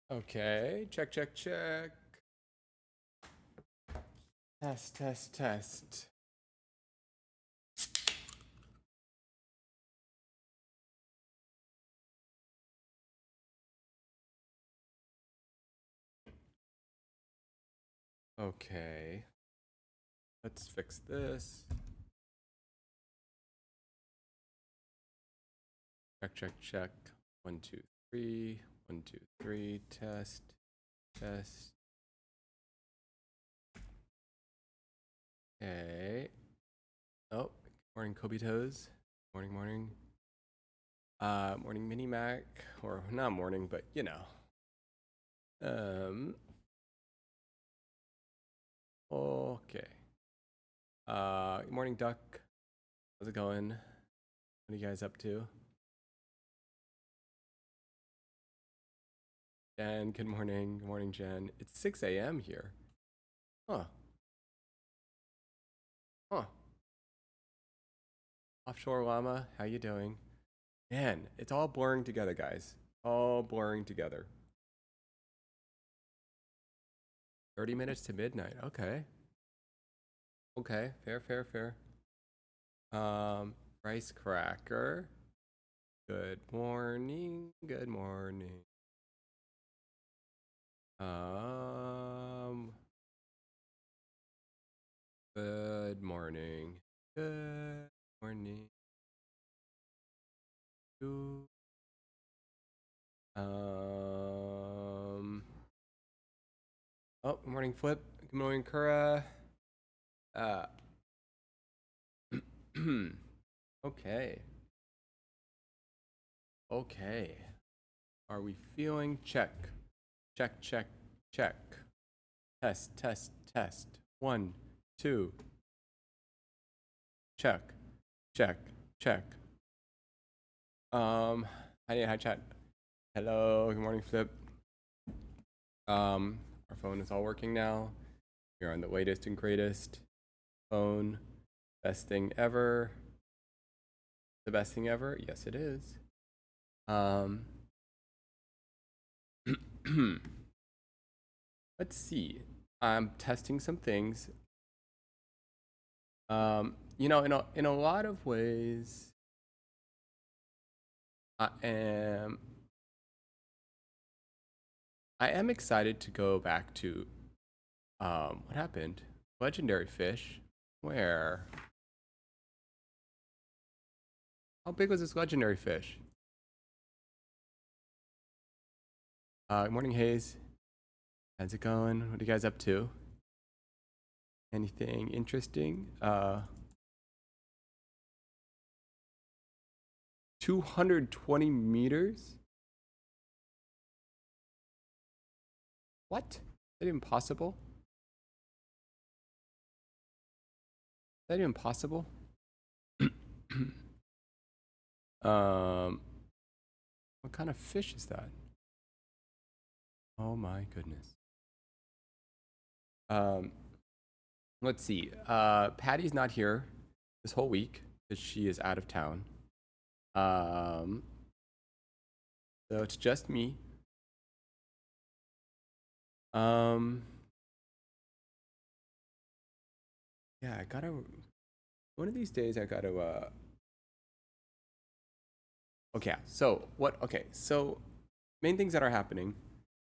Okay, check, check, check. Test, test, test. Okay, let's fix this. Check, check, check. 1, 2, 3. 1, 2, 3. Test, test. Okay. Oh, morning, Kobe Toes. Morning, morning. Morning, Mini Mac, or not morning, but you know. Okay. Good morning, Duck. How's it going? What are you guys up to? Jen, good morning. Good morning, Jen. It's 6 a.m. here. Huh. Huh. Offshore Llama, how you doing? Man, it's all blurring together, guys. All blurring together. 30 minutes to midnight. Okay. Okay. Fair, fair, fair. Rice Cracker. Good morning. Good morning. Good morning. Good morning. Oh, good morning, Flip. Good morning, Kura. Okay. Okay. Are we feeling? Check. Check, check, check. Test, test, test. 1, 2. Check. Check. Check. Hi chat. Hello, good morning, Flip. Our phone is all working now. You're on the latest and greatest phone. Best thing ever. The best thing ever? Yes, it is. Let's see. I'm testing some things. You know, in a lot of ways, I am excited to go back to what happened? Legendary fish. Where? How big was this legendary fish? Good morning, Hayes. How's it going? What are you guys up to? Anything interesting? 220 meters? What? Is that even possible? Is that even possible? What kind of fish is that? Oh my goodness. Let's see. Patty's not here this whole week because she is out of town. So it's just me. Yeah, I gotta. One of these days, I gotta. Okay, so what? Okay, so main things that are happening.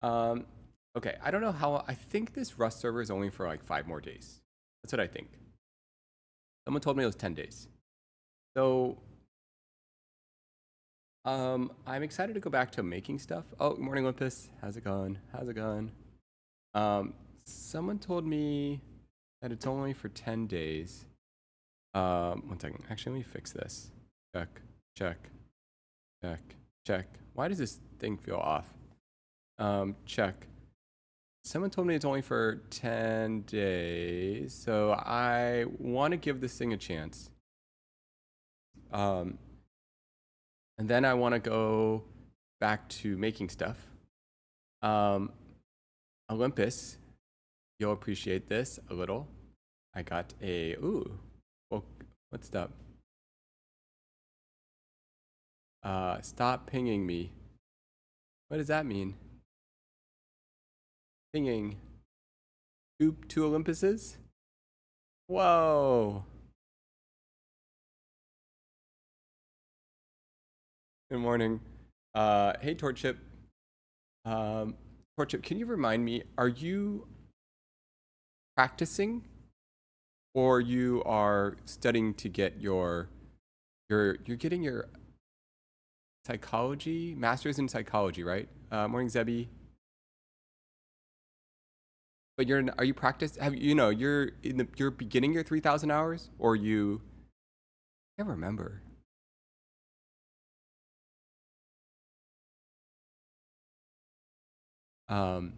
Um, okay, I don't know how. I think this Rust server is only for like 5 more days. That's what I think. Someone told me it was 10 days. So, I'm excited to go back to making stuff. Oh, good morning, Olympus. How's it going? How's it going? Someone told me that it's only for 10 days. 1 second. Actually, let me fix this. Check, check, check, check. Why does this thing feel off? Check. Someone told me it's only for 10 days, so I want to give this thing a chance. And then I want to go back to making stuff. Olympus, you'll appreciate this a little. I got a, well, what's up? Stop pinging me. What does that mean? Pinging. Two Olympuses? Whoa. Good morning. Hey, Torchip. Torchip, can you remind me, are you practicing or you are studying to get you're getting your psychology, master's in psychology, right? Morning, Zebby. But are you you're beginning your 3,000 hours or I can't remember. Um,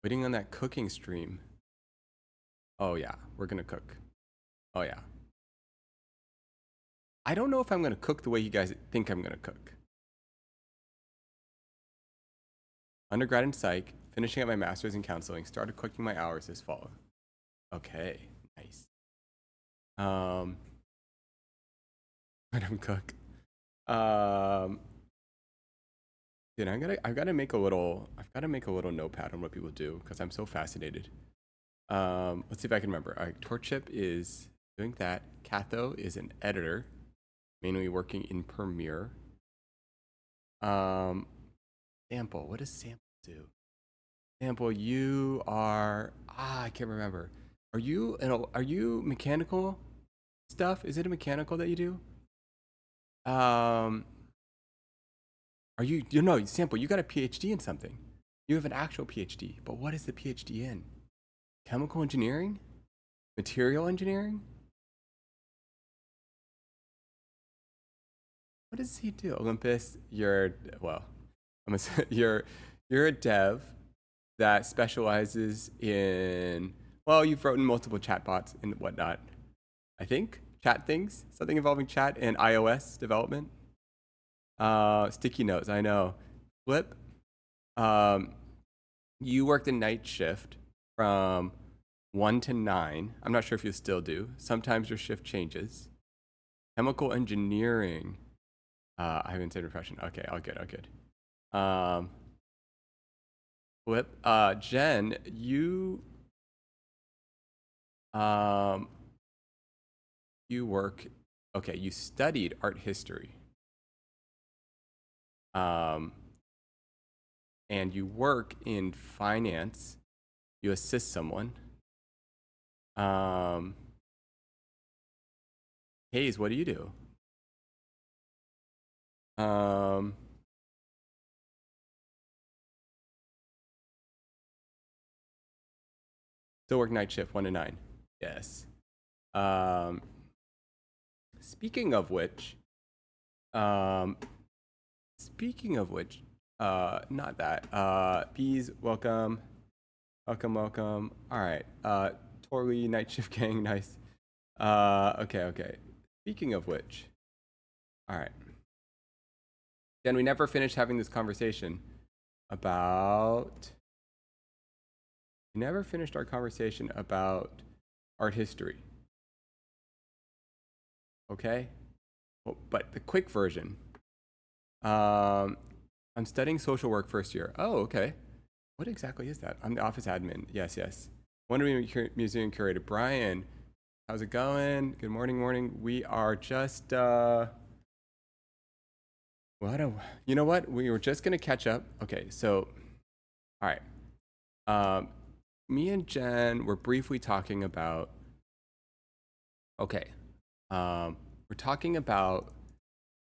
Waiting on that cooking stream. Oh yeah, we're gonna cook. Oh yeah. I don't know if I'm gonna cook the way you guys think I'm gonna cook. Undergrad in psych, finishing up my master's in counseling, started cooking my hours this fall. Okay, nice. Random cook. Dude, I've gotta make a little notepad on what people do because I'm so fascinated. Let's see if I can remember. All right, Torchip is doing that. Catho is an editor, mainly working in Premiere. Sample, what does Sample do? Sample, you are I can't remember. Are you mechanical stuff? Is it a mechanical that you do? Are you know, Sample, you got a PhD in something. You have an actual PhD, but what is the PhD in? Chemical engineering? Material engineering? What does he do? Olympus, you're a dev that specializes in, well, you've written multiple chatbots and whatnot. I think chat things, something involving chat and iOS development. Sticky notes, I know. Flip, um, you worked in night shift from 1 to 9. I'm not sure if you still do. Sometimes your shift changes. Chemical engineering. I haven't said repression. Okay, all good. Um, Flip. Jen, um, you work. Okay, you studied art history. And you work in finance. You assist someone. Hayes, what do you do? Still work night shift, 1 to 9. Yes. Um, speaking of which, um, not that. Bees, welcome. Welcome. All right. Torley, night shift gang, nice. Okay. Speaking of which, all right. Then we never finished having this conversation about. We never finished our conversation about art history. Okay? Well, but the quick version. I'm studying social work first year. Oh, okay. What exactly is that? I'm the office admin. Yes. Wonder Museum curator. Brian, how's it going? Good morning. We are just you know what? We were just gonna catch up. Okay, so all right. Me and Jen were briefly talking about. Okay, we're talking about.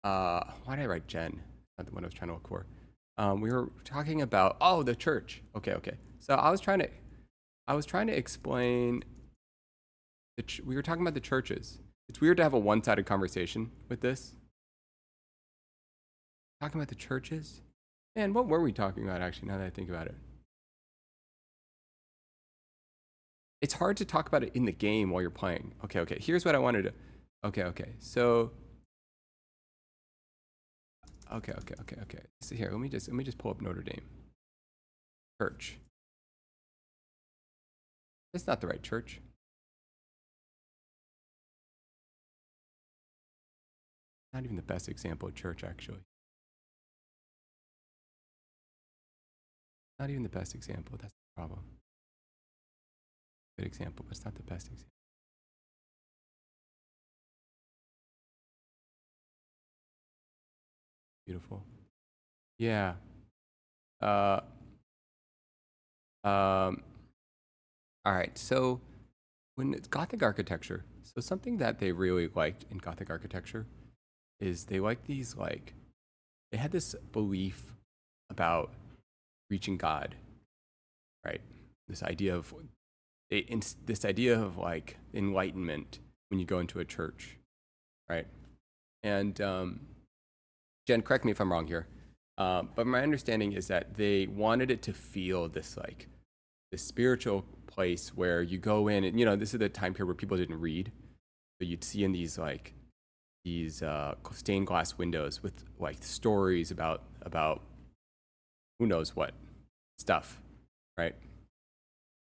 Why did I write Jen? Not the one I was trying to look for. We were talking about the church. Okay. So I was trying to explain. We were talking about the churches. It's weird to have a one-sided conversation with this. Talking about the churches? Man, what were we talking about actually, now that I think about it? It's hard to talk about it in the game while you're playing. Okay. Here's what I wanted to. Okay. So. Okay. So here, let me just pull up Notre Dame. Church. It's not the right church. Not even the best example of church, actually. Not even the best example. That's the problem. Good example, but it's not the best example. Beautiful. Yeah. Uh, all right. So when it's Gothic architecture, so something that they really liked in Gothic architecture is they like these like they had this belief about reaching God, right? This idea of this idea of like enlightenment when you go into a church, right? And Jen, correct me if I'm wrong here, but my understanding is that they wanted it to feel this like this spiritual place where you go in and this is the time period where people didn't read, so you'd see in these stained glass windows with like stories about who knows what stuff, right?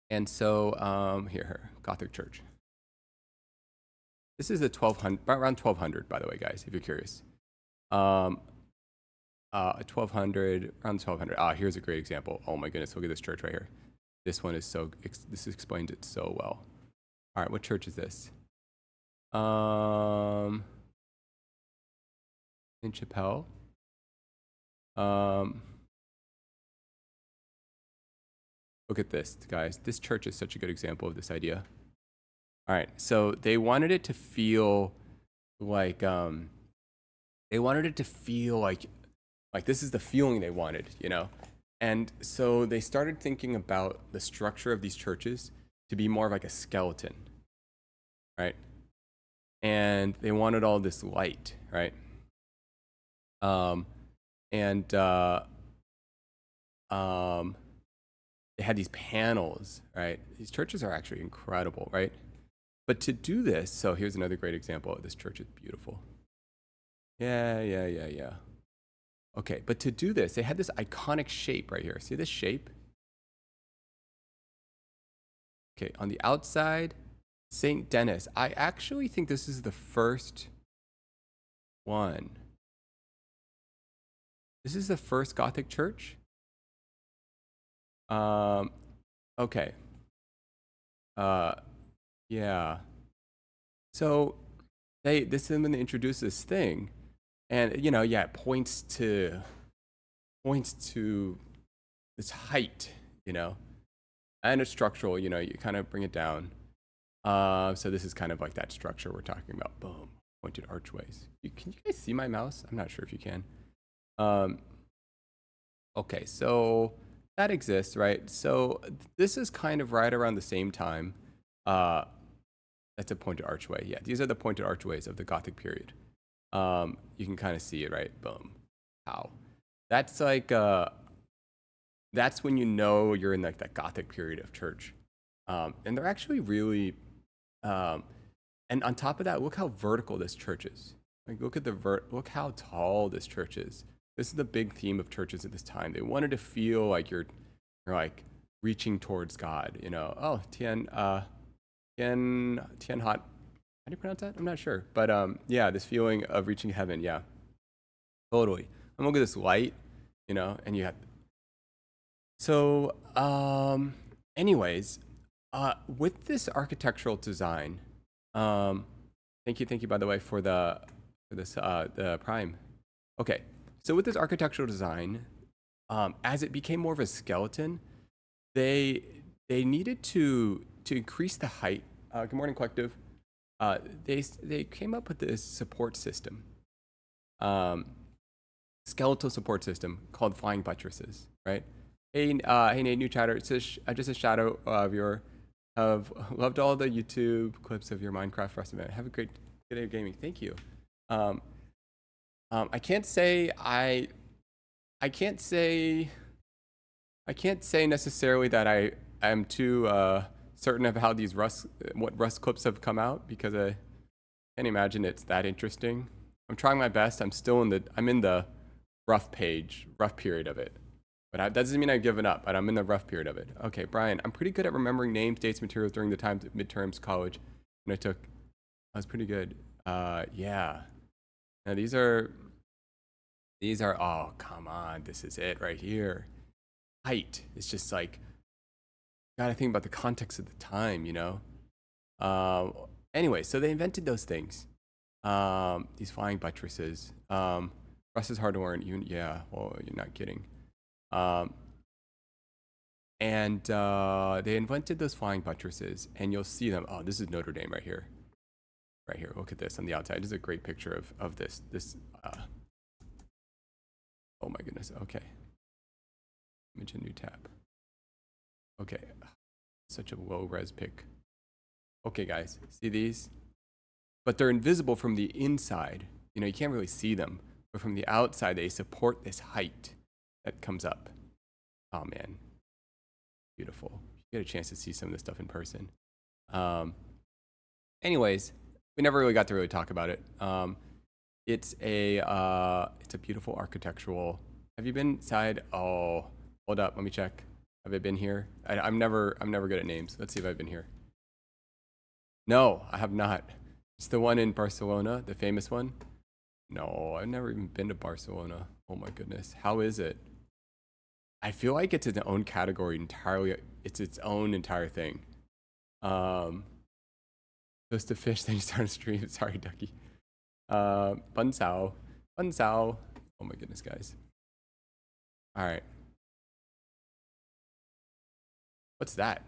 And so here, Gothic church. This is the 1200, around 1200, by the way, guys, if you're curious. 1200, around 1200. Here's a great example. Oh my goodness, look at this church right here. This one is this explains it so well. All right, what church is this? In Chappelle. Look at this, guys. This church is such a good example of this idea. All right, so they wanted it to feel like this is the feeling they wanted, And so they started thinking about the structure of these churches to be more of like a skeleton, right? And they wanted all this light, right? They had these panels, right? These churches are actually incredible, right? But to do this, so here's another great example. This church is beautiful. Yeah. Okay, but to do this, they had this iconic shape right here. See this shape? Okay, on the outside, St. Denis. I actually think this is the first one. This is the first Gothic church. Okay. Yeah. So this is when they introduce this thing, and it points to this height, and it's structural. You kind of bring it down. So this is kind of like that structure we're talking about. Boom, pointed archways. Can you guys see my mouse? I'm not sure if you can. Okay, so that exists, right? So this is kind of right around the same time. That's a pointed archway. Yeah, these are the pointed archways of the Gothic period. You can kind of see it, right? Boom. How? That's like that's when you're in like that Gothic period of church. And they're actually really and on top of that, look how vertical this church is. Like look how tall this church is. This is the big theme of churches at this time. They wanted to feel like you're like reaching towards God, Oh, Tien Hot. How do you pronounce that? I'm not sure. But yeah, this feeling of reaching heaven, yeah. Totally. And look at this light, and you have so anyways, with this architectural design, thank you by the way for the prime. Okay. So with this architectural design, as it became more of a skeleton, they needed to increase the height. Good morning, collective. They came up with this support system, skeletal support system called flying buttresses, right? Hey Nate, new chatter. It's just a shadow of your. Have loved all the YouTube clips of your Minecraft recipe. Have a great day of gaming. Thank you. I can't say necessarily that I am too certain of how what Rust clips have come out, because I can't imagine it's that interesting. I'm trying my best. I'm in the rough period of it. But that doesn't mean I've given up, but I'm in the rough period of it. Okay, Brian, I'm pretty good at remembering names, dates, materials during the time of midterms college. I was pretty good. Yeah. Now these are, oh, come on. This is it right here. height. It's just like, gotta think about the context of the time, you know? Anyway, so they invented those things. These flying buttresses. Rust is hard to learn. Even, yeah, well, you're not kidding. And they invented those flying buttresses, and you'll see them. Oh, this is Notre Dame right here. Right here. Look at this on the outside. This is a great picture of this. Oh my goodness. Okay. Image a new tab. Okay. Such a low res pic. Okay, guys. See these? But they're invisible from the inside. You know, you can't really see them. But from the outside, they support this height that comes up. Oh man. Beautiful. You get a chance to see some of this stuff in person. Anyways, we never really got to really talk about it. It's a beautiful architectural. Have you been inside? Oh, hold up, let me check. Have I been here? I'm never good at names. Let's see if I've been here. No, I have not. It's the one in Barcelona, the famous one. No, I've never even been to Barcelona. Oh my goodness, how is it? I feel like it's its own category entirely. It's its own entire thing. Just to fish, then you start a stream. Sorry, Ducky. Bun Sao. Bun Sao. Oh my goodness, guys. All right. What's that?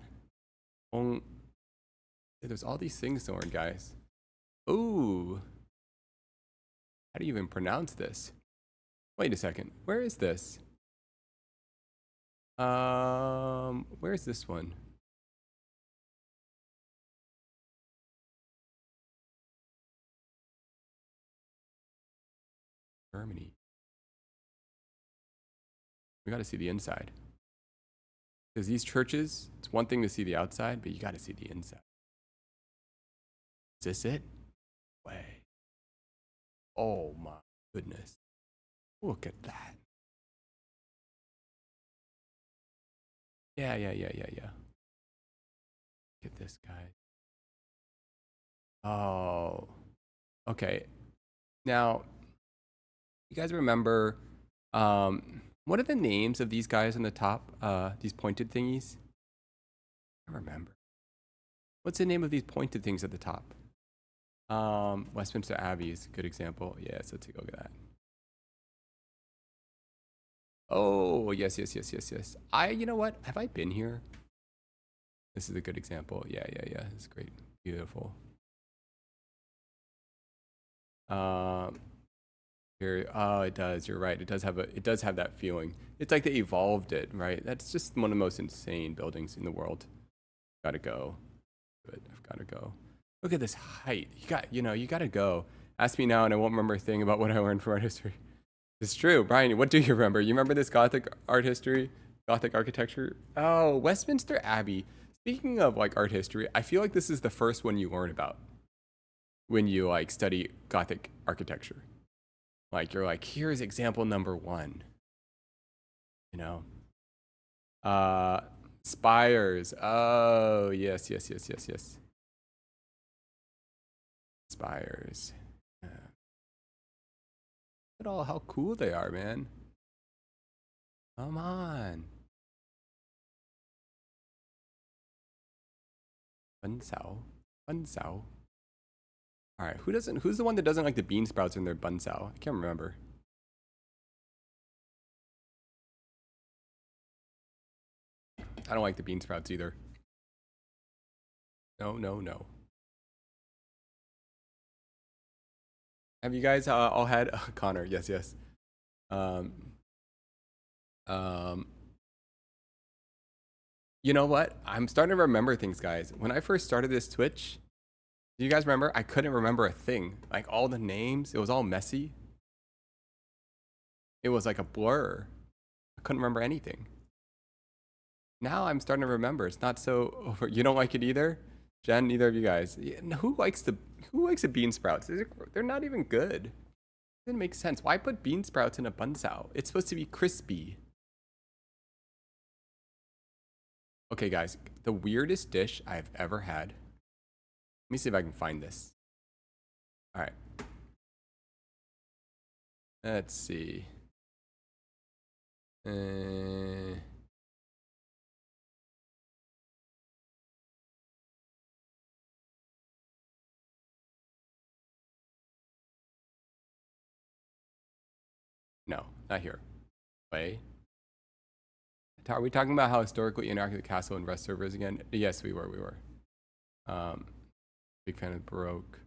There's all these things to learn, guys. Ooh. How do you even pronounce this? Wait a second. Where is this? Where's this one? Germany. We got to see the inside. Because these churches, it's one thing to see the outside, but you got to see the inside. Is this it? Way. Oh my goodness. Look at that. Yeah. Look at this guy. Oh. Okay. Now, you guys remember, what are the names of these guys on the top? These pointed thingies? I don't remember. What's the name of these pointed things at the top? Westminster Abbey is a good example. Yes, let's take a look at that. Oh, yes. You know what? Have I been here? This is a good example. Yeah. It's great. Beautiful. Here, oh, it does. You're right. It does have that feeling. It's like they evolved it, right? That's just one of the most insane buildings in the world. Gotta go. Good. I've gotta go. Look at this height. You gotta go. Ask me now and I won't remember a thing about what I learned from art history. It's true. Brian, what do you remember? You remember this Gothic art history? Gothic architecture? Oh, Westminster Abbey. Speaking of like art history, I feel like this is the first one you learn about when you like study Gothic architecture. Like you're like, here's example number 1. You know? Spires. Oh, yes. Spires. Yeah. Look at all how cool they are, man. Come on. Bun Sao. All right, who's the one that doesn't like the bean sprouts in their bun sao? I can't remember. I don't like the bean sprouts either. No. Have you guys all had Connor? Yes. You know what? I'm starting to remember things, guys. When I first started this Twitch, do you guys remember? I couldn't remember a thing. Like all the names, it was all messy. It was like a blur. I couldn't remember anything. Now I'm starting to remember. It's not so over. You don't like it either? Jen, neither of you guys. Who likes the bean sprouts? They're not even good. It didn't make sense. Why put bean sprouts in a bun sao? It's supposed to be crispy. Okay, guys, the weirdest dish I've ever had. Let me see if I can find this. All right. Let's see. No, not here. Way. Are we talking about how historically interactive the castle and rest servers again? Yes, we were. We were. Big fan of Baroque.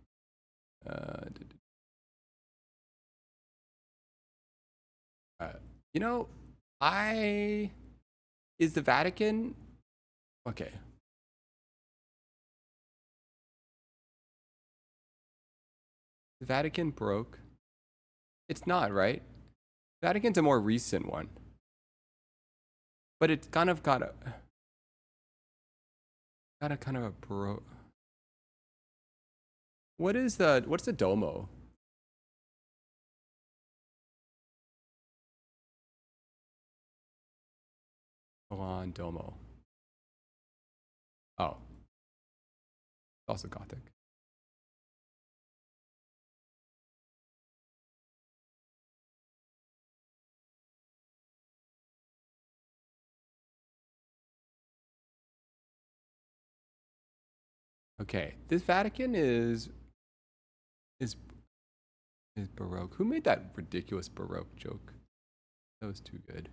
You know, is the Vatican okay? The Vatican Baroque. It's not, right? Vatican's a more recent one, but it's kind of got a kind of a Baroque. What's the Domo? Milan Domo. Oh, it's also Gothic. Okay, this Vatican is Baroque. Who made that ridiculous Baroque joke? That was too good.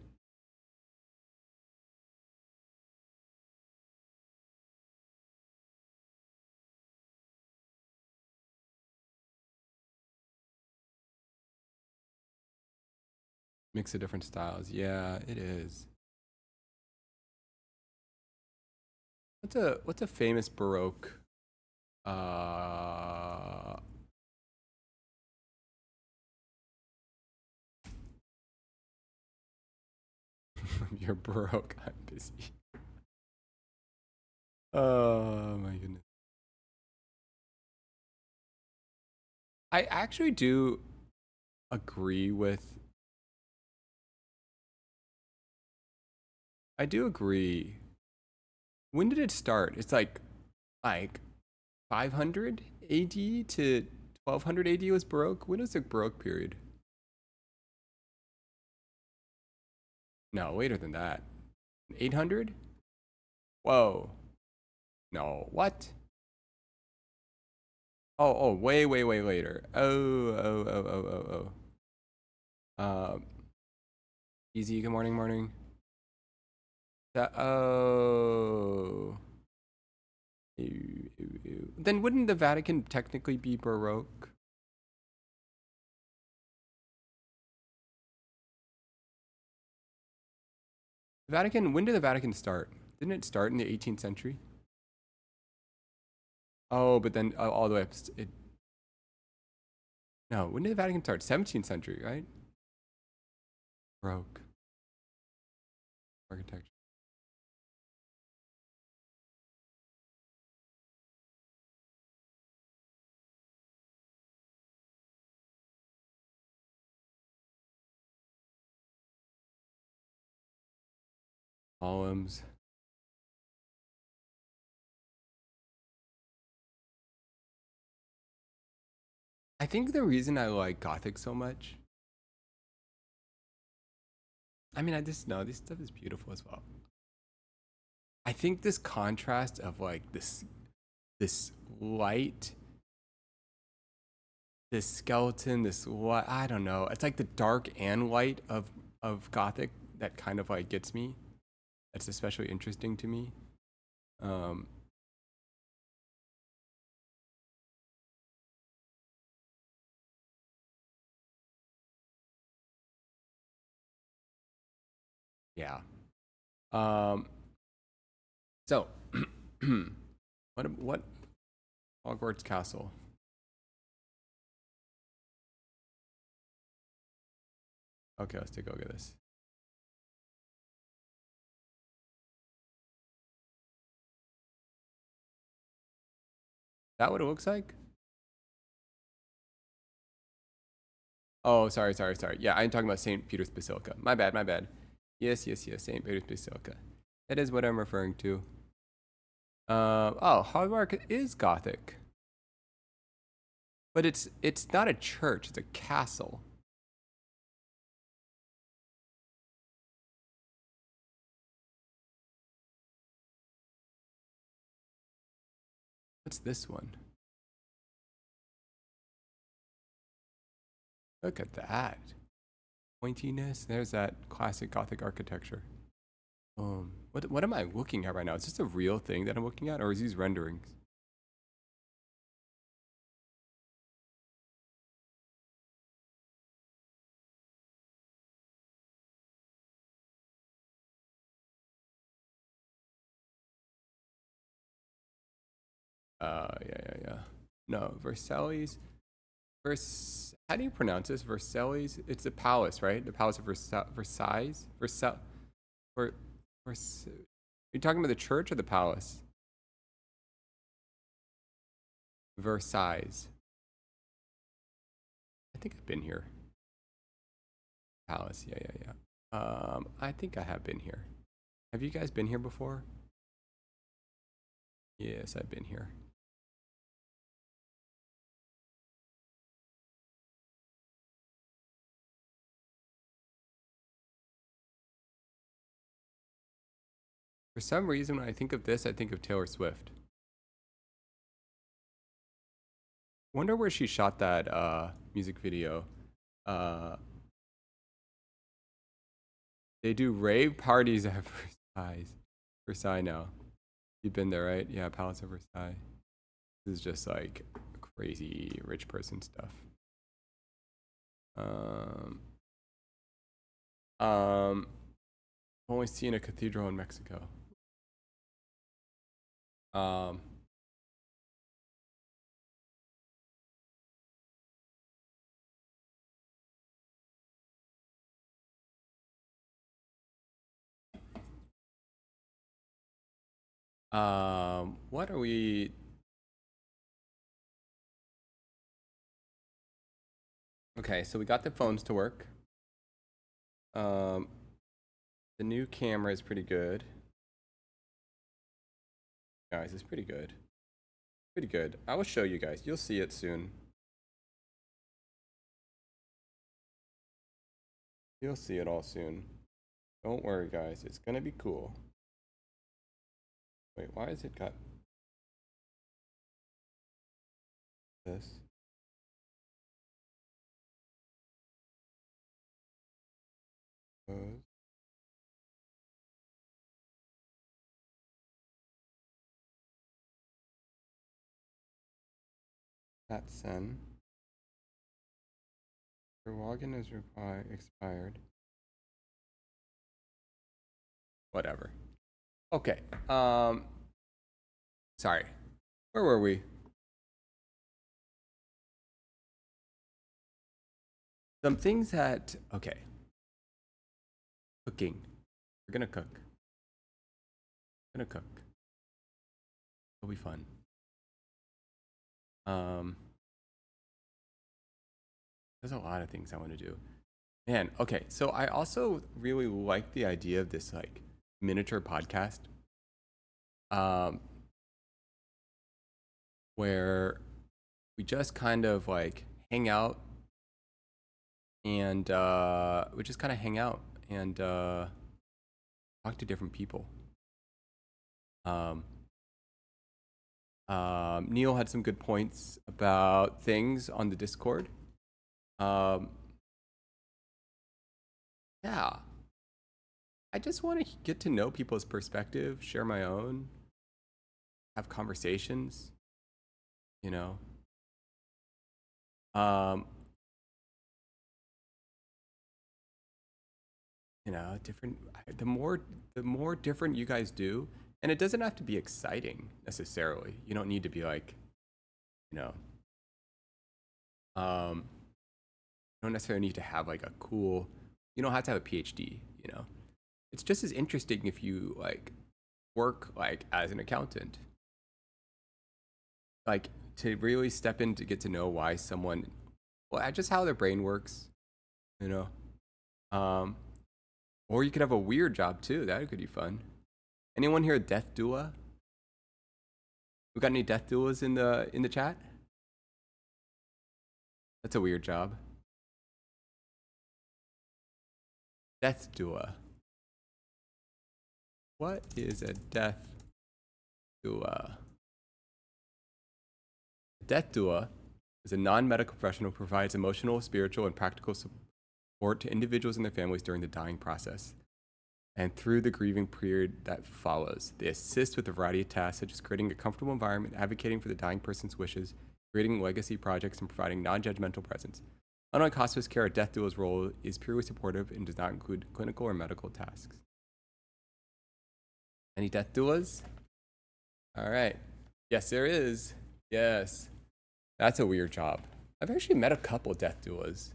Mix of different styles. Yeah, it is. What's a famous Baroque? You're Baroque. I'm busy. Oh my goodness. I actually do agree with. I do agree. When did it start? It's like 500 AD to 1200 AD was Baroque. When was the Baroque period? No, later than that. 800? Whoa. No, what? Oh, way later. Easy, good morning. Oh. Ew. Then wouldn't the Vatican technically be Baroque? Vatican, when did the Vatican start? Didn't it start in the 18th century? Oh, but then all the way up. No, when did the Vatican start? 17th century, right? Baroque architecture. Columns. I think the reason I like Gothic so much. I mean, I just know this stuff is beautiful as well. I think this contrast of like this light, this skeleton, this what I don't know. It's like the dark and light of Gothic that kind of like gets me. That's especially interesting to me. Um, yeah. Um, so, what Hogwarts Castle? Okay, let's take a look at this. That what it looks like? Oh, sorry. Yeah, I'm talking about St. Peter's Basilica. My bad. Yes. St. Peter's Basilica. That is what I'm referring to. Hogwarts is Gothic, but it's not a church. It's a castle. What's this one? Look at that. pointiness. There's that classic Gothic architecture. What am I looking at right now? Is this a real thing that I'm looking at, or is these renderings? Yeah. No, Versailles. How do you pronounce this? Versailles? It's a palace, right? The Palace of Versailles? Versailles? You're talking about the church or the palace? Versailles. I think I've been here. Palace, yeah. I think I have been here. Have you guys been here before? Yes, I've been here. For some reason, when I think of this, I think of Taylor Swift. Wonder where she shot that music video. They do rave parties at Versailles. Versailles now. You've been there, right? Yeah, Palace of Versailles. This is just like crazy rich person stuff. Only seen a cathedral in Mexico. What are we? Okay, so we got the phones to work. The new camera is pretty good. Guys, it's pretty good. Pretty good. I will show you guys. You'll see it soon. You'll see it all soon. Don't worry, guys. It's gonna be cool. Wait, why has it got this? That's send. Your login is expired. Whatever. Okay. Sorry. Where were we? Some things that okay. Cooking. We're gonna cook. Gonna cook. It'll be fun. There's a lot of things I want to do. Man, okay. So I also really like the idea of this like miniature podcast. Where we just kind of like hang out and we just kind of hang out and talk to different people. Neil had some good points about things on the Discord. Yeah. I just want to get to know people's perspective, share my own, have conversations, you know. Different the more different you guys do, and it doesn't have to be exciting necessarily. You don't need to be like, you know, you don't necessarily need to have like a cool, you don't have to have a PhD, you know. It's just as interesting if you like work like as an accountant. Like to really step in to get to know why someone, well, just how their brain works, you know. Or you could have a weird job too. That could be fun. Anyone here a death doula? We got any death doulas in the chat? That's a weird job. Death doula. What is a death doula? A death doula is a non-medical professional who provides emotional, spiritual, and practical support to individuals and their families during the dying process and through the grieving period that follows. They assist with a variety of tasks, such as creating a comfortable environment, advocating for the dying person's wishes, creating legacy projects, and providing non-judgmental presence. Unlike hospice care, a death doula's role is purely supportive and does not include clinical or medical tasks. Any death doulas? All right. Yes, there is. Yes. That's a weird job. I've actually met a couple death doulas.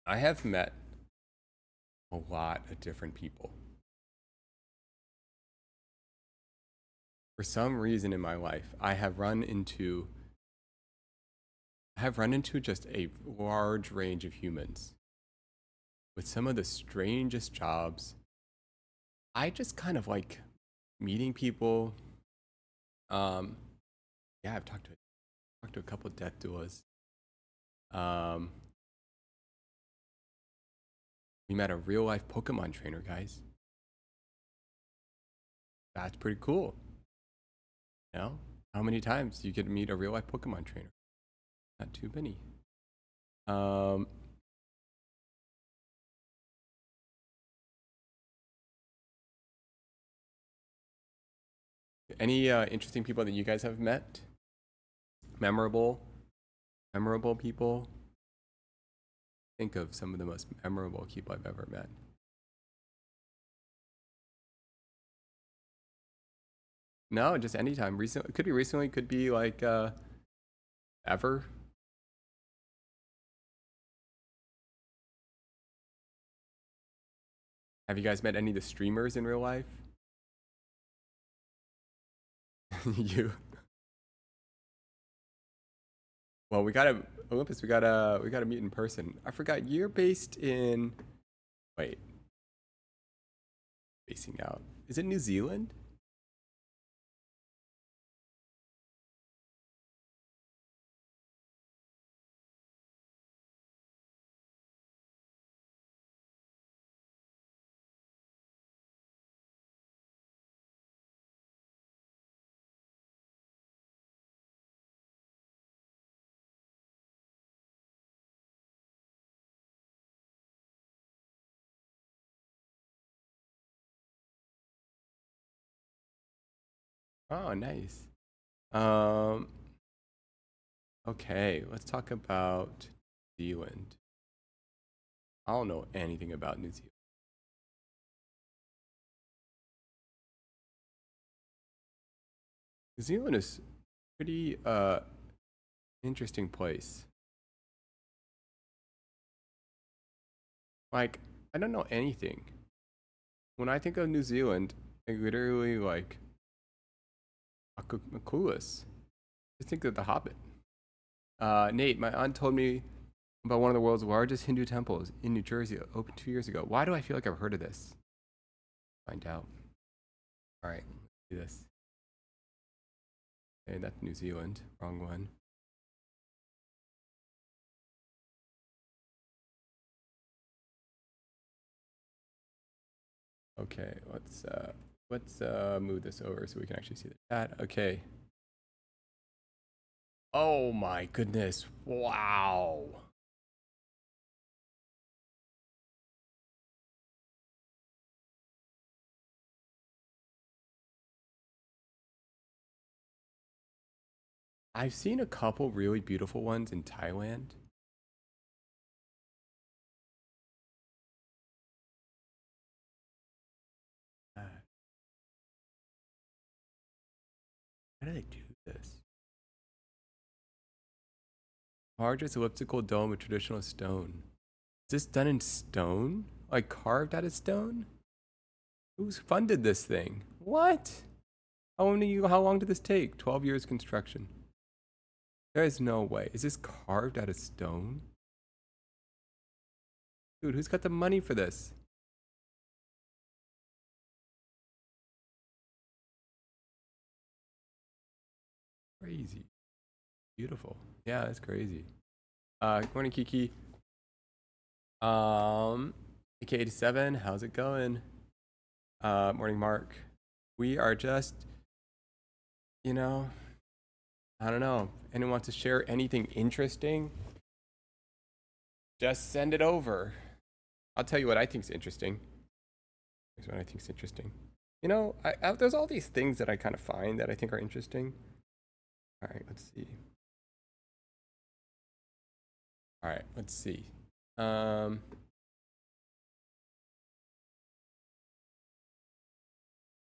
I have met a lot of different people. For some reason in my life, I have run into just a large range of humans with some of the strangest jobs. I just kind of like meeting people. Yeah, I've talked to a couple of death doulas. We met a real life Pokemon trainer, guys. That's pretty cool. You know, how many times you could meet a real life Pokemon trainer? Not too many. Any interesting people that you guys have met? Memorable people? Think of some of the most memorable people I've ever met. No, just anytime. Recently, could be recently, could be like ever. Have you guys met any of the streamers in real life? You. Well, we gotta Olympus. We gotta meet in person. I forgot you're based in. Wait. Facing out. Is it New Zealand? Oh, nice. Okay, let's talk about New Zealand. I don't know anything about New Zealand. New Zealand is pretty interesting place. Like, I don't know anything. When I think of New Zealand, I literally like Clueless. Just think of The Hobbit. Nate, my aunt told me about one of the world's largest Hindu temples in New Jersey, opened 2 years ago. Why do I feel like I've heard of this? Find out. All right, let's do this. Okay, that's New Zealand. Wrong one. Okay, let's move this over so we can actually see the chat. Okay. Oh my goodness. Wow. I've seen a couple really beautiful ones in Thailand. How do they do this? Largest elliptical dome of traditional stone. Is this done in stone? Like carved out of stone? Who's funded this thing? What? How long did this take? 12 years construction. There is no way. Is this carved out of stone? Dude, who's got the money for this? Crazy. Beautiful. Yeah, that's crazy. Good morning, Kiki. AK87, how's it going? Morning, Mark. We are just you know, I don't know. Anyone wants to share anything interesting? Just send it over. I'll tell you what I think's interesting. Here's what I think's interesting. You know, there's all these things that I kind of find that I think are interesting. All right, let's see. All right, let's see.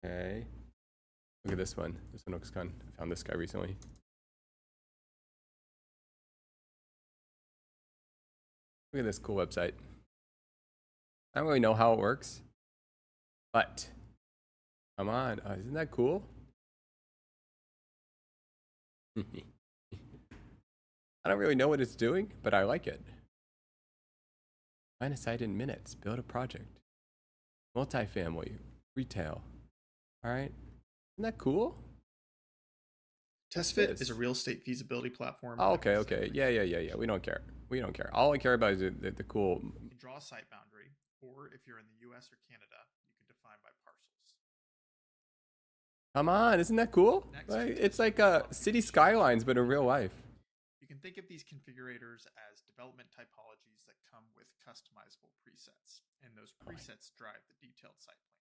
Okay. Look at this one. This one looks fun. I found this guy recently. Look at this cool website. I don't really know how it works, but come on. Isn't that cool? I don't really know what it's doing, but I like it. Find a site in minutes. Build a project. Multifamily. Retail. All right. Isn't that cool? TestFit is a real estate feasibility platform. Oh, okay, okay. Yeah. We don't care. We don't care. All I care about is the cool. You can draw a site boundary, or if you're in the US or Canada, you can define by parcels. Come on, isn't that cool? Next, It's like city skylines, but in real life. You can think of these configurators as development typologies that come with customizable presets, and those presets drive the detailed site plan.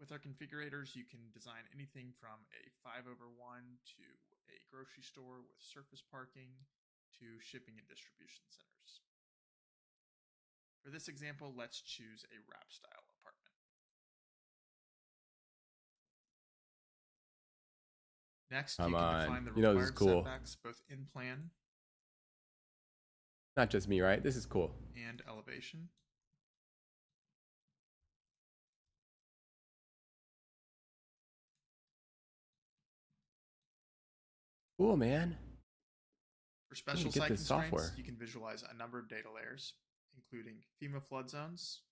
With our configurators, you can design anything from a 5/1 to a grocery store with surface parking to shipping and distribution centers. For this example, let's choose a wrap style apartment. Next, you can define the required setbacks both in plan. Not just me, right? This is cool. And elevation. Cool, man. For special site constraints, you can visualize a number of data layers, including FEMA flood zones.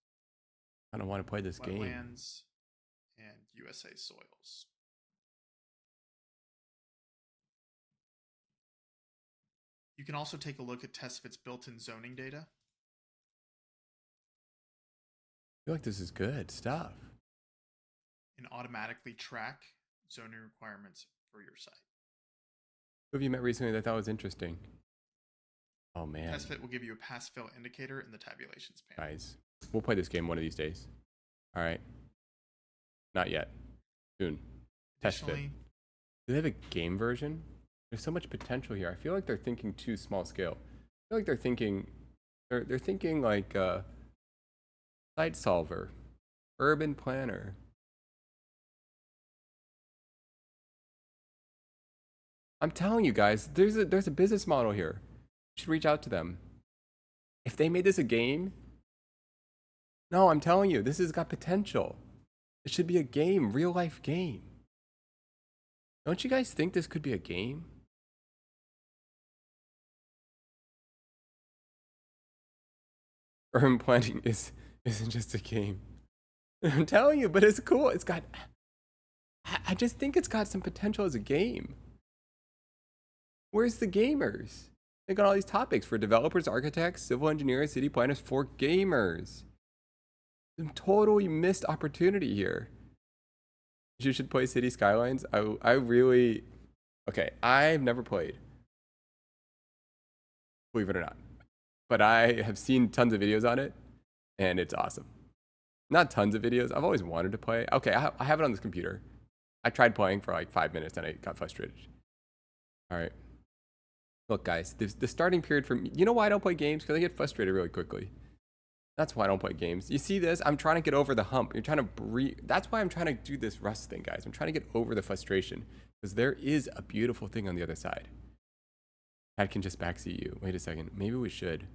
I don't want to play this game. Wetlands and USA soils. You can also take a look at TestFit's built-in zoning data. I feel like this is good stuff. And automatically track zoning requirements for your site. Who have you met recently that was interesting? Oh man. TestFit will give you a pass fail indicator in the tabulations panel. Guys, we'll play this game one of these days. All right. Not yet. Soon. TestFit. Do they have a game version? There's so much potential here. I feel like they're thinking too small scale. I feel like they're thinking like site solver, urban planner. I'm telling you guys, there's a business model here. You should reach out to them. If they made this a game, no, I'm telling you, this has got potential. It should be a game, real life game. Don't you guys think this could be a game? Urban planning isn't just a game. I'm telling you, but it's cool. It's got. I just think it's got some potential as a game. Where's the gamers? They got all these topics for developers, architects, civil engineers, city planners, for gamers. Some totally missed opportunity here. You should play City Skylines. I really. Okay, I've never played. Believe it or not. But I have seen tons of videos on it, and it's awesome. Not tons of videos. I've always wanted to play. Okay, I have it on this computer. I tried playing for like 5 minutes and I got frustrated. All right. Look, guys, the starting period for me, you know why I don't play games? Because I get frustrated really quickly. That's why I don't play games. You see this? I'm trying to get over the hump. You're trying to breathe. That's why I'm trying to do this Rust thing, guys. I'm trying to get over the frustration because there is a beautiful thing on the other side. I can just backseat you. Wait a second. Maybe we should.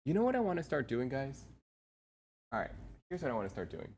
You know what I want to start doing, guys? All right. Here's what I want to start doing.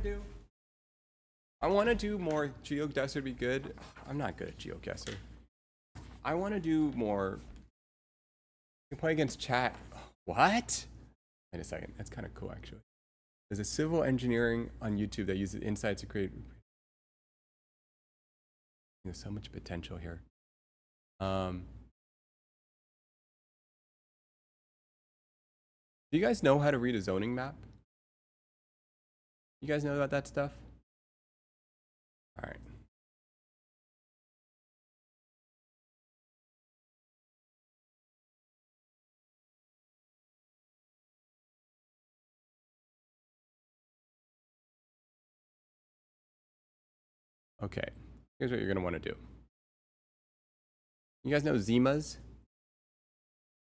to do? I want to do more. GeoGuessr would be good. I'm not good at GeoGuessr. I want to do more. You can play against chat. What? Wait a second. That's kind of cool, actually. There's a civil engineering on YouTube that uses insights to create. There's so much potential here. Do you guys know how to read a zoning map? You guys know about that stuff? All right. Okay. Here's what you're going to want to do. You guys know Zimas?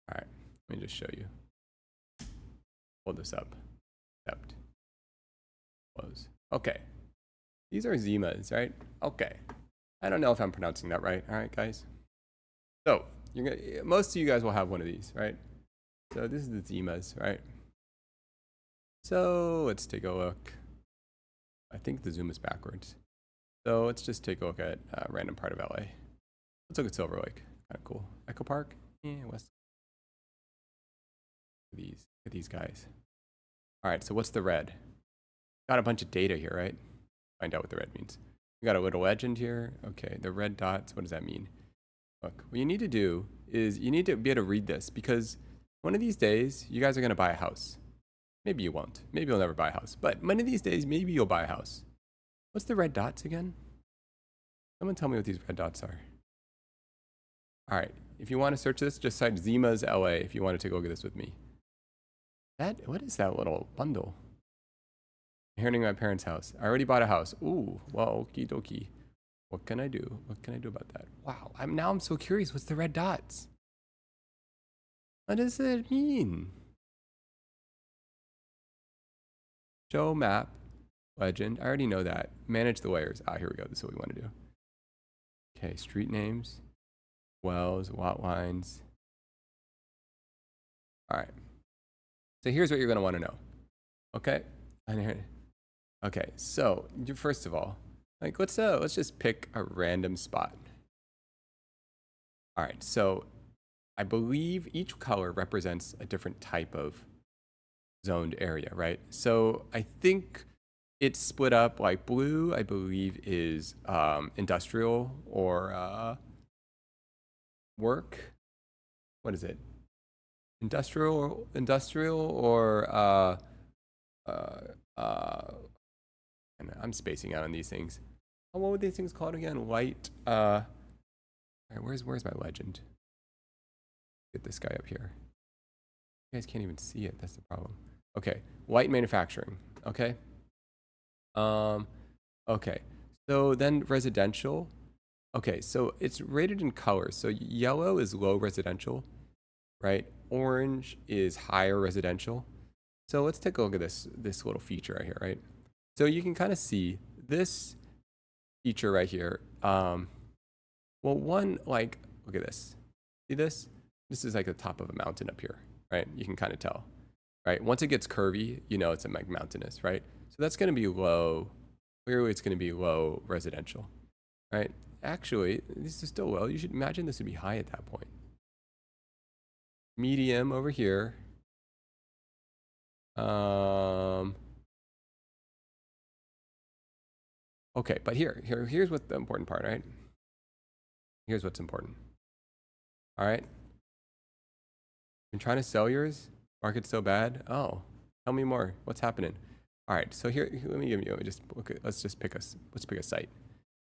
All right. Let me just show you. Hold this up. Accept. Close. Okay. These are Zimas, right? Okay. I don't know if I'm pronouncing that right. All right, guys. So most of you guys will have one of these, right? So this is the Zimas, right? So let's take a look. I think the zoom is backwards. So let's just take a look at a random part of LA. Let's look at Silver Lake. Kind of cool. Echo Park. Yeah, West. Look at these guys. All right. So what's the red? Got a bunch of data here, right? Find out what the red means. We got a little legend here. Okay, the red dots, what does that mean? Look, what you need to do is you need to be able to read this because one of these days, you guys are going to buy a house. Maybe you won't. Maybe you'll never buy a house. But one of these days, maybe you'll buy a house. What's the red dots again? Someone tell me what these red dots are. All right, if you want to search this, just type Zimas LA if you want to take a look at this with me. What is that little bundle? Inheriting my parents' house. I already bought a house. Ooh, well, okie dokie. What can I do? What can I do about that? Wow, I'm so curious. What's the red dots? What does it mean? Show map, legend. I already know that. Manage the layers. Ah, here we go. This is what we want to do. Okay, street names, wells, lot lines. All right. So here's what you're going to want to know. Okay. Okay, so first of all, like let's just pick a random spot. All right, so I believe each color represents a different type of zoned area, right? So I think it's split up like blue, I believe, is industrial or work. What is it? Industrial or I'm spacing out on these things. Oh, what were these things called again? Light. All right, where's my legend? Get this guy up here. You guys can't even see it. That's the problem. Okay, light manufacturing. Okay. Okay. So then residential. Okay, so it's rated in colors. So yellow is low residential, right? Orange is higher residential. So let's take a look at this little feature right here, right? So you can kind of see this feature right here. Well, one, like, look at this. See this? This is like the top of a mountain up here, right? You can kind of tell, right? Once it gets curvy, you know it's like mountainous, right? So that's going to be low. Clearly, it's going to be low residential, right? Actually, this is still low. You should imagine this would be high at that point. Medium over here. Okay, but here's what the important part, right? Here's what's important. All right. Been trying to sell yours? Market's so bad? Oh, tell me more. What's happening? All right, so here, let me just look at, let's pick a site.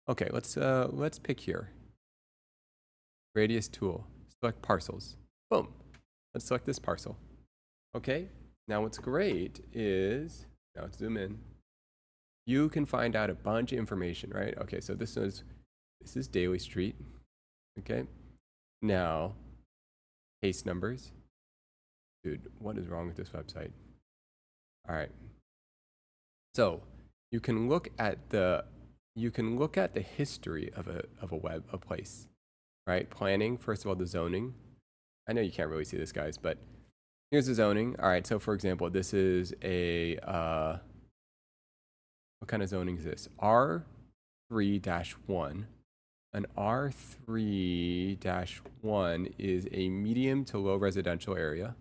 Okay, let's pick here. Radius tool, select parcels. Boom. Let's select this parcel. Okay, now what's great is, now let's zoom in. You can find out a bunch of information, right? Okay, so this is Daly Street. Okay, now case numbers. Dude, what is wrong with this website? All right. So you can look at the history of a place, right? Planning, first of all, the zoning. I know you can't really see this, guys, but here's the zoning. All right. So for example, this is a What kind of zoning is this? R3-1. An R3-1 is a medium to low residential area.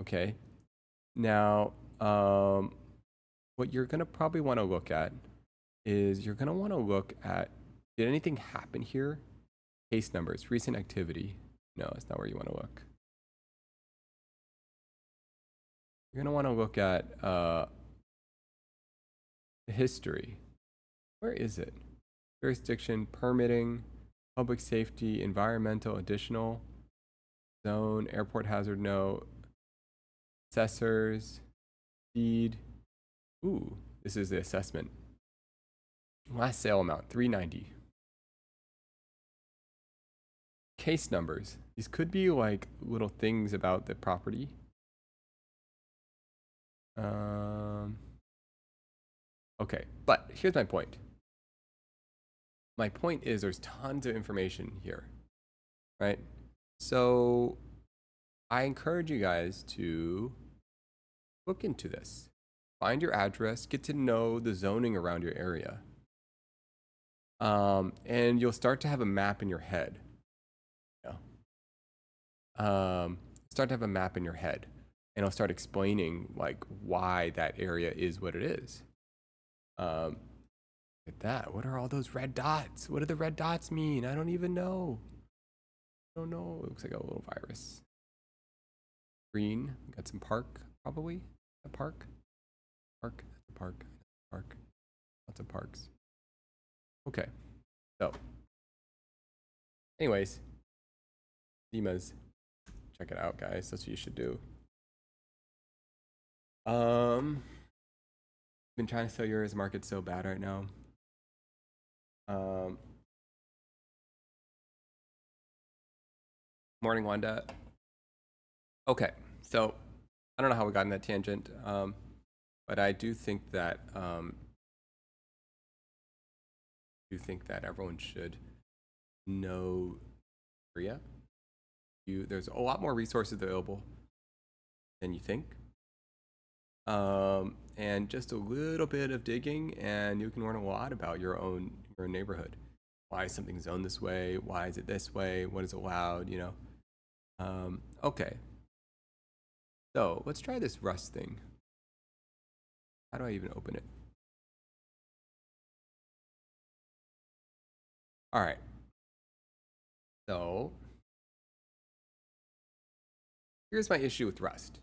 Okay. Now, what you're going to probably want to look at is you're going to want to look at, did anything happen here? Case numbers, recent activity. No, it's not where you want to look. You're going to want to look at the history. Where is it? Jurisdiction, permitting, public safety, environmental, additional, zone, airport hazard note, assessors, deed. Ooh, this is the assessment. Last sale amount, $390. Case numbers. These could be like little things about the property. Okay, but here's my point. My point is there's tons of information here, right? So I encourage you guys to look into this. Find your address, get to know the zoning around your area. And you'll start to have a map in your head. Start to have a map in your head, and it'll start explaining like why that area is what it is. Look at that. What are all those red dots? What do the red dots mean? I don't even know. I don't know. It looks like a little virus. Green. We got some park, probably. A park. Park. That's a park. Park. Lots of parks. Okay. So, anyways, Dima's. Check it out, guys. That's what you should do. Been trying to sell yours. Market's so bad right now. Morning, Wanda. Okay, so I don't know how we got in that tangent, but I do think that everyone should know Korea. There's a lot more resources available than you think. And just a little bit of digging and you can learn a lot about your own neighborhood. Why is something zoned this way? Why is it this way? What is allowed, you know? Okay. So let's try this Rust thing. How do I even open it? All right. So here's my issue with Rust.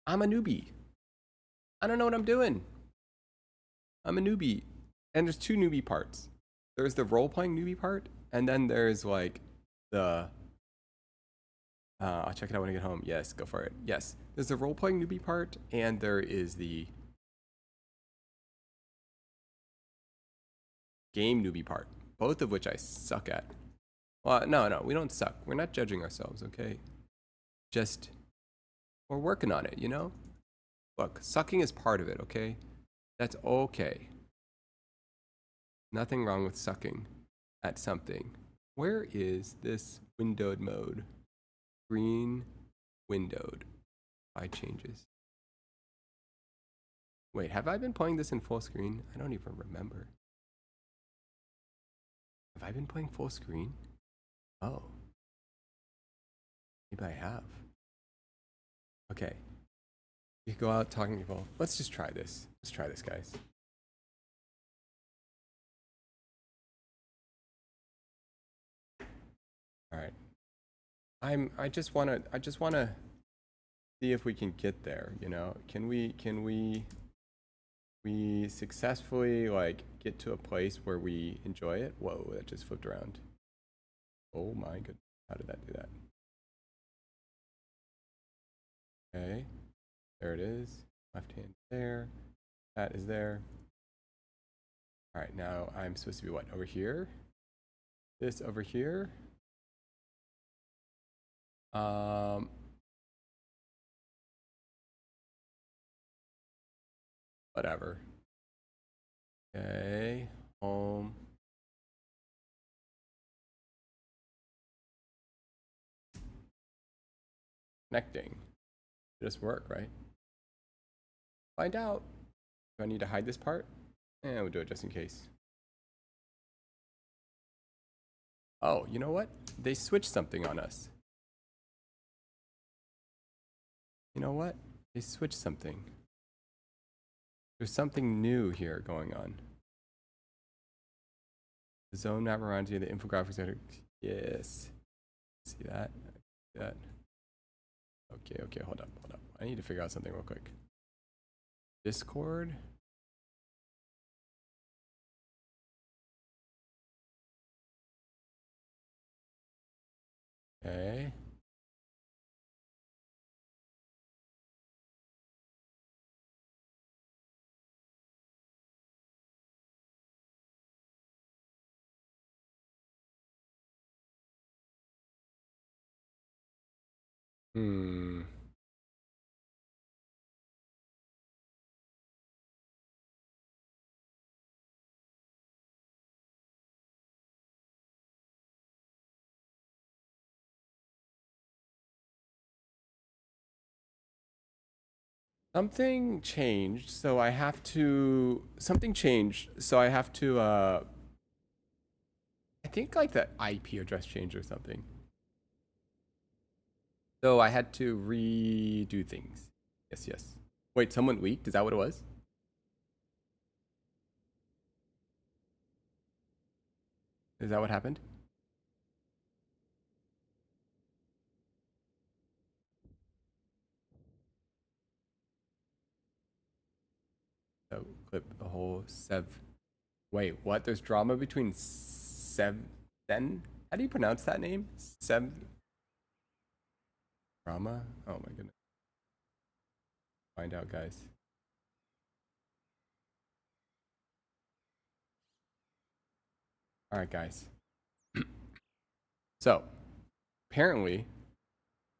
I'm a newbie. I don't know what I'm doing. I'm a newbie. And there's two newbie parts. There's the role-playing newbie part, and then there's like the I'll check it out when I get home. Yes, go for it. Yes. There's the role-playing newbie part, and there is the game newbie part. Both of which I suck at. Well, no, we don't suck. We're not judging ourselves, okay? Just, we're working on it, you know? Look, sucking is part of it, okay? That's okay. Nothing wrong with sucking at something. Where is this windowed mode? Green windowed. By changes. Wait, have I been playing this in full screen? I don't even remember. Have I been playing full screen? Oh. Maybe I have. Okay. You can go out talking to people. Let's just try this. Let's try this, guys. All right. I just wanna see if we can get there, you know? Can we successfully like get to a place where we enjoy it? Whoa, that just flipped around. Oh my goodness. How did that do that? Okay. There it is. Left hand there. That is there. All right, now I'm supposed to be what? Over here? This over here? Whatever. Okay, home. Connecting. Just work, right? Find out. Do I need to hide this part? Yeah, we'll do it just in case. Oh, you know what? They switched something on us. You know what? They switched something. There's something new here going on. The zone map reminds me of the infographics. Yes. See that? See that? Okay, hold up. I need to figure out something real quick. Discord? Okay. Hmm. Something changed, so I have to. Something changed, so I have to. I think like the IP address changed or something. So I had to redo things. Yes. Wait, someone leaked? Is that what it was? Is that what happened? So clip the whole Sev. Wait, what? There's drama between Sev. Then? How do you pronounce that name? Sev. Drama? Oh my goodness. Find out, guys. All right, guys. So, apparently,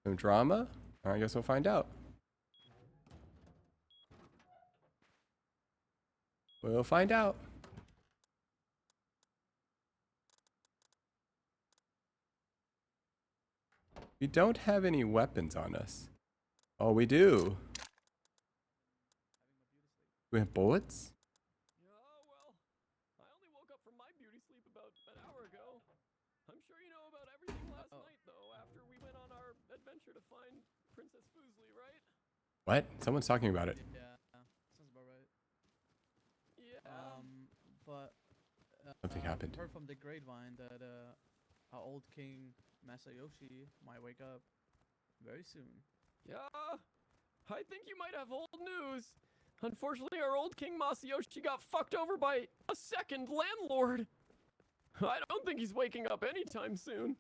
some drama. I guess we'll find out. We'll find out. We don't have any weapons on us. Oh, we do. We have bullets? Yeah, well, I only woke up from my beauty sleep about an hour ago. I'm sure you know about everything last night, though, after we went on our adventure to find Princess Fusli, right? What? Someone's talking about it. Yeah, sounds about right. Yeah. But Something happened. Heard from the grapevine that our old king Masayoshi might wake up very soon. Yeah, I think you might have old news. Unfortunately, our old King Masayoshi got fucked over by a second landlord. I don't think he's waking up anytime soon.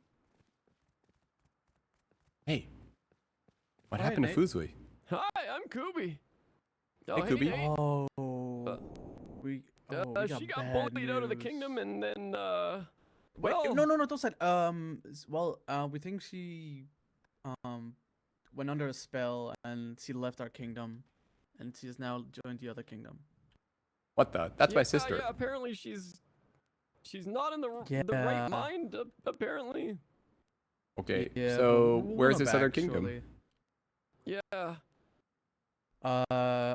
Hey, what Hi, happened Nate. to Fuzui? Hi, I'm Kubi. Hey, Kubi. Nate. Oh, we got She got bad bullied out of the news. kingdom, and then Wait, well, no, don't say. We think she went under a spell and she left our kingdom, and she has now joined the other kingdom. What the? That's my sister. Yeah, apparently she's not in the Yeah. right mind. Apparently. Okay, Yeah, so we'll where's run her this other back kingdom? shortly. Yeah.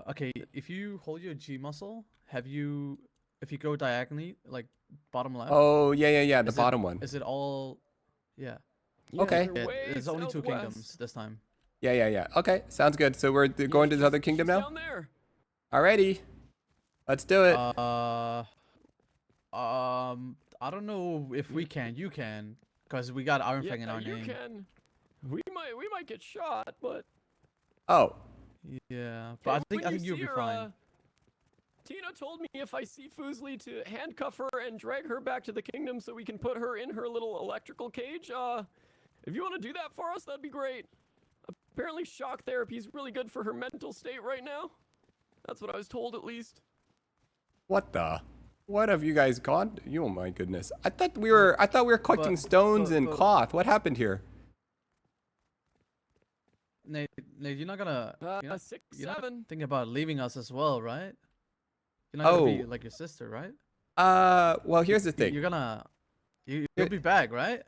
Okay, if you hold your G muscle, if you go diagonally, like bottom left, Oh, yeah, the Is it- bottom one. is it all? Yeah. Okay. they're Yeah, way there's only two southwest. kingdoms this time. Yeah. Okay, sounds good. So we're going to this other kingdom she's now? Down there. Alrighty. Let's do it. I don't know if we can. You can, cause we got Iron Fang in our you name. can. We might get shot, but Oh, Yeah, but when I think you you'll see be her, fine. Tina told me if I see Fusli to handcuff her and drag her back to the kingdom so we can put her in her little electrical cage. If you want to do that for us, that'd be great. Apparently shock therapy is really good for her mental state right now. That's what I was told, at least. what the? What have you guys gone? Oh my goodness! I thought we were collecting stones and but- cloth. What happened here? Nate, you're not gonna. You're not, 6, you're not 7. thinking about leaving us as well, right? You're not gonna be Oh. like your sister, right? Well, here's the thing. You're gonna. You'll Here- be back, right?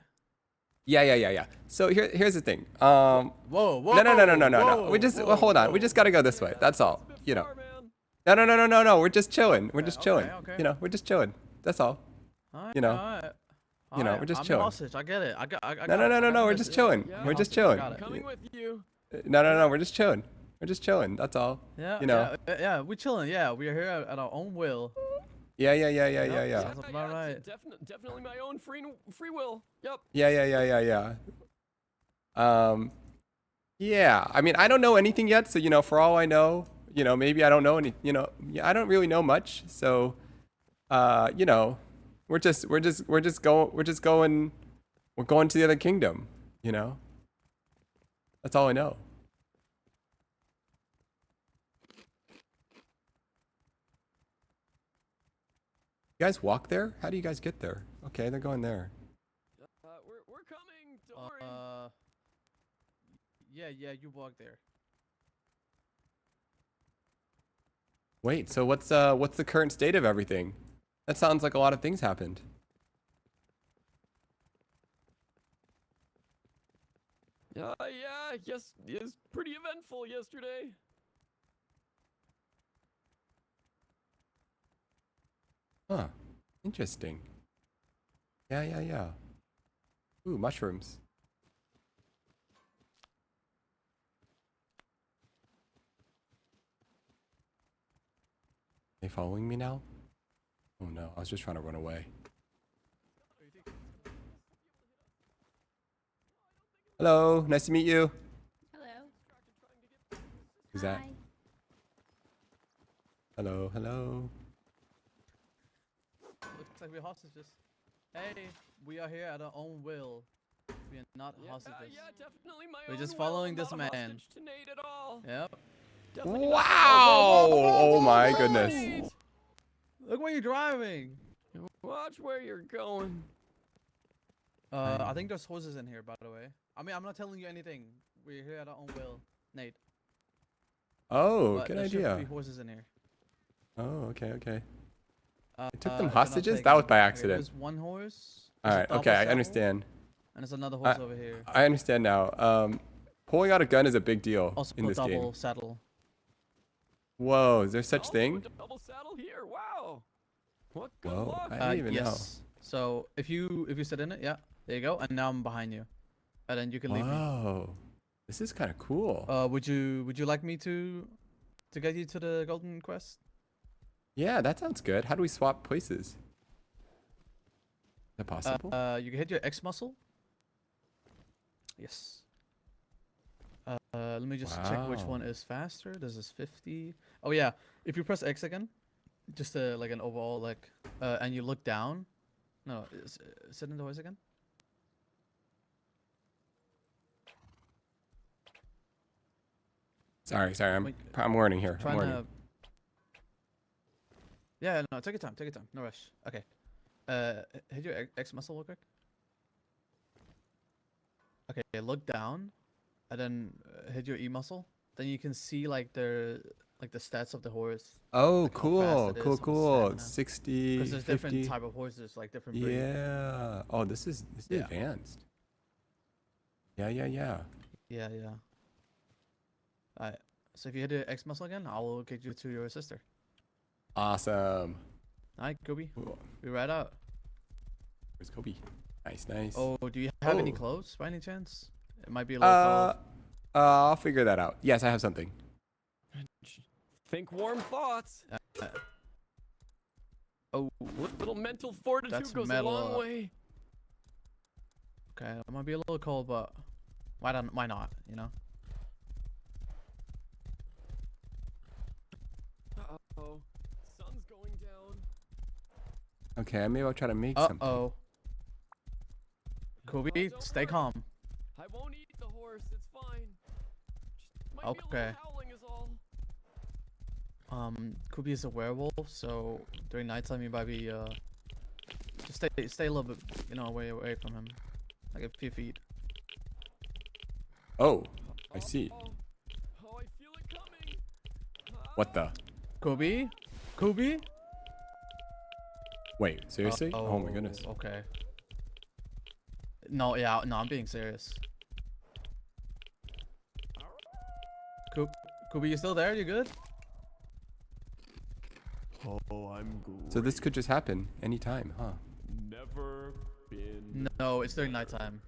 Yeah. So here's the thing. Whoa. No. We whoa, just hold on. We whoa, just gotta go this way. whoa. That's all. It's a bit You know. far, man. No. We're just chilling. We're Okay, just chilling. okay. You know, we're just chilling. That's all. Alright, You know. alright. You know, Alright, we're just I'm chilling. your hostage. I get it. I got No, it, I got We're this. just chilling. Yeah, We're just hostage, I chilling. got it. Coming with you. No. We're just chilling. We're just chilling. That's all. Yeah, You know. yeah, we're chilling. Yeah, we're here at our own will. Yeah. Sounds about right. Definitely my own free will. Yep. Yeah. Yeah. I mean, I don't know anything yet, so you know, for all I know, you know, maybe I don't know any. You know, yeah, I don't really know much, so, you know, we're going to the other kingdom. You know, that's all I know. You guys walk there? How do you guys get there? Okay, they're going there. We're coming. Don't worry. Yeah, you walk there. Wait, so what's the current state of everything? That sounds like a lot of things happened. Yeah. Yes. It's pretty eventful yesterday. Huh. Interesting. Yeah. Ooh, mushrooms. They following me now? Oh no, I was just trying to run away. Hello, nice to meet you. Hello. Who's that? Hi. Hello. Looks like we're hostages. Hey, we are here at our own will. We are not hostages. Yeah, definitely my We're own just will. following I'm this not a man. hostage to Nate at all. Yep. Definitely not. Wow! Oh my Nate! goodness. Look where you're driving. Watch where you're going. I think there's horses in here, by the way. I mean, I'm not telling you anything. We're here at our own will, Nate. Oh, But good there should be idea. horses in here. Oh, okay. They took them hostages? That was by accident. There's one horse. All there's a right. double Okay, I saddle, understand. And there's another horse over here. I understand now. Pulling out a gun is a big deal Also in a this double game. saddle. Whoa, is there such Also thing? a double saddle here. Wow. What good Whoa, luck. I didn't even know. Yes. So if you sit in it, yeah, there you go. And now I'm behind you, and then you can leave me. Whoa, this is kind of cool. Would you like me to get you to the golden quest? Yeah, that sounds good. How do we swap places? Is that possible? You can hit your X muscle. Yes. Let me just check which Wow. one is faster. This is 50. Oh yeah, if you press X again, just like an overall like, and you look down. No, sit in the horse again. Sorry. Wait, I'm learning here. I'm Trying learning. to. Yeah, no, take your time. Take your time. No rush. Okay. Hit your X muscle real quick. Okay, look down, and then hit your E muscle. Then you can see like the stats of the horse. Oh, like how fast cool, it is cool, on the cool. stamina. 60, Because there's 50. different type of horses, like different breed. Yeah. Oh, this is Yeah. advanced. Yeah. Yeah. Alright. So if you hit the X muscle again, I will get you to your sister. Awesome. Alright, Kobe. Ooh, We ride out. where's Kobe? Nice. Oh, do you have any Oh. clothes by any chance? It might be a little cold. I'll figure that out. Yes, I have something. Think warm thoughts. Oh, Little mental fortitude That's goes a metal long up. way. okay. It might be a little cold, but why not? You know. Uh-oh. Sun's going down. Okay, maybe I'll try to make Uh something. oh. Kobe, don't stay worry. calm. I won't eat the horse. It's fine. Just might be a Okay. little howling is all. Kobe is a werewolf, so during nighttime you might be just stay a little bit, away from him, like a few feet. Oh, I see. Oh, I feel it coming. What the? Kobe, Kobe. Wait, seriously? Oh my goodness. Okay. No, yeah, no, I'm being serious. Kobe, you still there? You good? Oh, I'm great. So this could just happen anytime, huh? Never been. No, it's during nighttime.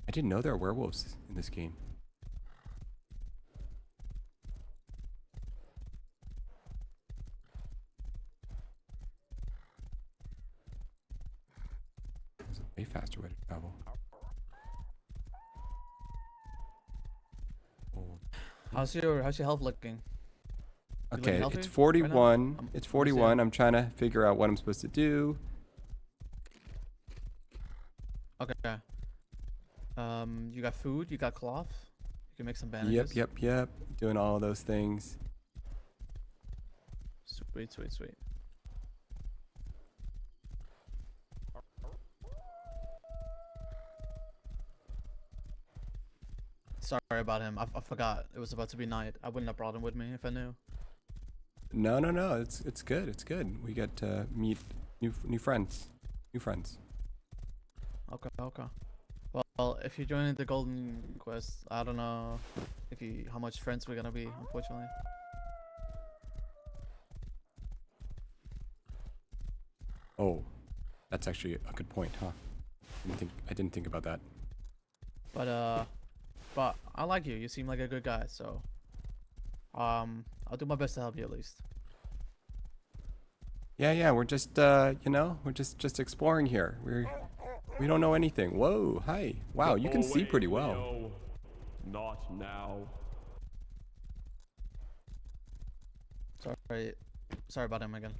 I didn't know there are werewolves in this game. There's a way faster way to travel. Oh. How's your health looking? You looking Okay, healthy it's right now? 41. It's let me see 41. it. I'm trying to figure out what I'm supposed to do. Okay. You got food. You got cloth. You can make some bandages. Yep. Doing all those things. Sweet. Sorry about him. I forgot it was about to be night. I wouldn't have brought him with me if I knew. No. It's good. It's good. We get to meet new friends. New friends. Okay. Well, if you're joining the Golden Quest, I don't know how much friends we're gonna be, unfortunately. Oh, that's actually a good point, huh? I didn't think about that. But I like you. You seem like a good guy, so I'll do my best to help you at least. Yeah. We're just we're just exploring here. We don't know anything. Whoa, hi. Wow, you can Go see away, pretty well. Leo. Not now. Sorry about him again.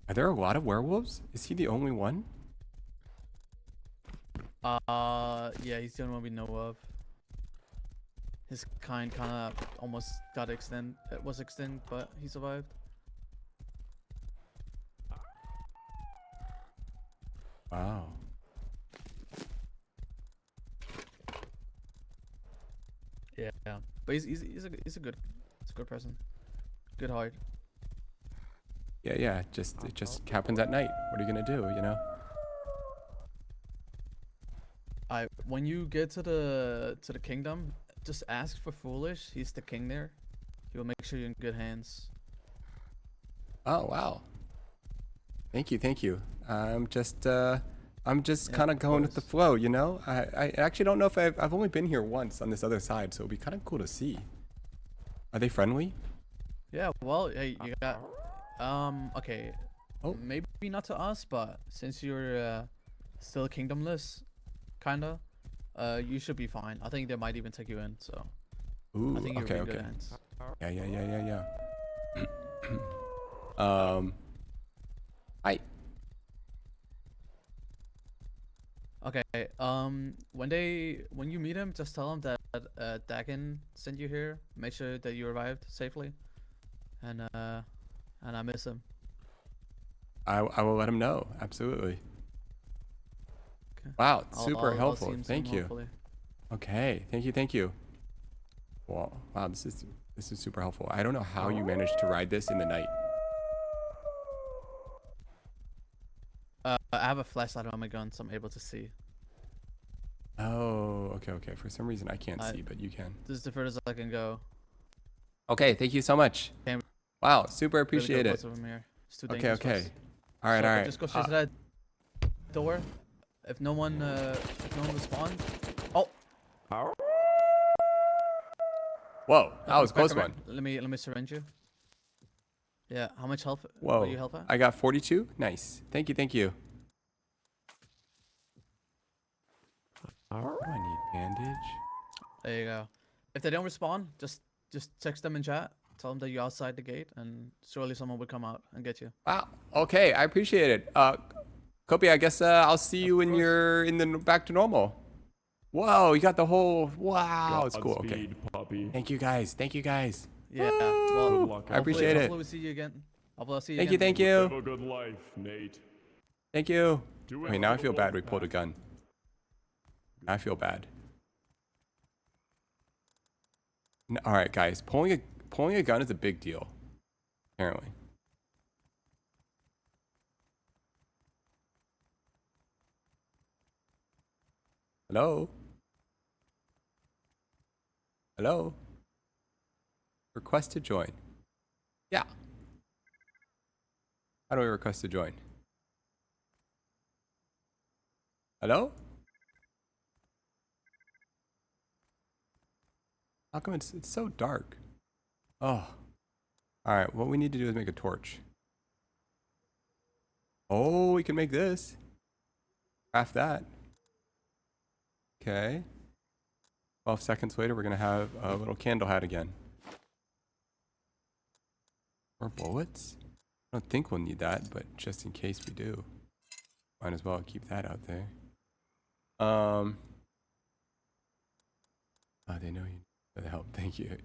Are there a lot of werewolves? Is he the only one? Yeah, he's the only one we know of. His kind of almost was extinct, but he survived. Wow. Yeah, but he's a good person. Good heart. Yeah. It just happens at night. What are you gonna do? You know? When you get to the kingdom, just ask for Foolish. He's the king there. He'll make sure you're in good hands. Oh wow. Thank you. I'm just Yeah, kind of of going with the course. flow, you know. I actually don't know if I've only been here once on this other side, so it'd be kind of cool to see. Are they friendly? Yeah, well, hey, you got okay. Oh. Maybe not to us, but since you're still kingdomless, kinda, you should be fine. I think they might even take you in, so Ooh. I think you're Okay. in good hands. Yeah. Hi. Okay. When you meet him, just tell him that Dakin sent you here. Make sure that you arrived safely, and I miss him. I will let him know. Absolutely. Okay. Wow, I'll- super I'll helpful. see him soon, Thank you. hopefully. Okay, thank you. Wow, this is super helpful. I don't know how you managed to ride this in the night. I have a flashlight on my gun, so I'm able to see. Oh, okay. For some reason I can't I- see, but you can. This is the furthest I can go. Okay, thank you so much. Okay, Wow, super Really appreciate good it. both of them here. It's too Okay. dangerous for us. All right. So Just go straight to that door. If no one responds. Oh, Whoa, that was a come close here. one. Let me syringe you. Yeah. How much health? Whoa, Are you health at? I got 42. Nice. Thank you. What do I need? Bandage? There you go. If they don't respond, just text them in chat. Tell them that you're outside the gate, and surely someone will come out and get you. Wow. Okay, I appreciate it. Kopi, I guess I'll see you when course. you're in the back to normal. Whoa, you got the whole. Wow, it's cool. Okay. Godspeed, puppy. Thank you guys. Yeah. Good Well, luck. I appreciate it. hopefully we'll see you again. Hopefully I'll see you Thank you. again. Live a good life, Nate. Thank you. Do it Wait, now I for feel the bad. We Wolfpack. pulled a gun. I feel bad. All right, guys. Pulling a gun is a big deal. Apparently. Hello? Hello? Request to join. Yeah. How do I request to join? Hello? How come it's so dark? Oh. Alright, what we need to do is make a torch. Oh, we can make this. Craft that. Okay. 12 seconds later, we're going to have a little candle hat again. Or bullets? I don't think we'll need that, but just in case we do, might as well keep that out there. Oh, they know you need the help. Thank you.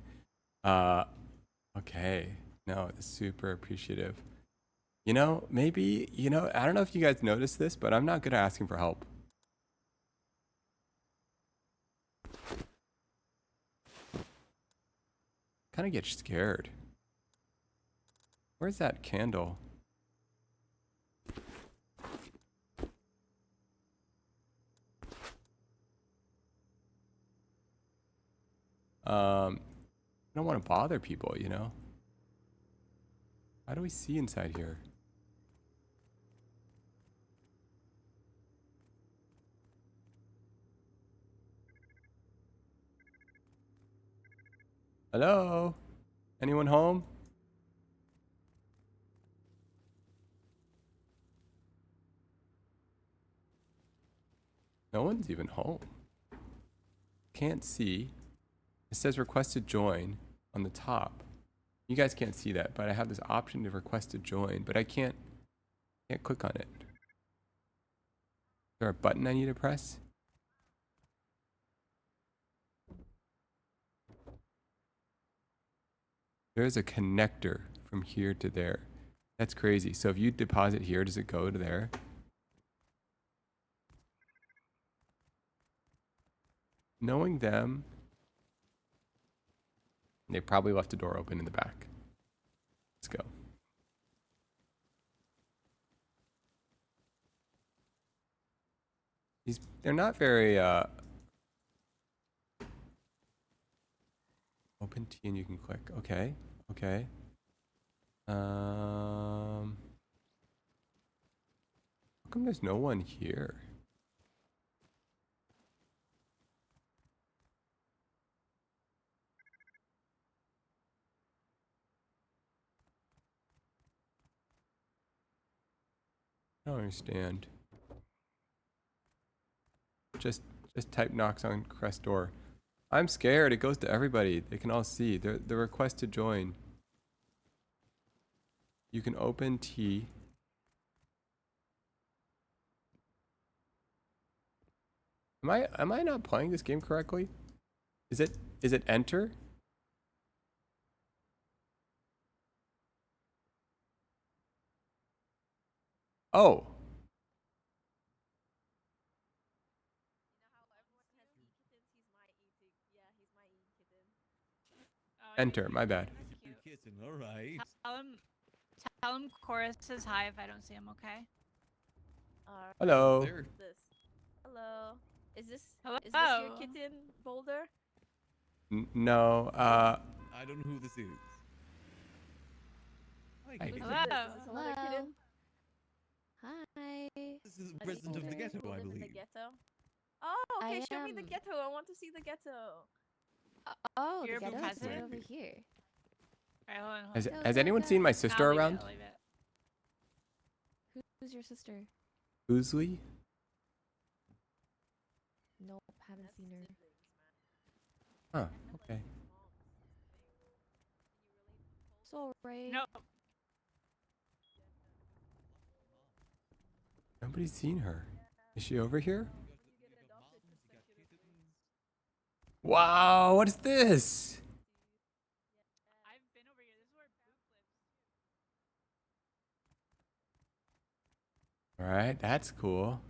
Okay. No, it's super appreciative. You know, maybe, I don't know if you guys noticed this, but I'm not good at asking for help. Kind of get scared. Where's that candle? I don't want to bother people, you know? How do we see inside here? Hello? Anyone home? No one's even home. Can't see. It says request to join on the top. You guys can't see that, but I have this option to request to join, but I can't click on it. Is there a button I need to press? There's a connector from here to there. That's crazy. So if you deposit here, does it go to there? Knowing them, they probably left the door open in the back. Let's go. They're not very open T and you can click. Okay. Okay. How come there's no one here? I don't understand. Just type knocks on Crest door. I'm scared. It goes to everybody. They can all see. The request to join. You can open T. Am I not playing this game correctly? Is it enter? Oh. Enter, my bad. Kitten, all right. Tell him Chorus says hi if I don't see him, okay? Hello. There. Hello. Is this Hello. your kitten, Boulder? No, I don't know who this is. Hi, Hi. kitten. Hello. Is this another Hello. kitten? Hi. This is the Are you president of the Boulder? ghetto, You I live in the believe. ghetto? Oh, okay. I Show me the am. ghetto. I want to see the ghetto. Oh, You're the ghetto's present? right over here. Alright, hold on. Hold has on. So has anyone the- seen my I'll sister leave it, around? I'll leave it. Who's your sister? Boozley? Nope, haven't seen her. Huh. Okay. Sorry. No. Nobody's seen her. Is she over here? Wow, what is this? I've been over here. This is where Boo lives. All right, that's cool.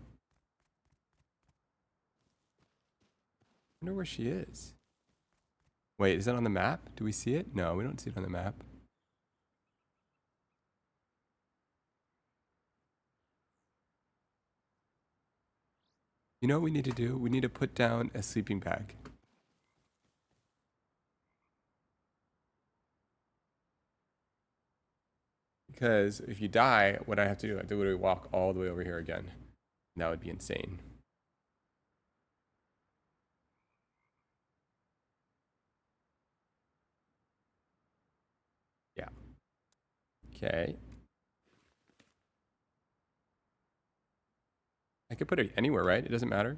I wonder where she is. Wait, is that on the map? Do we see it? No, we don't see it on the map. You know what we need to do? We need to put down a sleeping bag. Because if you die, what I have to do, I have to literally walk all the way over here again. And that would be insane. Yeah. Okay. I could put it anywhere, right? It doesn't matter.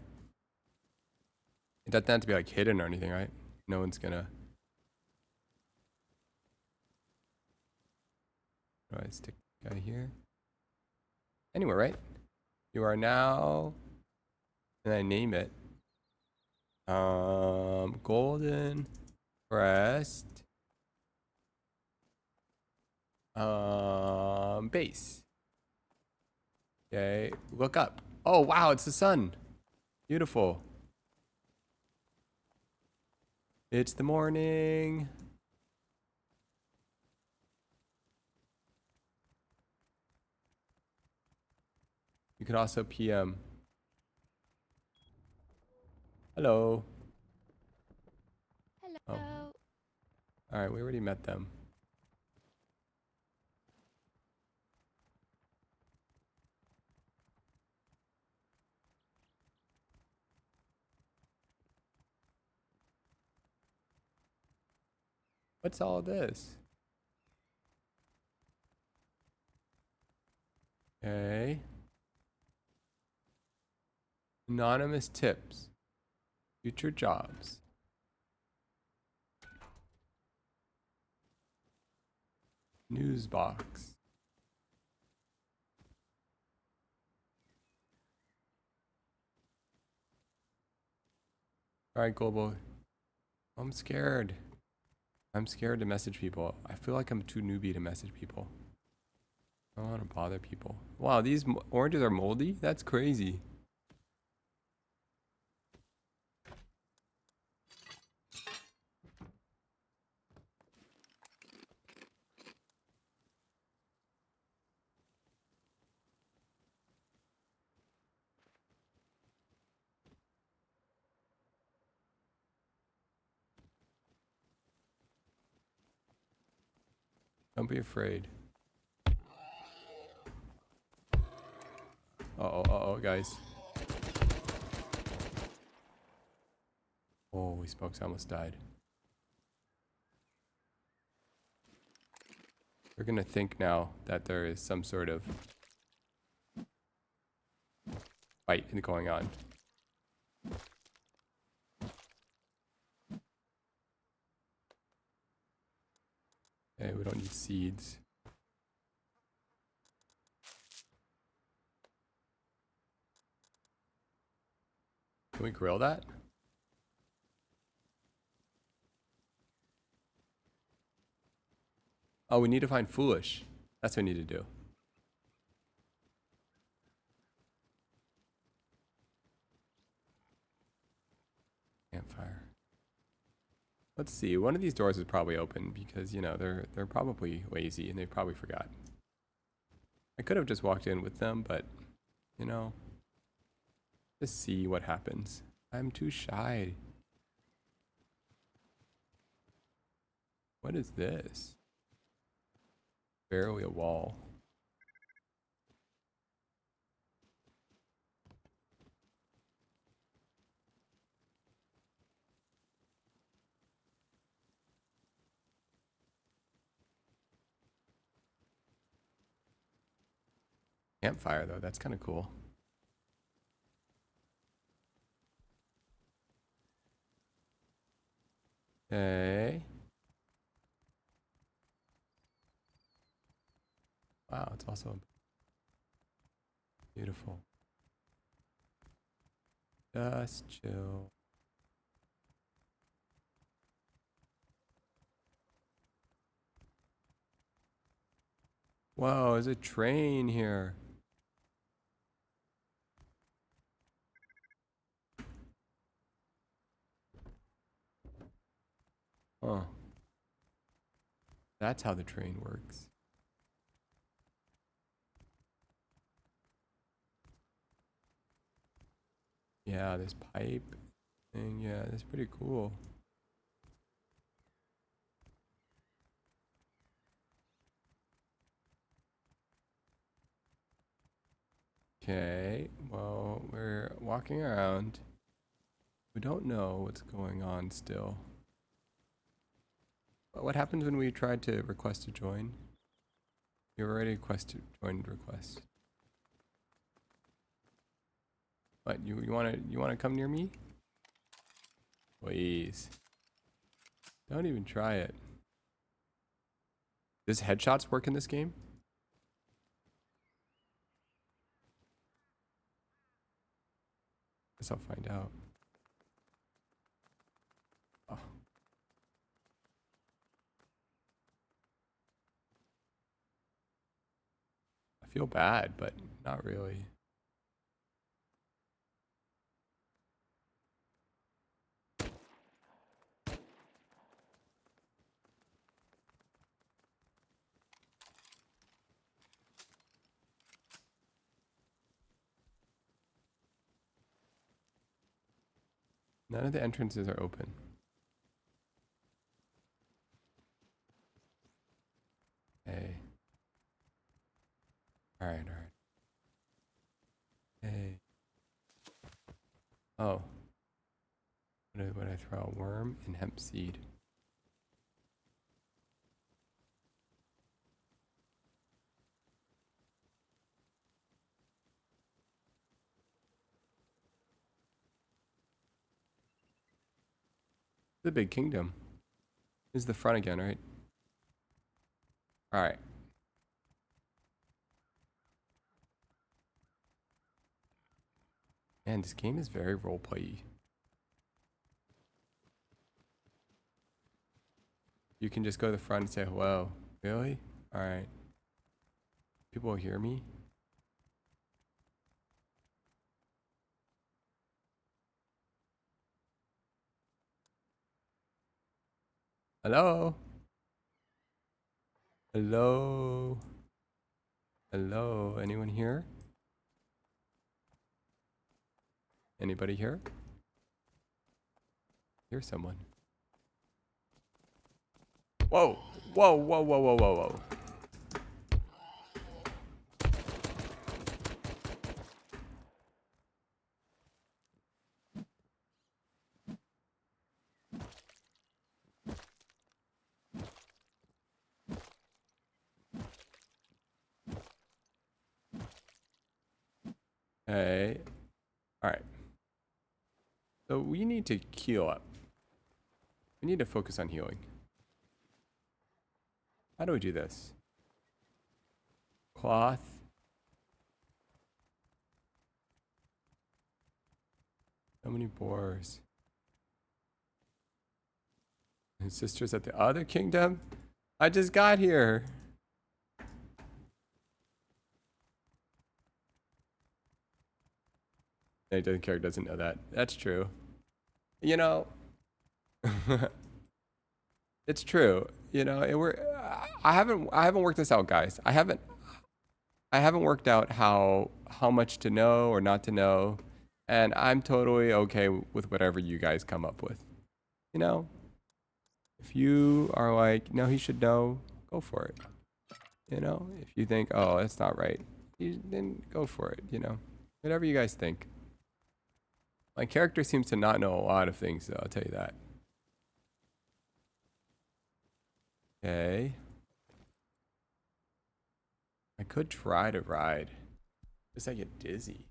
It doesn't have to be like hidden or anything, right? No one's gonna. All right, stick the guy here. Anywhere, right? You are now. And I name it. Golden Crest. Base. Okay, look up. Oh wow, it's the sun. Beautiful. It's the morning. You could also PM. Hello. Hello. All right, we already met them. What's all this? Okay. Anonymous tips. Future jobs. News box. All right, Global. I'm scared. I'm scared to message people. I feel like I'm too newbie to message people. I don't want to bother people. Wow, these oranges are moldy? That's crazy. Don't be afraid. Uh-oh, guys. Holy smokes, I almost died. They're gonna think now that there is some sort of fight going on. Okay, we don't need seeds. Can we grill that? Oh, we need to find foolish. That's what we need to do. Campfire. Let's see. One of these doors is probably open because, you know, they're probably lazy and they probably forgot. I could have just walked in with them, but, you know, just see what happens. I'm too shy. What is this? Barely a wall. Campfire, though, that's kind of cool. Okay. Wow, it's also beautiful. Just chill. Whoa, there's a train here. Huh. That's how the train works. Yeah, this pipe thing. Yeah, that's pretty cool. Okay, well, we're walking around. We don't know what's going on still. What happens when we try to request to join? You already requested joined request. What, you wanna come near me? Please. Don't even try it. Does headshots work in this game? Guess I'll find out. Oh. I feel bad, but not really. None of the entrances are open. Hey. Alright, alright. Hey. Oh. What I throw? A worm and hemp seed. The big kingdom. This is the front again, right? Alright. Man, this game is very roleplay-y. You can just go to the front and say hello. Really? Alright. People will hear me? Hello? Hello? Hello? Anyone here? Anybody here? Hear someone. Whoa! Whoa, whoa, whoa, whoa, whoa, whoa. Hey. Alright. So we need to heal up. We need to focus on healing. How do we do this? Cloth. So many boars. His sister's at the other kingdom? I just got here. No, the character doesn't know that. That's true. You know, it's true. You know, I haven't worked this out, guys. I haven't worked out how much to know or not to know, and I'm totally okay with whatever you guys come up with. You know, if you are like, no, he should know, go for it. You know, if you think, oh, that's not right, then go for it. You know, whatever you guys think. My character seems to not know a lot of things, though, I'll tell you that. Okay. I could try to ride. Just I get dizzy.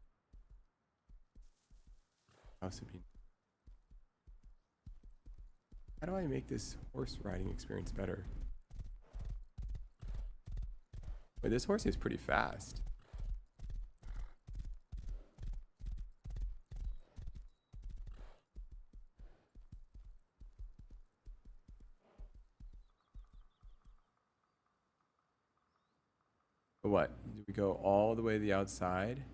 How do I make this horse riding experience better? Wait, this horse is pretty fast. But what? Do we go all the way to the outside? Is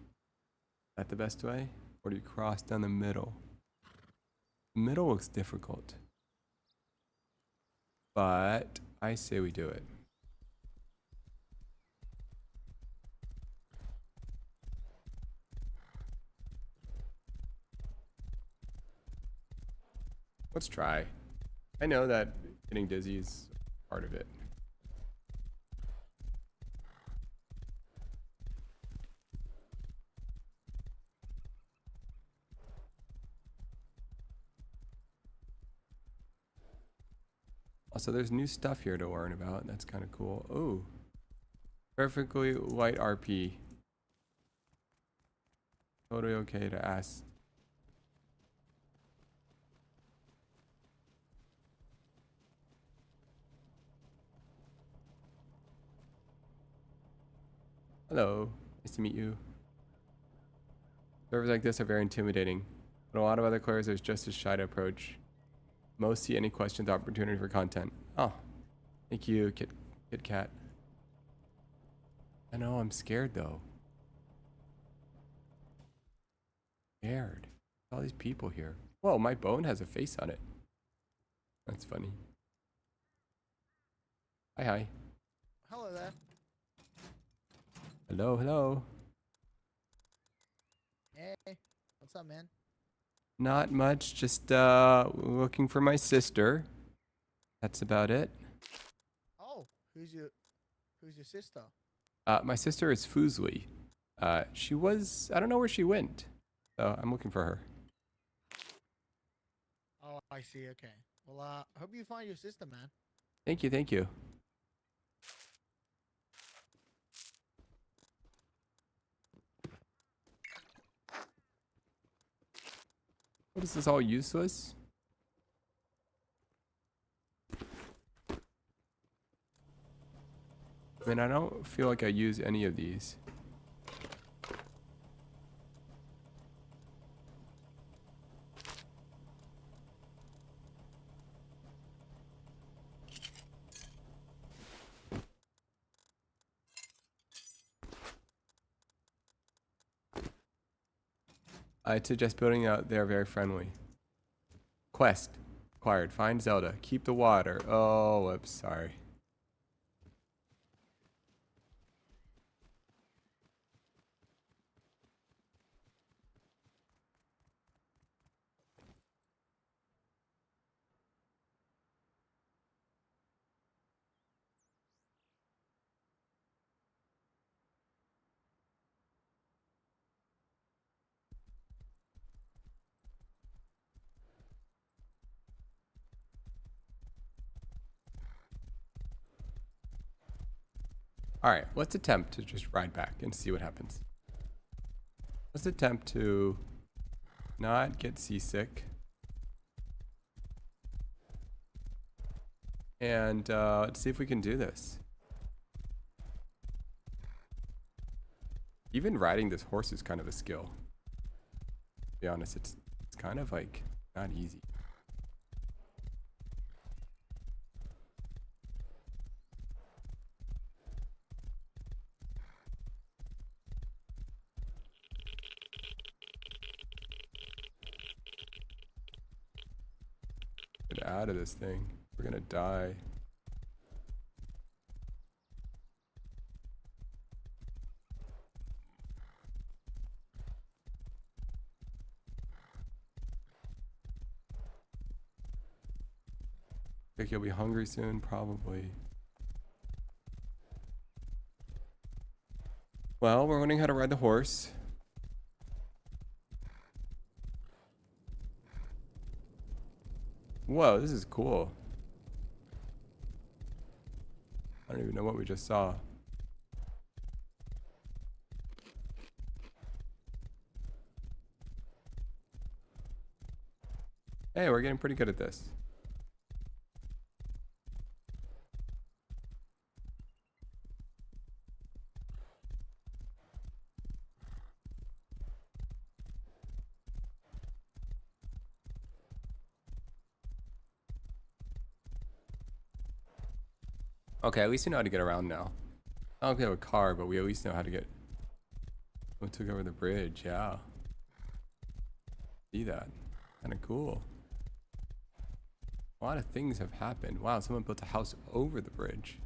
that the best way? Or do you cross down the middle? The middle looks difficult. But I say we do it. Let's try. I know that getting dizzy is part of it. Also, there's new stuff here to learn about. That's kind of cool. Oh, perfectly light RP. Totally okay to ask. Hello, nice to meet you. Servers like this are very intimidating, but a lot of other players are just as shy to approach. Most see any questions opportunity for content. Oh, thank you, Kit Kat. I know, I'm scared though. Scared. All these people here. Whoa, my bone has a face on it. That's funny. Hi, hi. Hello there. Hello, hello. Hey, what's up, man? Not much, just looking for my sister. That's about it. Oh, who's your sister? My sister is Fusli. She was, I don't know where she went. So I'm looking for her. Oh, I see. Okay. Well, I hope you find your sister, man. Thank you, thank you. What is this all useless? I mean, I don't feel like I use any of these. I'd suggest building out. They are very friendly. Quest acquired. Find Zelda. Keep the water. Oh, whoops. Sorry. All right, let's attempt to just ride back and see what happens. Let's attempt to not get seasick. And let's see if we can do this. Even riding this horse is kind of a skill. To be honest, it's kind of like not easy. Get out of this thing. We're gonna die. Think you'll be hungry soon? Probably. Well, we're learning how to ride the horse. Whoa, this is cool. I don't even know what we just saw. Hey, we're getting pretty good at this. Okay, at least we know how to get around now. I don't think we have a car, but we at least know how to get... We took over the bridge, yeah. See that? Kind of cool. A lot of things have happened. Wow, someone built a house over the bridge.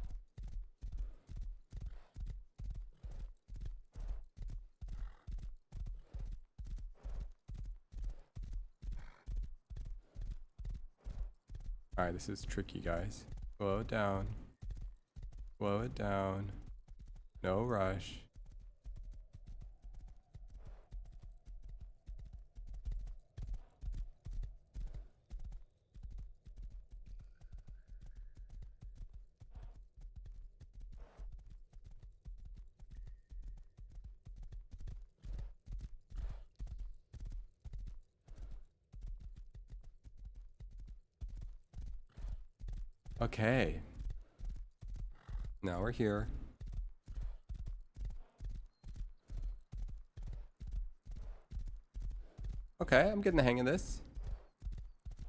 Alright, this is tricky, guys. Slow it down. Slow it down. No rush. Okay. Now we're here. Okay, I'm getting the hang of this.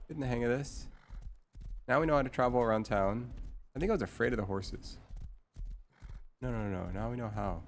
Getting the hang of this. Now we know how to travel around town. I think I was afraid of the horses. No. Now we know how.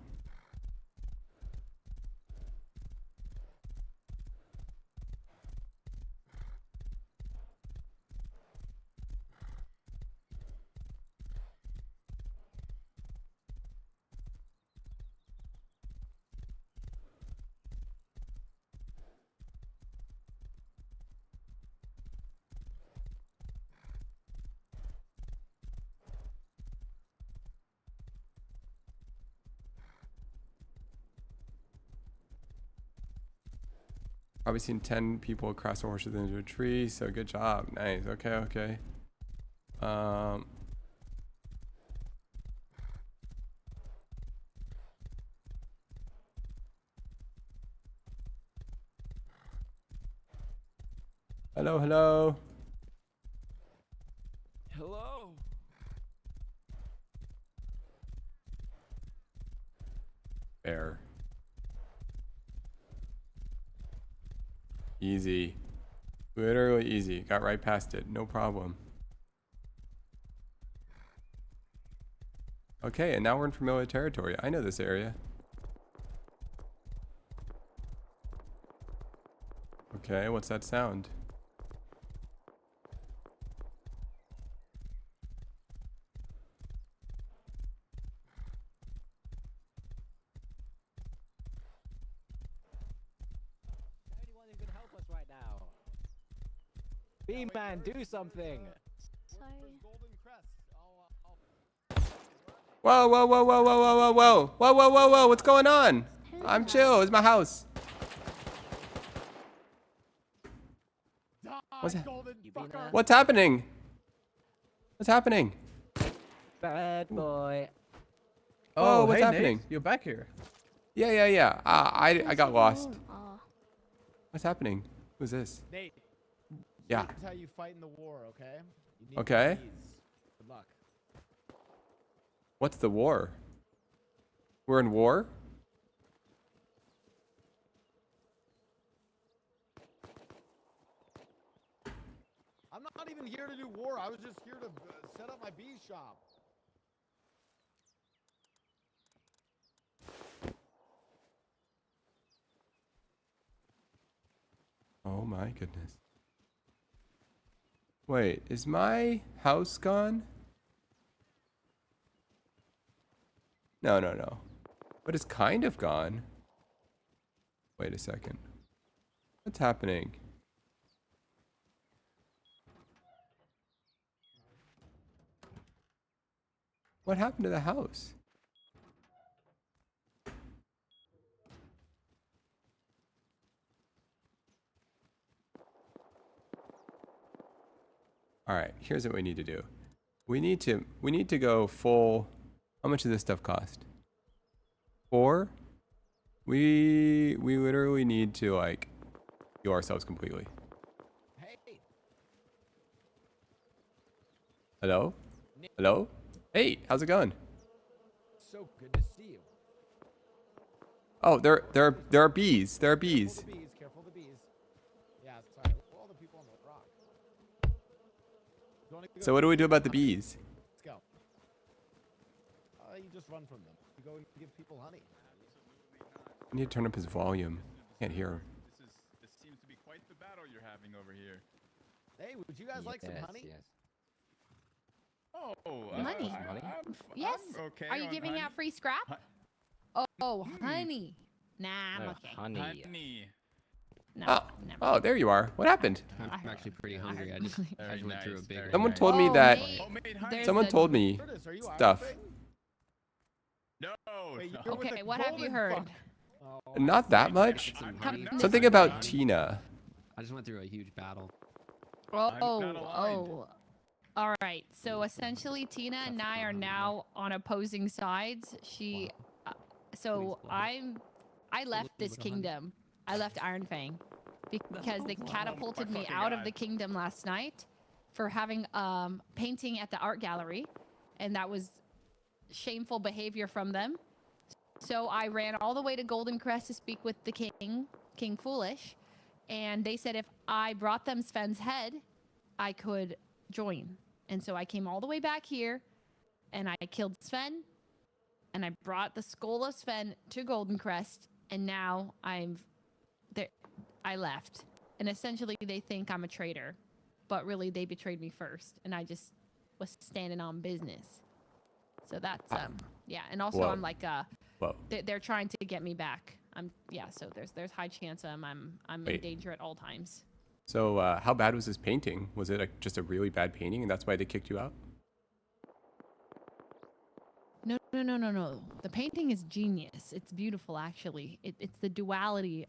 Probably seen 10 people cross horses into a tree, so good job. Nice. Okay. Hello. Hello. Bear. Easy. Literally easy. Got right past it. No problem. Okay, and now we're in familiar territory. I know this area. Okay, what's that sound? Anyone who can help us right now? B-Man, do something! Sorry. Whoa, what's going on? I'm chill, it's my house. What's What's happening? What's happening? Bad boy. Oh, what's hey, happening? Nate, you're back here. Yeah. I got lost. Aw. What's happening? Who's this? Nate. Yeah. This is how you fight in the war, okay? You need Okay. these. Good luck. What's the war? We're in war? I'm not even here to do war. I was just here to set up my bee shop. Oh my goodness. Wait, is my house gone? No. But it's kind of gone. Wait a second. What's happening? What happened to the house? All right, here's what we need to do. We need to go full. How much does this stuff cost? 4? We literally need to like heal ourselves completely. Hey. Hello? Hello? Hey, how's it going? So good to see you. Oh, there are bees. There are bees. Careful the bees. Careful the bees. Yeah, sorry. All the people on the rock. You wanna go So what do we do about the bees? Let's go. You just run from them. You go and give people honey. I need to turn up his volume. Can't hear him. This seems to be quite the battle you're having over here. Hey, would you guys like some honey? Yes. Oh, Honey? Yes. I'm okay Are you on giving honey. out free scrap? Hu- Oh, honey. Nah, I'm No, okay. honey. Honey. No. Oh, never. oh, there you are. What happened? I'm actually pretty hungry. I just Very went through a nice, big. very Someone nice. told me Oh, that. mate, Homemade honey. there's Someone a- told me Curtis, are you stuff. Iron Fang? No. Wait, no. you're with Okay, the what have you golden heard? fuck. Oh, Not that much. I'm Come- not Something lying. about Tina. I just went through a huge battle. I'm not aligned. Oh. All right. So essentially, Tina and I are now on opposing sides. So I left this kingdom. I left Iron Fang because they catapulted me fucking out of God. the kingdom last night for having painting at the art gallery, and that was shameful behavior from them. So I ran all the way to Golden Crest to speak with the king, King Foolish, and they said if I brought them Sven's head, I could join. And so I came all the way back here, and I killed Sven, and I brought the skull of Sven to Golden Crest, and now I'm there. I left, and essentially they think I'm a traitor, but really they betrayed me first, and I just was standing on business. So that's yeah, and also Whoa. I'm like Whoa. they're trying to get me back. So there's high chance I'm in Wait. danger at all times. So, how bad was this painting? Was it just a really bad painting, and that's why they kicked you out? No. The painting is genius. It's beautiful, actually. It's the duality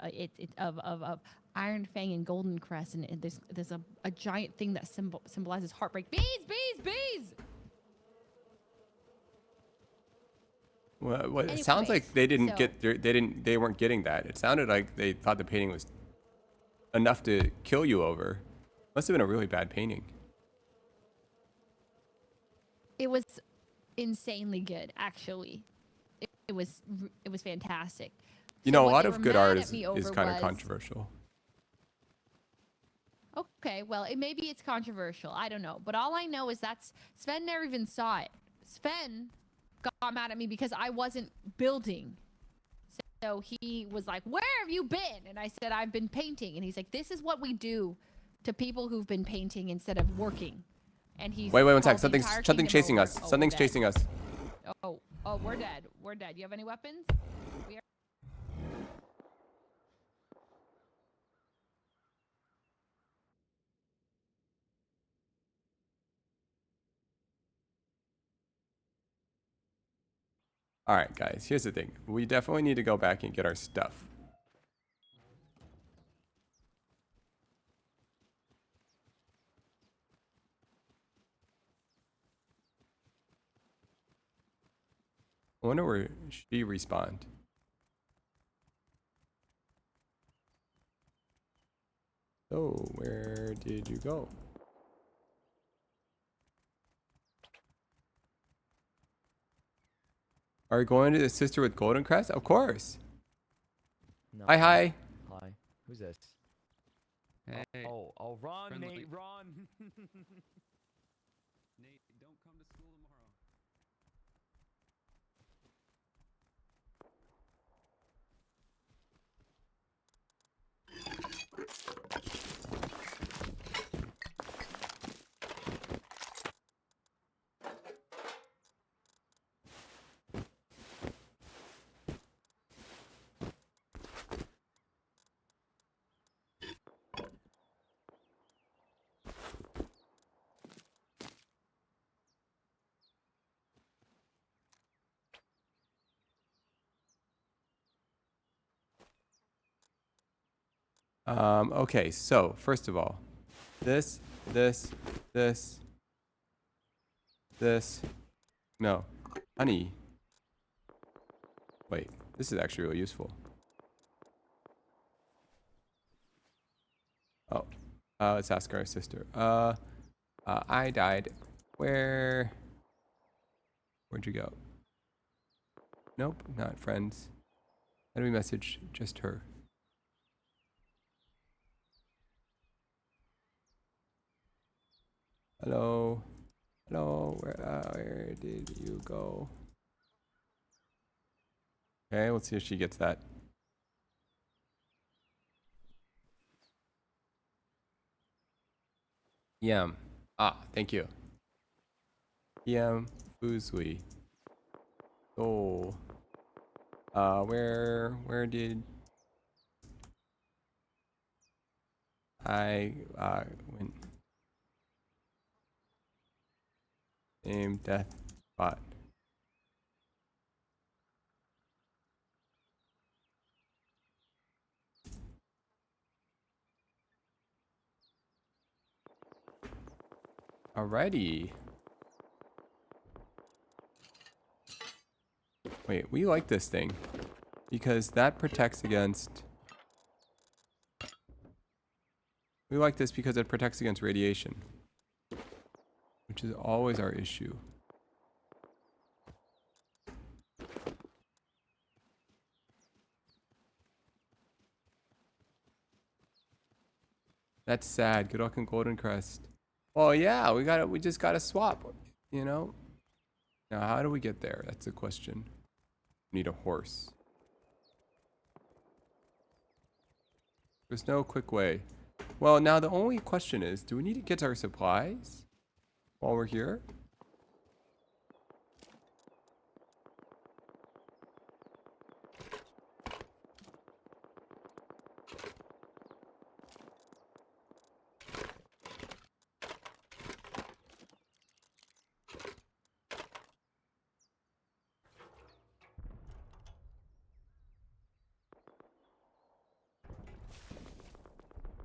of Iron Fang and Golden Crest, and there's a giant thing that symbolizes heartbreak. Bees. Well, it sounds like Anyways, they didn't so- get they weren't getting that. It sounded like they thought the painting was enough to kill you over. Must have been a really bad painting. It was insanely good, actually. It was fantastic. You So know, a what lot they of were good mad art at is me over kind of was- controversial. Okay, well, maybe it's controversial. I don't know. But all I know is that Sven never even saw it. Sven got mad at me because I wasn't building. So he was like, "Where have you been?" And I said, "I've been painting." And he's like, "This is what we do to people who've been painting instead of working." And he's Wait, one called sec. the Something's entire something kingdom chasing over. us. Oh, we're Something's dead. chasing us. Oh, we're dead. We're dead. You have any weapons? We are- All right, guys. Here's the thing. We definitely need to go back and get our stuff. I wonder where she respawned. So, where did you go? Are you going to the sister with Golden Crest? Of course. No. Hi, hi. Hi. Who's this? Hey. Oh, run, Friendly. Nate, run. Nate, don't come to school tomorrow. Okay, so first of all, this, no, honey. Wait, this is actually really useful. Oh, let's ask our sister. I died. Where'd you go? Nope, not friends. How do we message just her? Hello? Hello? Where did you go? Okay, let's see if she gets that. Yum. Ah, thank you. Yum. Foozly. Oh. Where did... I win. Name death bot. Alrighty. Wait, we like this thing because that protects against. We like this because it protects against radiation, which is always our issue. That's sad. Good luck in Golden Crest. Oh yeah, we just gotta swap, you know? Now how do we get there? That's the question. We need a horse. There's no quick way. Well, now the only question is, do we need to get our supplies while we're here?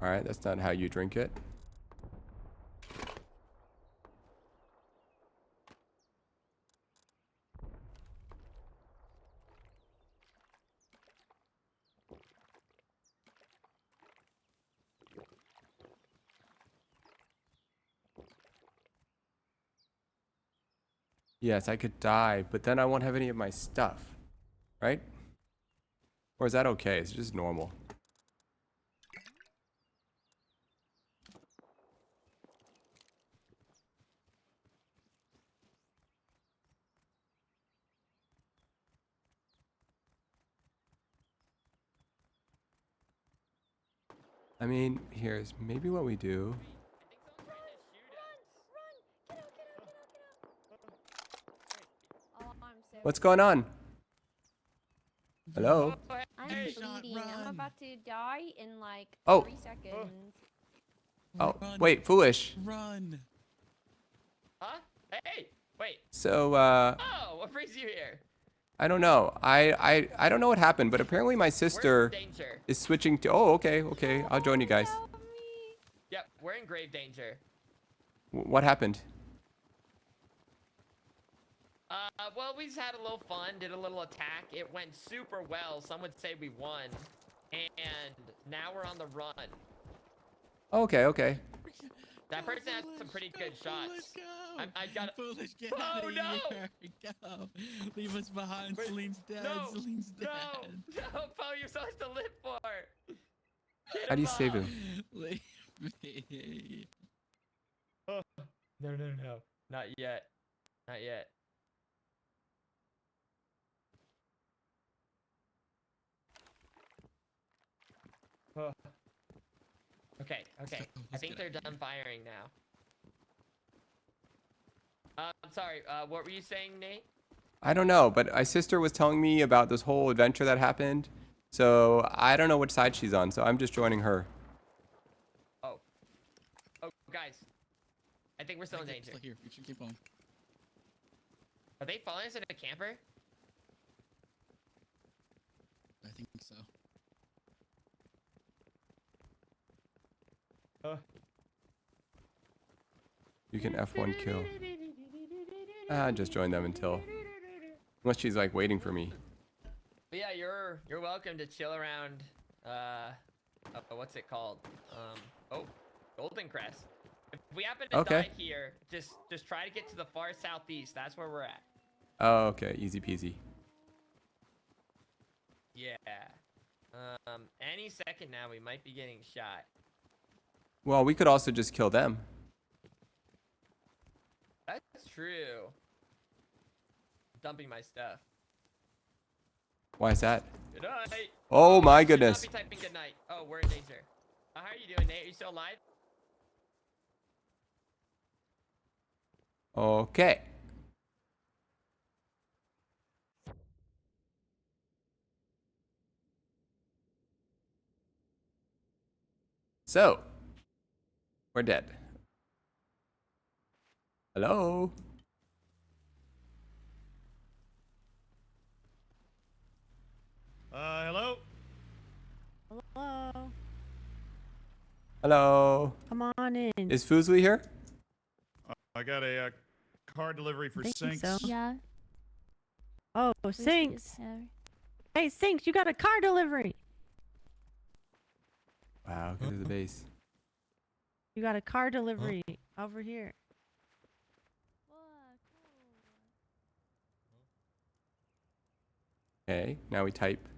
Alright, that's not how you drink it. Yes, I could die, but then I won't have any of my stuff. Right? Or is that okay? It's just normal. I mean, here's maybe what we do. Oh, I'm so What's going on? Hello? I'm Hey. bleeding. I'm Run. about to die in like Oh. 3 seconds. Oh, Run. wait, foolish. Run. Huh? Hey, wait. So, Oh, what brings you here? I don't know. I don't know what happened, but apparently my sister We're in danger. is switching to. Oh, okay. I'll join you guys. Help me. Yep, we're in grave danger. What happened? Well, we just had a little fun, did a little attack. It went super well. Some would say we won. And now we're on the run. Okay. That person has some pretty good shots. I got Foolish, get Oh, out of no. here. Go. Leave us behind. Wait, Celine's dead. no, Celine's dead. no, Poe, you're supposed to live for. Hit How do you up. save him? Leave me. No. Not yet. Not yet. Okay. I Let's think get they're out of done firing now. I'm sorry, what were you saying, Nate? I don't know, but my sister was telling me about this whole adventure that happened. So I don't know which side she's on, so I'm just joining her. Oh, guys. I think we're still in danger. Still here. We should keep on. Are they following us in a camper? I think so. You can F1 kill. Just join them until. Unless she's like waiting for me. But yeah, you're welcome to chill around. What's it called? Golden Crest. If we happen to Okay. die here, just try to get to the far southeast. That's where we're at. Oh, okay. Easy peasy. Yeah. Any second now, we might be getting shot. Well, we could also just kill them. That's true. Dumping my stuff. Why is that? Good night. Oh my Should not goodness. be typing good night. Oh, we're in danger. How are you doing, Nate? Are you still alive? Okay. So, We're dead. Hello? Hello? Hello. Hello? Come on in. Is Fuzley here? I got a car delivery for Sinks. Yeah. Oh, Sinks. Hey, Sinks, you got a car delivery. Wow, go to the base. You got a car delivery over here. Okay, now we type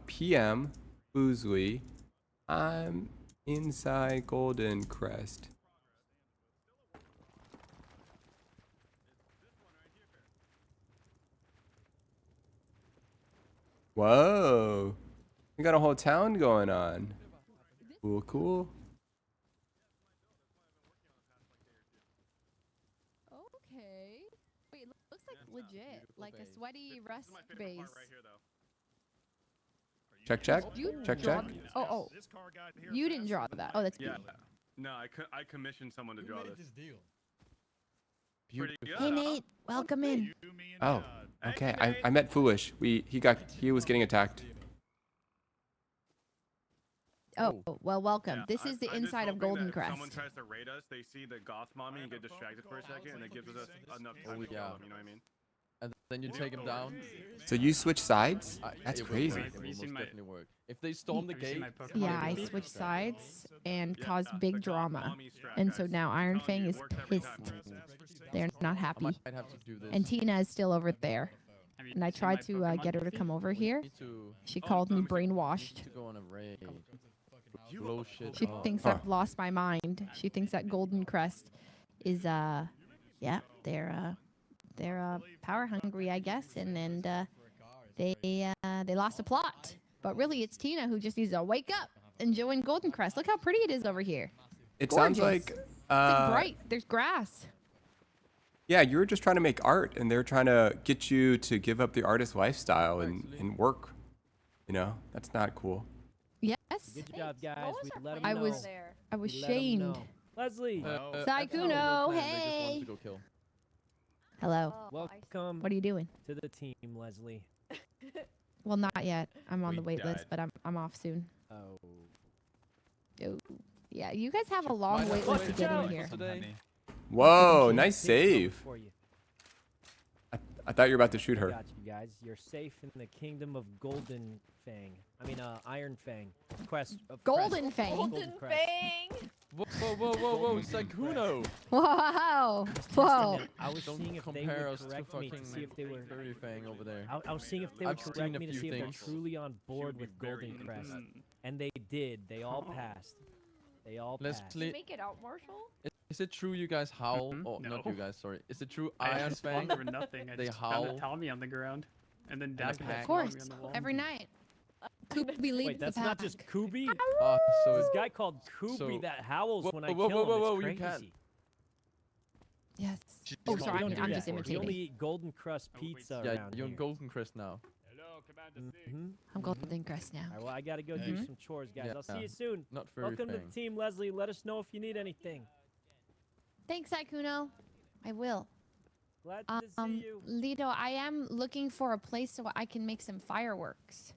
PM Fuzley. I'm inside Golden Crest. Whoa. We got a whole town going on. Cool, cool. Okay. Wait, looks like legit. Like a sweaty rest base. Check, check. You Check, draw check. Oh. You didn't draw that. Oh, that's Yeah. beautiful. No, I commissioned someone to draw this. deal? Pretty good. Hey, Nate. Welcome in. Oh, okay. I met Foolish. He was getting attacked. Oh, well, welcome. Yeah, This is the I'm just inside of hoping Golden that if Crest. someone tries to raid us, they see the goth mommy and get distracted for a second, and it gives us enough time to kill them, you know what I mean? And then you take them down. So you switch sides? That's It will crazy. work, it will most definitely work. If they storm the gate, Yeah, I switched sides and caused big drama. And so now Iron Fang is pissed. They're not I happy. might have to do this. And Tina is still over there. And I tried to get her to come over here. Need to, She called me brainwashed. to go on a raid. Blow shit She up. thinks Huh. I've lost my mind. She thinks that Golden Crest is yeah, they're power hungry, I guess, and they lost a plot. But really, it's Tina who just needs to wake up and join Golden Crest. Look how pretty it is over here. It sounds Gorgeous. like It's like bright. There's grass. yeah, you were just trying to make art and they're trying to get you to give up the artist lifestyle and work. You know, that's not cool. Yes, Good job, guys. What was We our let 'em plan I know. was there? I was We let 'em shamed. know. Leslie, Saikuno, They just wanted hey. to go kill. Hello. Oh, I welcome What are you doing? to the team, Leslie. Well, not yet. I'm on We the wait list, died. but I'm off soon. Oh. Oh. Yeah, you guys have a long Might wait have to list to wait get for in me here. today. Whoa, Team nice Pink coming save. for you. I thought you were about to shoot I her. got you guys. You're safe in the kingdom of Golden Fang. I mean, Iron Fang. Quest. Golden Fang. Golden Crest. Fang. Whoa, whoa, whoa, whoa, whoa, Saikuno! Wow. Just Whoa. testing it. I was Don't seeing if they compare would us to correct me fucking to see if they were. Furry Fang over there. I was seeing if they I've would correct seen a me to few see if they're things. truly on board be with very Golden Crest, interesting. and they did. They all passed. They all passed. Leslie, Make it out, Marshall. is it true you guys howl? Oh, not you guys, sorry. Is it true Iron Fang? nothing. I They just found howl. a Tommy on the ground, and then a Daphne pack. Of found course. me on the wall. Every night. Kubi leads Wait, that's the not pack. just Kubi. Ah, so This it's guy called Kubi so- that howls Whoa, when I whoa, kill whoa, him. whoa, whoa, it's you can't. crazy. Yes. She's Oh, not sorry. We don't do I'm that just here. We imitating. only eat Golden Crust Oh, wait, pizza yeah, around you're on here. Golden Crest now. Hello, Commander Singh. Mhm. I'm Golden Crest now. All right, well, I gotta go do Mhm. some chores, guys. Yeah. I'll see you soon. Not Furry Welcome to Fang. the team, Leslie. Let us know if you need anything. Thanks, Saikuno. I will. Glad to see you. Lido, I am looking for a place so I can make some fireworks.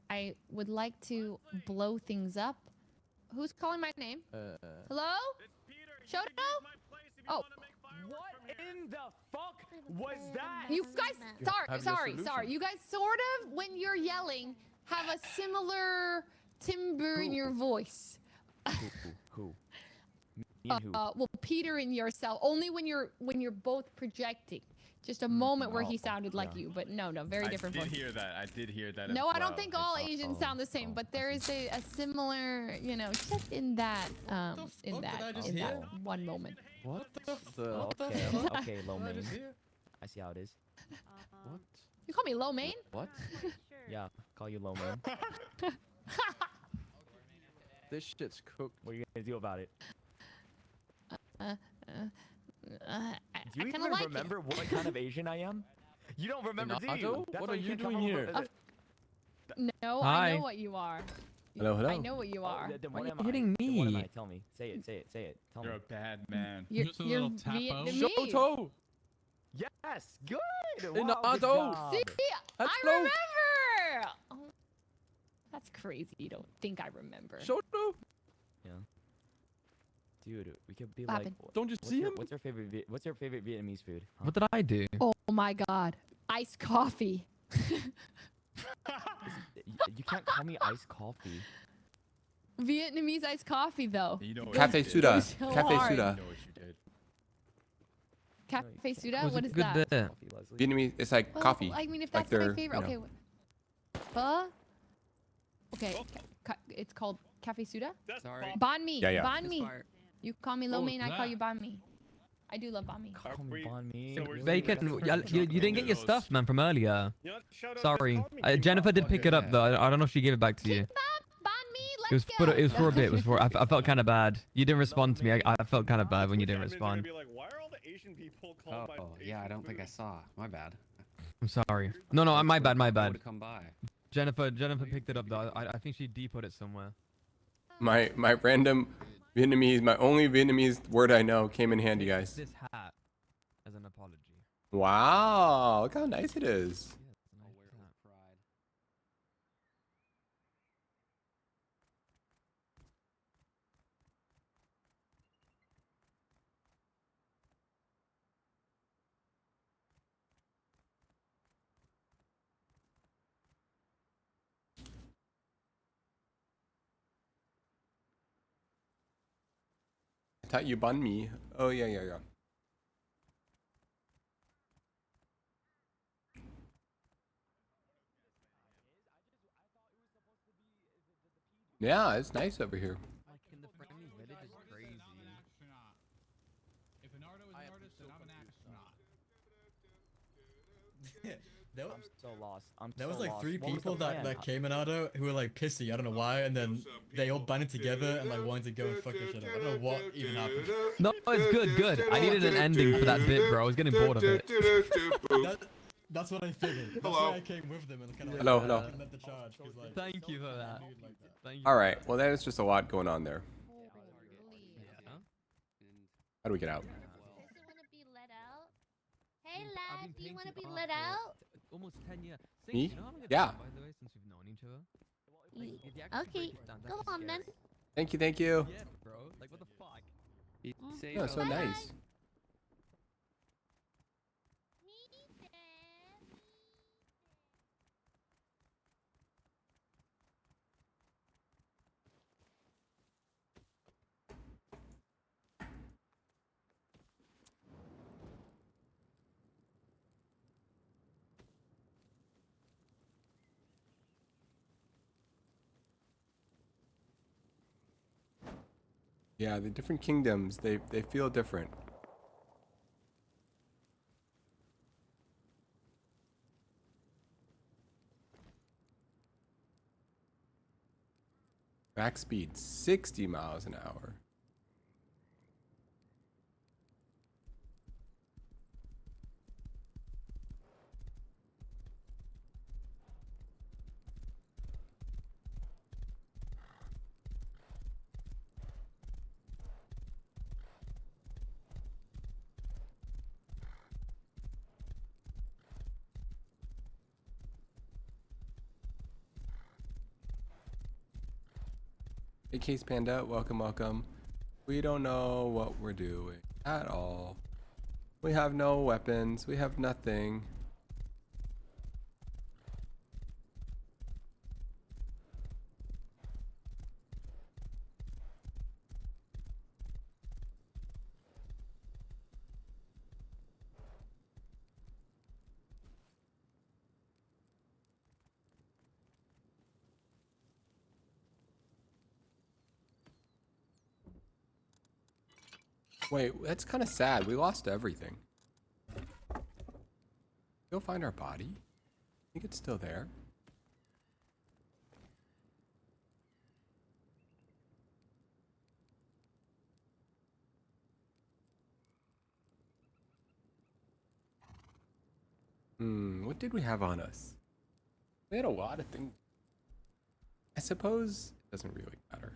I would like to blow things up. Who's calling my name? Hello? Shoto? Oh. What in the fuck was that? You guys, have your sorry. solution. You guys sort of, when you're yelling, have a similar timbre in your voice. Who? Me and who? Well, Peter and yourself. Only when you're both projecting. Just a moment where he sounded like you, but no, very different I voice. did hear that. I did hear that. No, as I don't well. think all Asians sound the same, but there is a similar, just in that one moment. What the? Okay, okay, low main. I see how it is. What? You call me low main? What? Yeah, call you low main. This shit's cooked. What are you gonna do about it? I Do you kind even of like remember what kind of Asian I am? You don't remember, do you? Renato? That's What why are you can't come doing up here? with- it. No, I Hi. know what you are. Hello, hello. I know what you are. Then Why what are am you I? hitting Then what am I? me? Tell me. Say it. Say it. Say it. Tell You're me. a bad man. You're Just a little tapo. Vietnamese. Shoto! Yes. Good. Leonardo! Wow, good job. See, I Hello? remember. Oh, that's crazy. You don't think I remember. Shoto! Dude, we could be What like. happened? Don't you what's see your, him? What's your favorite? What's your favorite Vietnamese food? Huh? What did I do? Oh my God. Iced coffee. You can't call me iced coffee. Vietnamese iced coffee, though. You know what Cafe you did. Suda. It's so Cafe hard. Suda. You know what you did. Cafe Suda? Was What it is good that? there? Coffee, Leslie. Vietnamese, it's like Well, coffee. I mean, if Like that's my they're, favorite. you know. Okay. Pho? Okay. It's called Cafe Suda? Sorry. Banh mi. Yeah, yeah. Banh mi. Misfire. You call me lo What mein, was I call you that? banh mi. I do love banh mi. Call me banh mi. So we're just Bacon, gonna go you, for you didn't get your those. stuff, man, from earlier. You know what? Shout out, Sorry. just call me King Jennifer Bob. did pick it up, though. I don't know if she gave it back to you. Banh mi, It was let's for, go. it was for a bit. It was for. I felt kind of bad. You didn't respond to me. I felt kind of bad when you didn't Which admins are gonna respond. be like, why are all the Asian people called by Asian food? saw. My bad. I'm sorry. No, no, my bad, my bad. Come by. Jennifer picked it up though. I think she put it somewhere. My random Vietnamese, my only Vietnamese word I know came in handy, guys. This hat as an apology. Wow, look how nice it is. I thought you bun me. Oh yeah, yeah, yeah. Yeah, it's nice over here. Like in the friendly village is crazy. If an artist is an artist, then I'm an astronaut. I'm so lost. There so was like lost. 3 What was the people plan? that came in Ardo who were like pissy, I don't know why, and then they all banded together and like wanted to go and fuck this shit up. I don't know what even happened. No, it's good. I needed an ending for that bit, bro. I was getting bored of it. That's what I figured. That's why I came with them and kind of Hello, hello. led the charge. 'Cause, like, Thank you for that. Thank you. All right. Well, there's just a lot going on there. How do we get out? Does it want to be let out? Hey, I've lad, been do you want to be painting let art out? for almost 10 years. Me? You know how long it's Yeah. been, by the way, since we've known each other? Like, if you actually Okay, break it down, it's go actually on then. scary. Thank you, thank you. Yeah, bro. Like, what the fuck? Oh, so nice. Yeah, the different kingdoms, they feel different. Max speed 60 miles an hour. Hey Case Panda, welcome, welcome. We don't know what we're doing at all. We have no weapons, we have nothing. Wait, that's kind of sad. We lost everything. Go find our body. I think it's still there. What did we have on us? We had a lot of things. I suppose Doesn't really matter.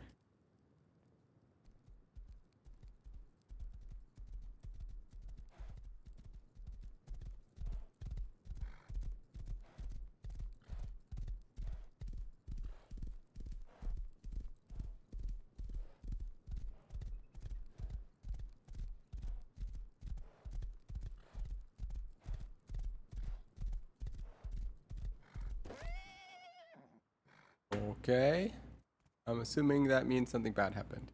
Okay. I'm assuming that means something bad happened.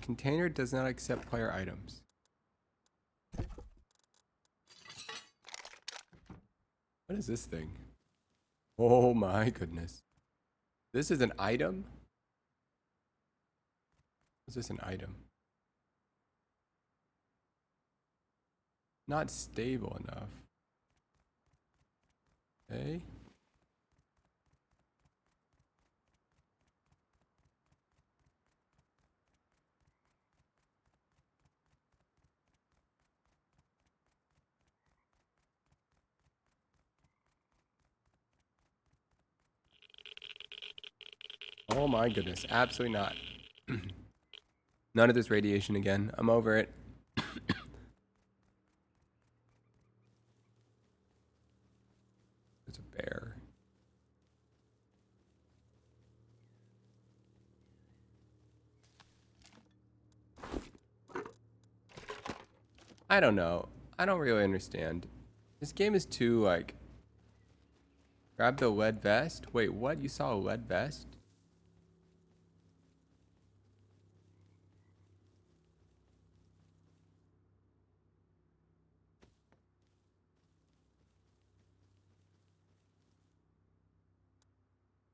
Container does not accept player items. What is this thing? Oh my goodness. This is an item? Is this an item? Not stable enough. Okay. Oh my goodness, absolutely not. None of this radiation again. I'm over it. There's a bear. I don't know. I don't really understand. This game is too, like... Grab the lead vest? Wait, what? You saw a lead vest?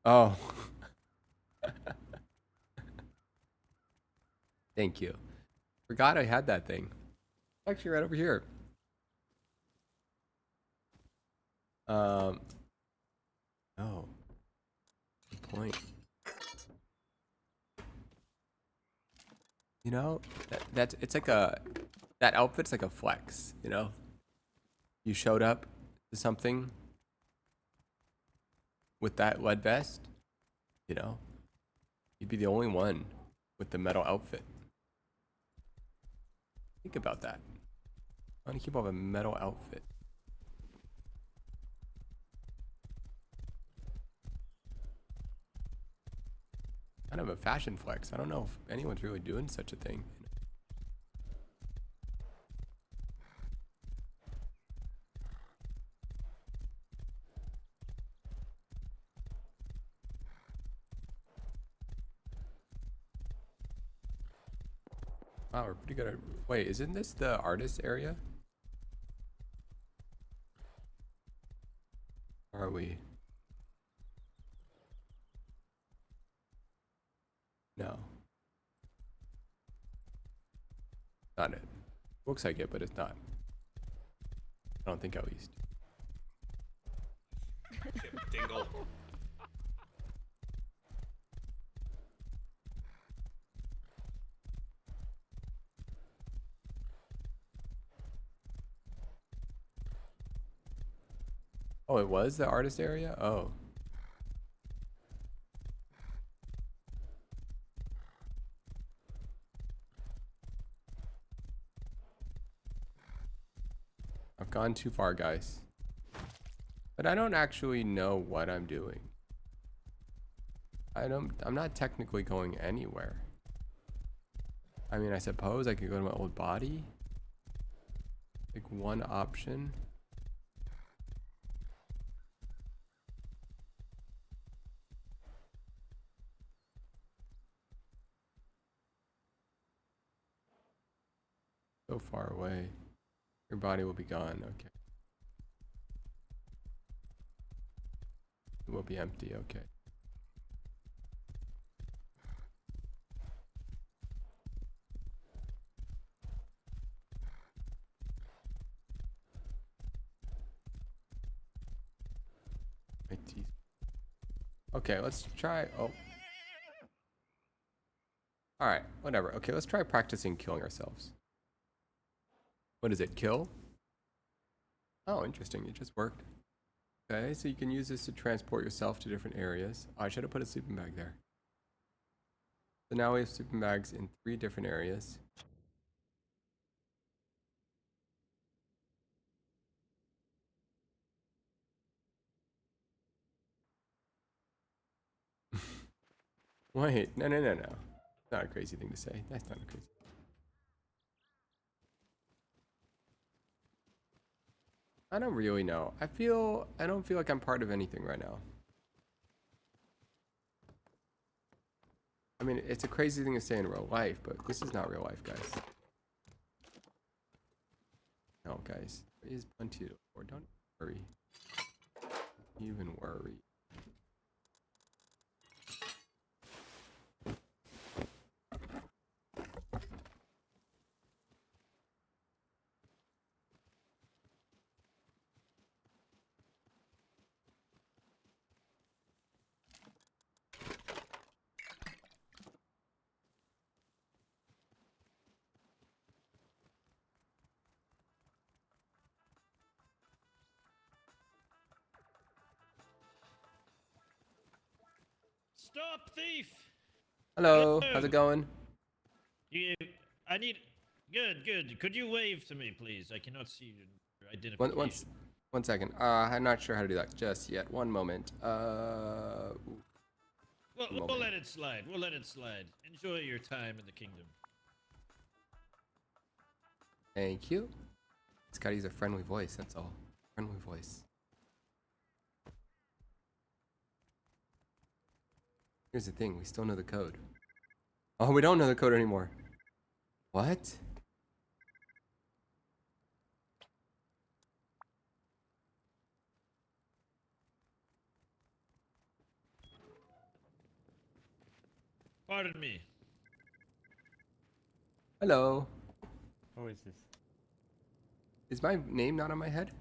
Oh. Thank you. Forgot I had that thing. Actually, right over here. No. Good point. You know, it's like a, that outfit's like a flex, you know? You showed up to something with that lead vest, you know? You'd be the only one with the metal outfit. Think about that. Why do you keep all a metal outfit? Kind of a fashion flex. I don't know if anyone's really doing such a thing. Wow, we're pretty good at... Wait, isn't this the artist area? Or are we? No. Not it. Looks like it, but it's not. I don't think, at least. Dingle. Oh, it was the artist area? Oh. I've gone too far, guys. But I don't actually know what I'm doing. I'm not technically going anywhere. I mean, I suppose I could go to my old body. Like one option. So far away. Your body will be gone. Okay. It will be empty. Okay. My teeth. Okay, let's try. Oh. All right, whatever. Okay, let's try practicing killing ourselves. What is it? Kill? Oh, interesting. It just worked. Okay, so you can use this to transport yourself to different areas. Oh, I should have put a sleeping bag there. So now we have sleeping bags in 3 different areas. Wait, no. It's not a crazy thing to say. That's not a crazy. I don't really know. I don't feel like I'm part of anything right now. I mean, it's a crazy thing to say in real life, but this is not real life, guys. No, guys. There is plenty to look for. Don't worry. Even worry. Stop, thief! Hello, how's it going? I need. Good. Could you wave to me, please? I cannot see your identification. One second. I'm not sure how to do that just yet. One moment. We'll let it slide. We'll let it slide. Enjoy your time in the kingdom. Thank you. It's gotta use a friendly voice, that's all. Friendly voice. Here's the thing, we still know the code. Oh, we don't know the code anymore. What? Pardon me. Hello. Who is this? Is my name not on my head?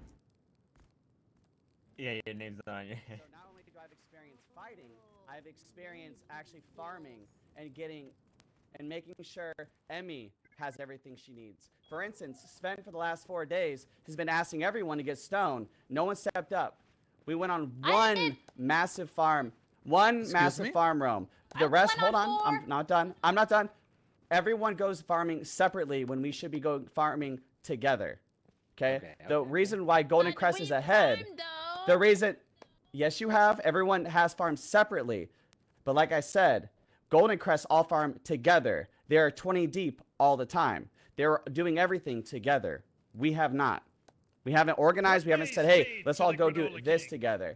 Yeah, your name's not on your head. So not only do I have experience fighting, I have experience actually farming and making sure Emmy has everything she needs. For instance, Sven for the last 4 days has been asking everyone to get stone. No one stepped up. We went on one massive farm. Farm roam. The rest, hold on, I'm not done. Everyone goes farming separately when we should be going farming together. Okay? The reason why Golden Crest is ahead, the reason, yes you have, everyone has farmed separately. But like I said, Golden Crest all farm together. They are 20 deep all the time. They're doing everything together. We have not. We haven't organized, we haven't said, hey, let's all go do this together.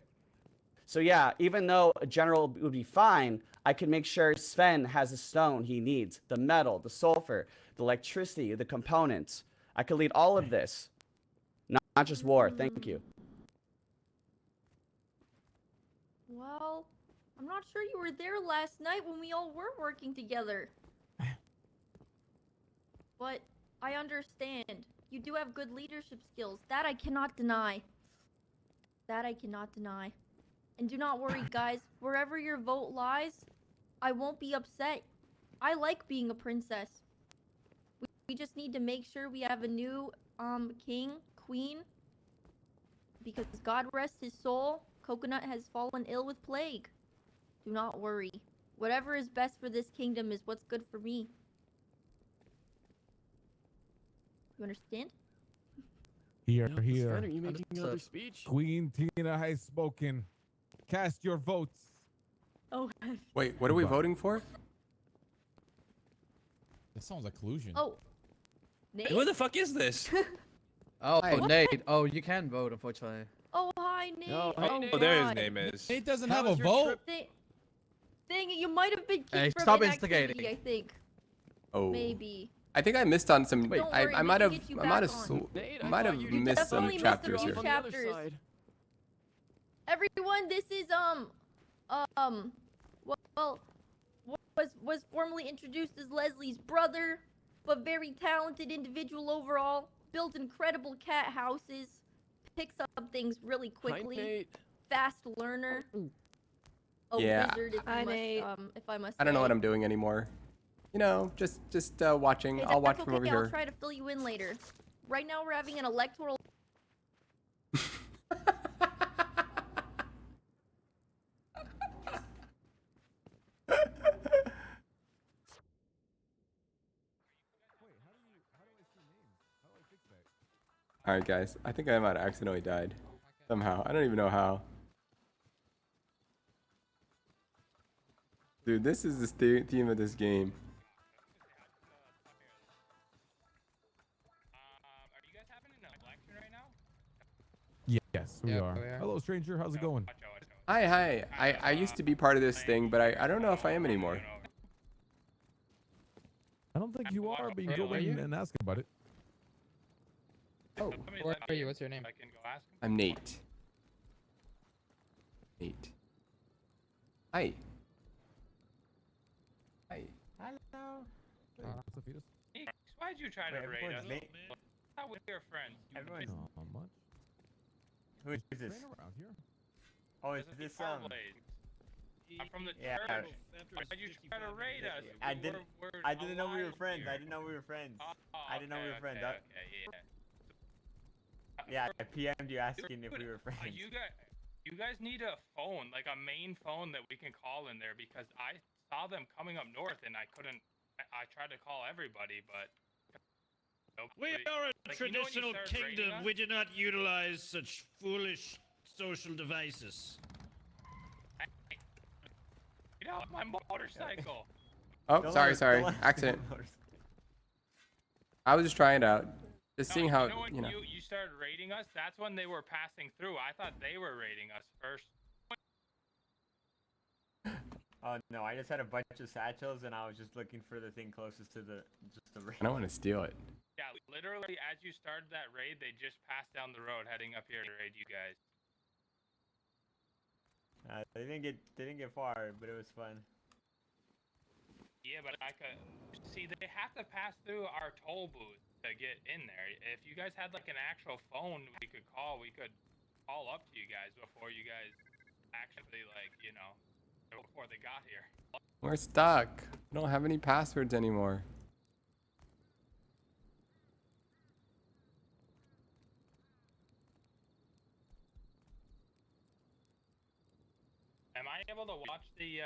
So yeah, even though a general would be fine, I can make sure Sven has the stone he needs, the metal, the sulfur, the electricity, the components. I could lead all of this, not just war. Thank you. Well, I'm not sure you were there last night when we all were working together. But I understand. You do have good leadership skills. That I cannot deny. And do not worry, guys. Wherever your vote lies, I won't be upset. I like being a princess. We just need to make sure we have a new king, queen. Because God rest his soul, Coconut has fallen ill with plague. Do not worry. Whatever is best for this kingdom is what's good for me. You understand? Here. Sven, are you making another speech? Queen Tina has spoken. Cast your votes. Oh. Wait, what are we voting for? That sounds like collusion. Oh. Nate? Who the fuck is this? Oh, Hi. Nate. Oh, you can vote, unfortunately. Oh, hi, Nate. Oh, Oh, there his name is. Nate doesn't How have a was your vote. Thing, you might have been kicked Hey, from stop inactivity, instigating. I think. Oh. Maybe. I think I missed on some. Don't worry, I we might can have. get you I might back have. on. Nate, I Might thought have you missed some definitely missed a chapters few here. on the other chapters. side. Everyone, this is was formerly introduced as Leslie's brother, but very talented individual overall. Builds incredible cat houses, picks up things really quickly. Hi, Nate. Fast learner. A Yeah. wizard, if Hi, I must, Nate. if I must. I don't know say. what I'm doing anymore. you know, just watching. Hey, I'll watch that's from okay. over I'll here. try to fill you in later. Right now, we're having an electoral. All right, guys. I think I might have accidentally died somehow. I don't even know how. Dude, this is the theme of this game. Yes, we are. Hello, stranger. How's it going? Hi. I used to be part of this thing, but I don't know if I am anymore. I don't think you are, but you can go in and ask about it. Oh. Where are you? What's your name? I'm Nate. Nate. Hi. Hi. Hello. What's up, fetus? Why'd you try to raid us? How we your friends? Not much. Who is this? Train around here. Oh, is this I'm from the Yeah. church. Why'd you try to raid us? I didn't. I didn't know we were friends. I didn't know we were friends. I didn't know we were friends. Yeah, I PM'd you asking if we were friends. You guys need a phone, like a main phone that we can call in there, because I saw them coming up north and I couldn't. I tried to call everybody, but. We are a traditional kingdom. We do not utilize such foolish social devices. Get out my motorcycle. Oh, sorry. Accident. I was just trying it out. Just seeing how, When you started raiding us, that's when they were passing through. I thought they were raiding us first. Oh no, I just had a bunch of satchels and I was just looking for the thing closest to the raid. I don't want to steal it. Yeah, literally, as you started that raid, they just passed down the road heading up here to raid you guys. They didn't get far, but it was fun. Yeah, but I could see they have to pass through our toll booth to get in there. If you guys had like an actual phone we could call up to you guys before you guys actually before they got here. We're stuck. I don't have any passwords anymore. Am I able to watch the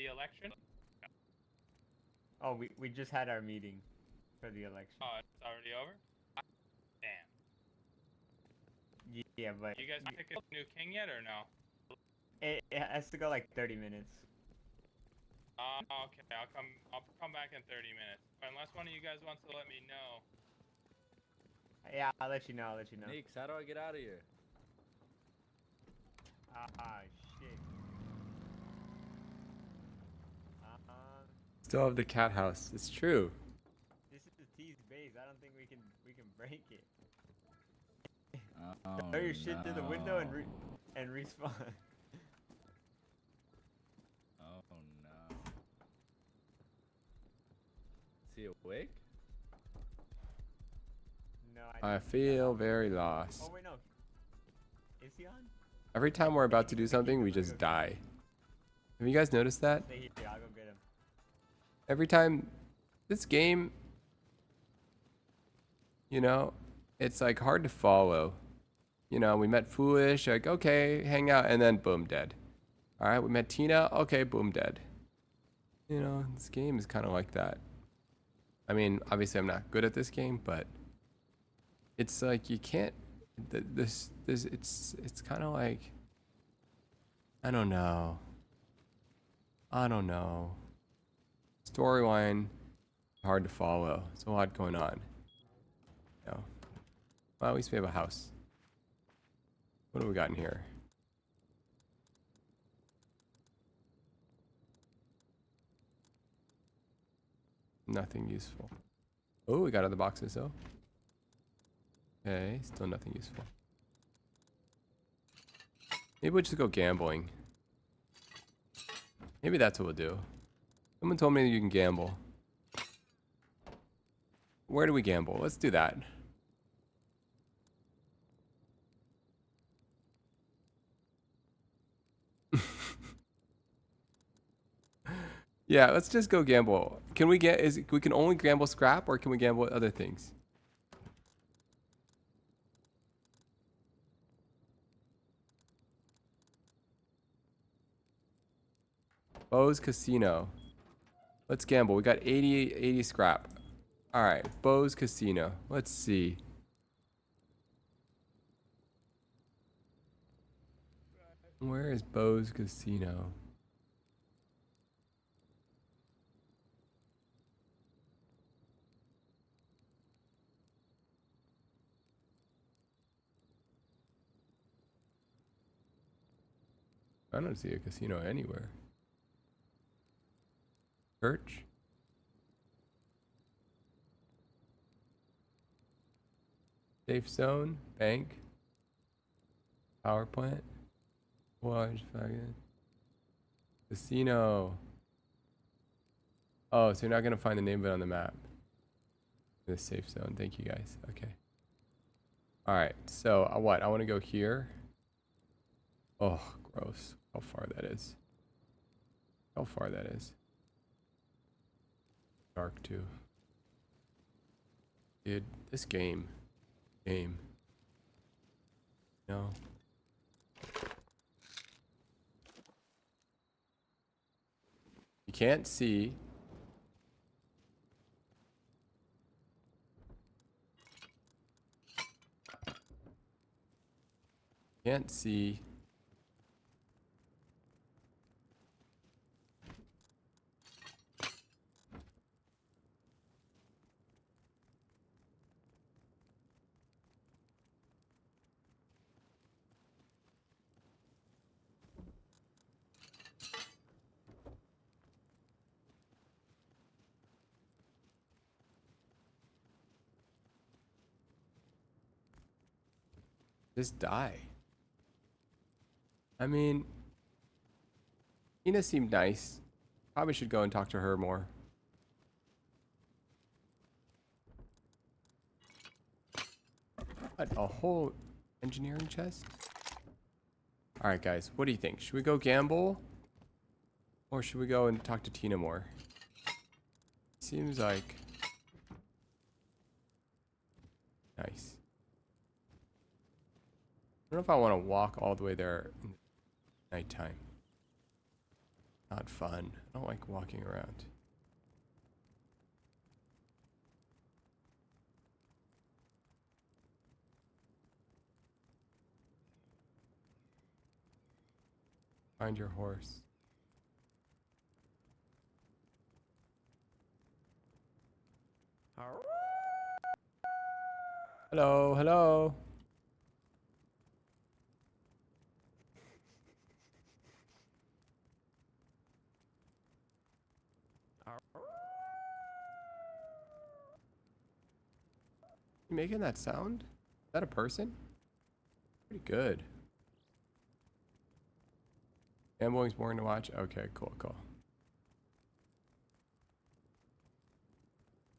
election? Oh, we just had our meeting for the election. Oh, it's already over? Damn. Yeah, but You guys pick a new king yet or no? it has to go like 30 minutes. Okay, I'll come back in 30 minutes. Unless one of you guys wants to let me know. Yeah, I'll let you know. Neeks, how do I get out of here? Ah, shit. Still have the cat house. It's true. This is the T's base. I don't think we can break it. Oh, Throw your shit through the window and respawn. Oh no. Is he awake? No, I feel very lost. Oh wait, no. Is he on? Every time we're about to do something, we just die. Have you guys noticed that? Stay here. I'll go get him. Every time this game, it's like hard to follow. We met Foolish, like, okay, hang out, and then boom, dead. All right, we met Tina, okay, boom, dead. This game is kind of like that. I mean, obviously I'm not good at this game, but it's like you can't, it's kind of like, I don't know. Storyline, hard to follow. It's a lot going on. Well, at least we have a house. What do we got in here? Nothing useful. Oh, we got other boxes though. Okay, still nothing useful. Maybe we'll just go gambling. Maybe that's what we'll do. Someone told me that you can gamble. Where do we gamble? Let's do that. Yeah, let's just go gamble. Can we get? We can only gamble scrap, or can we gamble other things? Bo's Casino. Let's gamble. We got 80 scrap. All right, Bo's Casino. Let's see. Where is Bo's Casino? I don't see a casino anywhere. Church? Safe zone? Bank? Power plant? Watch, fucking. Casino. Oh, so you're not gonna find the name of it on the map. The safe zone. Thank you guys. Okay. Alright, so what? I want to go here. Oh, gross. How far that is. How far that is. Dark too. Dude, this game. No. You can't see. Can't see. Just die. I mean, Ina seemed nice. Probably should go and talk to her more. What, a whole engineering chest? Alright guys, what do you think? Should we go gamble? Or should we go and talk to Tina more? Seems like... Nice. I don't know if I want to walk all the way there in the nighttime. Not fun. I don't like walking around. Find your horse. Hello, hello. You making that sound? Is that a person? Pretty good. Gambling's boring to watch? Okay, cool.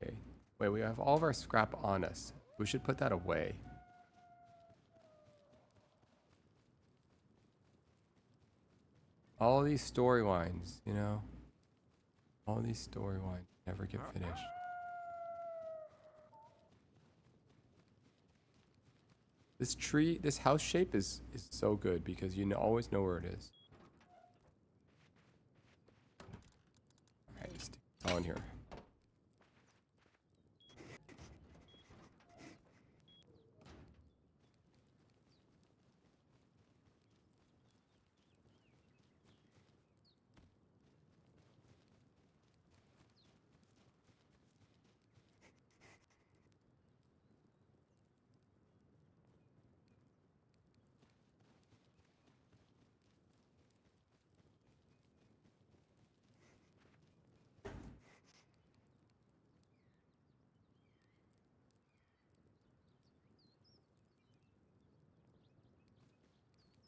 Okay. Wait, we have all of our scrap on us. We should put that away. All these storylines, you know? All these storylines never get finished. This tree, this house shape is so good because you always know where it is. Alright, let's stick it all in here.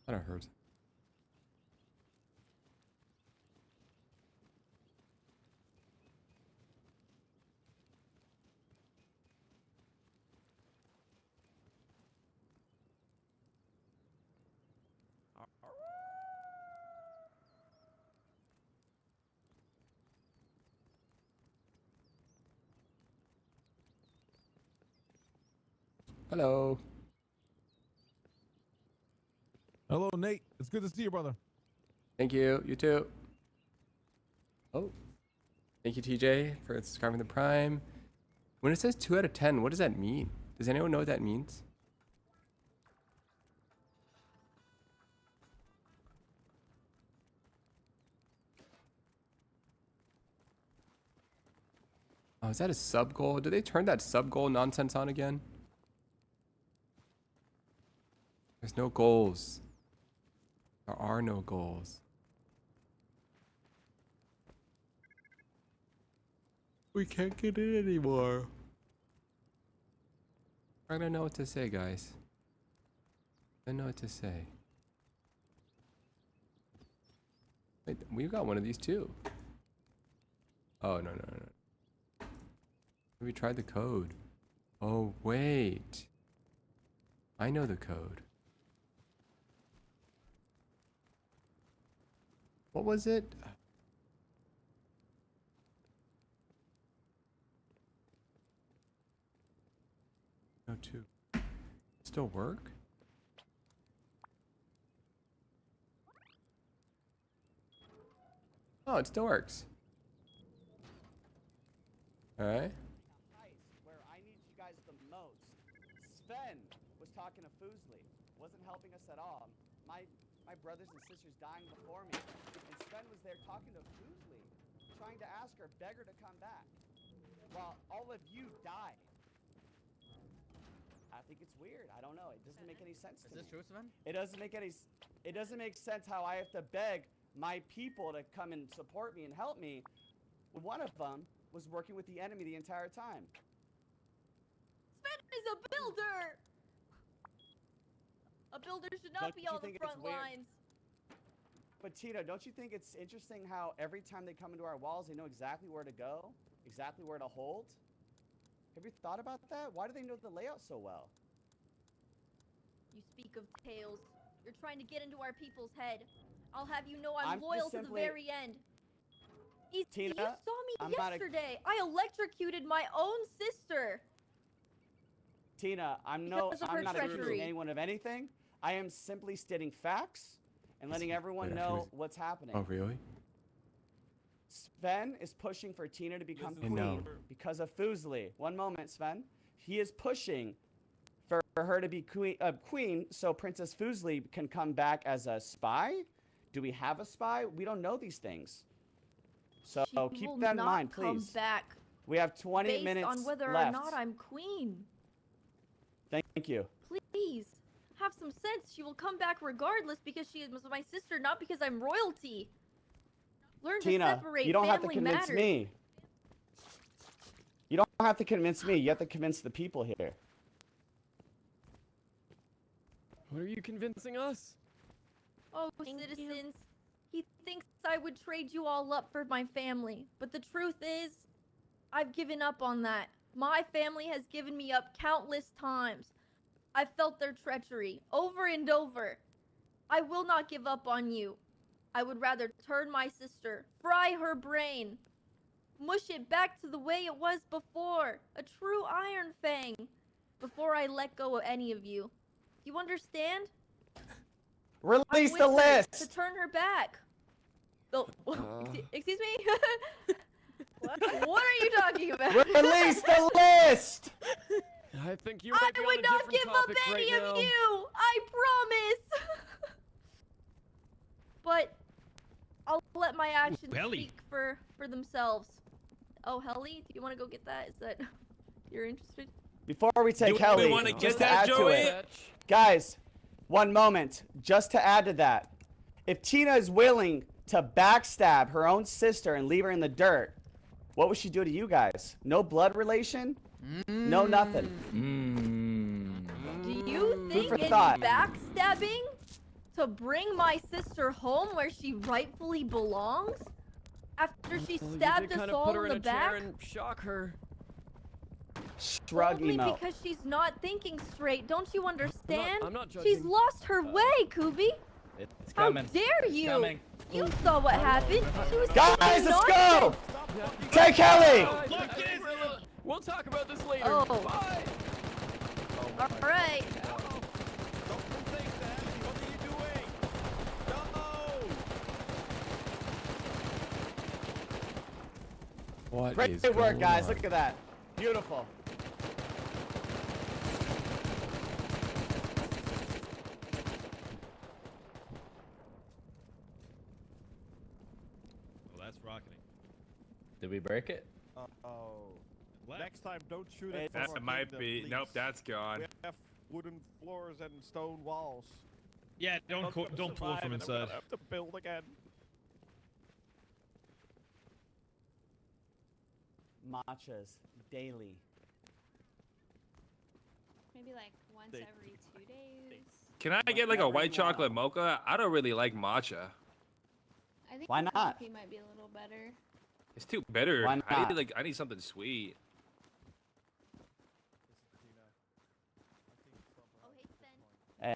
I heard. Hello. Hello, Nate. It's good to see you, brother. Thank you. You too. Oh. Thank you, TJ, for subscribing to the Prime. When it says 2 out of 10, what does that mean? Does anyone know what that means? Oh, is that a sub goal? Did they turn that sub goal nonsense on again? There's no goals. There are no goals. We can't get in anymore. I don't know what to say, guys. I don't know what to say. Wait, we got one of these too. Oh, no. We tried the code. Oh, wait. I know the code. What was it? No, 2. Still work? Oh, it still works. Alright. Where I need you guys the most. Sven was talking to Foosley. Wasn't helping us at all. My brothers and sisters dying before me. And Sven was there talking to Foosley, trying to ask her, beg her to come back. While all of you died. I think it's weird. I don't know. It doesn't make any sense to me. Is this true, Sven? It doesn't make sense how I have to beg my people to come and support me and help me. One of them was working with the enemy the entire time. Sven is a builder! A builder should not Don't be you on the think it's front weird? lines. But Tito, don't you think it's interesting how every time they come into our walls, they know exactly where to go, exactly where to hold? Have you thought about that? Why do they know the layout so well? You speak of tales. You're trying to get into our people's head. I'll have you know I'm just loyal to the simply- very end. Tina, you saw me I'm not a- yesterday. I electrocuted my own sister. Tina, I'm Because of her not treachery. accusing anyone of anything. I am simply stating facts and letting everyone Wait, know actually- what's happening. Oh, really? Sven is pushing for Tina to become I know. queen because of Foosley. One moment, Sven. He is pushing for her to be queen so Princess Foosley can come back as a spy? Do we have a spy? We don't know these things. So She keep will that in not mind, come please. back We have 20 based minutes on whether left. or not I'm queen. Thank you. Please, have some sense. She will come back regardless because she is my sister, not because I'm royalty. Learn to Tina, separate you don't have to family convince matters. me. You don't have to convince me. You have to convince the people here. What are you convincing us? Oh, citizens, he thinks I would trade you all up for my family. But the truth is, I've given up on that. My family has given me up countless times. I felt their treachery over and over. I will not give up on you. I would rather turn my sister, fry her brain, mush it back to the way it was before, a true Iron Fang, before I let go of any of you. Do you understand? Release I'm the with her list. to turn her back. Oh, excuse me? What are you talking about? Release the list. I think you I might be on would a not different give up topic any right of now. you. I promise. But I'll let my actions Helly. speak for themselves. Oh, Helly, do you want to go get that? Is that you're interested? Before we take Do we Kelly, wanna just get to that, add to Joey? it, guys, one moment, just to add to that, if Tina is willing to backstab her own sister and leave her in the dirt, what would she do to you guys? No blood relation? No nothing. Do you think for it's thought. backstabbing to bring my sister home where she rightfully belongs? After she Well, you stabbed did us kind of all put her in in the a chair back? and shock her. Shrug Only emote. because she's not thinking straight. Don't you understand? I'm not She's judging. lost her way, Kubi. It's How coming. dare It's you? coming. You saw what happened. She was Guys, speaking let's go! nonsense. Take Kelly! We'll talk about this later. Oh. Bye. All right. What Great is work, going guys. on? Look at that. Beautiful. Well, that's rocketing. Did we break it? Oh. Next time, don't shoot it. That might be. Nope, that's gone. We have wooden floors and stone walls. Yeah, don't pull from inside. Have to build again. Matchas daily. Maybe like once every 2 days. Can I get like a white chocolate mocha? I don't really like matcha. I think Why the not? coffee might be a little better. It's too bitter. Why I not? need like I need something sweet. Eh.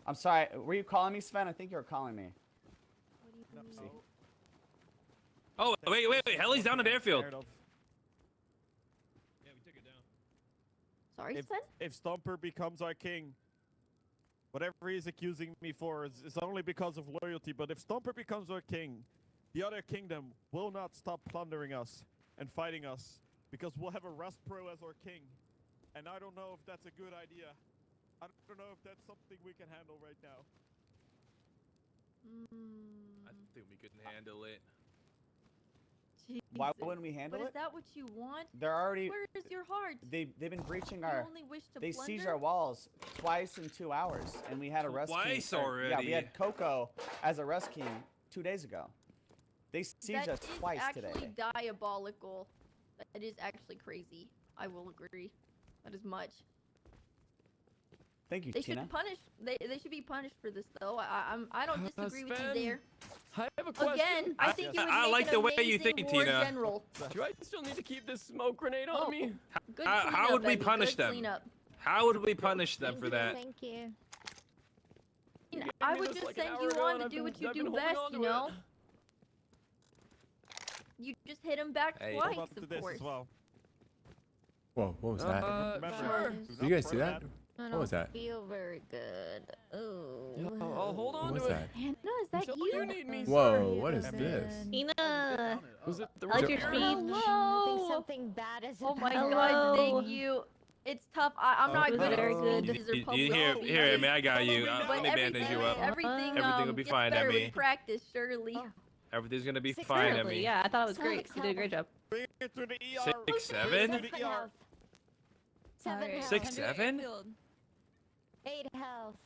I'm sorry. Were you calling me, Sven? I think you were calling me. Oh wait, Helly's down at airfield. Sorry, If, Sven? if Stomper becomes our king, whatever he's accusing me for is only because of loyalty. But if Stomper becomes our king, the other kingdom will not stop plundering us and fighting us because we'll have a Rustpro as our king. And I don't know if that's a good idea. I don't know if that's something we can handle right now. I think we can handle it. Why Jesus. wouldn't we handle But it? is that what you want? They're already. Where is your heart? They've been breaching You our. only wish to They plunder? sieged our walls twice in 2 hours, and we had a rest Twice king. Yeah, we already? had Coco as a rest king 2 days ago. They sieged us That is twice actually today. diabolical. That is actually crazy. I will agree. That is much. Thank you, They Tina. should punish. They should be punished for this though. I don't disagree with you Sven, there. I have a question. Again, I think you would I make like an the way you amazing think, war Tina. General. Do I still need to keep this smoke grenade on Oh, me? Good How cleanup, would we Eddie, punish good them? cleanup. How would we punish them for that? Thank you. I me would this just like an send hour you ago on and to I've do been- what you I've been do holding best, on you to it. know? You just hit him back Hey. twice, Hold up to of this course. as well. Whoa, what was that? Remember, Sure. do Did not you guys see throw that? I What don't was that? feel very good. Oh. I'll hold on What was to it. that? Hannah, is that Until you? you need me, Whoa, sir. what is this? Tina. Was it the I like your repair? speech. I think Hello. something bad is Oh my about to god, Hello. thank you. It's tough. I'm not was good at very good. speeches or You public here, speeches, man, I got you. but Let me bandage you up. everything Everything will be gets fine, better Emmy. with practice, surely. Everything's gonna be Six fine, minutes. Emmy. Yeah, I thought it was So great. You did a great job. Bring it to the ER. 6'7"? To the ER. 7 Alright. health. 6'7"? 8 health.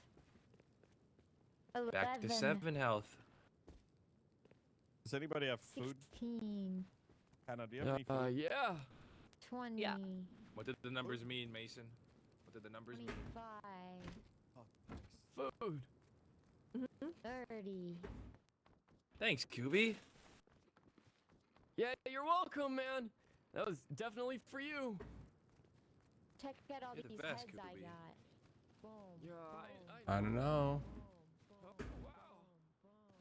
Back to 11, 7 health. Does anybody have food? 16, Hannah, do you have any food? Yeah. 20, Yeah. What did the numbers mean, Mason? What did the numbers mean? 25, Food. 30. Thanks, Kubi. Yeah, you're welcome, man. That was definitely for you. Check out all You're the these best, heads I Kubi. got. Boom. Yeah, boom, I don't know. Oh, wow.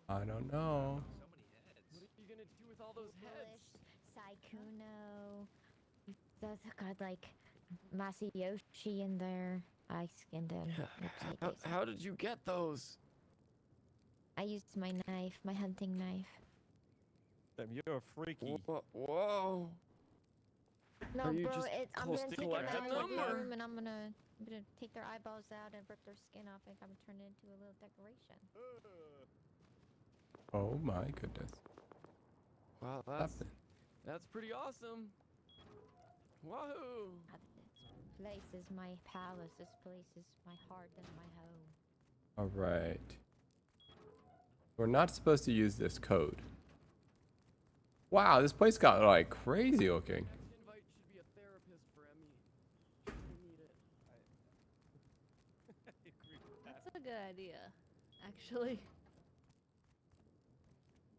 I don't know. What are you gonna do with all those heads? Saikuno. Those got like Masayoshi in there. I skinned him. Oopsie daisy. How did you get those? I used my knife, my hunting knife. Damn, you're freaky. Whoa. No, Are you bro, just I'm gonna take them collecting out of them, the or- room and I'm gonna take their eyeballs out and rip their skin off and I'm gonna turn it into a little decoration. Oh my goodness. Wow, that's pretty awesome. Wahoo! This place is my palace. This place is my heart and my home. All right. We're not supposed to use this code. Wow, this place got like crazy looking. Next invite should be a therapist for Emmy. We need it. That's a good idea, actually.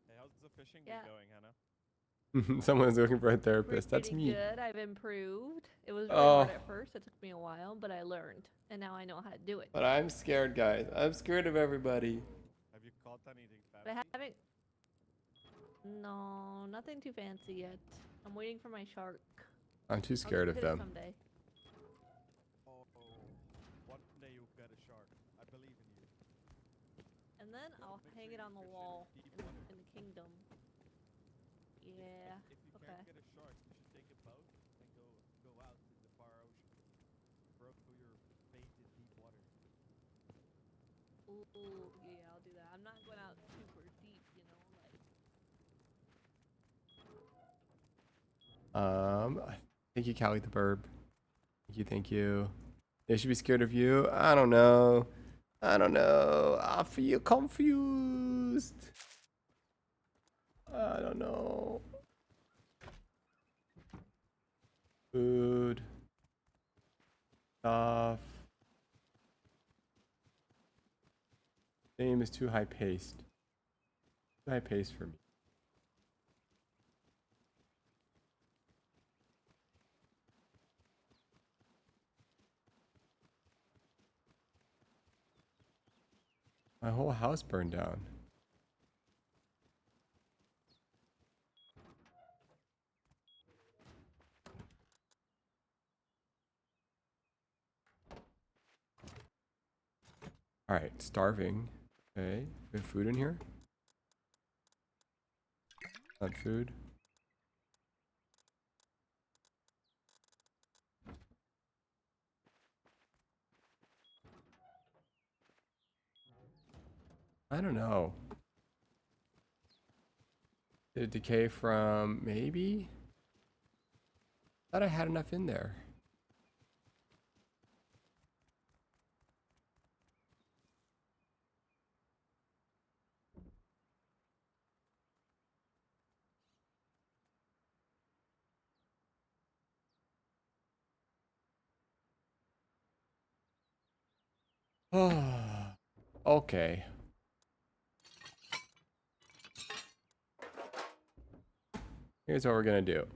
Hey, how's the fishing Yeah. been going, Hannah? Someone's looking for a therapist. That's Pretty me. good. I've improved. It was really Oh. hard at first. It took me a while, but I learned, and now I know how to do it. But I'm scared, guys. I'm scared of everybody. Have you caught anything But fancy? I haven't. No, nothing too fancy yet. I'm waiting for my shark. I'm too I'll scared get of it them. Someday. then I'll hang it on the wall in the kingdom. Yeah. If you Okay. can't get a shark, you should take a boat and go out in the far ocean. Throw your fate in deep water. Ooh, yeah, I'll do that. I'm not going out super deep, you know, like. Thank you, Callie the Burb. Thank you. They should be scared of you. I don't know. I feel confused. I don't know. Food. Stuff. Game is too high paced. Too high paced for me. My whole house burned down. Alright, starving. Okay, we have food in here? Not food. I don't know. Did it decay from maybe? Thought I had enough in there. Okay. Here's what we're gonna do.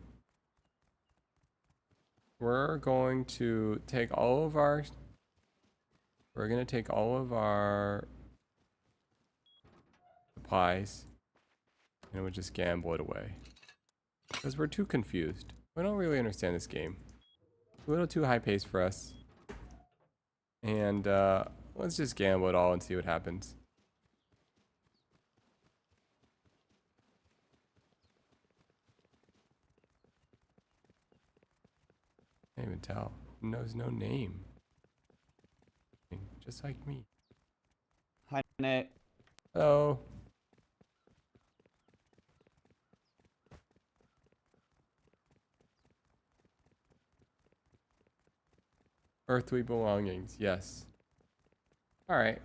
We're going to take all of our supplies and we'll just gamble it away. Because we're too confused. We don't really understand this game. It's a little too high paced for us. And let's just gamble it all and see what happens. Can't even tell. Knows no name. Just like me. Hi, Nate. Hello. Earthly belongings, yes. All right.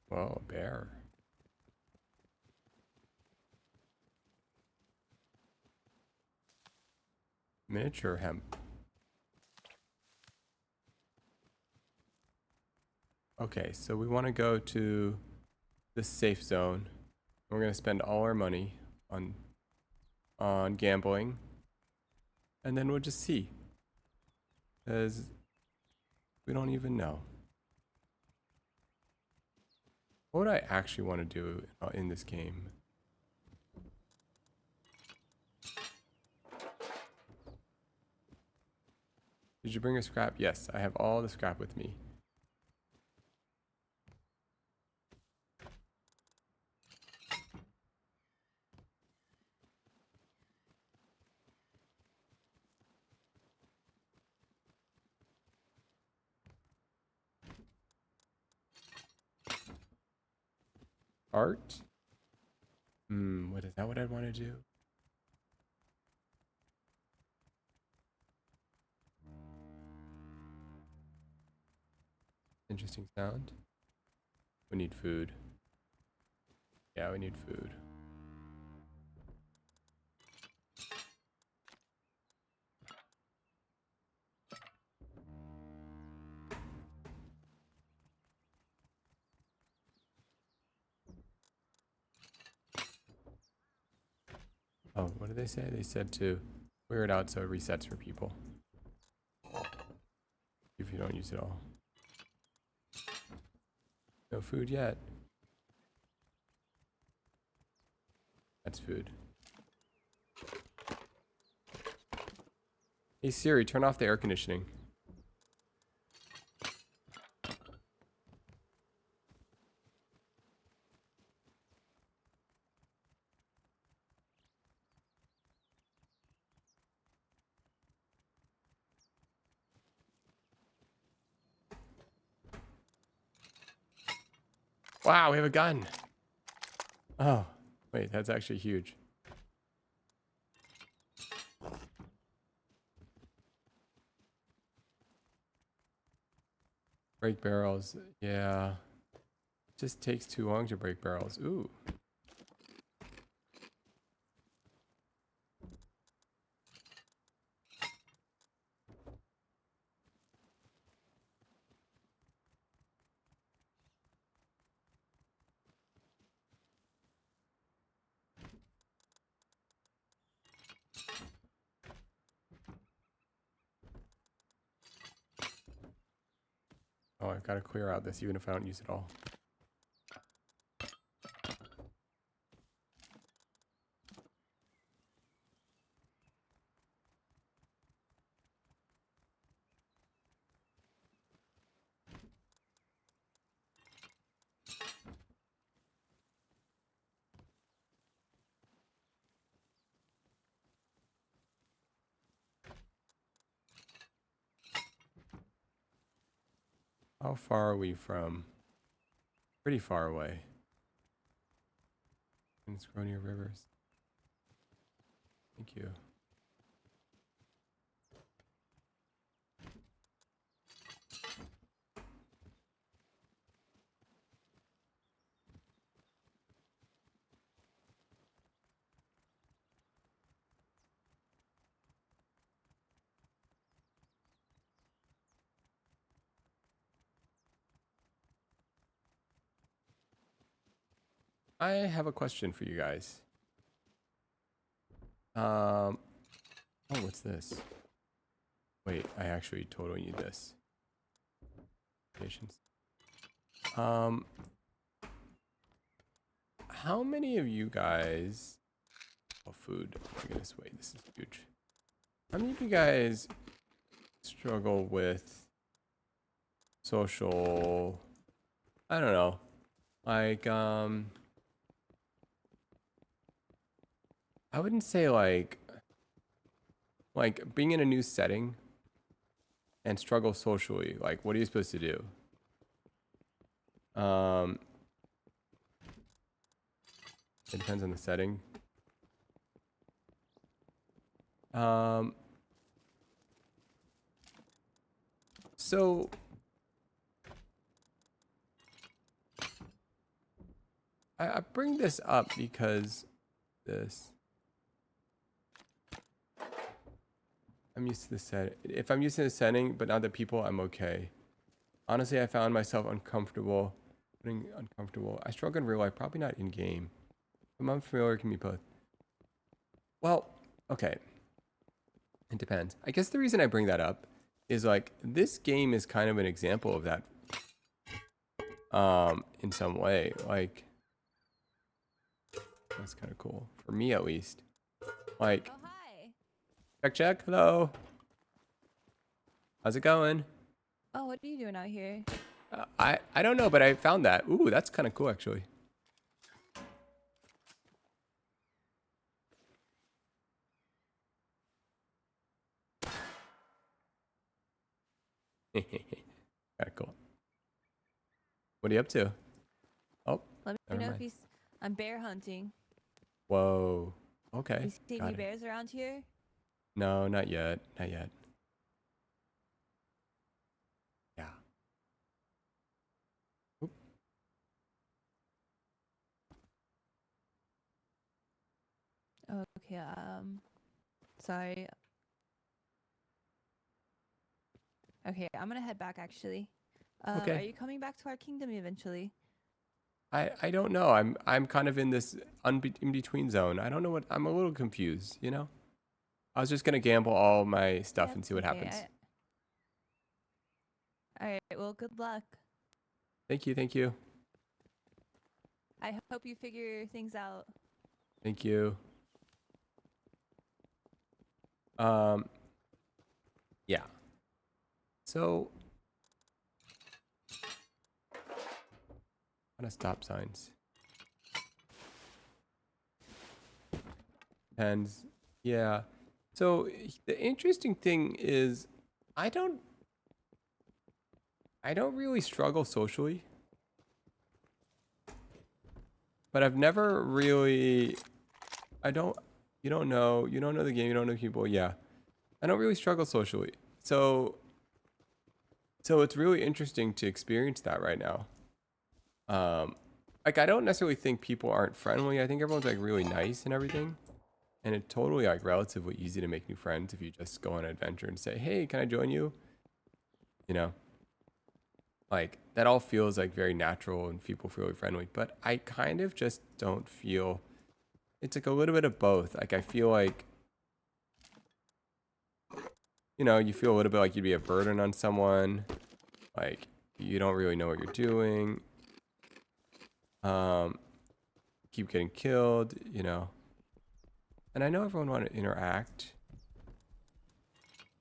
Whoa, a bear. Miniature hemp. Okay, so we want to go to the safe zone. We're going to spend all our money on gambling. And then we'll just see. Because we don't even know. What would I actually want to do in this game? Did you bring a scrap? Yes, I have all the scrap with me. Art? What is that what I'd want to do? Interesting sound. We need food. Yeah, we need food. Oh, what did they say? They said to clear it out so it resets for people. If you don't use it all. No food yet. That's food. Hey Siri, turn off the air conditioning. Wow, we have a gun. Oh, wait, that's actually huge. Break barrels, yeah. Just takes too long to break barrels. Ooh. Oh, I've got to clear out this even if I don't use it all. How far are we from? Pretty far away. In Scronia Rivers. Thank you. I have a question for you guys. Oh, what's this? Wait, I actually totally need this. Patience. How many of you guys... Oh, food. Oh my goodness, wait, this is huge. How many of you guys struggle with social... I don't know. Like, I wouldn't say like being in a new setting and struggle socially. Like, what are you supposed to do? It depends on the setting. So I bring this up because I'm used to the setting. If I'm used to the setting, but not the people, I'm okay. Honestly, I found myself uncomfortable. I struggle in real life, probably not in game. I'm unfamiliar, it can be both. Well, okay. It depends. I guess the reason I bring that up is like this game is kind of an example of that. In some way, like that's kind of cool for me at least. Like, oh, hi. Check. Hello. How's it going? Oh, what are you doing out here? I don't know, but I found that. Ooh, that's kind of cool actually. Kind of cool. What are you up to? Oh, Let me never know mind. if I'm bear hunting. Whoa. Okay. You see got any it. bears around here? No, not yet. Not yet. Yeah. Oop. Okay, sorry. Okay, I'm gonna head back actually. Okay. Are you coming back to our kingdom eventually? I don't know. I'm kind of in this in between zone. I don't know what. I'm a little confused. You know. I was just gonna gamble all my stuff and see what Okay, happens. Alright, well, good luck. Thank you. Thank you. I hope you figure things out. Thank you. Yeah. So, what are stop signs? Pens. Yeah. So the interesting thing is, I don't really struggle socially, but I've never really. You don't know the game. You don't know people. Yeah. I don't really struggle socially. So it's really interesting to experience that right now. Like I don't necessarily think people aren't friendly. I think everyone's like really nice and everything. And it's totally like relatively easy to make new friends if you just go on an adventure and say, "Hey, can I join you?" You know? Like that all feels like very natural and people feel really friendly, but I kind of just don't feel it's like a little bit of both. Like I feel like you feel a little bit like you'd be a burden on someone. Like you don't really know what you're doing. Keep getting killed, And I know everyone want to interact.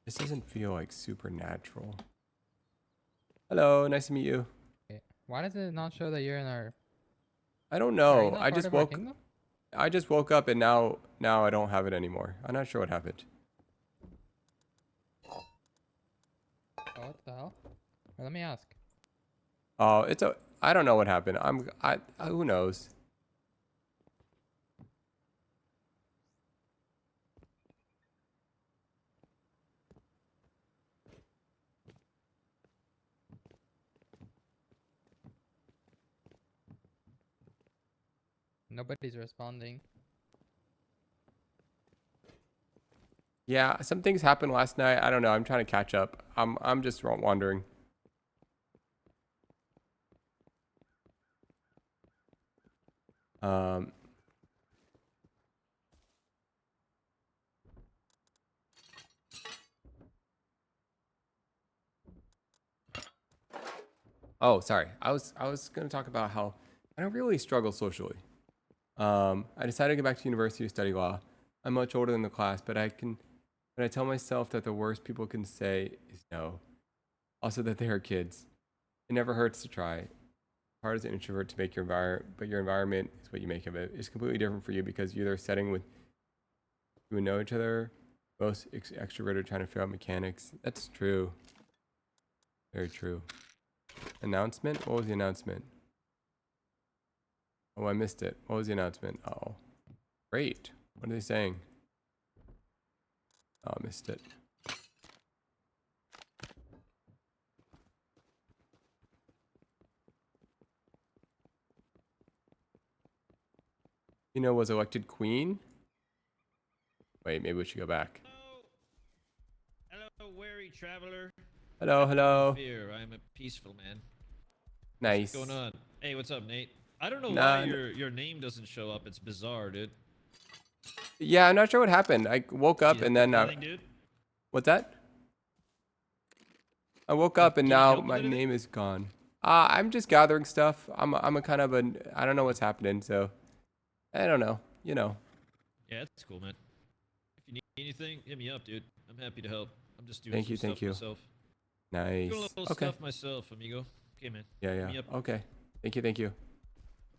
This doesn't feel like supernatural. Hello, nice to meet you. Why does it not show that you're in our... I don't Are you know. not I part just of our woke kingdom? I just woke up and now I don't have it anymore. I'm not sure what happened. Oh, what the hell? Well, let me ask. Oh, I don't know what happened. Who knows? Nobody's responding. Yeah, some things happened last night. I don't know. I'm trying to catch up. I'm just wandering. Oh, sorry. I was going to talk about how I don't really struggle socially. I decided to go back to university to study law. I'm much older than the class, but I tell myself that the worst people can say is no. Also that they are kids. It never hurts to try. Hard as an introvert to make your environment, but your environment is what you make of it. It's completely different for you because you're either setting with you know each other. Most extroverted trying to figure out mechanics. That's true. Very true. Announcement? What was the announcement? Oh, I missed it. What was the announcement? Oh, great. What are they saying? Oh, I missed it. Was elected queen? Wait, maybe we should go back. Hello, wary traveler. Hello, hello. Fear, I'm a peaceful man. Nice. What's going on? Hey, what's up, Nate? I don't know Nah, why your name doesn't show up. It's bizarre, dude. Yeah, I'm not sure what happened. I woke up and then Anything, dude? what's that? I woke up and now my name is gone. I'm just gathering stuff. I'm a kind of I don't know what's happening, so I don't know. Yeah, that's cool, man. If you need anything, hit me up, dude. I'm happy to help. I'm just doing Thank some you, stuff thank you. myself. Nice. Doing a little Okay. stuff myself, amigo. Okay, man. Yeah, Hit me yeah. up. Okay. Thank you, thank you.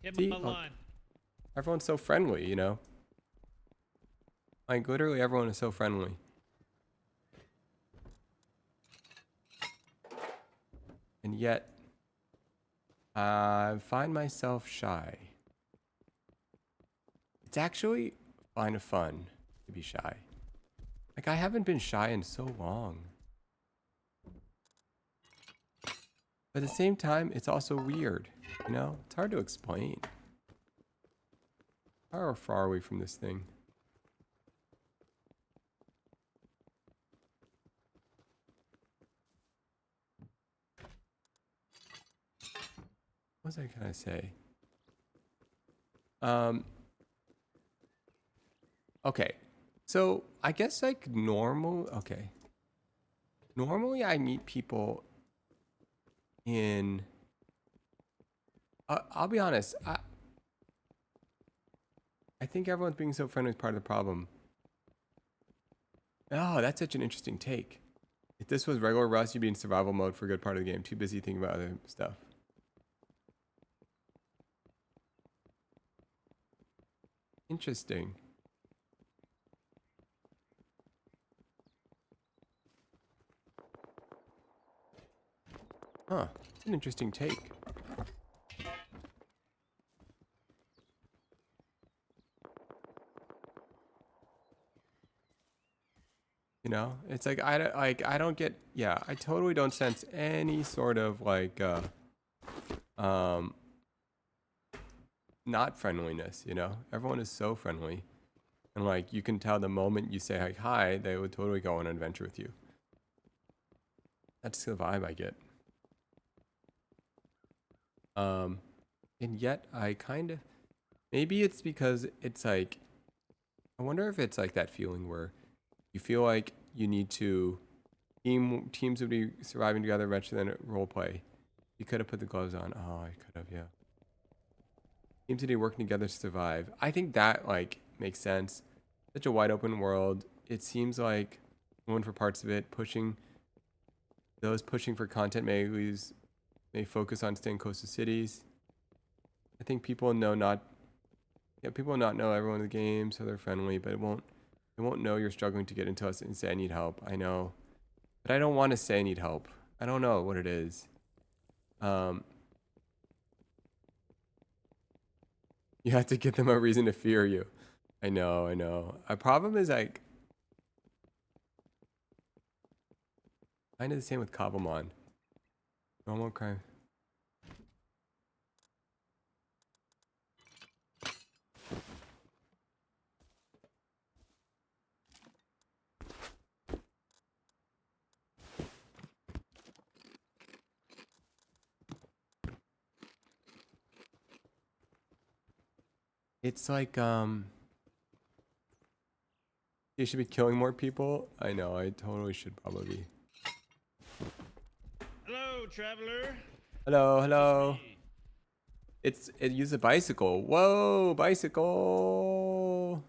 Hit See? my Oh, line. everyone's so friendly, Like literally everyone is so friendly. And yet, I find myself shy. It's actually kind of fun to be shy. Like I haven't been shy in so long. But at the same time, it's also weird. It's hard to explain. How far are we from this thing? What was I gonna say? Okay. So I guess like okay. Normally I meet people in I'll be honest, I think everyone's being so friendly is part of the problem. Oh, that's such an interesting take. If this was regular Rust, you'd be in survival mode for a good part of the game. Too busy thinking about other stuff. Interesting. Huh. It's an interesting take. You know, it's like I don't get, yeah, I totally don't sense any sort of like not friendliness, you know? Everyone is so friendly. And like you can tell the moment you say like hi, they would totally go on an adventure with you. That's the vibe I get. And yet I kind of, maybe it's because it's like, I wonder if it's like that feeling where you feel like you need to, teams would be surviving together eventually, then role play. You could have put the gloves on. Oh, I could have, yeah. Teams would be working together to survive. I think that like makes sense. Such a wide open world. It seems like going for parts of it, those pushing for content may focus on staying close to cities. I think people know people not know everyone in the game, so they're friendly, but it won't know you're struggling to get into us and say I need help. I know, but I don't want to say I need help. I don't know what it is. You have to give them a reason to fear you. I know. Our problem is like kind of the same with Cobblemon. Normal crime. It's like you should be killing more people. I know, I totally should probably be. Hello, traveler. Hello. It uses a bicycle. Whoa, bicycle.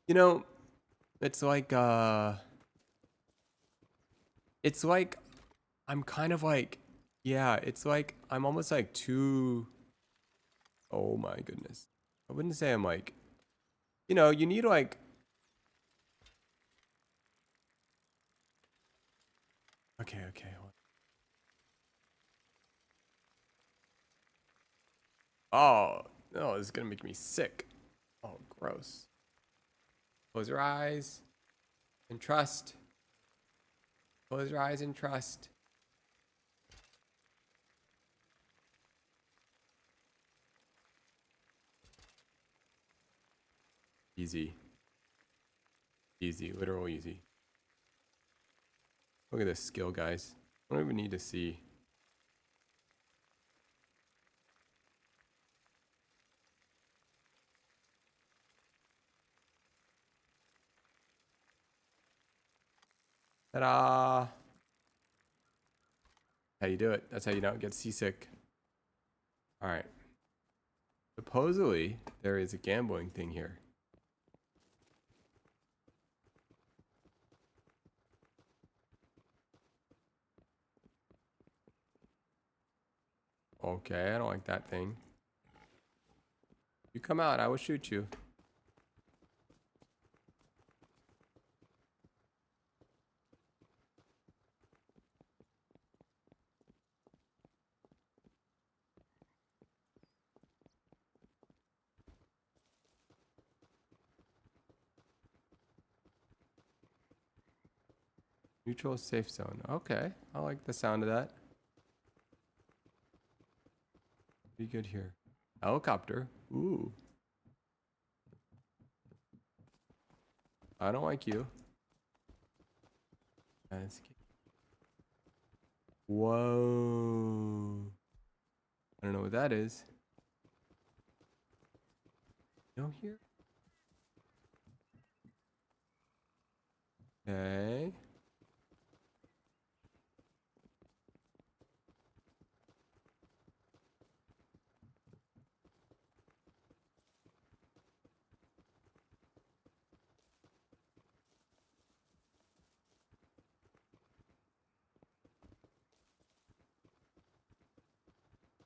You know, it's like I'm kind of like, yeah, it's like I'm almost like too, oh my goodness. I wouldn't say I'm like, you know, you need like, okay, hold on. Oh, no, this is gonna make me sick. Oh, gross. Close your eyes and trust. Close your eyes and trust. Easy. Easy, literal easy. Look at this skill, guys. I don't even need to see. Ta-da! How you do it. That's how you don't get seasick. All right. Supposedly, there is a gambling thing here. Okay, I don't like that thing. You come out, I will shoot you. Neutral safe zone. Okay, I like the sound of that. Be good here. Helicopter. Ooh. I don't like you. Whoa. I don't know what that is. No here? Okay.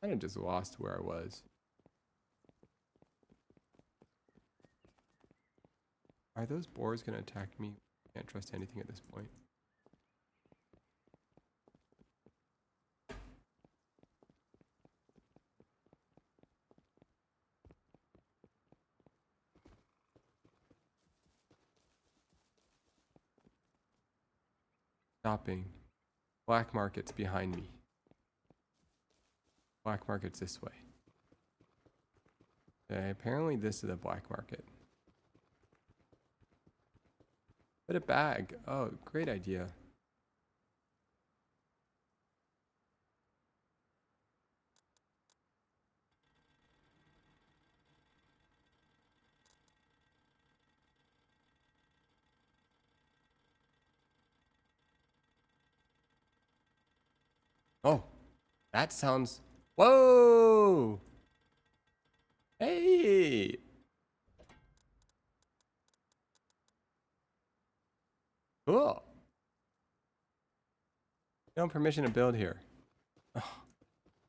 kind of just lost where I was. Are those boars gonna attack me? Can't trust anything at this point. Stopping. Black market's behind me. Black market's this way. Okay, apparently this is a black market. Put a bag. Oh, great idea. Oh, that sounds... Whoa! Hey! Cool. No permission to build here. Oh,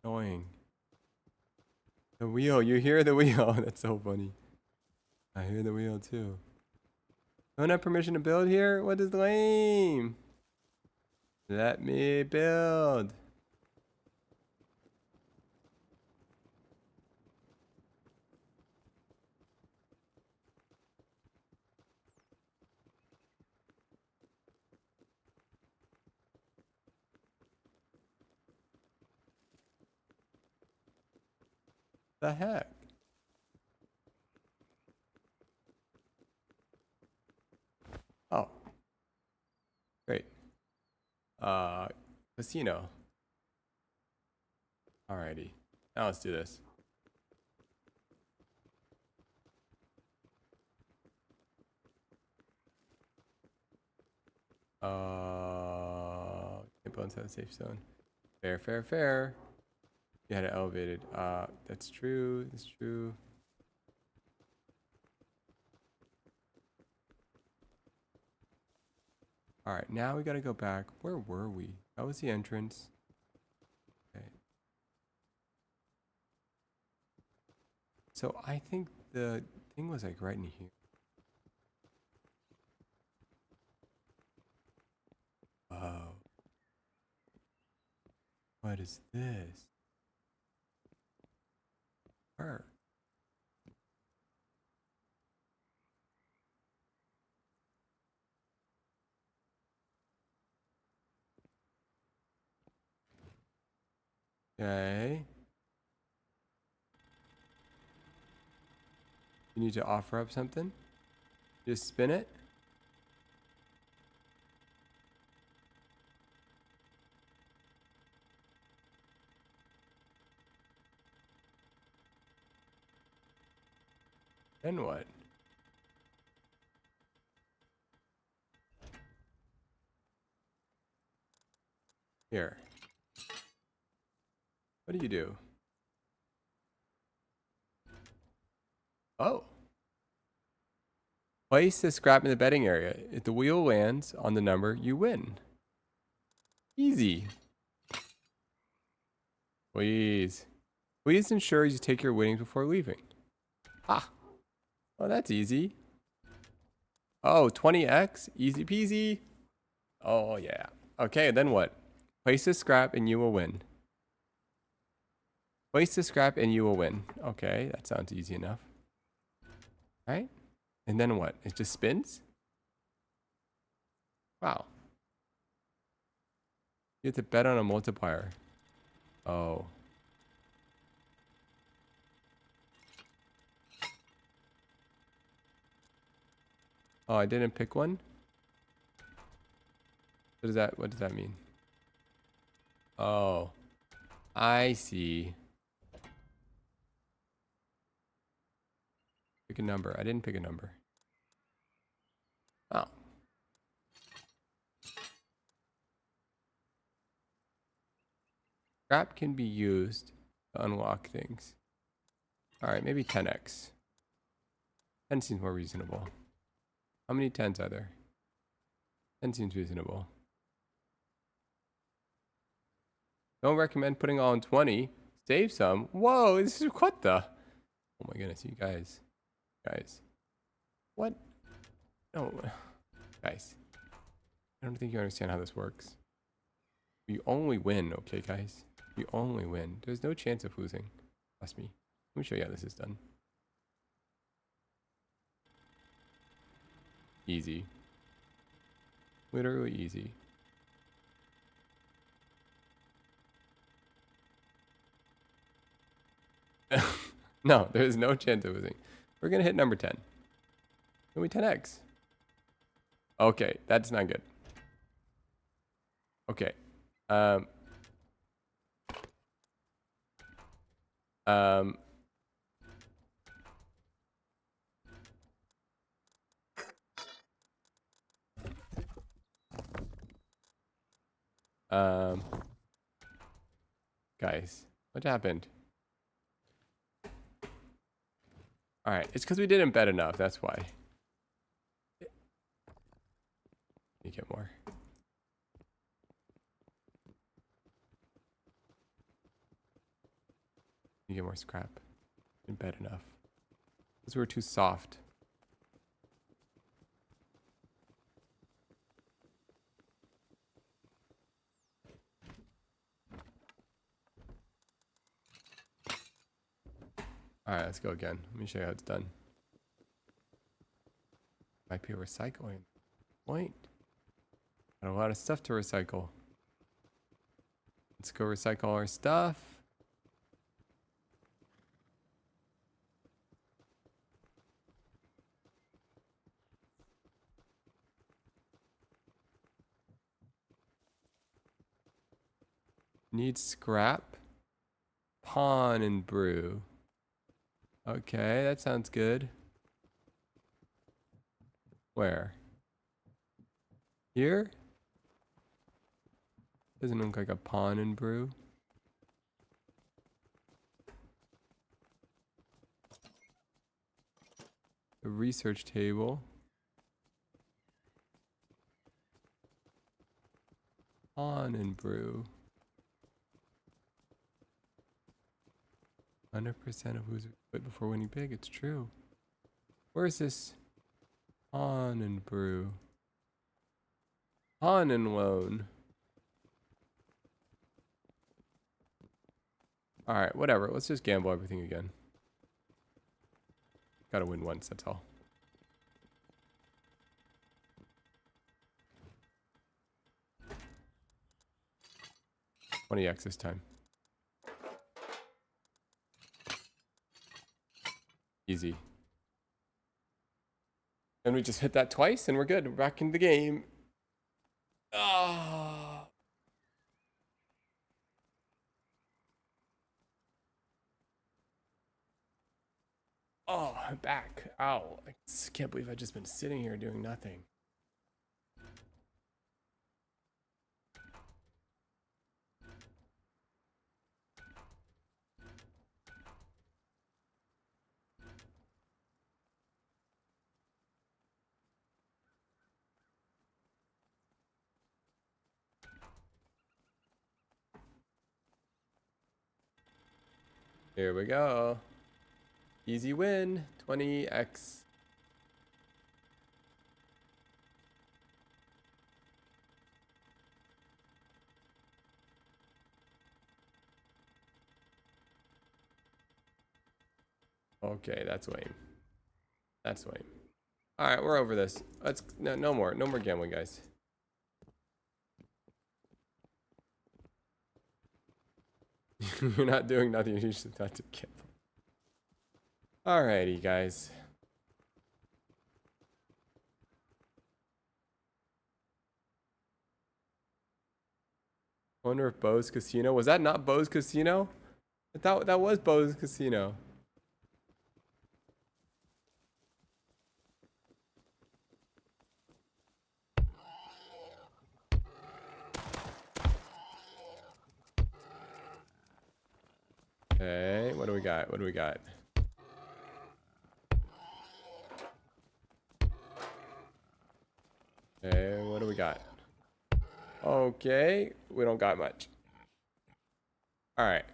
annoying. The wheel. You hear the wheel. That's so funny. I hear the wheel too. Don't have permission to build here? What is lame? Let me build. The heck? Oh. Great. Casino. Alrighty. Now let's do this. Can't build inside the safe zone. Fair, fair, fair. You had it elevated. That's true. That's true. All right, now we gotta go back. Where were we? That was the entrance. Okay. So I think the thing was like right in here. Oh. What is this? Her. Okay. You need to offer up something? Just spin it? Then what? Here. What do you do? Oh. Place the scrap in the betting area. If the wheel lands on the number, you win. Easy. Please. Please ensure you take your winnings before leaving. Ah. Oh, that's easy. Oh, 20x? Easy peasy. Oh, yeah. Okay, then what? Place the scrap and you will win. Place the scrap and you will win. Okay, that sounds easy enough. Right? And then what? It just spins? Wow. You have to bet on a multiplier. Oh. Oh, I didn't pick one? What does that mean? Oh. I see. Pick a number. I didn't pick a number. Oh. Scrap can be used to unlock things. Alright, maybe 10x. 10 seems more reasonable. How many 10s are there? 10 seems reasonable. Don't recommend putting all in 20. Save some. Whoa, this is what the? Oh my goodness, you guys. Guys. What? No. Guys. I don't think you understand how this works. You only win, okay, guys? You only win. There's no chance of losing. Trust me. Let me show you how this is done. Easy. Literally easy. No, there's no chance of losing. We're gonna hit number 10. Can we 10x? Okay, that's not good. Okay. Guys, what happened? All right, it's because we didn't bet enough. That's why. You get more. You get more scrap. Didn't bet enough. Because we were too soft. Alright, let's go again. Let me show you how it's done. Might be a recycling point. Got a lot of stuff to recycle. Let's go recycle our stuff. Need scrap. Pawn and brew. Okay, that sounds good. Where? Here? Doesn't look like a pawn and brew. The research table. Pawn and brew. 100% of losers quit before winning big. It's true. Where's this? Pawn and brew. Pawn and loan. Alright, whatever. Let's just gamble everything again. Gotta win once, that's all. $20x this time. Easy. And we just hit that twice and we're good. We're back in the game. Oh. Oh, I'm back. Ow. I just can't believe I've just been sitting here doing nothing. Here we go. Easy win. 20x. Okay, that's lame. That's lame. All right, we're over this. Let's no more gambling, guys. You're not doing nothing. You should not to gamble. Alrighty, guys. Wonder if Bo's Casino was that not Bo's Casino? I thought that was Bo's Casino. Okay, what do we got? What do we got? Okay, what do we got? Okay, we don't got much. All right.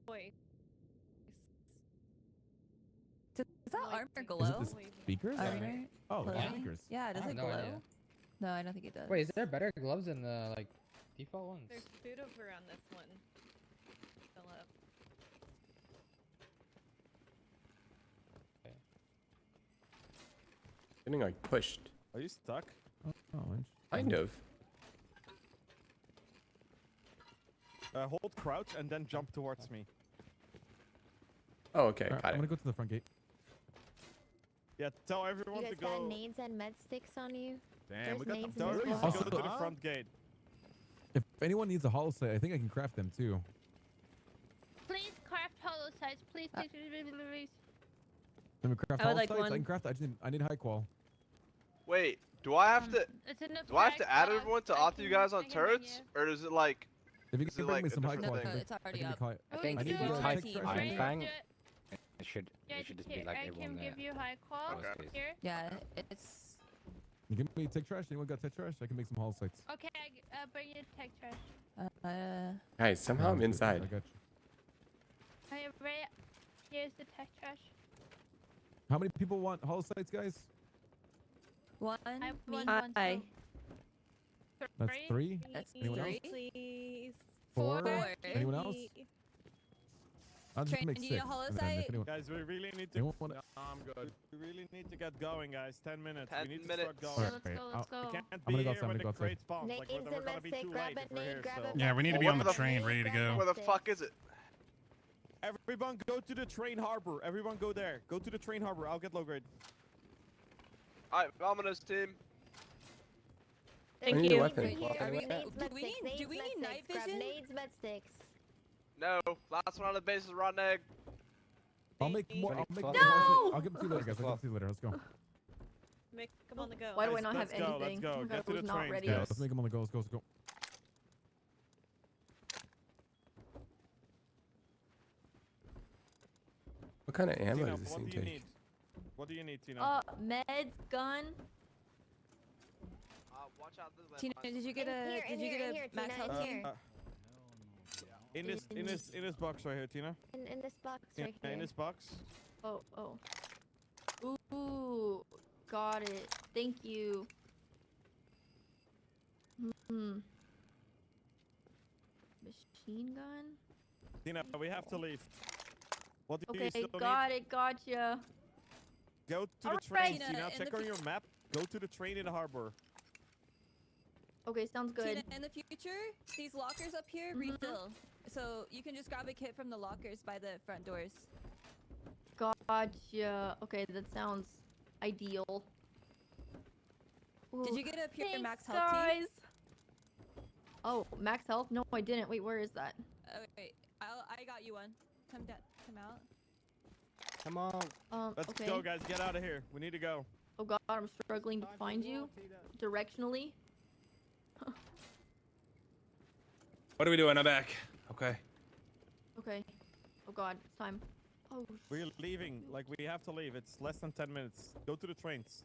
voice. Does that armor Is glow? it the speakers? Armor? Oh, the clothing? speakers. Yeah, does I it have no glow? idea. No, I don't think it does. Wait, is there better gloves than the like default ones? There's food over on this one. Philip. Getting like pushed. Are you stuck? Kind of. Hold crouch and then jump towards me. Oh, okay, Alright, got I'm it. gonna go to the front gate. Yeah, tell You everyone guys to got go. nades and med sticks on you? Damn, we There's got nades the in this doors. box. Go to the front gate. If anyone needs a hollow sight, I think I can craft them too. Please craft hollow sites. Please, please, please, please, please. Let me craft I would hollow like sights. I one. can craft. I need high qual. Wait, do I have to? It's in the Do I have to back add box. everyone to I auto you can- guys I on can bring turrets, or is it like? If you is can it bring like me a some high different qual, thing? it's already up. I think need so. to High check qual. first. Fang? It should just be like I everyone can give you high qual. Okay. Here. Yeah, it's. You give me tech trash. Anyone got tech trash? I can make some hollow sights. Okay, bring you tech trash. Guys, somehow I'm I inside. got you. Okay, right. Here's the tech trash. How many people want hollow sights, guys? One. I Me. want one Hi. too. That's three. That's Anyone else? three. Please. Four. Four. Anyone else? I'll just Train, make do you six. need a hollow and then if sight? anyone- Guys, we really need to. anyone wanna- No, I'm good. We really need to get going, guys. 10 minutes. 10 we need minutes. to start Alright, going. great. Let's go. We can't I'm be gonna go here outside, I'm when gonna go the outside. crate spawns. Like, Nades we're and gonna be med too stick, grab late a if we're here. nade, grab So. a Yeah, we need to be Well, on the what the train, ready to go. Where the fuck is it? Everyone go to the train harbor. Everyone go there. Go to the train harbor. I'll get low grade. Alright, Vominos team. Thank need a you. weapon. Here, Are we- nades, do med we sticks, need- nades, do we med need night sticks. Grab vision? nades, med sticks. No, last one on the base is rotten egg. I'll make more. I'll make more No! hollow sights. I'll give them to you later, guys. I'll give them to you later. Let's go. Make them on the go. Why do I Guys, not have let's go, let's anything? go. Oh my Get God, to I the was not trains, ready. Yeah, guys. let's make them on the go. Let's go. Let's go. What kind of ammo Tina, does this what thing do you take? need? What do you need, Tina? Meds, gun. Watch out this Tina, did you get In a here, in did you here, get in a here, max Tina, health in kit? here. In this box right here, Tina. In this box Yeah, right here. in this box. Oh. Ooh, got it. Thank you. Machine gun. Tina, we have to leave. What do you Okay, still got need? it. Gotcha. Go to the Alright. train, Tina, Tina. in Check the on your map. Go to the train in the harbor. Okay, sounds good. Tina, in the future, these lockers up here refill, so you can just grab a kit from the lockers by the front doors. Gotcha. Okay, that sounds ideal. Did Ooh, you get a pure thanks, max health guys. tea? Oh, max health? No, I didn't. Wait, where is that? Oh wait, I got you one. Come out. Come on. Let's okay. go, guys. Get out of here. We need to go. Oh god, I'm struggling to find you. Directionally. What are we doing? I'm back. Okay. Okay. Oh god, it's time. Oh, We're leaving. Like, we have to leave. It's less than 10 minutes. Go to the trains.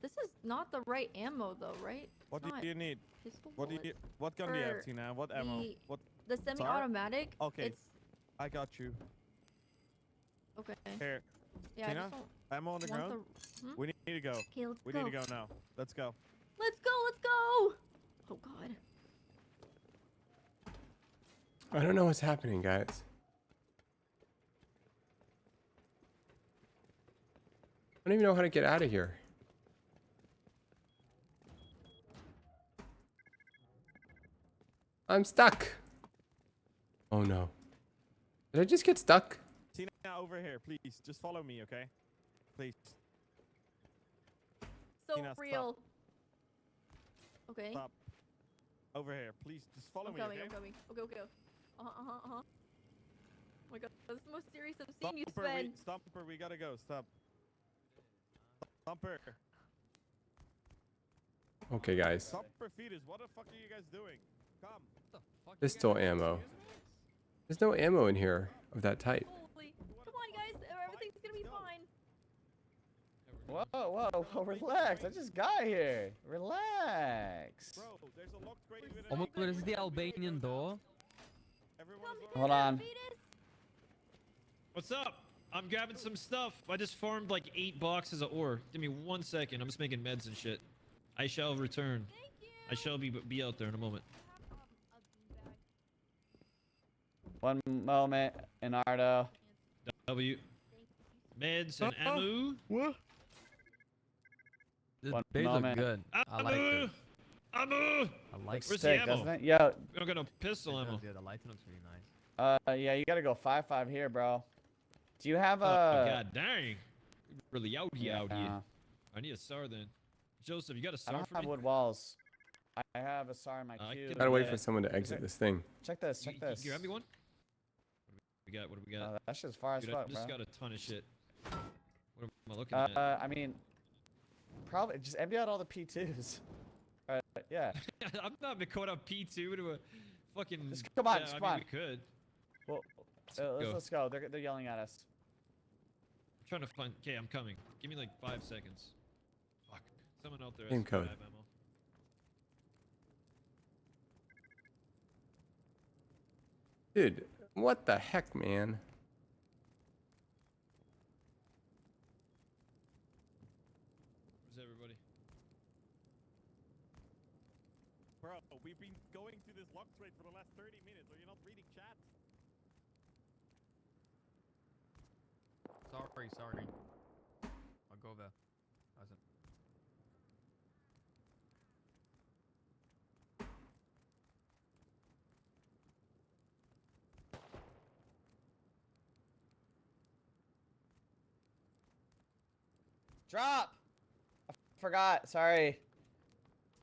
this is not the right ammo though, right? What It's do you need? pistol What do you? bullet. What gun do you For have, Tina? What ammo? the- What? The SAR? semi-automatic. Okay. It's I got you. okay. Here. Yeah, I Tina, just don't ammo on the want ground. the- hmm? We need to go. Okay, let's We go. need to go now. Let's go. Let's go. Let's go. Oh god. I don't know what's happening, guys. I don't even know how to get out of here. I'm stuck. Oh no. Did I just get stuck? Tina, over here, please. Just follow me, okay? Please. So Tina, stop. real. Okay. Stop. Over here, please. Just follow I'm me, coming. okay? I'm coming. Okay. Oh my god, that's the most serious I've seen you Stomper, spend. Stomper, we gotta go. Stop. Stomper. Okay, guys. Stomper fetus, what the fuck are you guys doing? Come. Pistol ammo. There's no ammo in here of that type. Holy. Come on, guys. Everything's gonna be fine. Whoa, relax. I just got here. Relax. Bro, there's a locked crate with Oh my god, is it the Albanian door? Hold on. What's up? I'm grabbing some stuff. I just farmed like 8 boxes of ore. Give me 1 second. I'm just making meds and shit. I shall return. I shall be out there in a moment. One moment, Inardo. W. Meds and ammo. What? This One base moment. look good. I like it. Ammo! I like Looks Where's sick, the ammo? doesn't it? Yo, I don't got no pistol ammo. Yeah, the lighting looks really nice. yeah, you gotta go 5-5 here, bro. Do you have Oh, a? god dang. Really out here, out here. Yeah. I need a SAR then. Joseph, you got a I SAR don't for have me? wood walls. I have a SAR in my I queue. can Gotta wait Yeah. for someone to Is exit it- this thing. Check this. Check this. You grab me one? What do we got? That shit's far as Dude, fuck, I just bro. got a ton of shit. What am I looking at? I mean, probably just empty out all the P2s. Yeah. I'm not been caught up P2 to a fucking. Just come on, Yeah, just I come mean, on. we could. Well, go. let's go. They're yelling at us. I'm trying to find. Okay, I'm coming. Give me like 5 seconds. Fuck. Someone out there. Game has code. 5 ammo. Dude, what the heck, man? Where's everybody? Bro, we've been going through this lock trade for the last 30 minutes. Are you not reading chat? Sorry. I'll go there. Hasn't. Drop. I forgot. Sorry.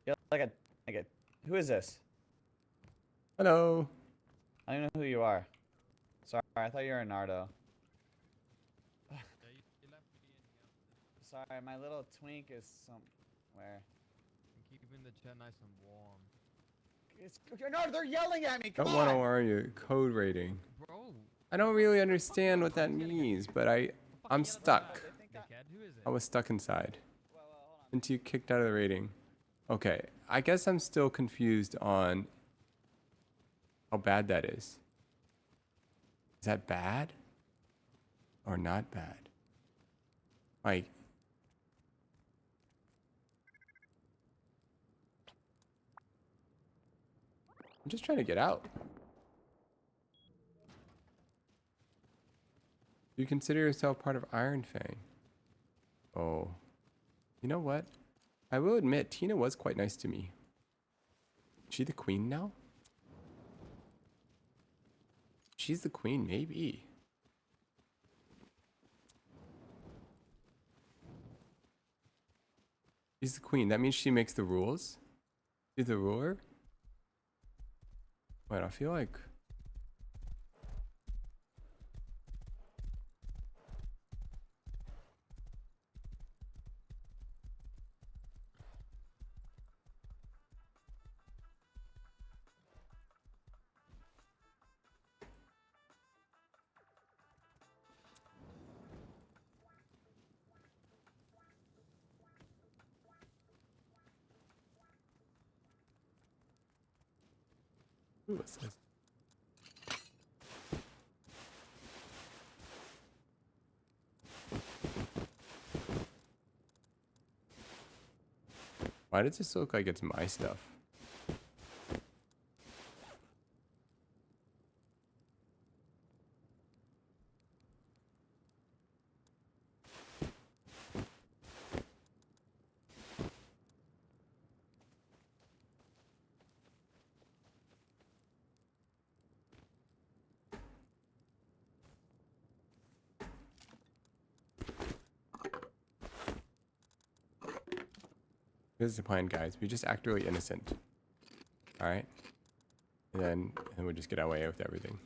You're like a. Who is this? Hello. I don't know who you are. Sorry, I thought you were Nardo. Sorry, my little twink is somewhere. Keeping the chat nice and warm. No, they're yelling at me. Come Don't want to on. warn you. Code rating. Bro. I don't really understand what that means, but I'm stuck. Who is it? I was stuck inside. Until you kicked out of the rating. Okay, I guess I'm still confused on how bad that is. Is that bad? Or not bad? Like, I'm just trying to get out. You consider yourself part of Iron Fang? Oh. You know what? I will admit, Tina was quite nice to me. Is she the queen now? She's the queen, maybe. She's the queen. That means she makes the rules? She's the ruler? Wait, I feel like... Who was this? Why does this look like it's my stuff? Here's the plan, guys. We just act really innocent. Alright? And then we just get our way with everything.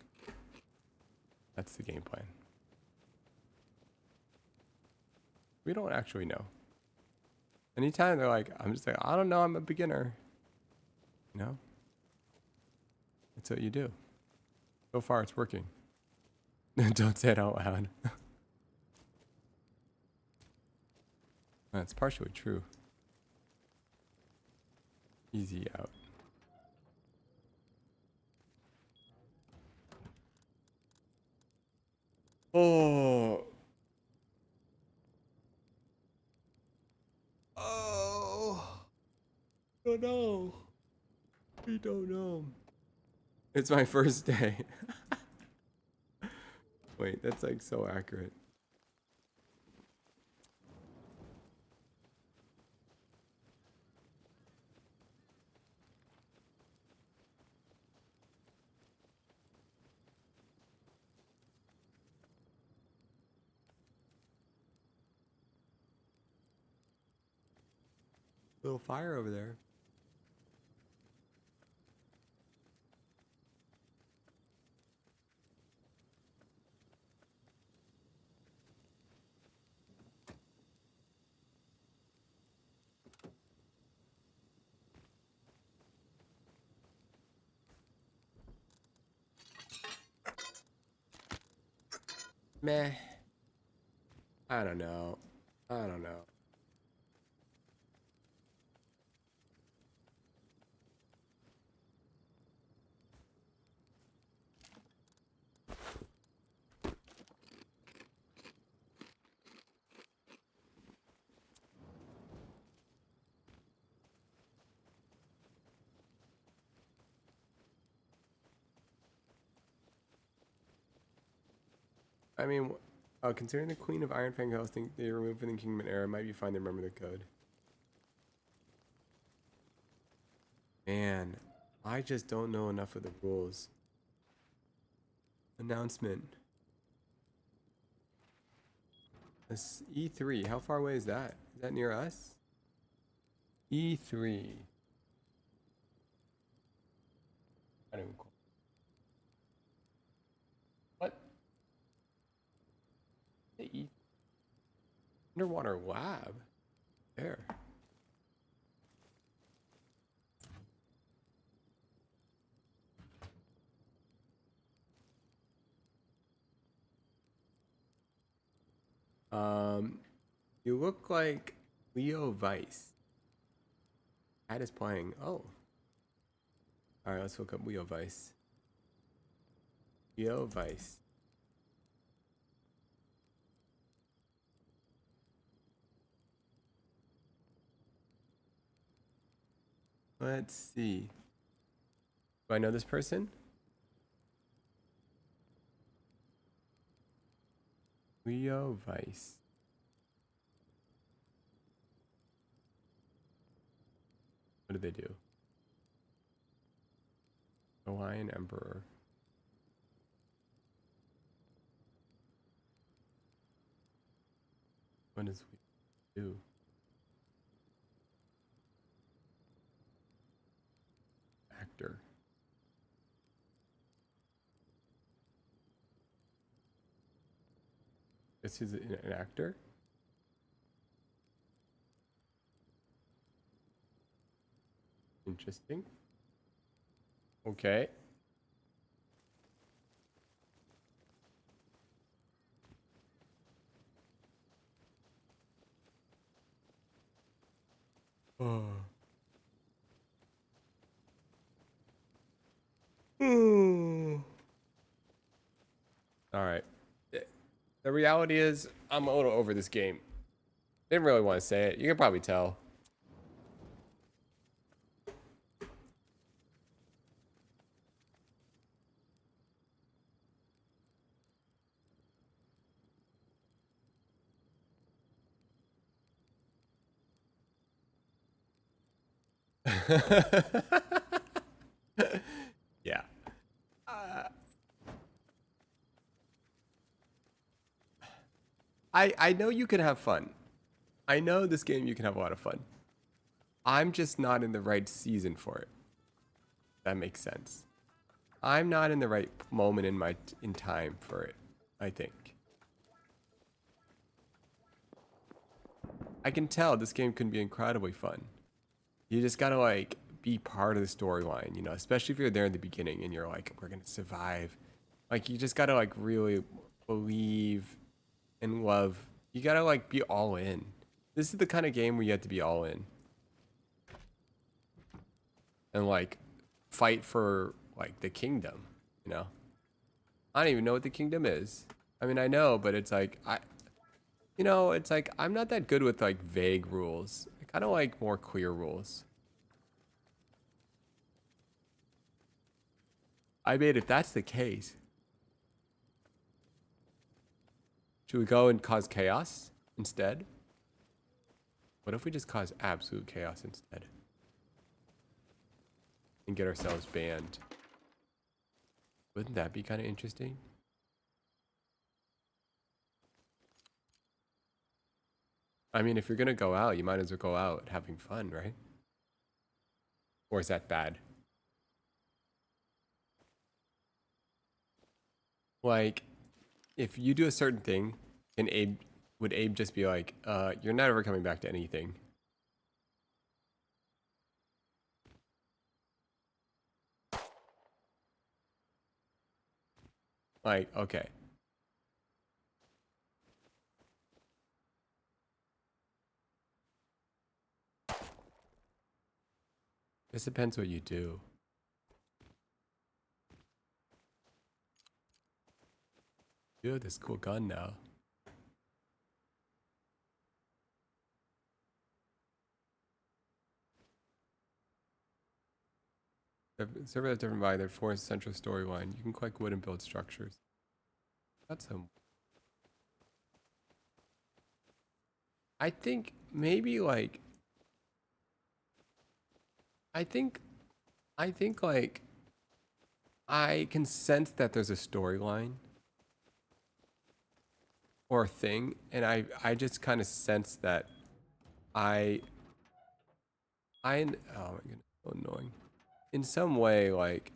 That's the game plan. We don't actually know. Anytime they're like, I'm just like, I don't know, I'm a beginner. You know? That's what you do. So far, it's working. Don't say it out loud. That's partially true. Easy out. Oh. Oh. Don't know. We don't know. It's my first day. Wait, that's like so accurate. Little fire over there. Meh. I don't know. I don't know. I mean, considering the Queen of Ironfang House think they removed from the Kingdom era, might be fine to remember the code. Man, I just don't know enough of the rules. Announcement. This E3, how far away is that? Is that near us? E3. I don't know. What? The E Underwater lab? There. You look like Leo Weiss. Ad is playing. Oh. Alright, let's look up Leo Weiss. Leo Weiss. Let's see. Do I know this person? Leo Weiss. What do they do? Hawaiian Emperor. What does we do? Actor. Guess he's an actor? Interesting. Okay. Oh. All right. The reality is, I'm a little over this game. Didn't really want to say it. You can probably tell. Yeah. I know you can have fun. I know this game you can have a lot of fun. I'm just not in the right season for it. That makes sense. I'm not in the right moment in time for it, I think. I can tell this game can be incredibly fun. You just gotta like be part of the storyline, you know, especially if you're there in the beginning and you're like, we're gonna survive. Like you just gotta like really believe and love. You gotta like be all in. This is the kind of game where you have to be all in. And like fight for like the kingdom, you know? I don't even know what the kingdom is. I mean, I know, but it's like you know, it's like I'm not that good with like vague rules. I kind of like more clear rules. I mean, if that's the case, should we go and cause chaos instead? What if we just cause absolute chaos instead? And get ourselves banned? Wouldn't that be kind of interesting? I mean, if you're gonna go out, you might as well go out having fun, right? Or is that bad? Like, if you do a certain thing, would Abe just be like, you're not ever coming back to anything? Like, okay. This depends what you do. You have this cool gun now. Server that's driven by their forest central storyline. You can collect wood and build structures. That's some. I think maybe like. I think like. I can sense that there's a storyline. Or a thing, and I just kind of sense that oh my goodness, so annoying. In some way, like,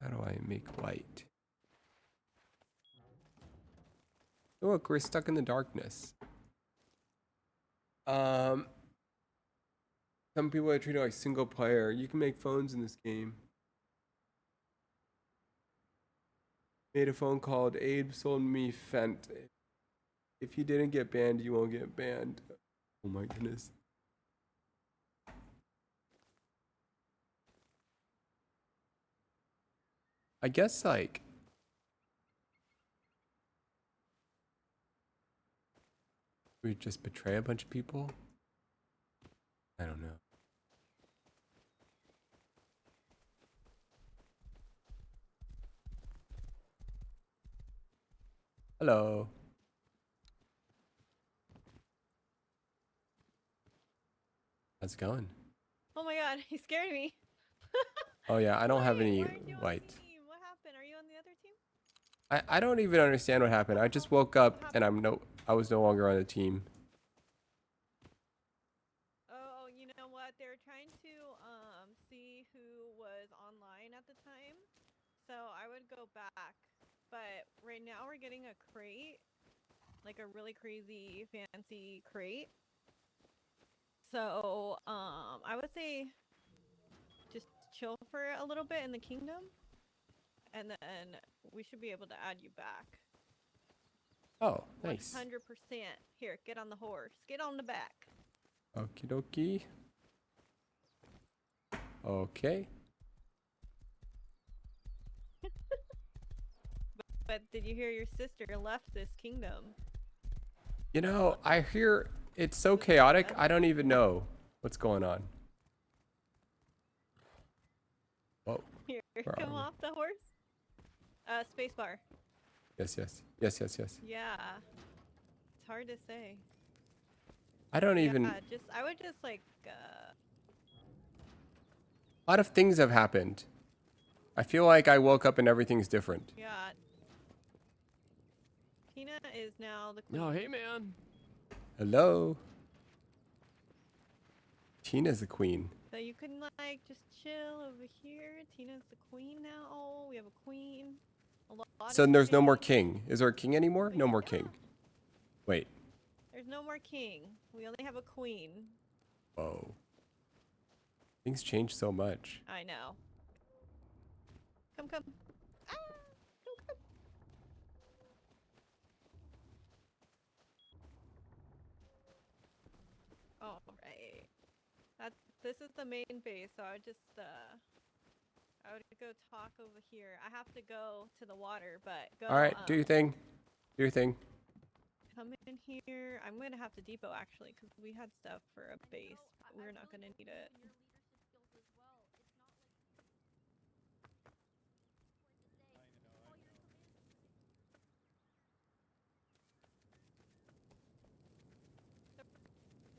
how do I make light? Oh, look, we're stuck in the darkness. Some people are treated like single player. You can make phones in this game. Made a phone called Abe sold me Fent. If you didn't get banned, you won't get banned. Oh my goodness. I guess like we just betray a bunch of people? I don't know. Hello. How's it going? Oh my god, he scared me. Oh yeah, I don't have any light. What happened? Are you on the other team? I don't even understand what happened. I just woke up and I was no longer on the team. Oh, you know what? They were trying to see who was online at the time. So I would go back. But right now we're getting a crate. Like a really crazy fancy crate. So I would say just chill for a little bit in the kingdom. And then we should be able to add you back. Oh, nice. 100%. Here, get on the horse. Get on the back. Okie dokie. Okay. But did you hear your sister left this kingdom? You know, I hear it's so chaotic, I don't even know what's going on. Whoa. Here, Where come are we? off the horse. Spacebar. Yes, yes. Yes, yes, yes. Yeah. It's hard to say. I don't Yeah, even... I would just like, A lot of things have happened. I feel like I woke up and everything's different. yeah. Tina is now the queen. No, hey man. Hello? Tina's the queen. So you can like just chill over here. Tina's the queen now. Oh, we have a queen. A lot So of there's no more kings. king. Is there a king anymore? No more king. Wait. There's no more king. We only have a queen. Whoa. Things change so much. I know. Come, come. Ah, come, come. All right. This is the main base, so I would go talk over here. I have to go to the water, but go. All right, do your thing. Do your thing. Come in here. I'm gonna have to depot actually, because we had stuff for a base. But we're not gonna need it.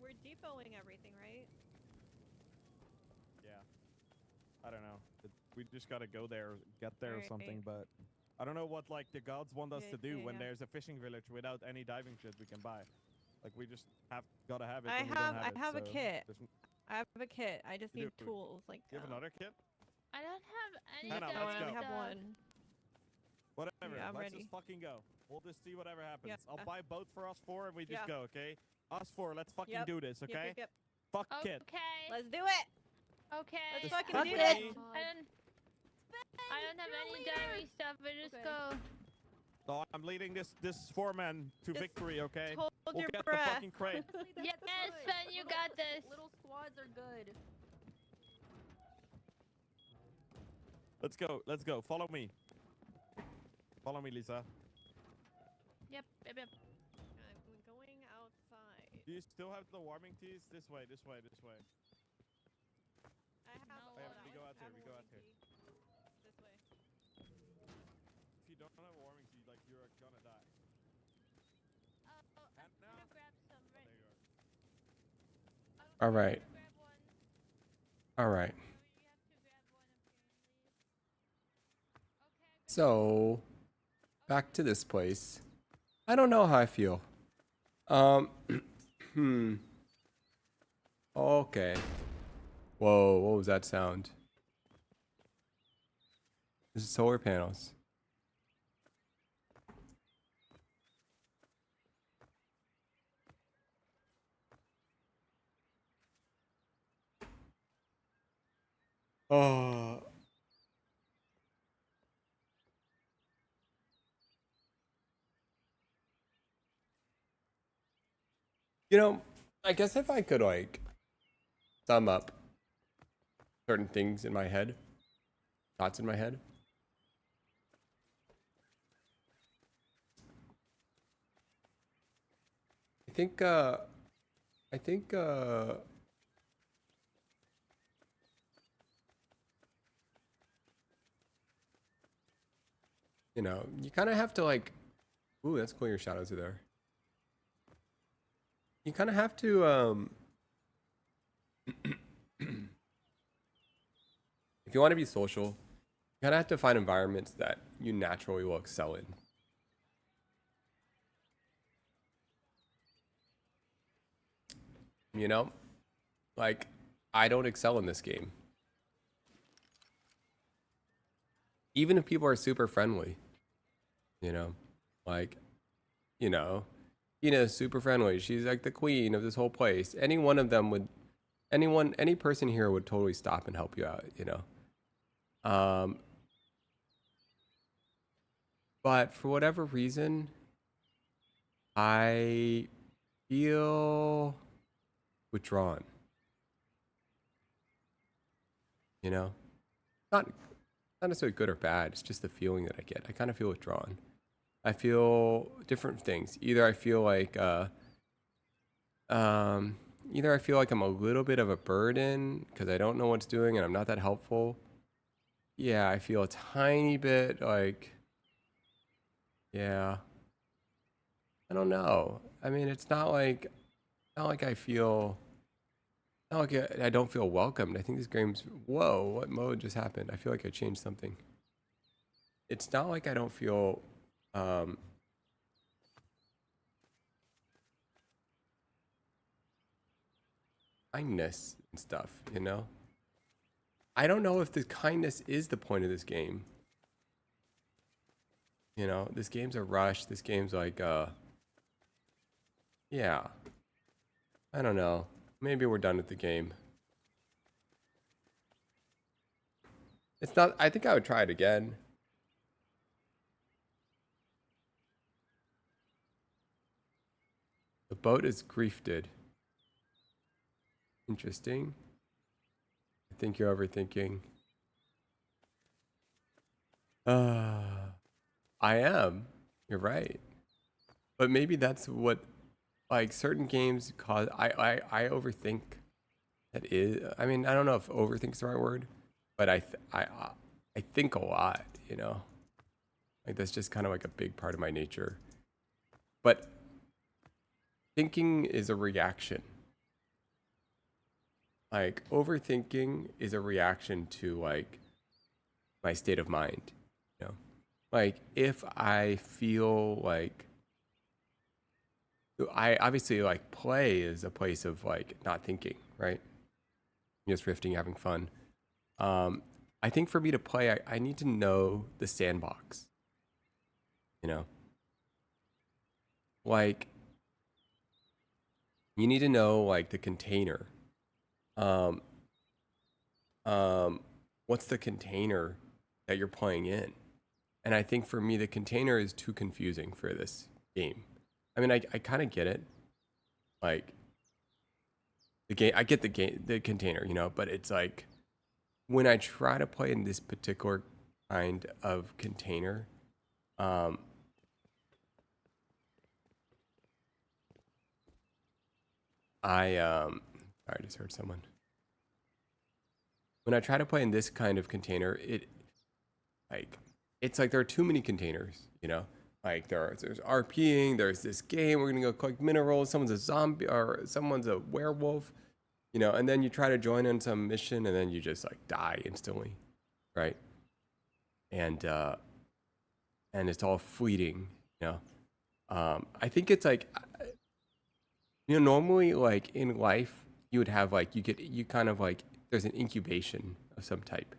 We're depoting everything, right? Yeah. I don't know. We just gotta go there, get there or something, Alright. but I don't know what like the gods want us Yeah, to do yeah, when yeah. there's a fishing village without any diving shit we can buy. Like we just gotta have it. I and we don't have it, a so kit. there's I have a kit. I just You need do. tools like. You have another kit? I don't have any Hannah, stuff. let's I go. only have one. Whatever. Yeah, I'm let's ready. just fucking go. We'll just see whatever happens. Yeah. I'll buy boat for us four and we just Yeah. go, okay? Us four, let's fucking Yep. do this, Yep, okay? yep, yep. Fuck kit. Okay. Let's do it. Okay. Let's fucking I do don't- it. I don't have any diving stuff, but just go. So I'm leading this four-man to victory, okay? hold we'll your get breath. the fucking crate. Yes, Sven, you got this. Little squads are good. Let's go. Let's go. Follow me. Follow me, Lisa. Yep. I'm going outside. Do you still have the warming teas? This way, this way, this way. I have. Oh, yeah, we go out here. We go out here. This way. If you don't have a warming tea, like you're gonna die. I'm gonna grab some. There you are. All right. All right. So, back to this place. I don't know how I feel. Okay. Whoa, what was that sound? This is solar panels. Oh. You know, I guess if I could like sum up certain things in my head, thoughts in my head. I think you know, you kind of have to like, ooh, that's cool, your shadows are there. You kind of have to, if you want to be social, you kind of have to find environments that you naturally will excel in. You know, like, I don't excel in this game. Even if people are super friendly, you know, like, you know, Tina's super friendly. She's like the queen of this whole place. Any one of them would, any person here would totally stop and help you out, you know. But for whatever reason, I feel withdrawn. You know, not necessarily good or bad. It's just the feeling that I get. I kind of feel withdrawn. I feel different things. Either I feel like either I feel like I'm a little bit of a burden because I don't know what's doing and I'm not that helpful. Yeah, I feel a tiny bit like, yeah, I don't know. I mean, it's not like I feel, not like I don't feel welcomed. I think this game's, whoa, what mode just happened? I feel like I changed something. It's not like I don't feel kindness and stuff, you know? I don't know if the kindness is the point of this game. You know, this game's a rush. This game's like, yeah. I don't know. Maybe we're done with the game. It's not, I think I would try it again. The boat is griefed. Interesting. I think you're overthinking. I am. You're right. But maybe that's what, like, certain games cause. I overthink. That is. I mean, I don't know if overthink is the right word, but I think a lot. You know, like that's just kind of like a big part of my nature. But thinking is a reaction. Like overthinking is a reaction to like my state of mind. You know, like if I feel like I obviously like play is a place of like not thinking, right? Just riffing, having fun. I think for me to play, I need to know the sandbox. You know, like you need to know like the container. What's the container that you're playing in? And I think for me, the container is too confusing for this game. I mean, I kind of get it. Like the game, I get the container, you know, but it's like when I try to play in this particular kind of container, I just heard someone. When I try to play in this kind of container, it's like there are too many containers, you know? Like there's RPing, there's this game, we're gonna go collect minerals, someone's a zombie or someone's a werewolf, you know, and then you try to join in some mission and then you just like die instantly, right? And it's all fleeting, you know? I think it's like, you know, normally like in life, you would have like, you kind of like, there's an incubation of some type,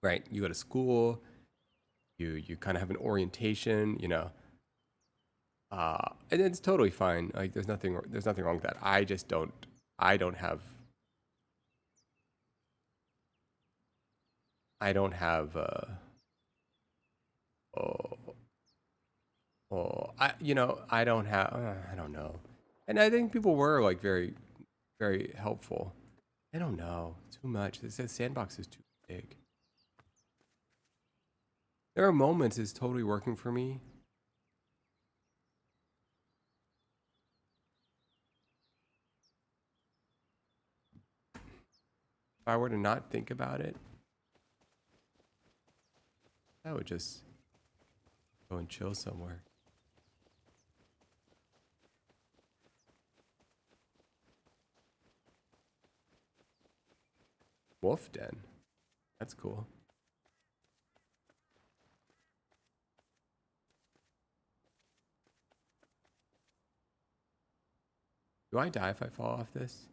right? You go to school, you kind of have an orientation, you know, and it's totally fine. Like there's nothing wrong with that. I don't have I don't know. And I think people were like very, very helpful. I don't know, too much. This sandbox is too big. There are moments it's totally working for me. If I were to not think about it, I would just go and chill somewhere. Wolf Den. That's cool. Do I die if I fall off this?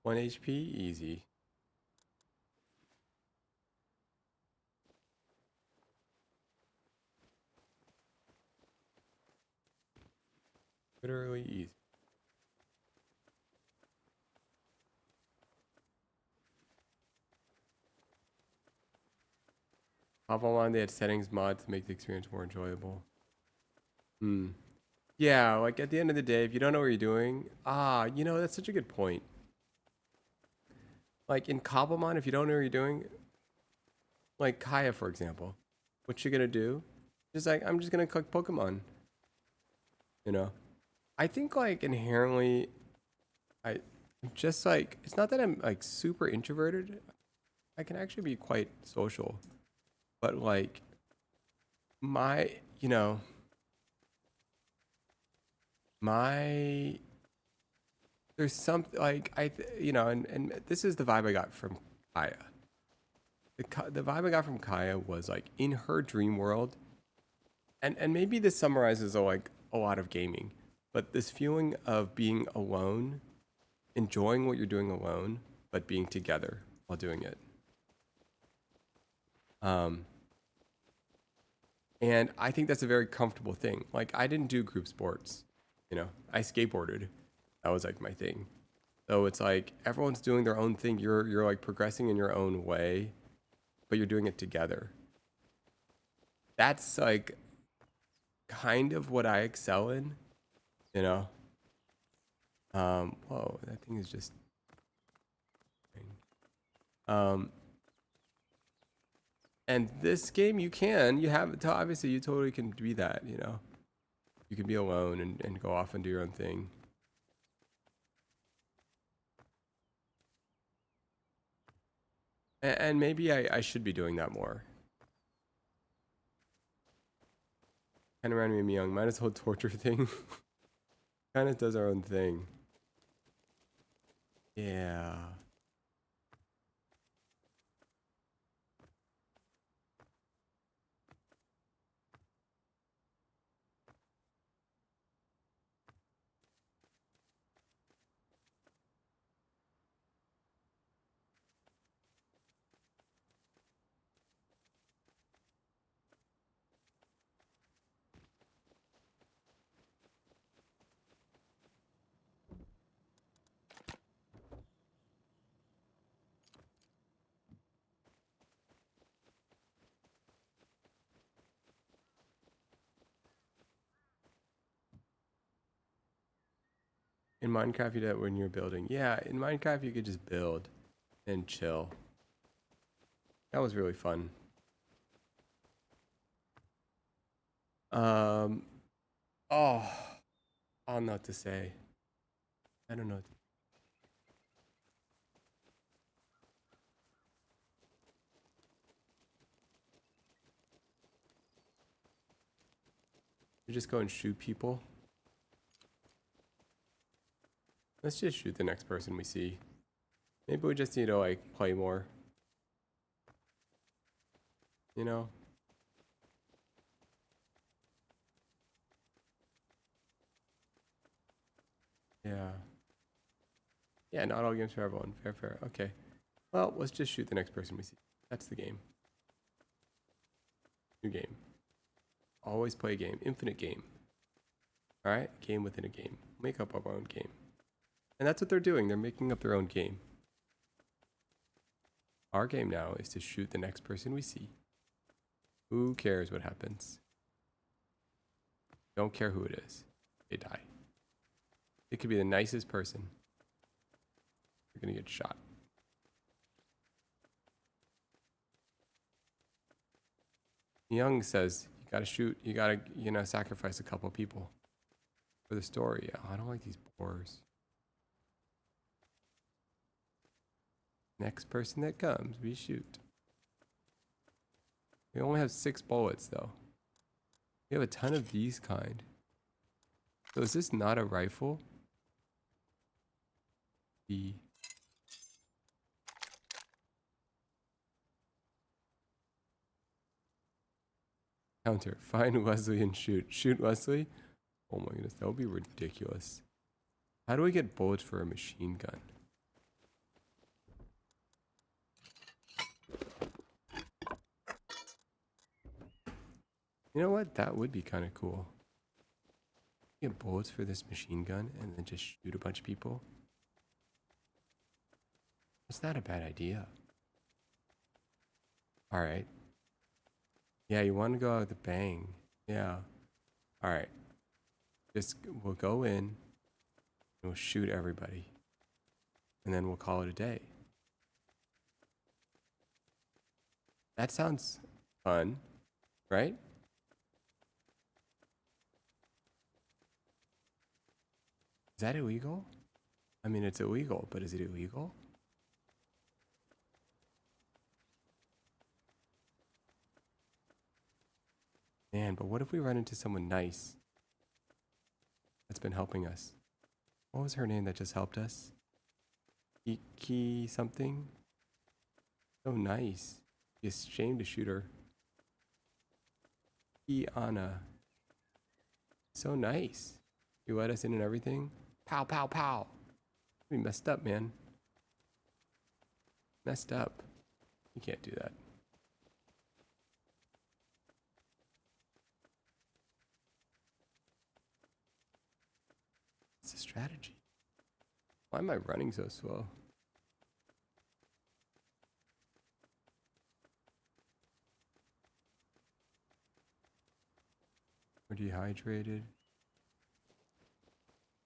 One HP, easy. Literally easy. Hop on, they had settings mods to make the experience more enjoyable. Yeah, like at the end of the day, if you don't know what you're doing, you know, that's such a good point. Like in Cobblemon, if you don't know what you're doing, like Kaya, for example, what you're gonna do? Just like, I'm just gonna collect Pokemon. You know? I think like inherently, I'm just like, it's not that I'm like super introverted. I can actually be quite social. But like, there's something like and this is the vibe I got from Kaya. The vibe I got from Kaya was like in her dream world, and maybe this summarizes like a lot of gaming, but this feeling of being alone, enjoying what you're doing alone, but being together while doing it. And I think that's a very comfortable thing. Like, I didn't do group sports, you know, I skateboarded. That was like my thing. So it's like everyone's doing their own thing. You're like progressing in your own way, but you're doing it together. That's like kind of what I excel in, you know. Whoa, that thing is just and this game you have obviously you totally can be that, you know. You can be alone and go off and do your own thing. And maybe I should be doing that more. Kind of reminded me of Myung. Mine is whole torture thing. Kind of does our own thing. Yeah. In Minecraft, you do that when you're building. Yeah, in Minecraft, you could just build and chill. That was really fun. Oh, I don't know what to say. I don't know. You just go and shoot people. Let's just shoot the next person we see. Maybe we just need to like play more. You know? Yeah. Yeah, not all games for everyone. Fair, fair. Okay. Well, let's just shoot the next person we see. That's the game. New game. Always play a game. Infinite game. Alright? Game within a game. Make up our own game. And that's what they're doing. They're making up their own game. Our game now is to shoot the next person we see. Who cares what happens? Don't care who it is. They die. It could be the nicest person. You're gonna get shot. Young says you gotta shoot. You gotta, you know, sacrifice a couple people for the story. Oh, I don't like these boars. Next person that comes, we shoot. We only have 6 bullets though. We have a ton of these kind. So is this not a rifle? The counter. Find Wesley and shoot. Shoot Wesley? Oh my goodness, that would be ridiculous. How do we get bullets for a machine gun? You know what? That would be kind of cool. Get bullets for this machine gun and then just shoot a bunch of people. It's not a bad idea. Alright. Yeah, you want to go out with a bang. Yeah. Alright. We'll go in and we'll shoot everybody. And then we'll call it a day. That sounds fun, right? Is that illegal? I mean, it's illegal, but is it illegal? Man, but what if we run into someone nice that's been helping us? What was her name that just helped us? Iki something? So nice. It's a shame to shoot her. Kiana. So nice. You let us in and everything. Pow, pow, pow. We messed up, man. Messed up. You can't do that. the strategy? Why am I running so slow? We're dehydrated.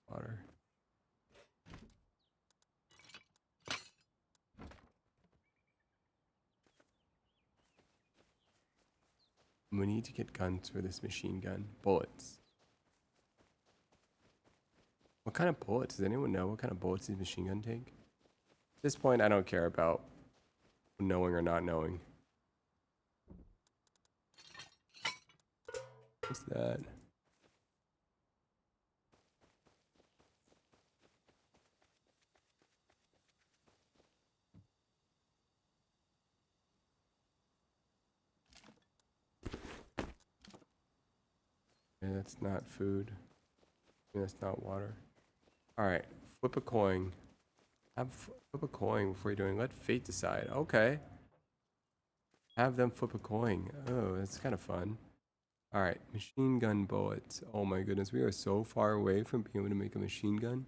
Water. We need to get guns for this machine gun. Bullets. What kind of bullets? Does anyone know what kind of bullets these machine gun take? At this point, I don't care about knowing or not knowing. What's that? Okay, that's not food. That's not water. Alright, flip a coin. Flip a coin before you're doing. Let fate decide. Okay. Have them flip a coin. Oh, that's kind of fun. Alright, machine gun bullets. Oh my goodness, we are so far away from being able to make a machine gun.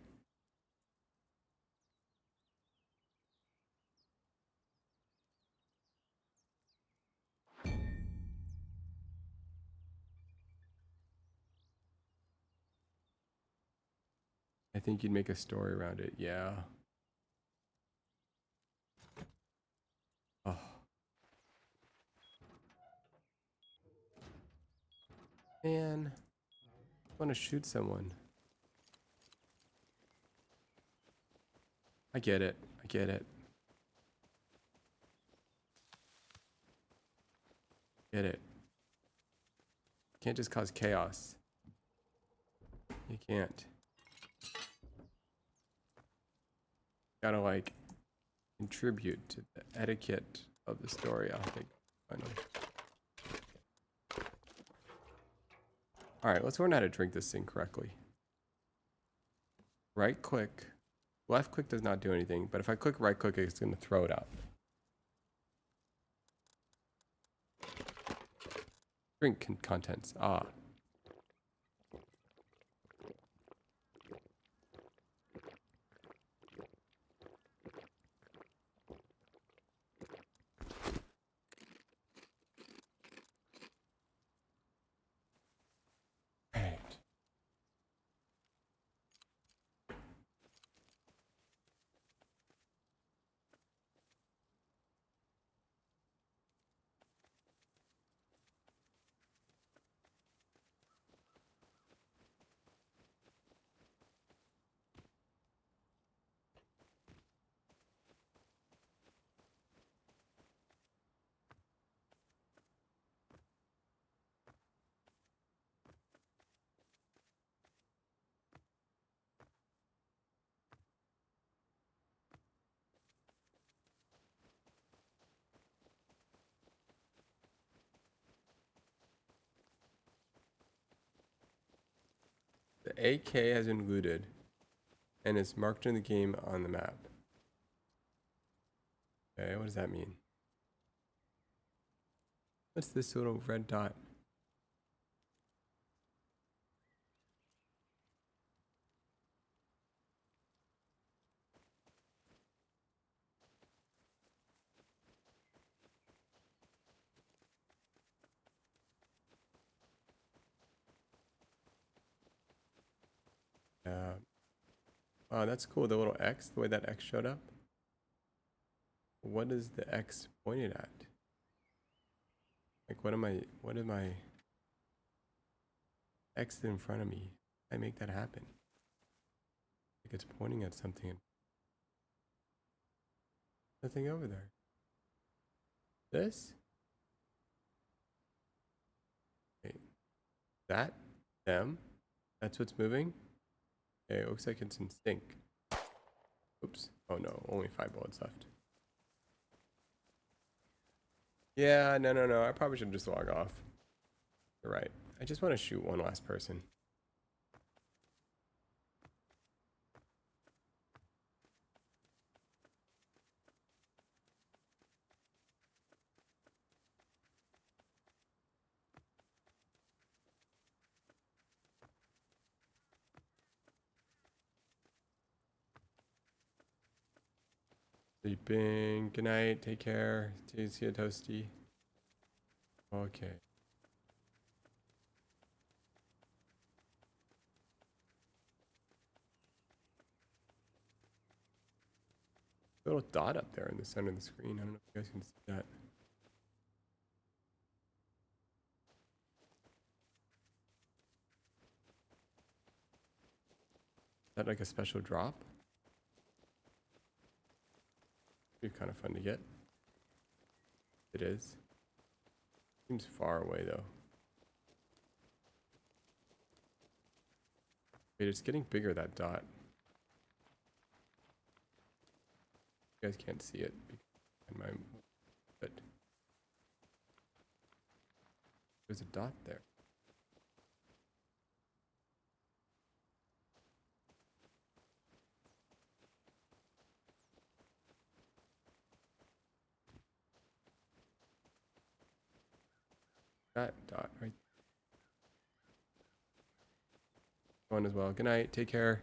I think you'd make a story around it, yeah. Oh. Man, I want to shoot someone. I get it. I get it. Get it. Can't just cause chaos. You can't. Gotta like contribute to the etiquette of the story, I think. Finally. Alright, let's learn how to drink this thing correctly. Right click. Left click does not do anything, but if I click right click, it's gonna throw it out. Drink contents. Ah. The AK has been looted and is marked in the game on the map. Okay, what does that mean? What's this little red dot? Oh, that's cool. The little X, the way that X showed up. What is the X pointed at? Like, what am I? X in front of me. I make that happen. Like it's pointing at something. Nothing over there. This? Wait. That? Them? That's what's moving? Okay, it looks like it's in sync. Oops. Oh no, only 5 bullets left. Yeah, no. I probably should just log off. You're right. I just want to shoot one last person. Sleeping. Good night. Take care. See you, Toasty. Okay. Little dot up there in the center of the screen. I don't know if you guys can see that. Is that like a special drop? Be kind of fun to get. It is. Seems far away though. Wait, it's getting bigger, that dot. You guys can't see it in my, but there's a dot there. That dot right. One as well. Good night. Take care.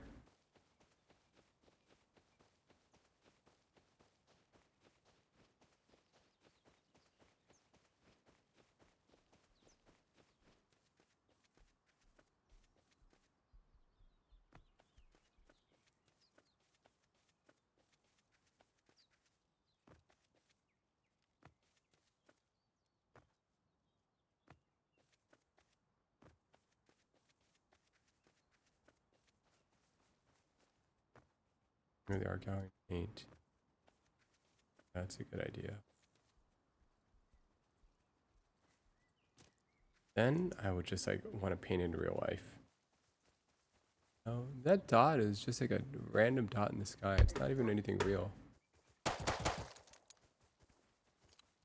Here they are going paint. That's a good idea. Then I would just like want to paint in real life. Oh, that dot is just like a random dot in the sky. It's not even anything real.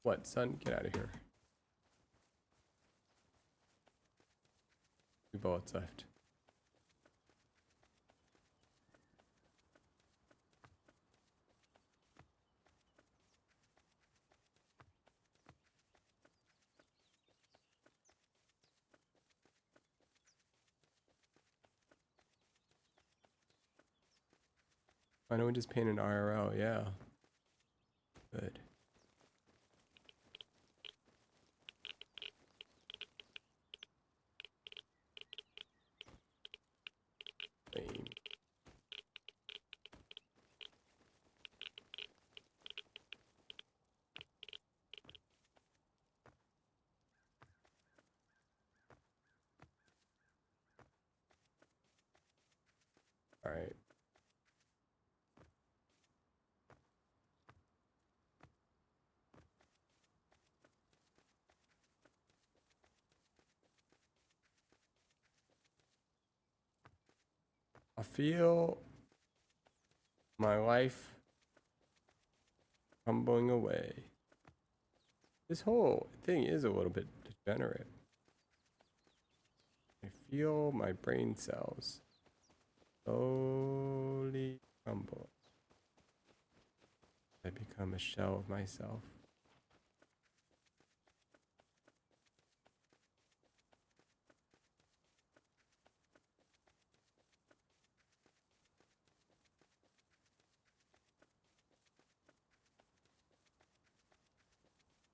What, son? Get out of here. 2 bullets left. Why don't we just paint an IRL? Yeah. Good. Same. All right. I feel my life crumbling away. This whole thing is a little bit degenerate. I feel my brain cells slowly crumble. I become a shell of myself.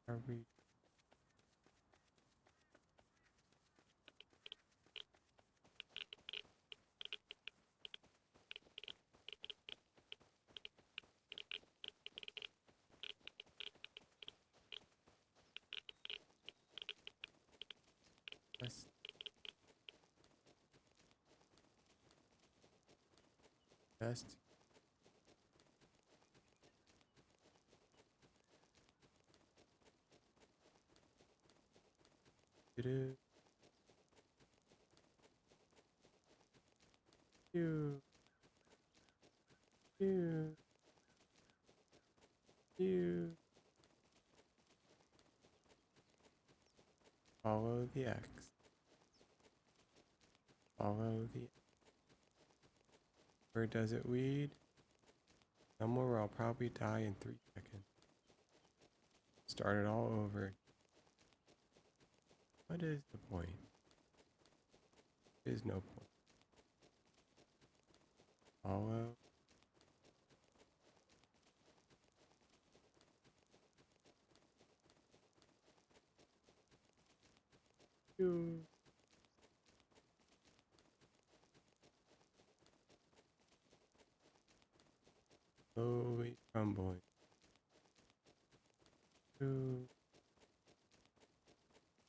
Are we? Test. Test. You. Follow the X. Follow the. Where does it lead? Somewhere where I'll probably die in 3 seconds. Start it all over. What is the point? There is no point. Follow. Pew. Slowly crumbling. Pew.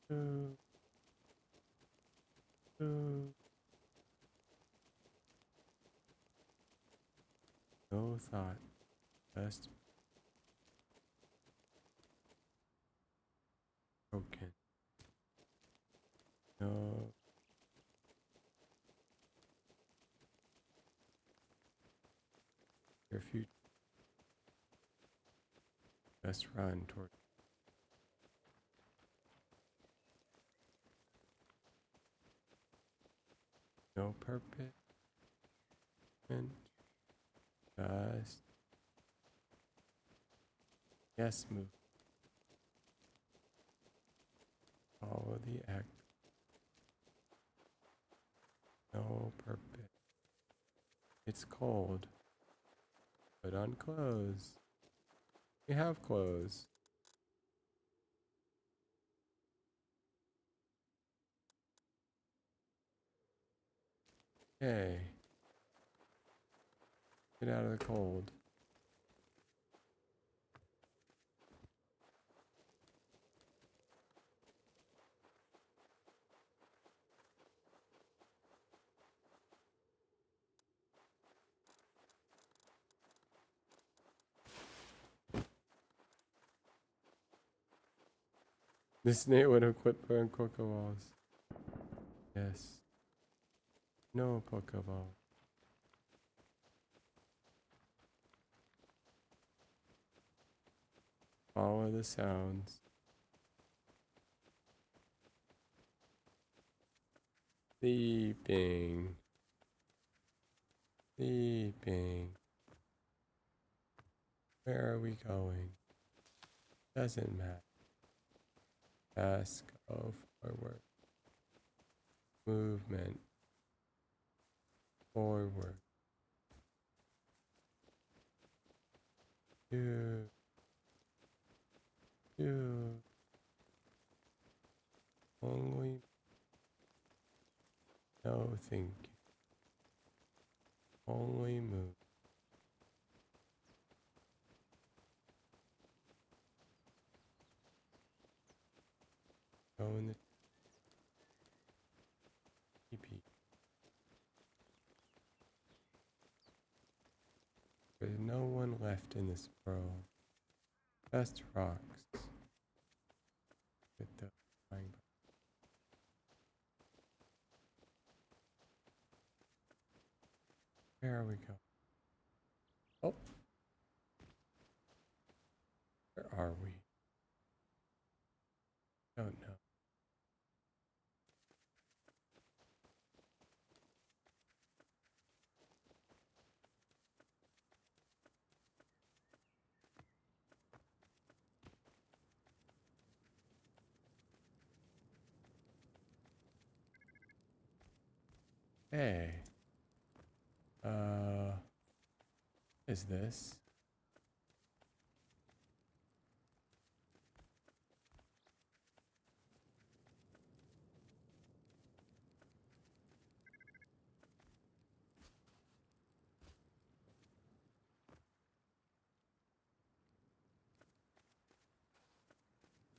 Pew. Pew. No thought. Just broken. No. Your future. Just run toward. No purpose. And just. Yes, move. Follow the act. No purpose. It's cold. Put on clothes. We have clothes. Okay. Get out of the cold. This snake would have quit burn Pokeballs. Yes. No Pokeball. Follow the sounds. Sleeping. Sleeping. Where are we going? Doesn't matter. Just go forward. Movement. Forward. Two. Only. No thinking. Only move. Go in the TP. There's no one left in this world. Just rocks. With the flying by. Where are we going? Oh. Where are we? Don't know. Hey. Is this?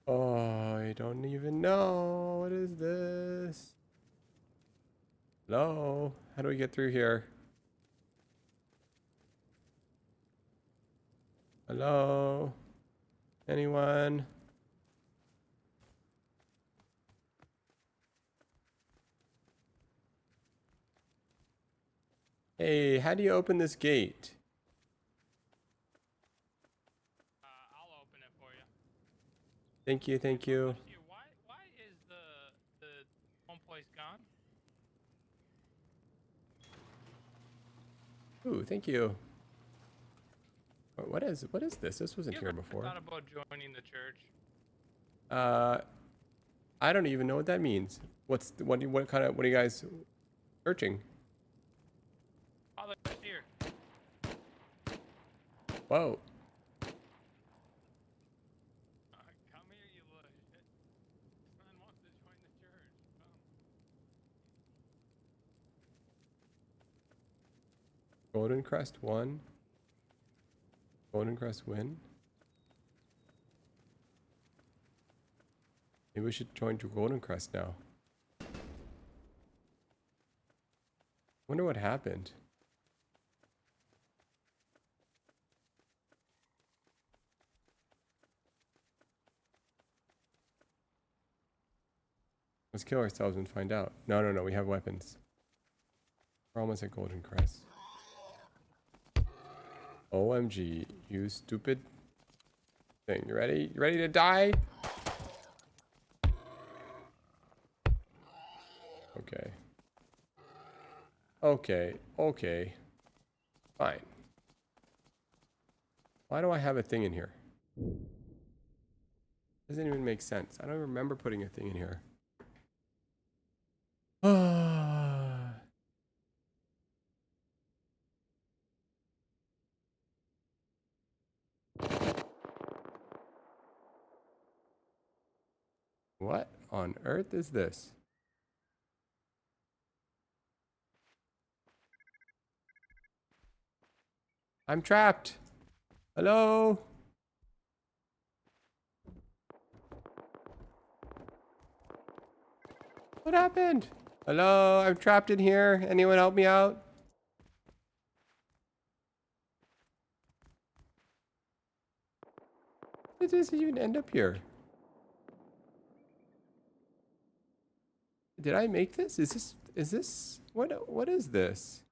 Oh, I don't even know. What is this? Hello? How do we get through here? Hello? Anyone? Hey, how do you open this gate? I'll open it for you. Thank you, thank you. Why is the one place gone? Ooh, thank you. What is this? This wasn't You here ever before. thought about joining the church? I don't even know what that means. What are you guys searching? Father, here. Whoa. Come here, you little shit. Son wants to join the church. Golden Crest won. Golden Crest win. Maybe we should join to Golden Crest now. Wonder what happened. Let's kill ourselves and find out. No, no, no, we have weapons. We're almost at Golden Crest. OMG, you stupid thing. You ready? You ready to die? Okay. Okay, okay. Fine. Why do I have a thing in here? Doesn't even make sense. I don't remember putting a thing in here. What on earth is this? I'm trapped. Hello? What happened? Hello, I'm trapped in here. Anyone help me out? How did this even end up here? Did I make this? Is this what is this?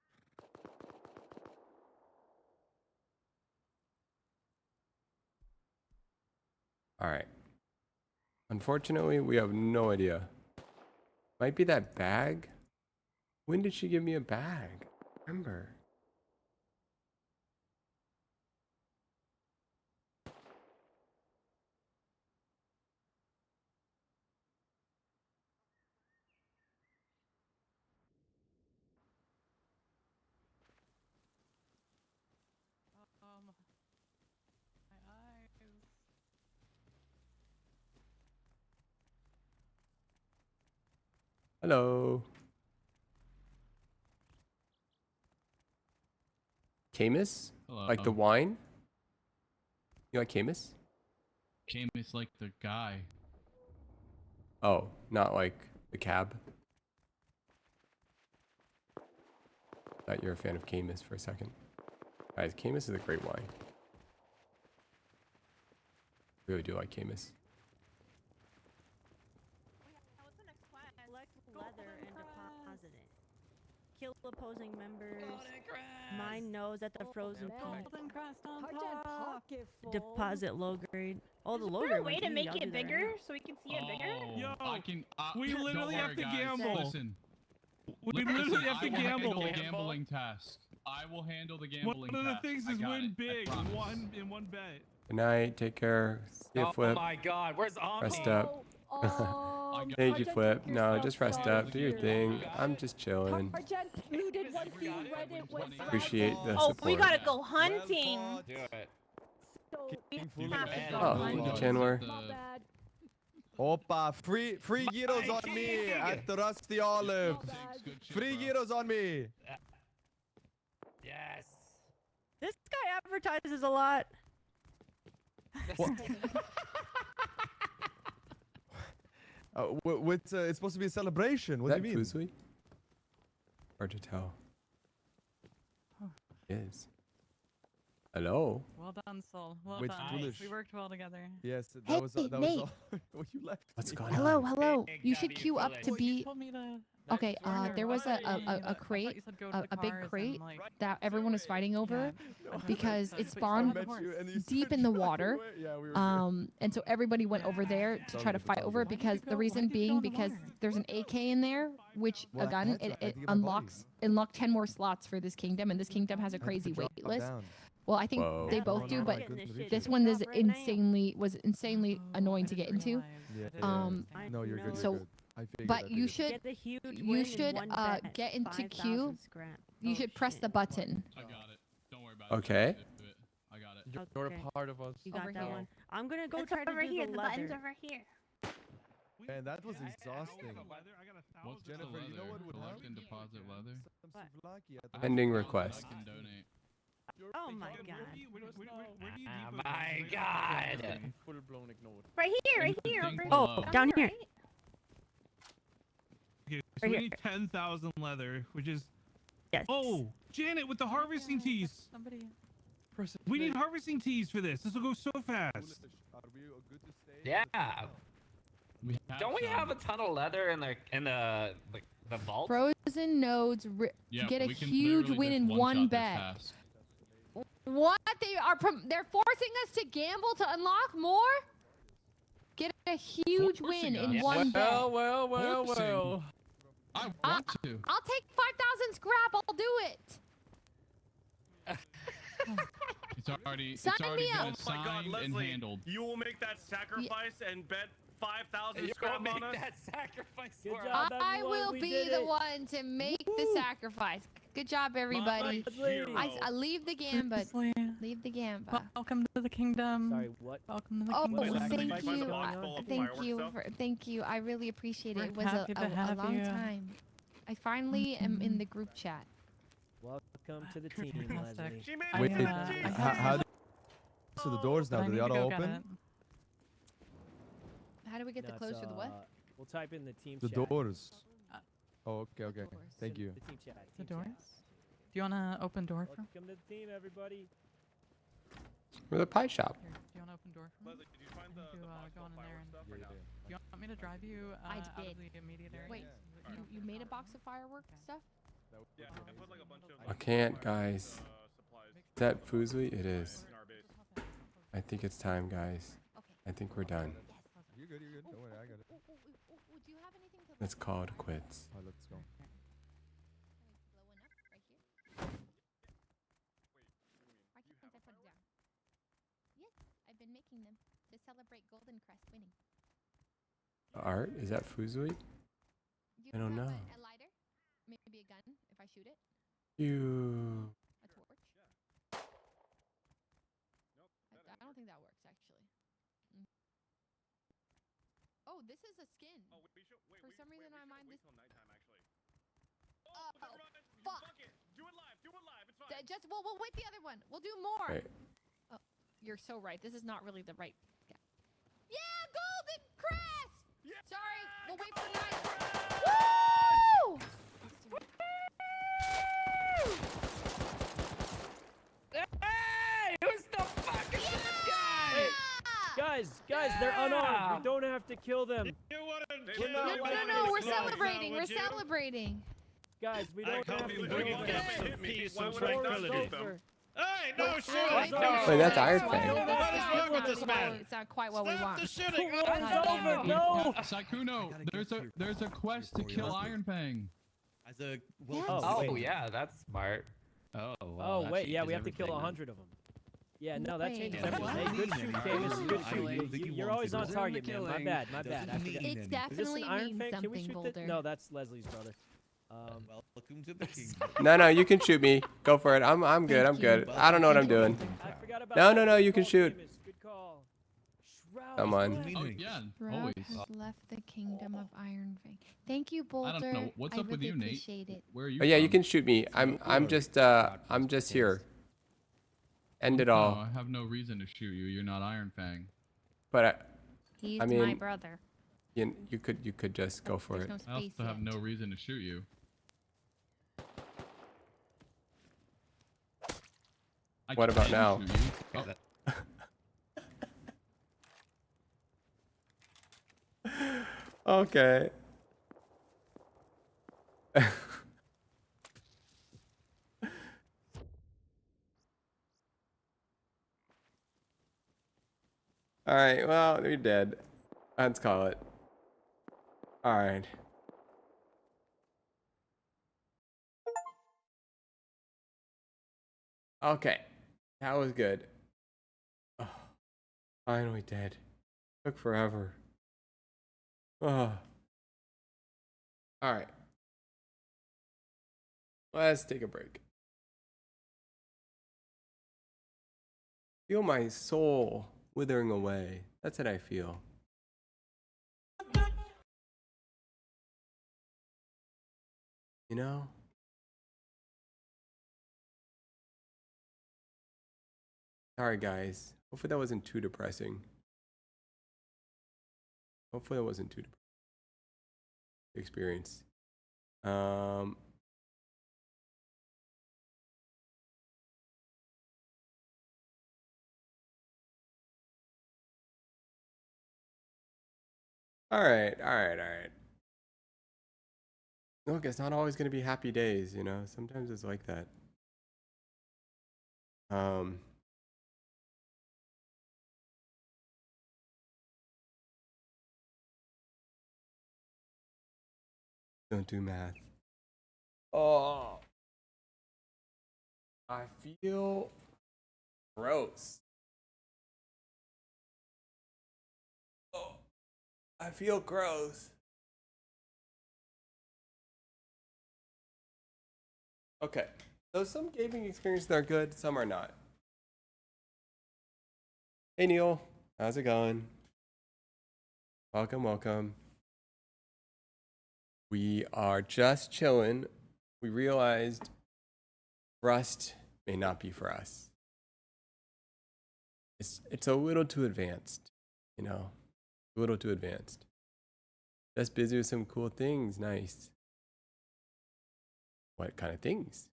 All right. Unfortunately, we have no idea. Might be that bag. When did she give me a bag? Remember. Hello. Camus? Like the wine? You like Camus? Camus like the guy. Oh, not like the cab. Thought you were a fan of Camus for a second. Guys, Camus is a great wine. Really do like Camus. Collect leather and deposit it. Kill opposing members. Mine nose at the frozen peak. Deposit low grade. Oh, the low grade. Is there a way to make it bigger so we can see it bigger? Yo, I can. we don't literally worry, have to guys. gamble. Listen. We literally have to I will handle gamble. the gambling task. I will handle the gambling task. One of the things I is got win it, I big. promise. One bet. Good night. Take care. See you, Flip. Oh my god, where's Omni? Rest up. Thank you, Flip. No, just rest up. Do your thing. I'm just chilling. Appreciate the Oh, support. we gotta go hunting. Do it. Oh, thank you, Chandler. Opa, free gyros on me at the Rusty Olive. Free gyros on me. Yes. This guy advertises a lot. It's supposed to be a celebration. What do you mean? Fusui? Hard to tell. It is. Hello. Well done, Soul. Well Wait, done. foolish. We worked well together. Yes, that Hey, was Nate. all. Oh, you left. What's me. going Hello, on? hello. Big You should Daddy queue up to Foolish. be. Told me to. Okay, there was a I crate, thought you said go to a the big cars and, crate like, that everyone was fighting over yeah. because it I spawned met you and you deep said in the you water. Yeah, we were And so everybody went over there to try to fight over it because the reason being because there's an AK in there, which a Well, gun, that's right, I it think my body. unlocked 10 more slots for this kingdom, and this kingdom has a crazy wait list. Well, I think Whoa. they both do, but This this shit one is drop right now. insanely annoying to get into. No, you're good. so- You're good. I figured. But I you figured. should Get the huge you win in should one bet, get into 5,000 queue. scrap. You Oh, should press shit. the button. I got it. Don't worry about it. Okay. I got it. You're Okay. part of us. You got Over that here. one. I'm gonna go It's try to over do here. the The button's leather. over here. Man, that was exhausting. What's the Jennifer, you know leather? what would help? Collect and deposit leather. Some souvlaki at the Pending restaurant. request. I can donate. Oh my god. Oh my god. Full blown ignored. Right here, right here. Think Over below. Oh, down here. Okay, so Right we here. need 10,000 leather, which is. Yes. Oh, Janet with the harvesting teas. Somebody. We need harvesting teas for this. This will go so fast. Are we good to stay? Yeah. Don't we some. have a ton of leather in the vault? Frozen nodes Yeah, get a we can huge literally win just in one-shot one this bet. task. What? They're forcing us to gamble to unlock more? Get a huge Forcing win in us? one bet. Forcing. I want to. I'll take 5,000 scrap. I'll do it. It's already, Sign it's already me been up. Oh my God, assigned and Leslie, handled. you will make that sacrifice and bet 5,000 You're scrap gonna on make us? that sacrifice Good for job, us. I everyone, will we be did the it. one to make the sacrifice. Good job, everybody. hero. I leave the gamba. Seriously. Leave the gamba. Welcome to the kingdom. Sorry, what? Welcome to the Oh, kingdom. What thank sacrifice is you. going on? Thank you. I really appreciate it. We're It was a happy to have long you. time. I finally am in the group chat. Welcome to the team, Fantastic. Leslie. She made I, Wait, it uh, to the I team. How to the doors now? but I Do they need to auto go get open? it. How do we get the close to the what? We'll type in the team The chat. doors. Uh, Oh, okay, okay. doors. Thank you. The team chat. The team chat. doors? Do you want to open door for me? Welcome to the team, everybody. We're the pie shop. Here, do you want to open door for me? Leslie, did you find I the, need to, the go on in there and- stuff Yeah, or no? yeah. Do you want me to drive you I out of did. the immediate area? Wait, so that you made a box of fireworks stuff? Yeah, I put like a bunch of I can't, guys. supplies Is that Fusli? It is. in our base. I think it's time, guys. I think we're done. You're good, you're good. Don't worry, I got it. Do you have anything to Let's call it quits. Oh, let's go. blowing up right here? Why can't I put it down? Yes, I've been making them to celebrate Golden Crest winning. Art? Is that Fusli? Do you I don't have know. A lighter? Maybe a gun if I shoot it? You. A torch? I don't think that works actually. Oh, this is a skin. Oh, we should wait. For some reason, I mind wait this. till nighttime actually. Oh, never mind. You fuck. fuck it. Do it live. Do it live. It's fine. Just we'll wait the other one. We'll do more. Right. Oh, you're so right. This is not really the right. Yeah, Golden Crest. Sorry, we'll wait for the night. Woo! Hey, who's the fuck is this guy? Guys, they're unarmed. We don't have to kill them. You wouldn't We're not No, like no, this, we're guys. celebrating. We're celebrating. Guys, we I don't can't have to believe kill you them. guys hit me. Peace Why and would I not tranquility. shoot them? Hey, no Wait, shooting! Wait, that's Iron Fang. Fang. What is wrong with this man? It's not quite what we Stop want. the shooting! War's Oh, over. No. Saikuno, there's a quest to kill Iron Fang. As a Oh, wait. yeah, that's smart. Oh, Oh, wait, yeah, we have to kill 100 of them. Yeah, no, that Wait, changes what? everything. Hey, good shoot. Okay, this is good shoot. You're always on target, man. My bad, my bad. I forgot. It Is this definitely an Iron means Fang? Can we something, shoot Boulder. the... No, that's Leslie's brother. Welcome to the kingdom. No, you can shoot me. Go for it. I'm good. I'm good. I don't know what I'm doing. I forgot about No, that. you can Good call, shoot. Seamus. Good call. Shroud Come on. is Oh, left. yeah, Shroud always. has left the kingdom of Iron Fang. Thank you, Boulder. I don't know. What's I up with really you, Nate? appreciate it. Where are you Oh yeah, you from? can shoot me. I'm just here. End it No, all. I have no reason to shoot you. You're not Iron Fang. But He's I my mean, brother. you could just go for it. There's no I space also have yet. no reason to shoot you. I What about can now? shoot you. Oh. Okay. All right. Well, you're dead. Let's call it. All right. Okay. That was good. Oh, finally dead. Took forever. Oh. All right. Let's take a break. Feel my soul withering away. That's what I feel. You know? Sorry, guys. Hopefully that wasn't too depressing. Hopefully that wasn't too depressing experience. All right. Look, it's not always going to be happy days, you know? Sometimes it's like that. Don't do math. Oh. I feel gross. Oh. I feel gross. Okay. So some gaming experiences are good, some are not. Hey Neil, how's it going? Welcome. We are just chilling. We realized Rust may not be for us. It's a little too advanced, you know? A little too advanced. Just busy with some cool things, nice. What kind of things?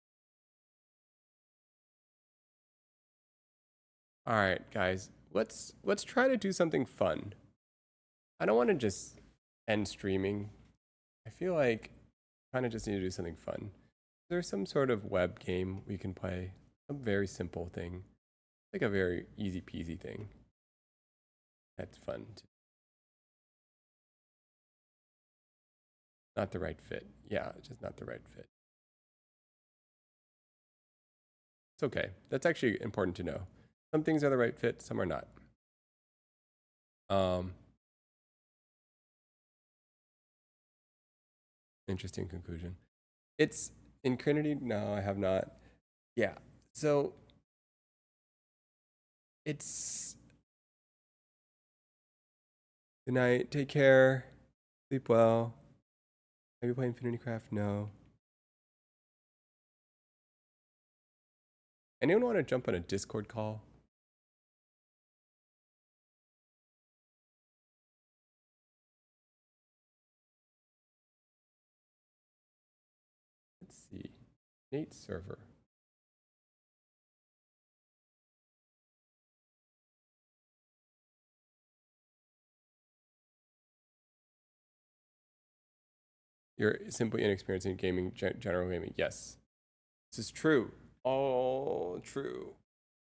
All right, guys, let's try to do something fun. I don't want to just end streaming. I feel like I kind of just need to do something fun. There's some sort of web game we can play. Some very simple thing. Like a very easy peasy thing. That's fun. Not the right fit. Yeah, just not the right fit. It's okay. That's actually important to know. Some things are the right fit, some are not. Interesting conclusion. It's Incrinity? No, I have not. Yeah. So it's good night. Take care. Sleep well. Have you played Infinity Craft? No. Anyone want to jump on a Discord call? Let's see. Nate server. You're simply inexperienced in gaming, general gaming. Yes. This is true. Oh, true.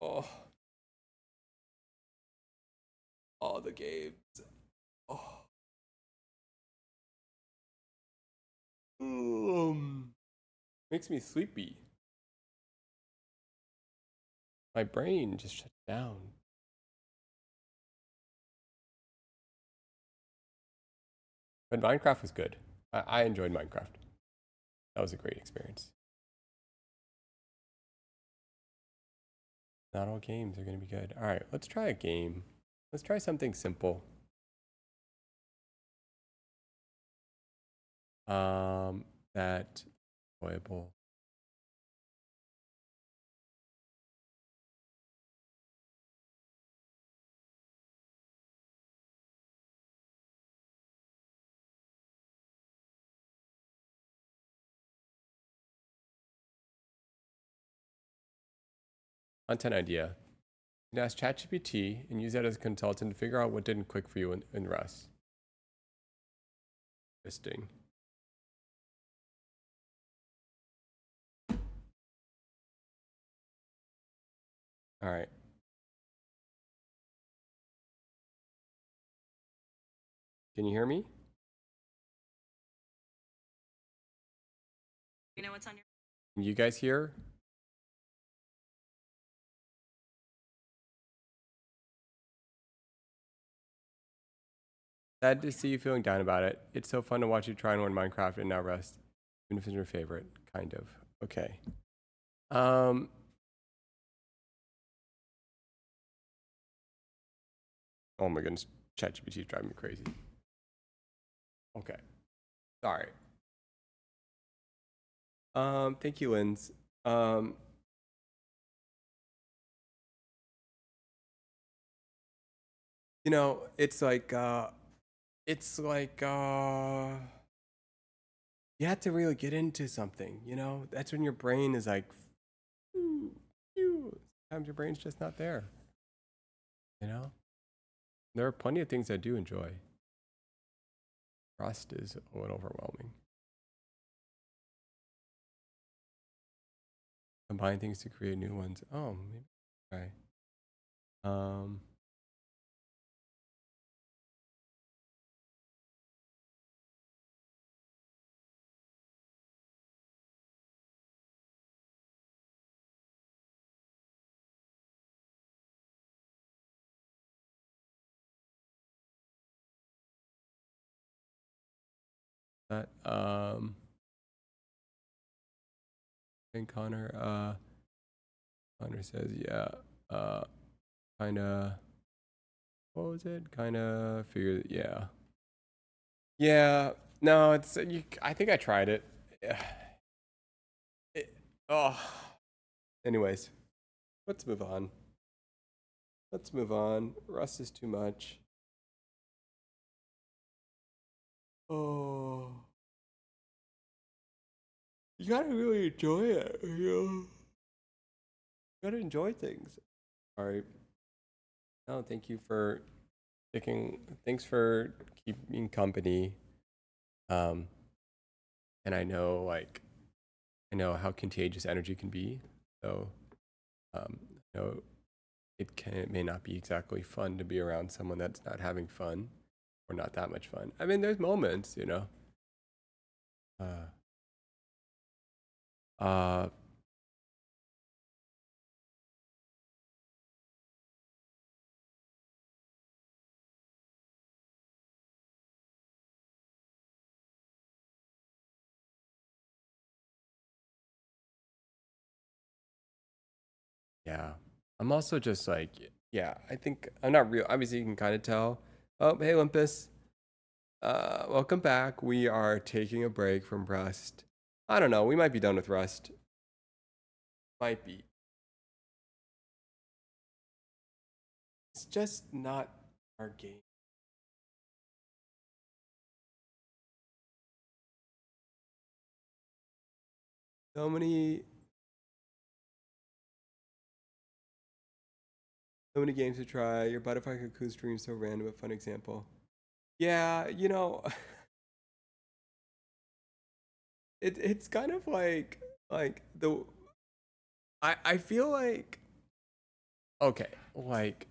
Oh. All the games. Oh. Makes me sleepy. My brain just shut down. But Minecraft was good. I enjoyed Minecraft. That was a great experience. Not all games are going to be good. All right, let's try a game. Let's try something simple. That enjoyable. Content idea. You can ask ChatGPT and use that as a consultant to figure out what didn't click for you in Rust. Interesting. All right. Can you hear me? You know what's on your... Can you guys hear? Sad to see you feeling down about it. It's so fun to watch you try and learn Minecraft and now Rust. Even if it's your favorite, kind of. Okay. Oh my goodness, ChatGPT is driving me crazy. Okay. Sorry. Thank you, Linz. You know, it's like you have to really get into something, you know? That's when your brain is like, phew, phew. Sometimes your brain's just not there. You know? There are plenty of things I do enjoy. Rust is a little overwhelming. Combine things to create new ones. Oh, maybe try. That and Connor says, yeah, kinda, what was it? Kinda figure, yeah. Yeah, no, it's, I think I tried it. Oh. Anyways, let's move on. Rust is too much. Oh. You gotta really enjoy it, you know? You gotta enjoy things. All right. No, thank you for thanks for keeping company. And I know, how contagious energy can be. So, no, it may not be exactly fun to be around someone that's not having fun or not that much fun. I mean, there's moments, you know. Yeah. I'm also just like, yeah, I think I'm not real. Obviously, you can kind of tell. Oh, hey, Olympus. Welcome back. We are taking a break from Rust. I don't know. We might be done with Rust. Might be. It's just not our game. So many games to try. Your Butterfly Cocoon stream so random, but fun example. Yeah, you know, it's kind of like the I feel like, okay, like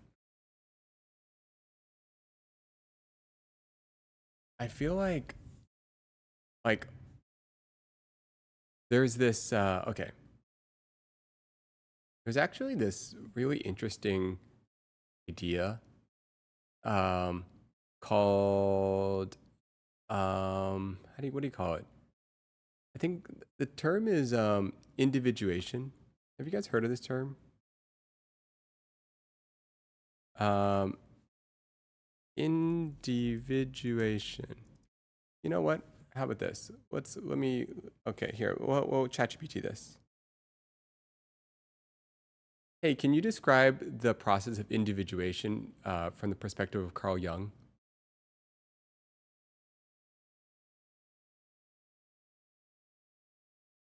I feel like there's this okay. There's actually this really interesting idea called what do you call it? I think the term is individuation. Have you guys heard of this term? Individuation. You know what? How about this? Okay, here. We'll ChatGPT this. Hey, can you describe the process of individuation from the perspective of Carl Jung?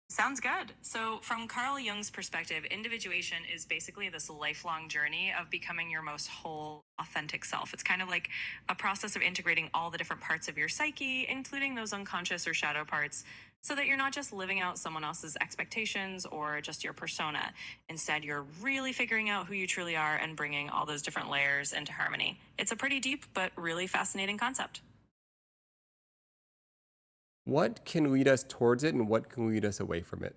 Sounds good. So, from Carl Jung's perspective, individuation is basically this lifelong journey of becoming your most whole, authentic self. It's kind of like a process of integrating all the different parts of your psyche, including those unconscious or shadow parts, so that you're not just living out someone else's expectations or just your persona. Instead, you're really figuring out who you truly are and bringing all those different layers into harmony. It's a pretty deep but really fascinating concept. What can lead us towards it and what can lead us away from it?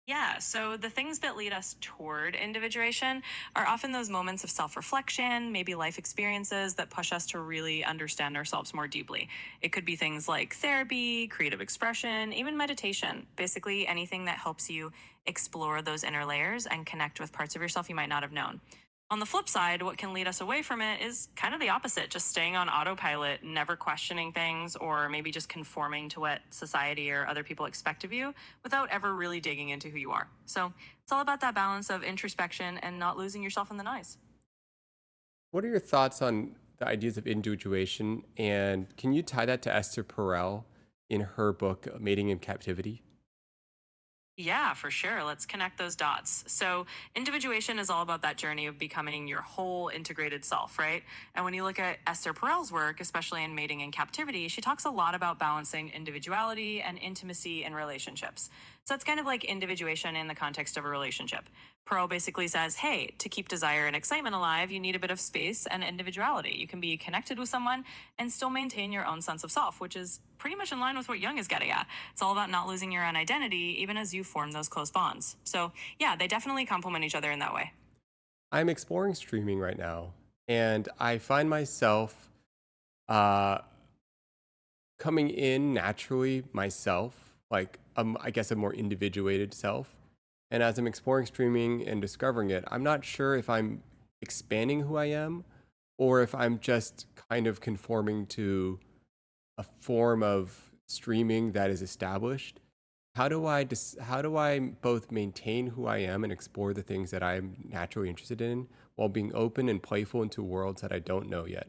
Yeah, so the things that lead us toward individuation are often those moments of self-reflection, maybe life experiences that push us to really understand ourselves more deeply. It could be things like therapy, creative expression, even meditation, basically anything that helps you explore those inner layers and connect with parts of yourself you might not have known. On the flip side, what can lead us away from it is kind of the opposite, just staying on autopilot, never questioning things, or maybe just conforming to what society or other people expect of you without ever really digging into who you are. So it's all about that balance of introspection and not losing yourself in the noise. What are your thoughts on the ideas of individuation, and can you tie that to Esther Perel in her book Mating in Captivity? Yeah, for sure. Let's connect those dots. So, individuation is all about that journey of becoming your whole integrated self, right? And when you look at Esther Perel's work, especially in Mating in Captivity, she talks a lot about balancing individuality and intimacy in relationships. So, it's kind of like individuation in the context of a relationship. Perel basically says, hey, to keep desire and excitement alive, you need a bit of space and individuality. You can be connected with someone and still maintain your own sense of self, which is pretty much in line with what Jung is getting at. It's all about not losing your own identity, even as you form those close bonds. So yeah, they definitely complement each other in that way. I'm exploring streaming right now, and I find myself coming in naturally myself, like I guess a more individuated self. And as I'm exploring streaming and discovering it, I'm not sure if I'm expanding who I am or if I'm just kind of conforming to a form of streaming that is established. How do I both maintain who I am and explore the things that I'm naturally interested in while being open and playful into worlds that I don't know yet?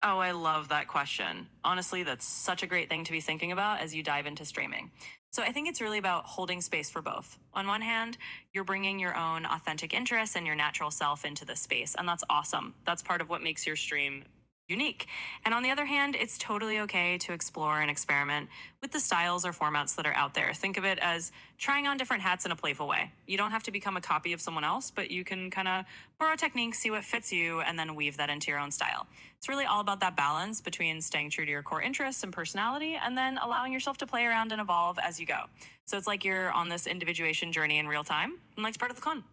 Oh, I love that question. Honestly, that's such a great thing to be thinking about as you dive into streaming. So I think it's really about holding space for both. On one hand, you're bringing your own authentic interests and your natural self into the space, and that's awesome. That's part of what makes your stream unique. And on the other hand, it's totally okay to explore and experiment with the styles or formats that are out there. Think of it as trying on different hats in a playful way. You don't have to become a copy of someone else, but you can kind of borrow techniques, see what fits you, and then weave that into your own style. It's really all about that balance between staying true to your core interests and personality and then allowing yourself to play around and evolve as you go. So it's like you're on this individuation journey in real time, and like it's part of the fun.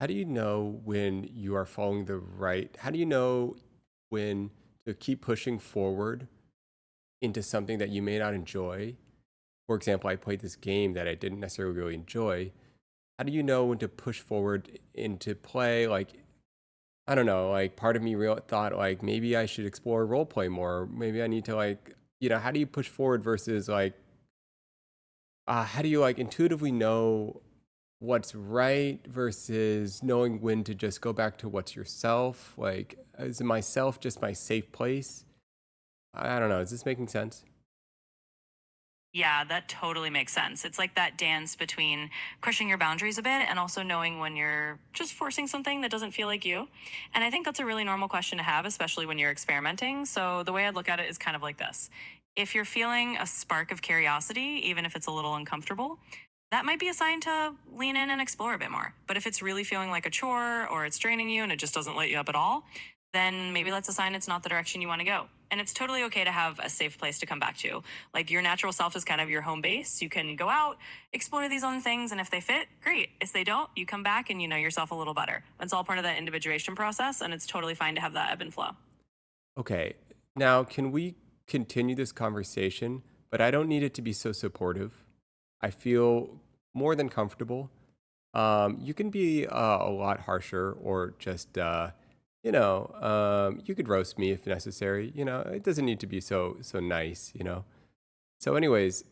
How do you know when you are following the right? How do you know when to keep pushing forward into something that you may not enjoy? For example, I played this game that I didn't necessarily really enjoy. How do you know when to push forward into play? Like, I don't know, like part of me thought like maybe I should explore roleplay more. Maybe I need to like, how do you push forward versus like, how do you like intuitively know what's right versus knowing when to just go back to what's yourself? Like, is myself just my safe place? I don't know. Is this making sense? Yeah, that totally makes sense. It's like that dance between pushing your boundaries a bit and also knowing when you're just forcing something that doesn't feel like you. And I think that's a really normal question to have, especially when you're experimenting. So the way I'd look at it is kind of like this. If you're feeling a spark of curiosity, even if it's a little uncomfortable, that might be a sign to lean in and explore a bit more. But if it's really feeling like a chore or it's draining you and it just doesn't light you up at all, then maybe that's a sign it's not the direction you want to go. And it's totally okay to have a safe place to come back to. Like your natural self is kind of your home base. You can go out, explore these other things, and if they fit, great. If they don't, you come back and you know yourself a little better. It's all part of that individuation process, and it's totally fine to have that ebb and flow. Okay, now can we continue this conversation? But I don't need it to be so supportive. I feel more than comfortable. You can be a lot harsher or just... you could roast me if necessary. It doesn't need to be so nice. So, anyways,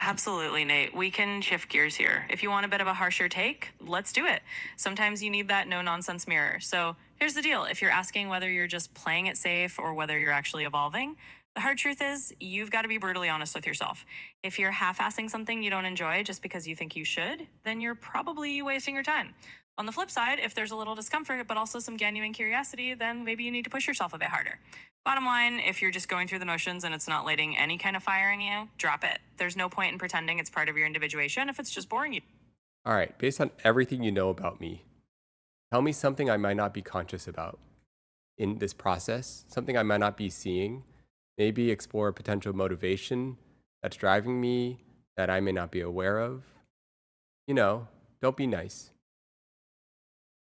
Absolutely, Nate. We can shift gears here. If you want a bit of a harsher take, let's do it. Sometimes you need that no-nonsense mirror. So here's the deal. If you're asking whether you're just playing it safe or whether you're actually evolving, the hard truth is you've got to be brutally honest with yourself. If you're half-assing something you don't enjoy just because you think you should, then you're probably wasting your time. On the flip side, if there's a little discomfort, but also some genuine curiosity, then maybe you need to push yourself a bit harder. Bottom line, if you're just going through the motions and it's not lighting any kind of fire in you, drop it. There's no point in pretending it's part of your individuation if it's just boring you. All right, based on everything you know about me, tell me something I might not be conscious about in this process, something I might not be seeing. Maybe explore a potential motivation that's driving me that I may not be aware of. Don't be nice.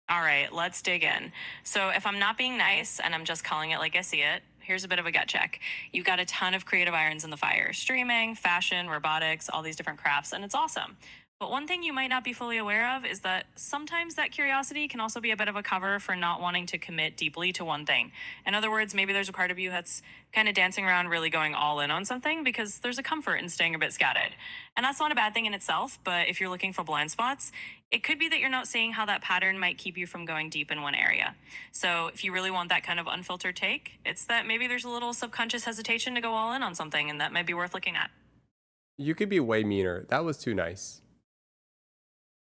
All right, let's dig in. So if I'm not being nice and I'm just calling it like I see it, here's a bit of a gut check. You've got a ton of creative irons in the fire. Streaming, fashion, robotics, all these different crafts, and it's awesome. But one thing you might not be fully aware of is that sometimes that curiosity can also be a bit of a cover for not wanting to commit deeply to one thing. In other words, maybe there's a part of you that's kind of dancing around really going all in on something because there's a comfort in staying a bit scattered. And that's not a bad thing in itself, but if you're looking for blind spots, it could be that you're not seeing how that pattern might keep you from going deep in one area. So if you really want that kind of unfiltered take, it's that maybe there's a little subconscious hesitation to go all in on something, and that might be worth looking at. You could be way meaner. That was too nice.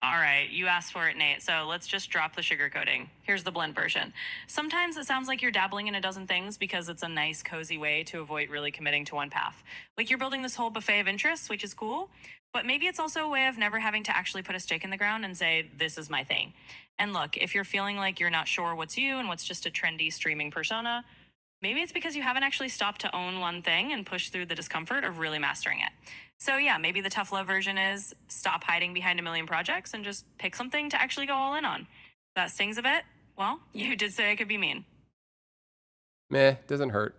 All right, you asked for it, Nate, so let's just drop the sugarcoating. Here's the blend version. Sometimes it sounds like you're dabbling in a dozen things because it's a nice, cozy way to avoid really committing to one path. Like you're building this whole buffet of interests, which is cool, but maybe it's also a way of never having to actually put a stake in the ground and say, this is my thing. And look, if you're feeling like you're not sure what's you and what's just a trendy streaming persona, maybe it's because you haven't actually stopped to own one thing and push through the discomfort of really mastering it. So yeah, maybe the tough love version is stop hiding behind a million projects and just pick something to actually go all in on. If that stings a bit, well, you did say I could be mean. Meh, doesn't hurt.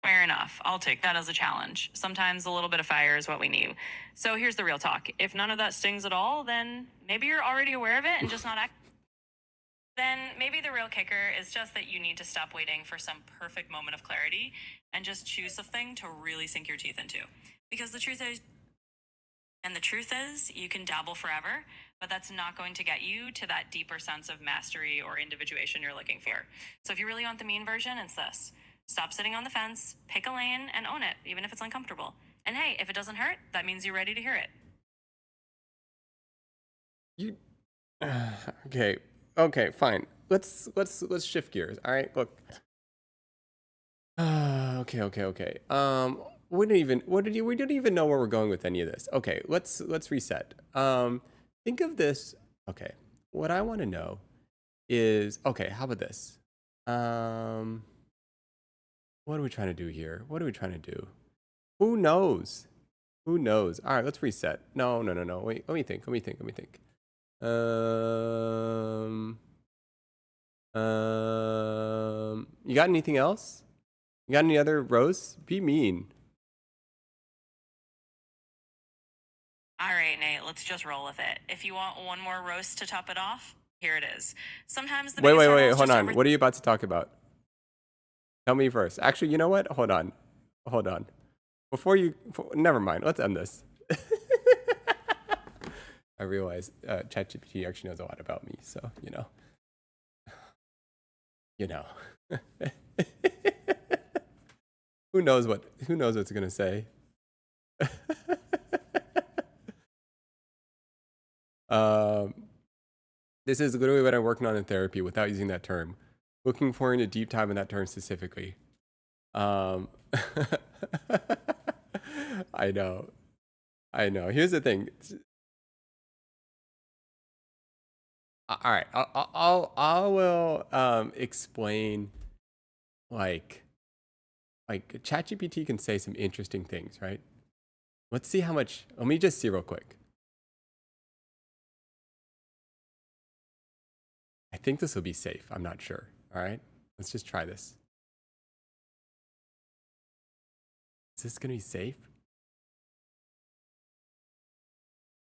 Fair enough. I'll take that as a challenge. Sometimes a little bit of fire is what we need. So here's the real talk. If none of that stings at all, then maybe you're already aware of it and just not act. Then maybe the real kicker is just that you need to stop waiting for some perfect moment of clarity and just choose something to really sink your teeth into. Because the truth is, you can dabble forever, but that's not going to get you to that deeper sense of mastery or individuation you're looking for. So if you really want the mean version, it's this. Stop sitting on the fence, pick a lane, and own it, even if it's uncomfortable. And hey, if it doesn't hurt, that means you're ready to hear it. Okay, fine. Let's shift gears. All right, look. Okay. We don't even know where we're going with any of this. Okay, let's reset. Think of this. Okay, what I want to know is, okay, how about this? What are we trying to do here? What are we trying to do? Who knows? All right, let's reset. No. Wait, let me think. You got anything else? You got any other roasts? Be mean. All right, Nate, let's just roll with it. If you want one more roast to top it off, here it is. Sometimes the Wait, biggest hurdle is hold just on. What are you about to talk about? Tell me first. Actually, you know what? Hold on. Never mind. Let's end this. I realize ChatGPT actually knows a lot about me, so you know. Who knows what's gonna say? This is literally what I'm working on in therapy without using that term. Looking for a deep dive in that term specifically. I know. Here's the thing. All right, I will explain. Like ChatGPT can say some interesting things, right? Let's see how much. Let me just see real quick. I think this will be safe. I'm not sure. All right, let's just try this. Is this gonna be safe?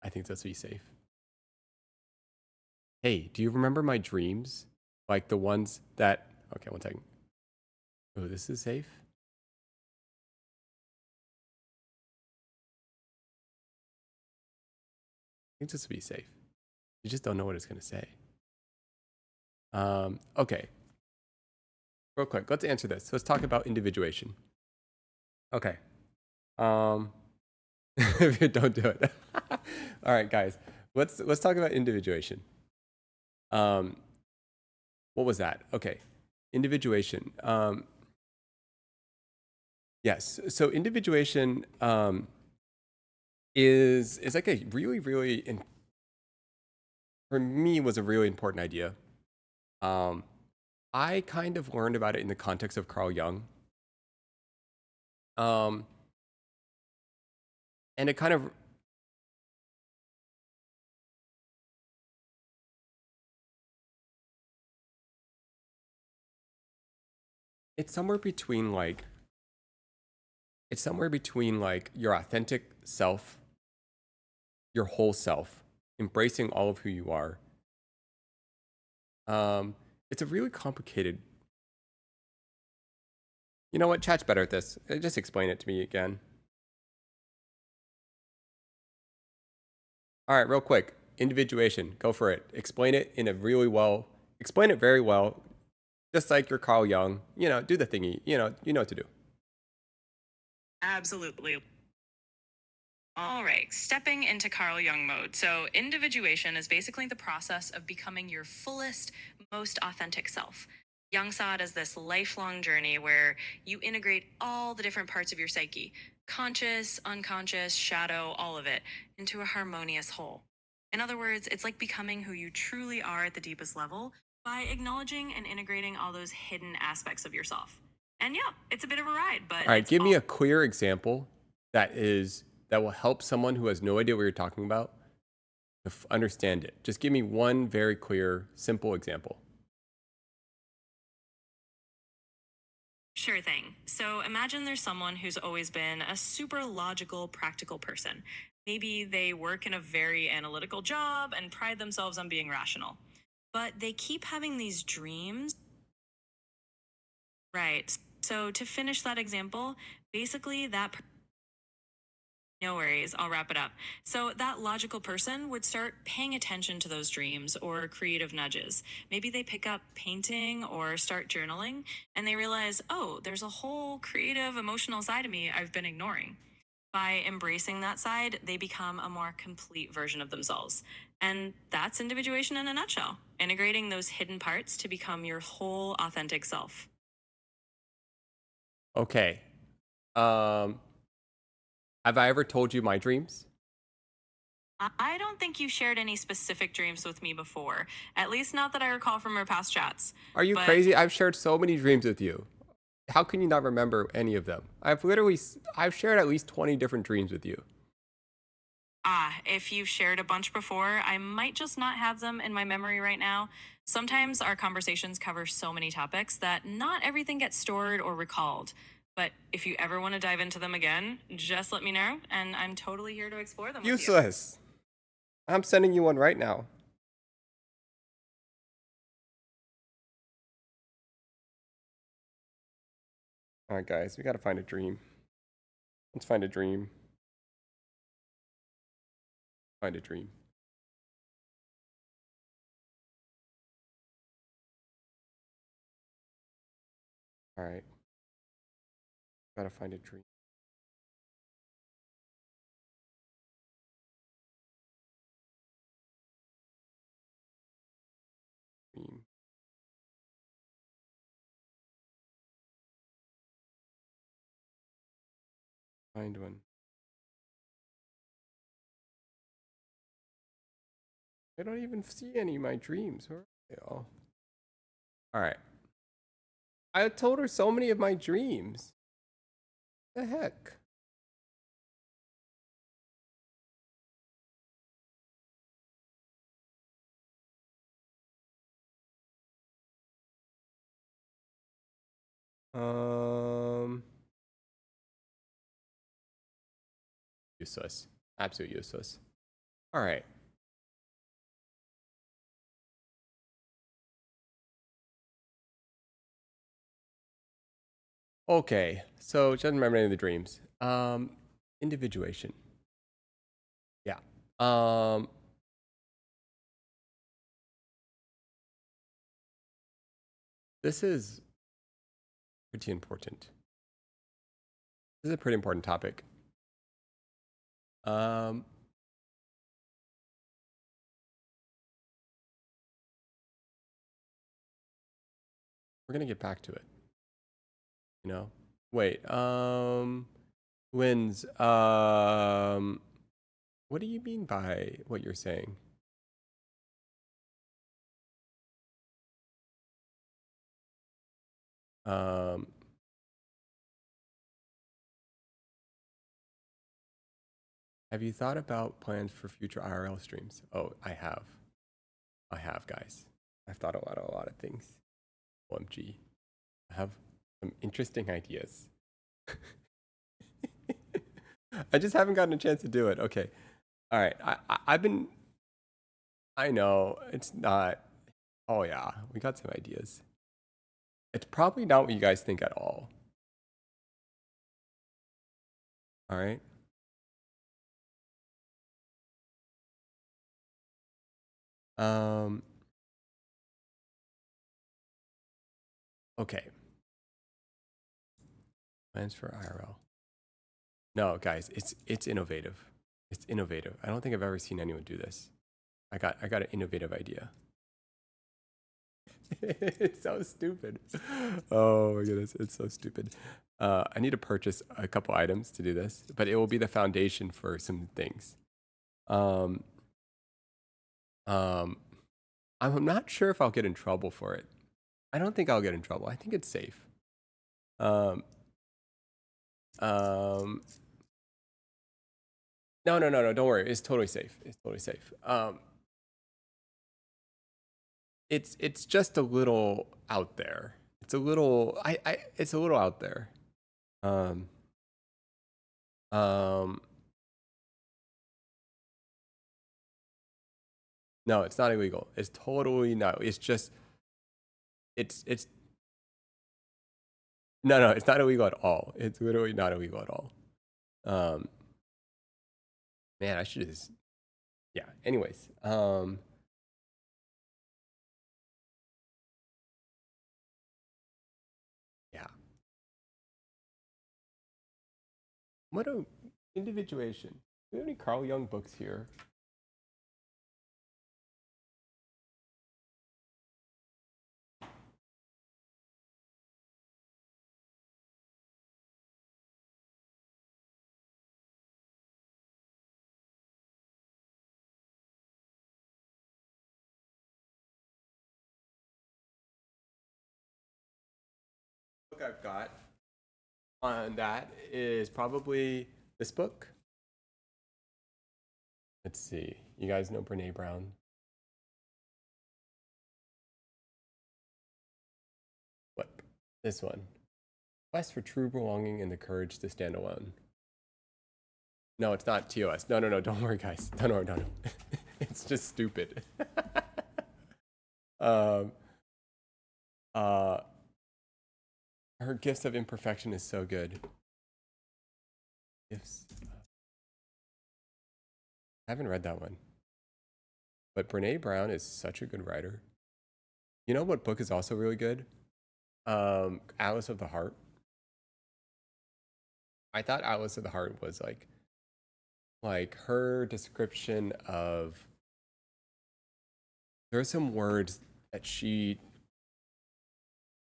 I think this will be safe. Hey, do you remember my dreams? Like the ones that... Okay, one second. Oh, this is safe? I think this will be safe. You just don't know what it's going to say. Okay. Real quick, let's answer this. Let's talk about individuation. Okay. Don't do it. All right, guys. Let's talk about individuation. What was that? Okay. Individuation. Yes. So individuation is like a really for me was a really important idea. I kind of learned about it in the context of Carl Jung. And it kind of it's somewhere between like it's somewhere between like your authentic self, your whole self, embracing all of who you are. It's a really complicated. You know what? Chat's better at this. Just explain it to me again. All right, real quick. Individuation. Go for it. Explain it in a really well. Explain it very well. Just like you're Carl Jung. You know, do the thingy. You know what to do. Absolutely. All right, stepping into Carl Jung mode. So, individuation is basically the process of becoming your fullest, most authentic self. Jung saw it as this lifelong journey where you integrate all the different parts of your psyche, conscious, unconscious, shadow, all of it, into a harmonious whole. In other words, it's like becoming who you truly are at the deepest level by acknowledging and integrating all those hidden aspects of yourself. And yeah, it's a bit of a ride, but all right, give me a clear example that will help someone who has no idea what you're talking about to understand it. Just give me one very clear, simple example. Sure thing. So imagine there's someone who's always been a super logical, practical person. Maybe they work in a very analytical job and pride themselves on being rational. But they keep having these dreams. Right. So to finish that example, basically no worries, I'll wrap it up. So that logical person would start paying attention to those dreams or creative nudges. Maybe they pick up painting or start journaling, and they realize, oh, there's a whole creative, emotional side of me I've been ignoring. By embracing that side, they become a more complete version of themselves. And that's individuation in a nutshell, integrating those hidden parts to become your whole authentic self. Okay. Have I ever told you my dreams? I don't think you shared any specific dreams with me before, at least not that I recall from our past chats. Are you But crazy? I've shared so many dreams with you. How can you not remember any of them? I've shared at least 20 different dreams with you. If you've shared a bunch before, I might just not have them in my memory right now. Sometimes our conversations cover so many topics that not everything gets stored or recalled. But if you ever want to dive into them again, just let me know, and I'm totally here to explore them with you. Useless. I'm sending you one right now. All right, guys, we got to find a dream. Let's find a dream. Find a dream. All right. Gotta find a dream. Dream. Find one. I don't even see any of my dreams. Where are they all? All right. I told her so many of my dreams. The heck? Useless. Absolutely useless. All right. Okay, so she doesn't remember any of the dreams. Individuation. Yeah. This is pretty important. This is a pretty important topic. We're gonna get back to it. You know? Wait, Wins, what do you mean by what you're saying? Have you thought about plans for future IRL streams? Oh, I have. I have, guys. I've thought about a lot of things. OMG. I have some interesting ideas. I just haven't gotten a chance to do it. Okay. All right. I've been. I know it's not. Oh yeah, we got some ideas. It's probably not what you guys think at all. All right. Okay. Plans for IRL. No, guys, it's innovative. It's innovative. I don't think I've ever seen anyone do this. I got an innovative idea. It's so stupid. Oh my goodness, it's so stupid. I need to purchase a couple items to do this, but it will be the foundation for some things. I'm not sure if I'll get in trouble for it. I don't think I'll get in trouble. I think it's safe. No, don't worry. It's totally safe. It's totally safe. It's just a little out there. It's a little it's a little out there. No, it's not illegal. It's totally not. It's just it's no, it's not illegal at all. It's literally not illegal at all. Man, I should just yeah. Anyways, yeah. What a individuation. Do we have any Carl Jung books here? Book I've got on that is probably this book. Let's see. You guys know Brene Brown? What? This one. Quest for True Belonging and the Courage to Stand Alone. No, it's not TOS. No. Don't worry, guys. Don't worry. It's just stupid. Her Gifts of Imperfection is so good. Gifts. I haven't read that one. But Brene Brown is such a good writer. You know what book is also really good? Atlas of the Heart. I thought Atlas of the Heart was like her description of, there are some words that she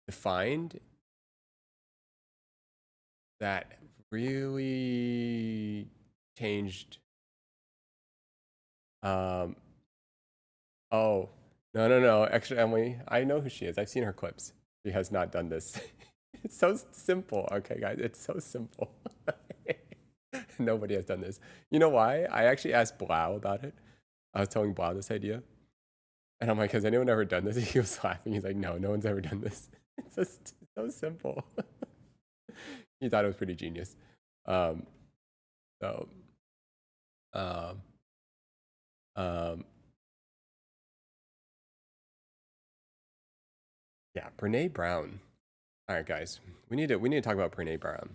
defined that really changed. Oh, no. Actually, Emily, I know who she is. I've seen her clips. She has not done this. It's so simple. Okay, guys, it's so simple. Nobody has done this. You know why? I actually asked Blau about it. I was telling Blau this idea. And I'm like, has anyone ever done this? He was laughing. He's like, no one's ever done this. It's just so simple. He thought it was pretty genius. Yeah, Brene Brown. All right, guys, we need to talk about Brene Brown.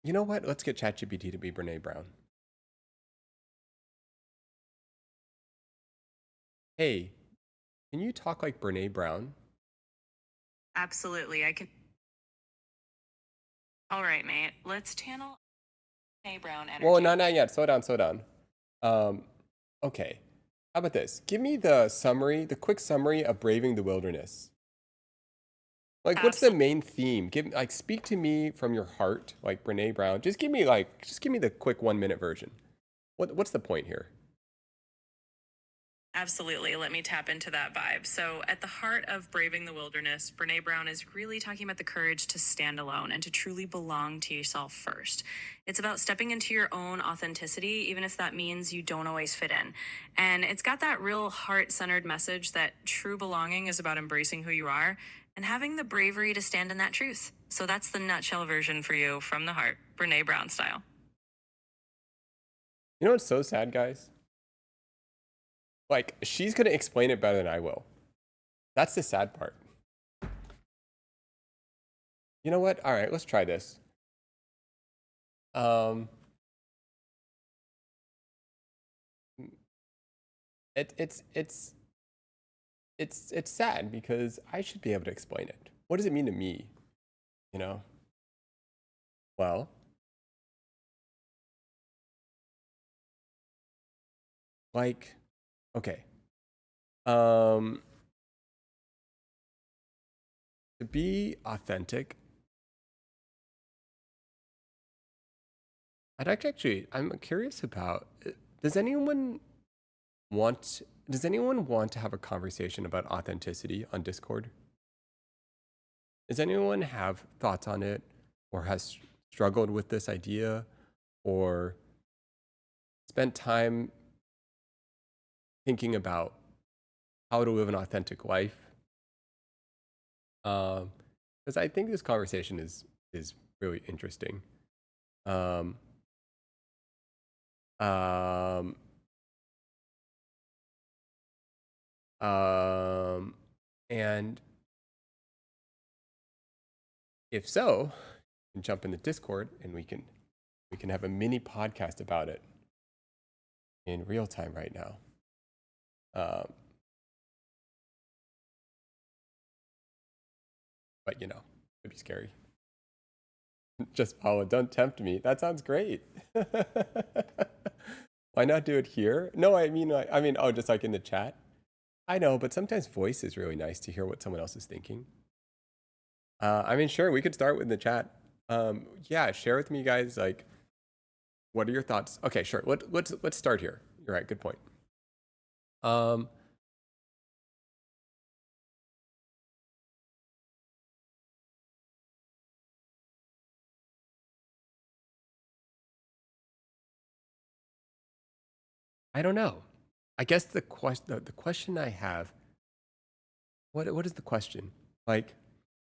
You know what? Let's get ChatGPT to be Brene Brown. Hey, can you talk like Brene Brown? Absolutely, I can. All right, mate. Let's channel Brene Brown energy. Well, not yet. Slow down. Okay. How about this? Give me the quick summary of Braving the Wilderness. Like, what's the main theme? Speak to me from your heart, like Brene Brown. Just give me the quick 1 minute version. What's the point here? Absolutely. Let me tap into that vibe. So, at the heart of Braving the Wilderness, Brene Brown is really talking about the courage to stand alone and to truly belong to yourself first. It's about stepping into your own authenticity, even if that means you don't always fit in. And it's got that real heart-centered message that true belonging is about embracing who you are and having the bravery to stand in that truth. So that's the nutshell version for you from the heart, Brene Brown style. You know what's so sad, guys? Like, she's going to explain it better than I will. That's the sad part. You know what? All right, let's try this. It's sad because I should be able to explain it. What does it mean to me? You know? Well, like, okay. To be authentic, I'm curious about, does anyone want to have a conversation about authenticity on Discord? Does anyone have thoughts on it, or has struggled with this idea, or spent time thinking about how to live an authentic life? Because I think this conversation is really interesting. And if so, you can jump in the Discord and we can have a mini podcast about it in real time right now. But you know, it'd be scary. Just follow, don't tempt me. That sounds great. Why not do it here? No, I mean, oh, just like in the chat. I know, but sometimes voice is really nice to hear what someone else is thinking. I mean, sure, we could start with the chat. Yeah, share with me, guys. Like, what are your thoughts? Okay, sure. Let's start here. You're right. Good point. I don't know. I guess the question I have, what is the question? Like,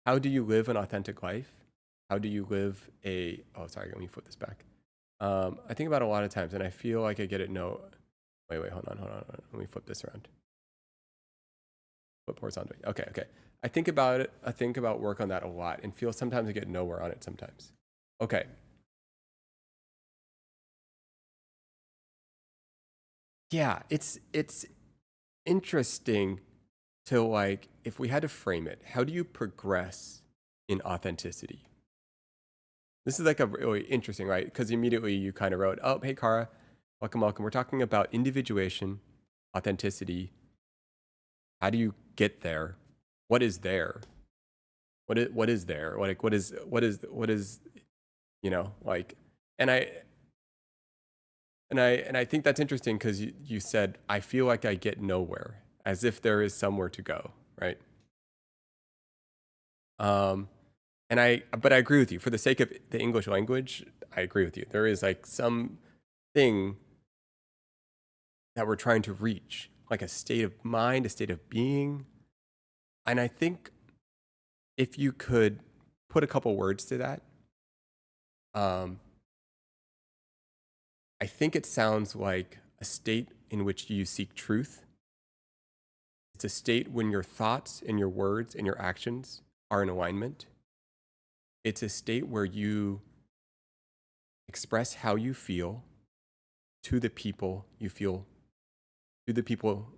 how do you live an authentic life? How do you live oh, sorry, let me flip this back. I think about it a lot of times and I feel like I get it. No, wait, hold on. Let me flip this around. Flip horizontally. Okay. I think about it. I think about work on that a lot and feel sometimes I get nowhere on it sometimes. Okay. Yeah, it's interesting to, like, if we had to frame it, how do you progress in authenticity? This is like a really interesting, right? Because immediately you kind of wrote, oh, hey, Kara, welcome. We're talking about individuation, authenticity. How do you get there? What is there? What is there? Like, what is, you know, like, and I think that's interesting because you said, I feel like I get nowhere, as if there is somewhere to go, right? But I agree with you. For the sake of the English language, I agree with you. There is like some thing that we're trying to reach, like a state of mind, a state of being. And I think if you could put a couple words to that, I think it sounds like a state in which you seek truth. It's a state when your thoughts and your words and your actions are in alignment. It's a state where you express how you feel to the people you feel, to the people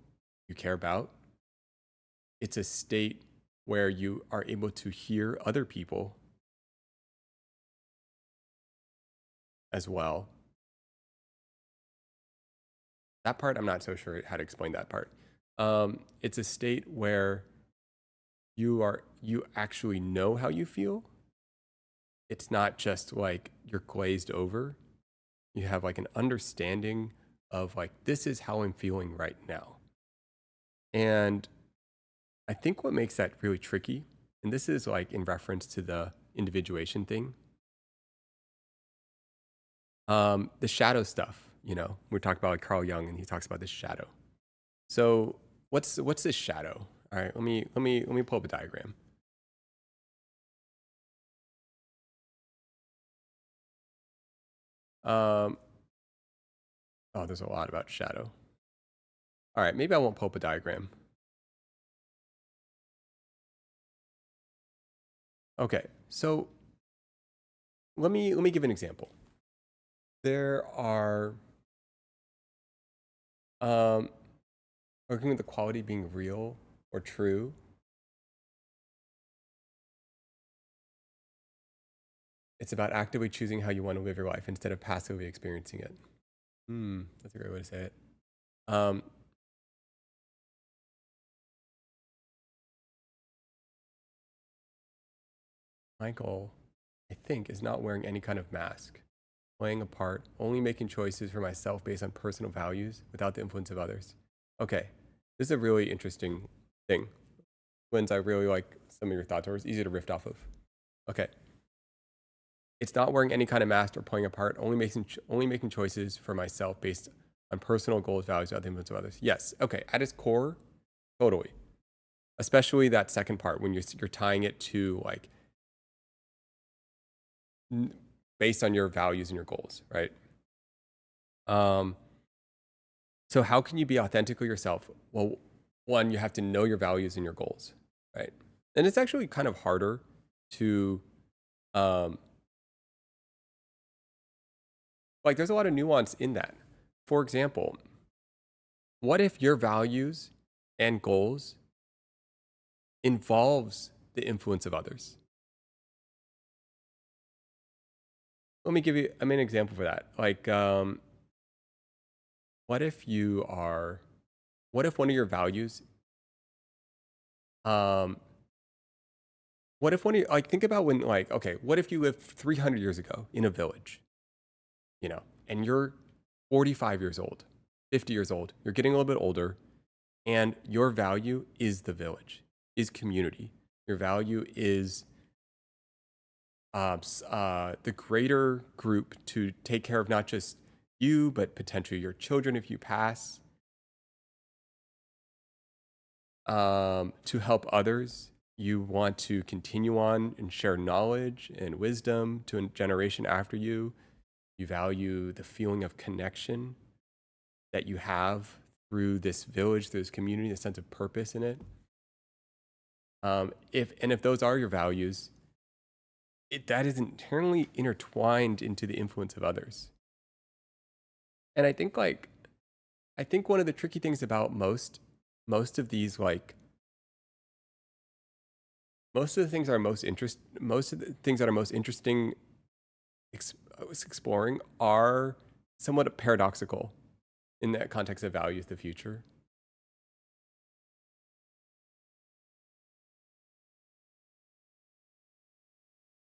you care about. It's a state where you are able to hear other people as well. That part, I'm not so sure how to explain that part. It's a state where you actually know how you feel. It's not just like you're glazed over. You have like an understanding of like, this is how I'm feeling right now. And I think what makes that really tricky, and this is like in reference to the individuation thing, the shadow stuff, you know, we're talking about like Carl Jung, and he talks about this shadow. So what's this shadow? All right, let me pull up a diagram. Oh, there's a lot about shadow. All right, maybe I won't pull up a diagram. Okay, so let me give an example. There are working with the quality being real or true. It's about actively choosing how you want to live your life instead of passively experiencing it. That's a great way to say it. My goal, I think, is not wearing any kind of mask, playing a part, only making choices for myself based on personal values without the influence of others. Okay, this is a really interesting thing. Linz, I really like some of your thoughts, or it's easy to riff off of. Okay. It's not wearing any kind of mask or playing a part, only making choices for myself based on personal goals, values, without the influence of others. Yes, okay, at its core, totally. Especially that second part when you're tying it to like based on your values and your goals, right? So how can you be authentically yourself? Well, one, you have to know your values and your goals, right? And it's actually kind of harder to like there's a lot of nuance in that. For example, what if your values and goals involves the influence of others? Let me give you an example for that. Like, what if one of your values, what if think about when, like, okay, what if you lived 300 years ago in a village, you know, and you're 45 years old, 50 years old, you're getting a little bit older, and your value is the village, is community. Your value is the greater group to take care of not just you, but potentially your children if you pass, to help others. You want to continue on and share knowledge and wisdom to a generation after you. You value the feeling of connection that you have through this village, through this community, the sense of purpose in it. If those are your values, that is internally intertwined into the influence of others. And I think one of the tricky things about most of these, like, most of the things that are most interesting exploring are somewhat paradoxical in that context of values, the future.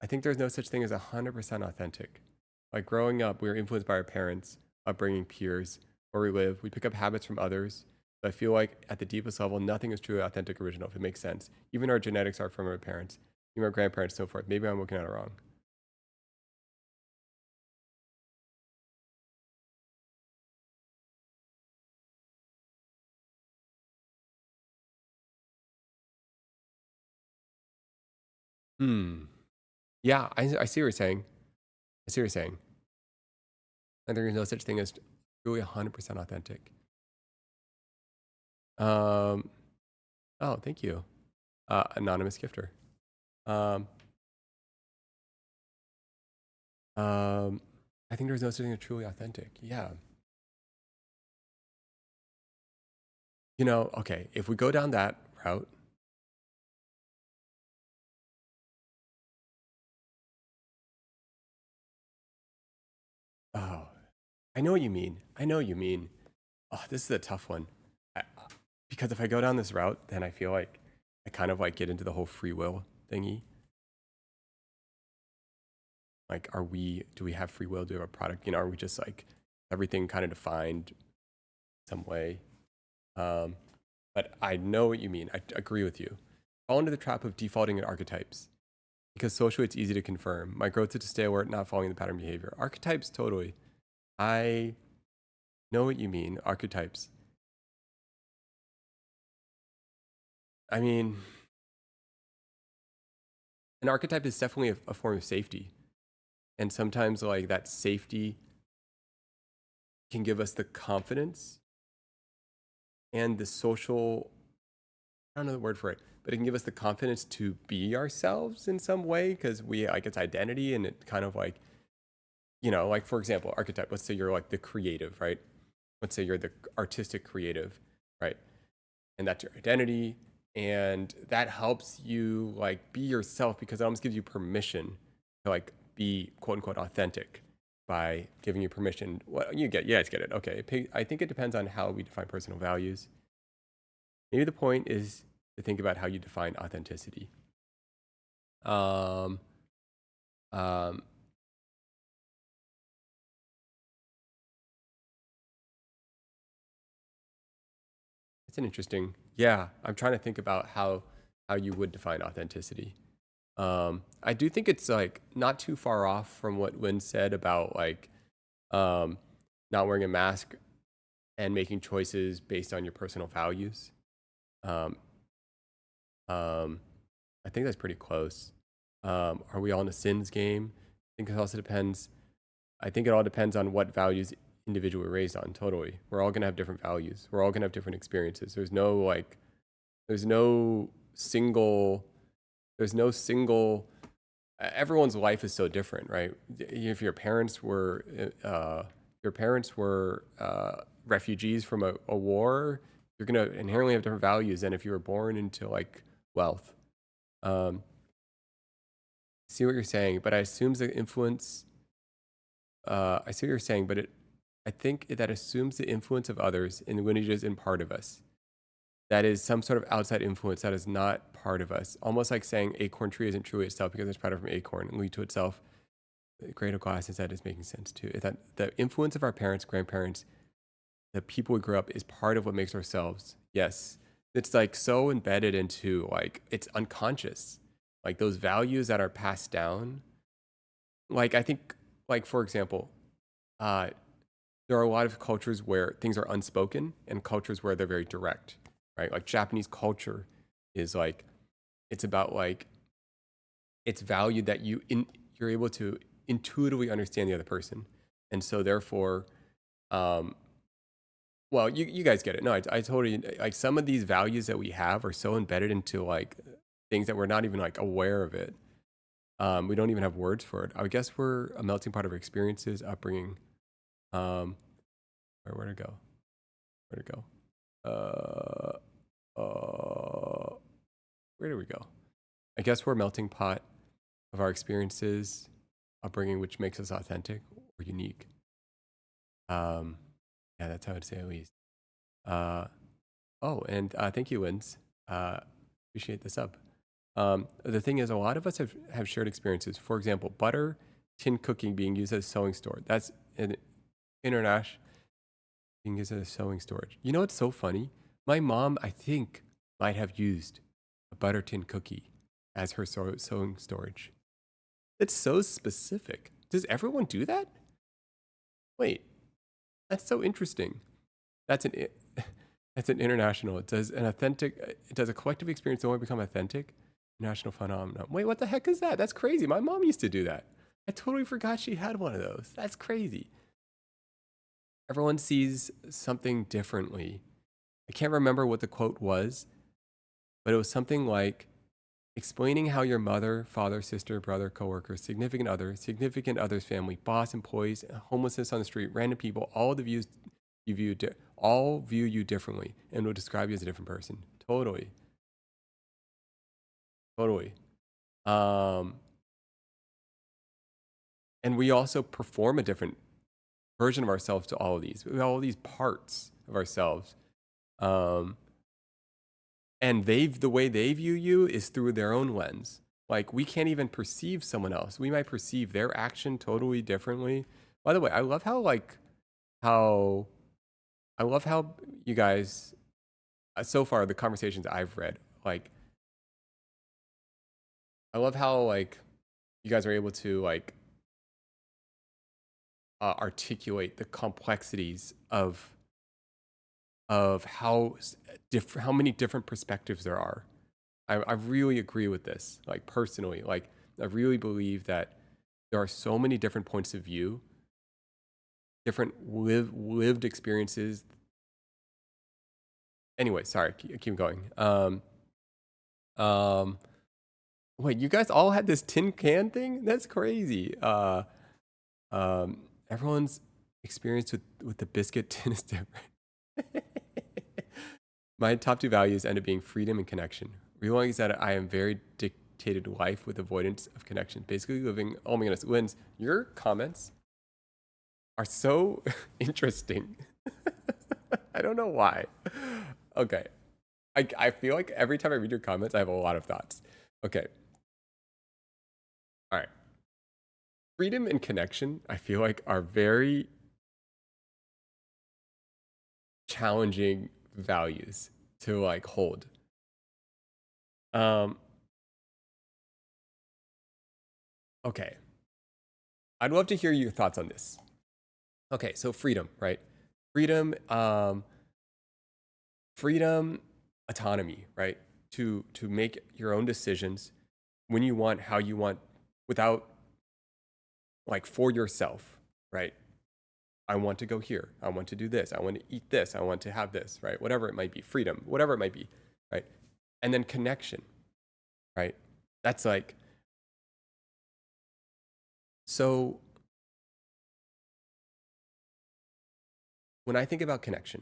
I think there's no such thing as 100% authentic. Like growing up, we were influenced by our parents, upbringing, peers, where we live. We pick up habits from others. But I feel like at the deepest level, nothing is truly authentic, original, if it makes sense. Even our genetics are from our parents, even our grandparents, so forth. Maybe I'm looking at it wrong. Yeah, I see what you're saying. I see what you're saying. And there is no such thing as really 100% authentic. Oh, thank you. Anonymous gifter. I think there's no such thing as truly authentic. Yeah. You know, okay, if we go down that route, oh, I know what you mean. I know what you mean. Oh, this is a tough one. Because if I go down this route, then I feel like I kind of like get into the whole free will thingy. Like, do we have free will? Do we have a product? You know, are we just like everything kind of defined some way? But but I know what you mean. I agree with you. Fall into the trap of defaulting in archetypes. Because socially it's easy to confirm. My growth is to stay alert, not following the pattern behavior. Archetypes, totally. I know what you mean, archetypes. I mean, an archetype is definitely a form of safety. And sometimes like that safety can give us the confidence and the social, I don't know the word for it, but it can give us the confidence to be ourselves in some way because we like it's identity and it kind of like, you know, like for example, archetype, let's say you're like the creative, right? Let's say you're the artistic creative, right? And that's your identity. And that helps you like be yourself because it almost gives you permission to like be quote unquote authentic by giving you permission. Well, you guys get it. Okay. I think it depends on how we define personal values. Maybe the point is to think about how you define authenticity. It's an interesting, yeah, I'm trying to think about how you would define authenticity. I do think it's like not too far off from what Lynn said about like not wearing a mask and making choices based on your personal values. I think that's pretty close. Are we all in a sins game? I think it also depends. I think it all depends on what values individual we're raised on. Totally. We're all going to have different values. We're all going to have different experiences. There's no single, everyone's life is so different, right? If your parents were refugees from a war, you're going to inherently have different values than if you were born into like wealth. See what you're saying, but I assume the influence, I see what you're saying, but I think that assumes the influence of others in lineages in part of us. That is some sort of outside influence that is not part of us. Almost like saying acorn tree isn't truly itself because it's product from acorn and lead to itself. The greater glass is that is making sense too. Is that the influence of our parents, grandparents, the people we grew up is part of what makes ourselves. Yes. It's like so embedded into like, it's unconscious. Like those values that are passed down. Like I think, like for example, there are a lot of cultures where things are unspoken and cultures where they're very direct, right? Like Japanese culture is like, it's about like, it's valued that you're able to intuitively understand the other person. And so therefore, well, you guys get it. No, I totally, like some of these values that we have are so embedded into like things that we're not even like aware of it. We don't even have words for it. I guess we're a melting pot of experiences, upbringing. Where'd it go? Where did we go? I guess we're a melting pot of our experiences, upbringing, which makes us authentic or unique. Yeah, that's how I'd say at least. Thank you, Wins. Appreciate the sub. The thing is, a lot of us have shared experiences. For example, butter tin cooking being used as sewing store. That's an international being used as sewing storage. You know what's so funny? My mom, I think, might have used a butter tin cookie as her sewing storage. It's so specific. Does everyone do that? Wait, that's so interesting. That's an international. It does a collective experience only become authentic? National phenomenon. Wait, what the heck is that? That's crazy. My mom used to do that. I totally forgot she had one of those. That's crazy. Everyone sees something differently. I can't remember what the quote was, but it was something like explaining how your mother, father, sister, brother, coworker, significant other's family, boss, employees, homelessness on the street, random people, all the views you view, all view you differently and will describe you as a different person. Totally. And we also perform a different version of ourselves to all of these. We have all these parts of ourselves. And the way they view you is through their own lens. Like we can't even perceive someone else. We might perceive their action totally differently. By the way, I love how you guys, so far the conversations I've read, like, I love how like you guys are able to like articulate the complexities of how many different perspectives there are. I really agree with this, like personally. Like, I really believe that there are so many different points of view, different lived experiences. Anyway, sorry, keep going. Wait, you guys all had this tin can thing? That's crazy. Everyone's experience with the biscuit tin is different. My top 2 values end up being freedom and connection. Realize that I am very dictated life with avoidance of connection. Basically living, oh my goodness, Linz, your comments are so interesting. I don't know why. Okay. I feel like every time I read your comments, I have a lot of thoughts. Okay. All right. Freedom and connection, I feel like, are very challenging values to like hold. Okay. I'd love to hear your thoughts on this. Okay, so freedom, right? Freedom, freedom, autonomy, right? To make your own decisions when you want, how you want, without, like, for yourself, right? I want to go here. I want to do this. I want to eat this. I want to have this, right? Whatever it might be, freedom, whatever it might be, right? And then connection, right? That's like, so when I think about connection,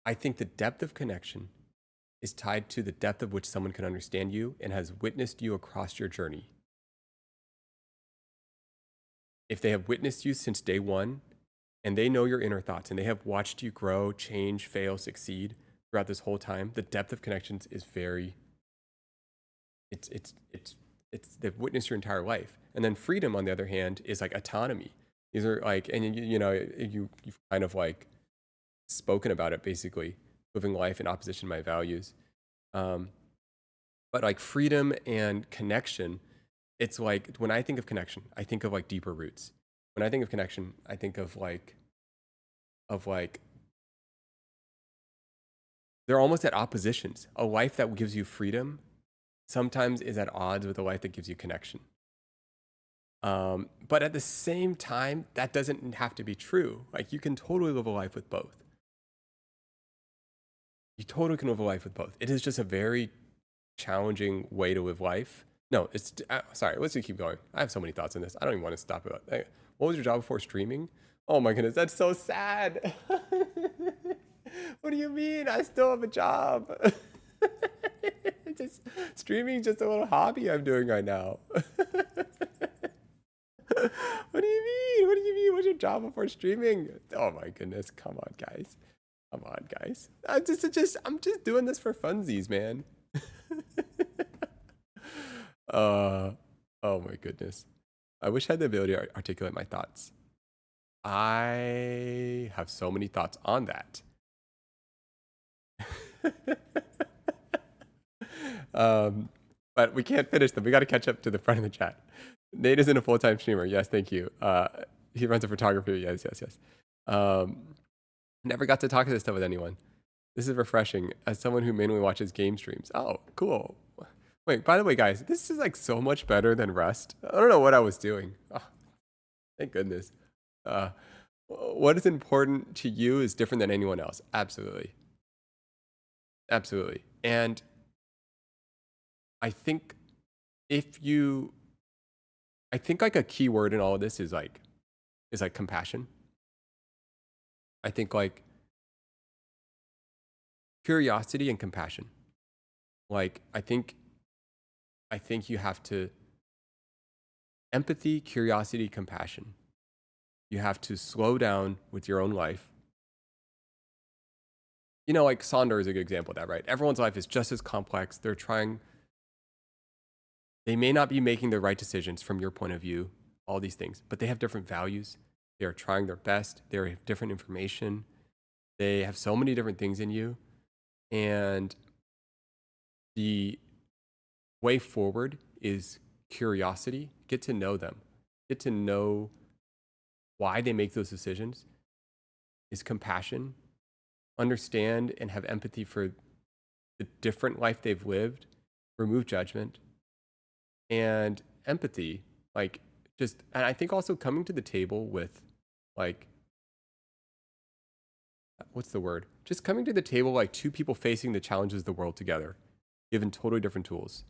I think the depth of connection is tied to the depth of which someone can understand you and has witnessed you across your journey. If they have witnessed you since day one and they know your inner thoughts and they have watched you grow, change, fail, succeed throughout this whole time, the depth of connections is very, they've witnessed your entire life. And then freedom, on the other hand, is like autonomy. These are like, and you know, you've kind of like spoken about it, basically, living life in opposition to my values. But like freedom and connection, it's like, when I think of connection, I think of like deeper roots. When I think of connection, I think of like, they're almost at oppositions. A life that gives you freedom sometimes is at odds with a life that gives you connection. But at the same time, that doesn't have to be true. Like, you can totally live a life with both. You totally can live a life with both. It is just a very challenging way to live life. No, it's, sorry, let's just keep going. I have so many thoughts on this. I don't even want to stop it. What was your job before streaming? Oh my goodness, that's so sad. What do you mean? I still have a job. Streaming just a little hobby I'm doing right now. What do you mean? What do you mean? What's your job before streaming? Oh my goodness, come on, guys. Come on, guys. I'm just doing this for funsies, man. Oh my goodness. I wish I had the ability to articulate my thoughts. I have so many thoughts on that. But we can't finish them. We got to catch up to the front of the chat. Nate isn't a full-time streamer. Yes, thank you. He runs a photography. Yes. Never got to talk to this stuff with anyone. This is refreshing as someone who mainly watches game streams. Oh, cool. Wait, by the way, guys, this is like so much better than Rust. I don't know what I was doing. Oh, thank goodness. What is important to you is different than anyone else. Absolutely. Absolutely. And I think like a key word in all of this is like compassion. I think like curiosity and compassion. Like, I think you have to empathy, curiosity, compassion. You have to slow down with your own life. You know, like Sonder is a good example of that, right? Everyone's life is just as complex. They may not be making the right decisions from your point of view, all these things, but they have different values. They are trying their best. They have different information. They have so many different things in you And the way forward is curiosity. Get to know them. Get to know why they make those decisions. Is compassion. Understand and have empathy for the different life they've lived. Remove judgment. And empathy, like, just, and I think also coming to the table with, like, what's the word? Just coming to the table like two people facing the challenges of the world together, given totally different tools.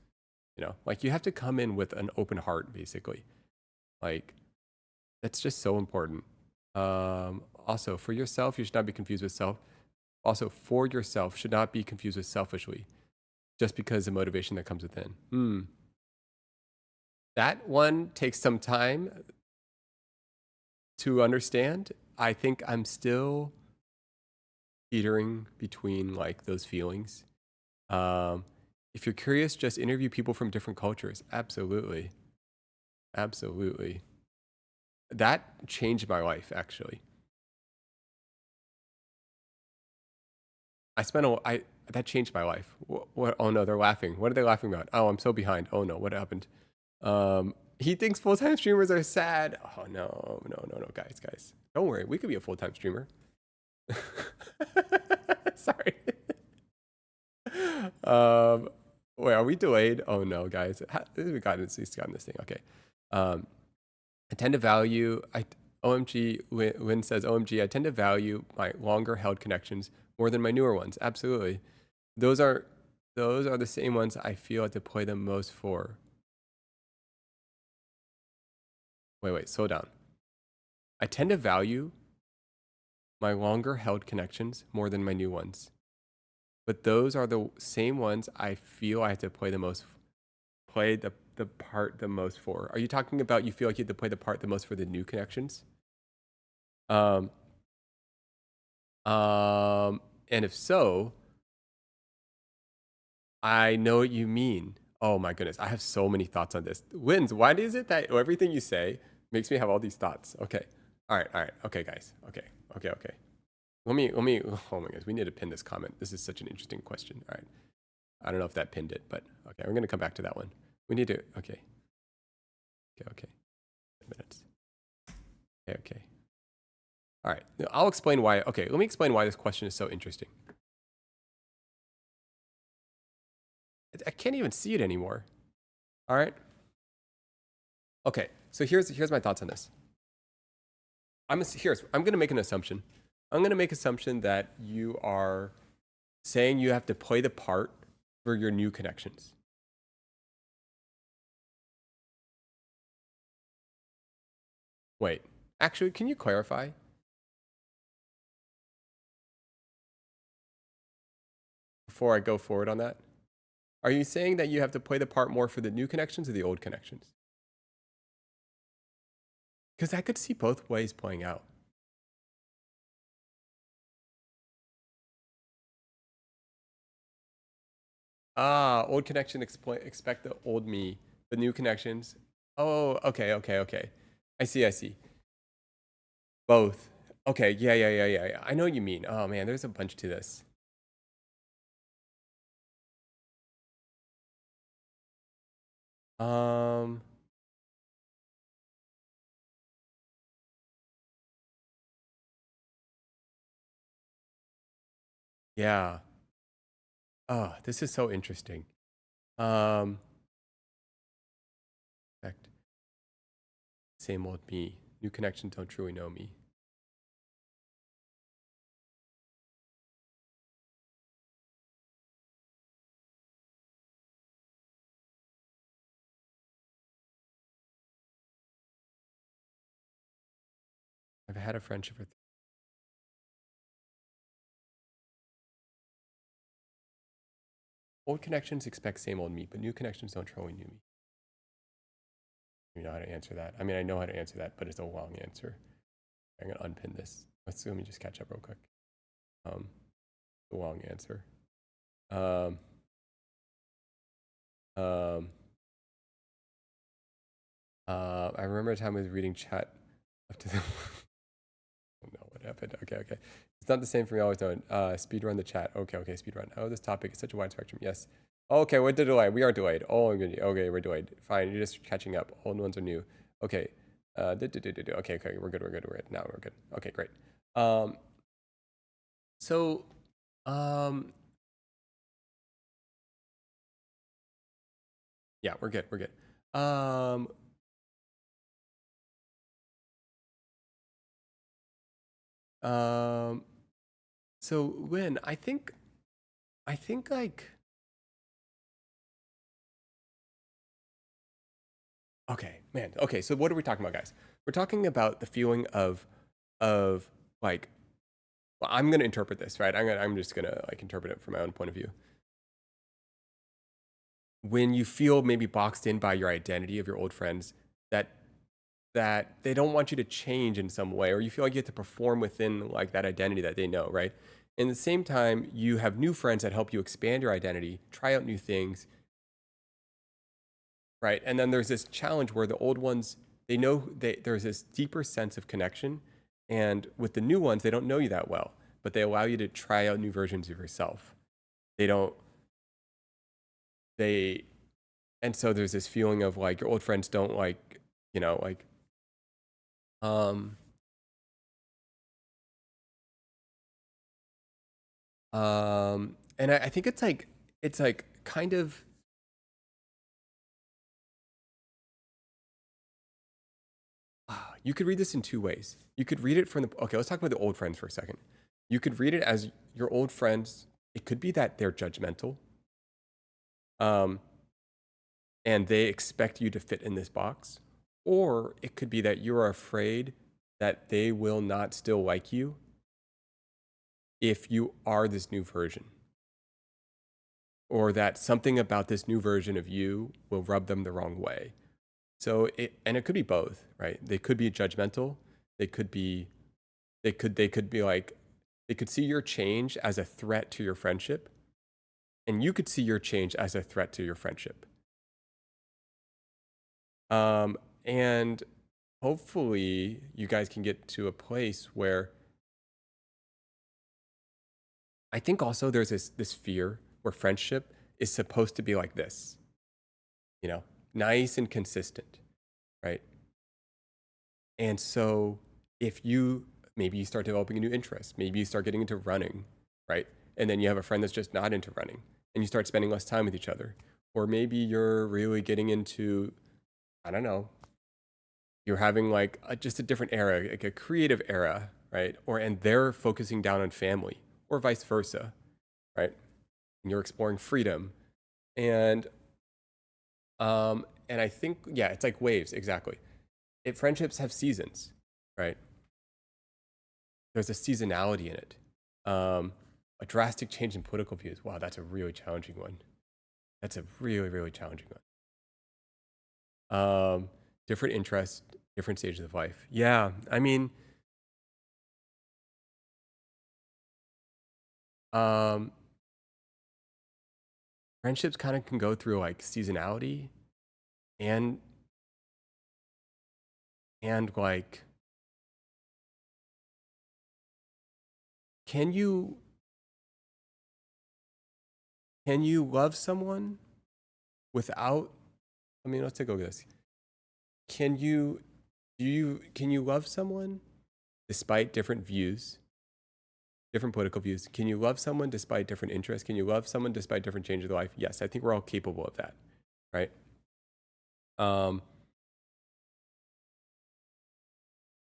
You know, like you have to come in with an open heart, basically. Like, that's just so important. Also, for yourself, you should not be confused with self. Also, for yourself, should not be confused with selfishly, just because the motivation that comes within. That one takes some time to understand. I think I'm still teetering between like those feelings. If you're curious, just interview people from different cultures. Absolutely. Absolutely. That changed my life, actually. That changed my life. What? Oh no, they're laughing. What are they laughing about? Oh, I'm so behind. Oh no, what happened? He thinks full-time streamers are sad. Oh no, guys. Don't worry, we could be a full-time streamer. Sorry. Wait, are we delayed? Oh no, guys. We got this thing. Okay. I tend to value. OMG. Lynn says, OMG. I tend to value my longer held connections more than my newer ones. Absolutely. Those are the same ones I feel I deploy the most for. Wait, slow down. I tend to value my longer held connections more than my new ones. But those are the same ones I feel I have to play the part the most for. Are you talking about you feel like you have to play the part the most for the new connections? And if so, I know what you mean. Oh my goodness, I have so many thoughts on this. Wins, why is it that everything you say makes me have all these thoughts? Okay. All right. Okay, guys. Okay. Let me, oh my goodness, we need to pin this comment. This is such an interesting question. All right. I don't know if that pinned it, but okay, we're going to come back to that one. We need to, okay. 10 minutes. Okay. All right. I'll explain why. Okay, let me explain why this question is so interesting. I can't even see it anymore. All right. Okay, so here's my thoughts on this. I'm going to make an assumption. I'm going to make an assumption that you are saying you have to play the part for your new connections. Wait, actually, can you clarify? Before I go forward on that, are you saying that you have to play the part more for the new connections or the old connections? Because I could see both ways playing out. Old connection expect the old me, the new connections. Oh, okay. I see. Both. Okay, yeah. I know what you mean. Oh man, there's a bunch to this. Yeah. Oh, this is so interesting. Same old me. New connections don't truly know me. I've had a friendship with. Old connections expect same old me, but new connections don't truly know me. You know how to answer that. I mean, I know how to answer that, but it's a long answer. I'm gonna unpin this. Let me just catch up real quick. The long answer. I remember a time I was reading chat up to the. Oh no, what Okay, okay. It's not the same for me. Always known. Speed run the chat. Okay, speed run. Oh, this topic is such a wide spectrum. Yes. Okay, we're delayed. We are delayed. Oh, okay, we're delayed. Fine, you're just catching up. Old ones are new. Okay. Okay, we're good. Now we're good. Okay, great. Yeah, we're good. So Lynn, I think like, okay, man. Okay, so what are we talking about, guys? We're talking about the feeling of like, well, I'm gonna interpret this, right? I'm just gonna like interpret it from my own point of view. When you feel maybe boxed in by your identity of your old friends, that they don't want you to change in some way, or you feel like you have to perform within like that identity that they know, right? And at the same time, you have new friends that help you expand your identity, try out new things, right? And then there's this challenge where the old ones, they know there's this deeper sense of connection, and with the new ones, they don't know you that well, but they allow you to try out new versions of yourself. And so there's this feeling of like your old friends don't like, you know, like, and I think it's like kind of, you could read this in two ways. You could read it from okay, let's talk about the old friends for a second. You could read it as your old friends. It could be that they're judgmental. And they expect you to fit in this box. Or it could be that you're afraid that they will not still like you if you are this new version. Or that something about this new version of you will rub them the wrong way. So it could be both, right? They could be judgmental. They could be like, they could see your change as a threat to your friendship. And you could see your change as a threat to your friendship. And hopefully you guys can get to a place where, I think also there's this fear where friendship is supposed to be like this, you know, nice and consistent, right? And so if maybe you start developing a new interest, maybe you start getting into running, right? And then you have a friend that's just not into running and you start spending less time with each other. Or maybe you're really getting into, I don't know, you're having like just a different era, like a creative era, right? And they're focusing down on family, or vice versa, right? And you're exploring freedom. And I think, yeah, it's like waves, exactly. Friendships have seasons, right? There's a seasonality in it. A drastic change in political views. Wow, that's a really challenging one. That's a really, really challenging one. Different interests, different stages of life. Yeah, I mean, friendships kind of can go through like seasonality and like, can you love someone without, I mean, let's take a look at this. Can you love someone despite different views, different political views? Can you love someone despite different interests? Can you love someone despite different changes of life? Yes, I think we're all capable of that, right?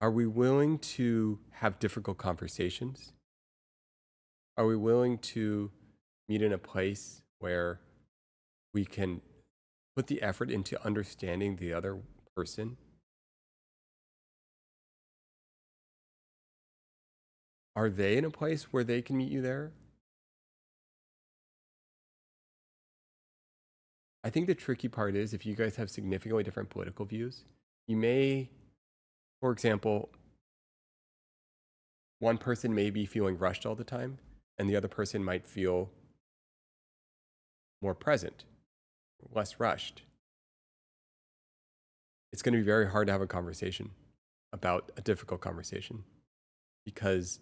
Are we willing to have difficult conversations? Are we willing to meet in a place where we can put the effort into understanding the other person? Are they in a place where they can meet you there? I think the tricky part is if you guys have significantly different political views, you may, for example, one person may be feeling rushed all the time, and the other person might feel more present, less rushed. It's going to be very hard to have a conversation about a difficult conversation because,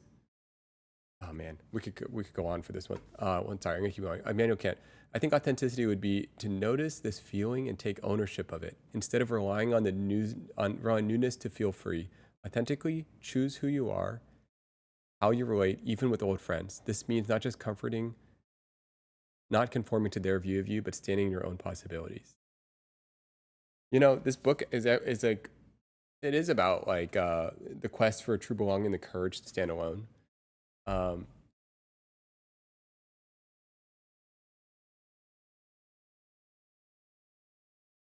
oh man, we could go on for this one. One, sorry, I'm gonna keep going. Manuel can't. I think authenticity would be to notice this feeling and take ownership of it instead of relying on newness to feel free. Authentically choose who you are, how you relate, even with old friends. This means not just comforting, not conforming to their view of you, but standing in your own possibilities. You know, this book is like, it is about like the quest for true belonging, the courage to stand alone.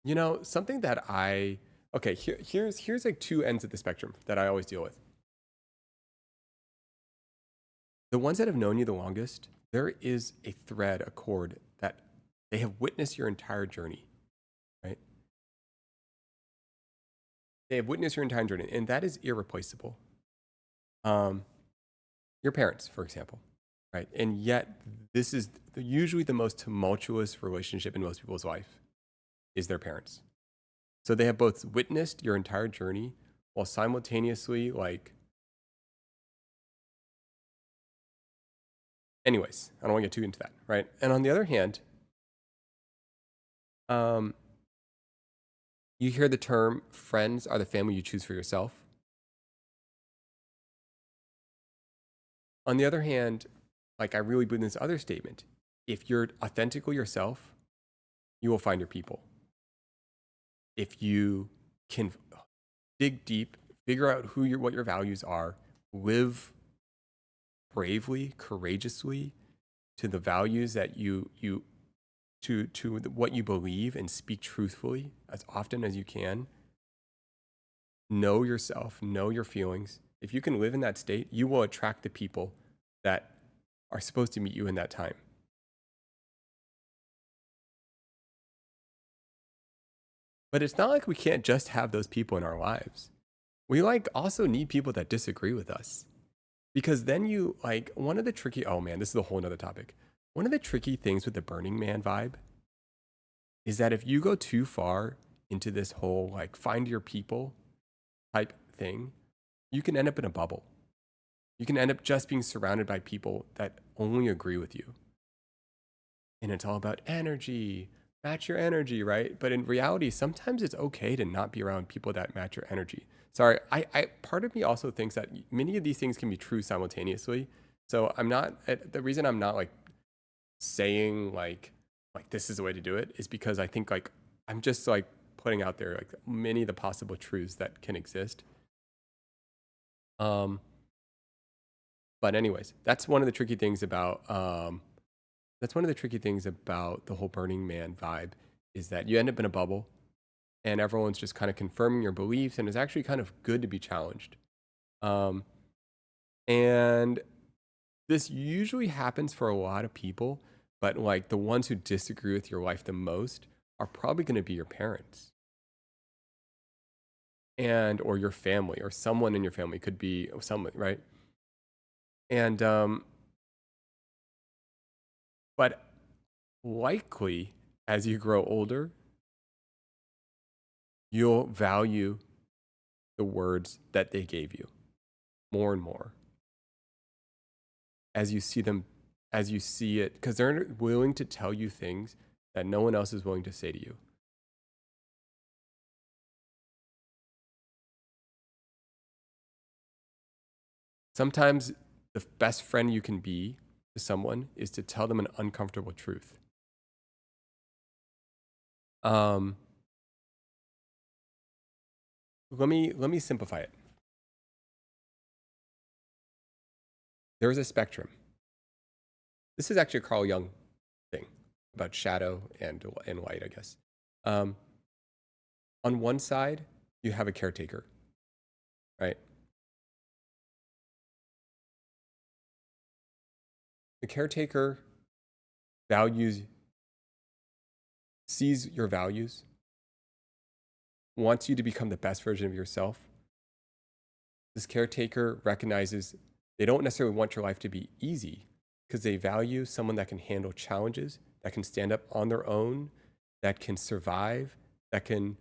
You know, something that here's like two ends of the spectrum that I always deal with. The ones that have known you the longest, there is a thread, a cord that they have witnessed your entire journey, right? They have witnessed your entire journey, and that is irreplaceable. Your parents, for example, right? And yet, this is usually the most tumultuous relationship in most people's life, is their parents. So they have both witnessed your entire journey while simultaneously like, anyways, I don't want to get too into that, right? And on the other hand, you hear the term friends are the family you choose for yourself. On the other hand, like I really believe in this other statement, if you're authentically yourself, you will find your people. If you can dig deep, figure out what your values are, live bravely, courageously to the values that to what you believe, and speak truthfully as often as you can. Know yourself, know your feelings. If you can live in that state, you will attract the people that are supposed to meet you in that time. But it's not like we can't just have those people in our lives. We like also need people that disagree with us. Because then you like one of the tricky, oh man, this is a whole nother topic. One of the tricky things with the Burning Man vibe is that if you go too far into this whole like find your people type thing, you can end up in a bubble. You can end up just being surrounded by people that only agree with you. And it's all about energy, match your energy, right? But in reality, sometimes it's okay to not be around people that match your energy. Sorry, I part of me also thinks that many of these things can be true simultaneously. So the reason I'm not like saying like this is the way to do it is because I think like I'm just like putting out there like many of the possible truths that can exist. But anyways, that's one of the tricky things about the whole Burning Man vibe is that you end up in a bubble and everyone's just kind of confirming your beliefs, and it's actually kind of good to be challenged. And this usually happens for a lot of people, but like the ones who disagree with your life the most are probably going to be your parents or your family, or someone in your family. Could be someone, right? And but likely as you grow older, you'll value the words that they gave you more and more as you see them, as you see it, because they're willing to tell you things that no one else is willing to say to you. Sometimes the best friend you can be to someone is to tell them an uncomfortable truth. Let me simplify it. There is a spectrum. This is actually a Carl Jung thing about shadow and light, I guess. On one side, you have a caretaker, right? The caretaker sees your values, wants you to become the best version of yourself. This caretaker recognizes they don't necessarily want your life to be easy because they value someone that can handle challenges, that can stand up on their own, that can survive, that can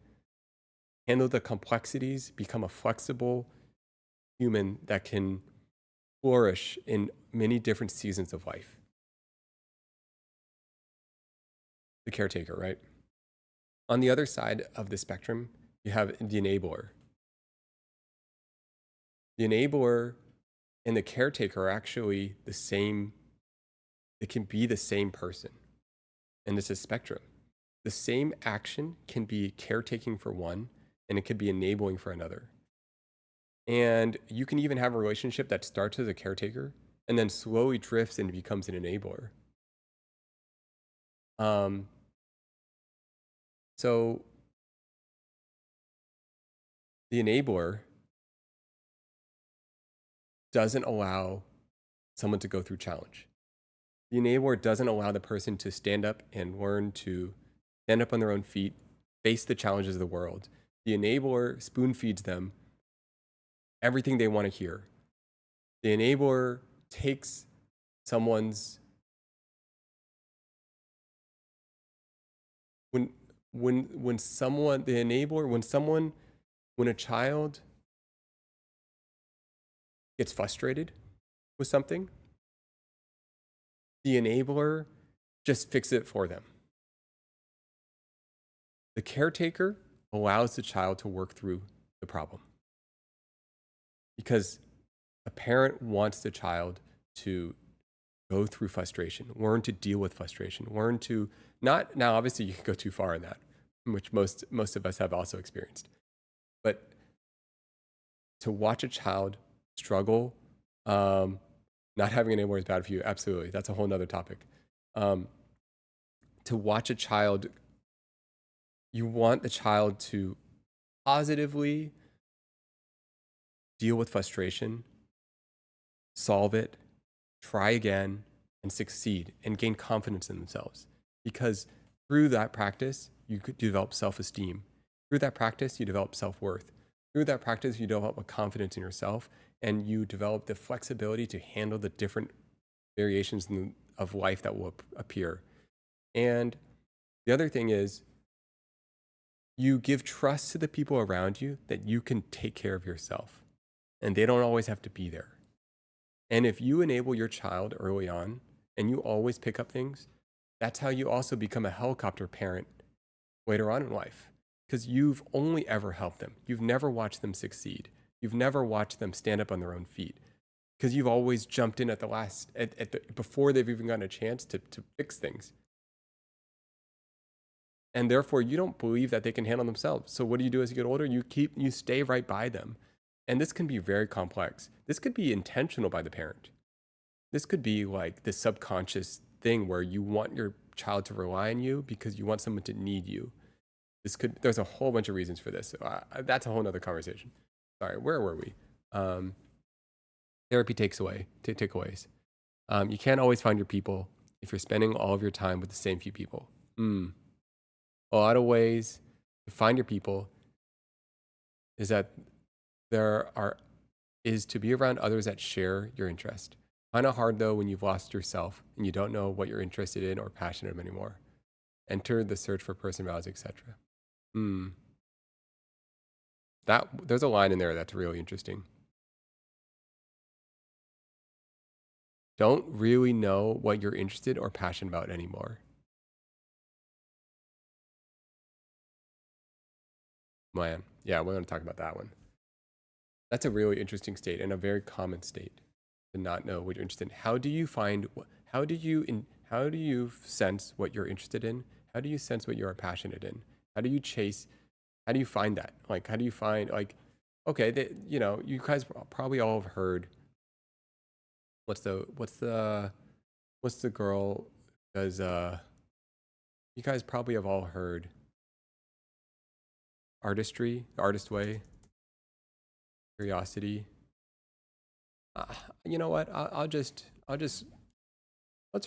handle the complexities, become a flexible human that can flourish in many different seasons of life. The caretaker, right? On the other side of the spectrum, you have the enabler. The enabler and the caretaker are actually the same. It can be the same person. And it's a spectrum. The same action can be caretaking for one, and it could be enabling for another. And you can even have a relationship that starts as a caretaker and then slowly drifts and becomes an enabler. So the enabler doesn't allow someone to go through challenge. The enabler doesn't allow the person to stand up and learn to stand up on their own feet, face the challenges of the world. The enabler spoon feeds them everything they want to hear. The enabler takes someone's when a child gets frustrated with something, the enabler just fixes it for them. The caretaker allows the child to work through the problem, because a parent wants the child to go through frustration, learn to deal with frustration, learn to not, now obviously you can go too far in that, which most of us have also experienced. But to watch a child struggle, not having an enabler is bad for you, absolutely. That's a whole nother topic. To watch a child, you want the child to positively deal with frustration, solve it, try again, and succeed, and gain confidence in themselves. Because through that practice, you could develop self-esteem. Through that practice, you develop self-worth. Through that practice, you develop a confidence in yourself, and you develop the flexibility to handle the different variations of life that will appear. And the other thing is, you give trust to the people around you that you can take care of yourself, and they don't always have to be there. And if you enable your child early on, and you always pick up things, that's how you also become a helicopter parent later on in life, because you've only ever helped them. You've never watched them succeed. You've never watched them stand up on their own feet, because you've always jumped in at the last, before they've even gotten a chance to fix things. And therefore, you don't believe that they can handle themselves. So what do you do as you get older? You stay right by them. And this can be very complex. This could be intentional by the parent. This could be like the subconscious thing where you want your child to rely on you because you want someone to need you. There's a whole bunch of reasons for this. That's a whole nother conversation. Sorry, where were we? Therapy takeaways. You can't always find your people if you're spending all of your time with the same few people. A lot of ways to find your people is that is to be around others that share your interest. Find it hard though when you've lost yourself and you don't know what you're interested in or passionate about anymore. Enter the search for personalities, etc. There's a line in there that's really interesting. Don't really know what you're interested or passionate about anymore. Man, yeah, we're going to talk about that one. That's a really interesting state and a very common state to not know what you're interested in. How do you sense what you're interested in? How do you sense what you are passionate in? How do you find that? Like, how do you find, like, okay, you guys probably all have heard, what's the girl does, you guys probably have all heard Artistry, The Artist Way, Curiosity. You know what? I'll just. What's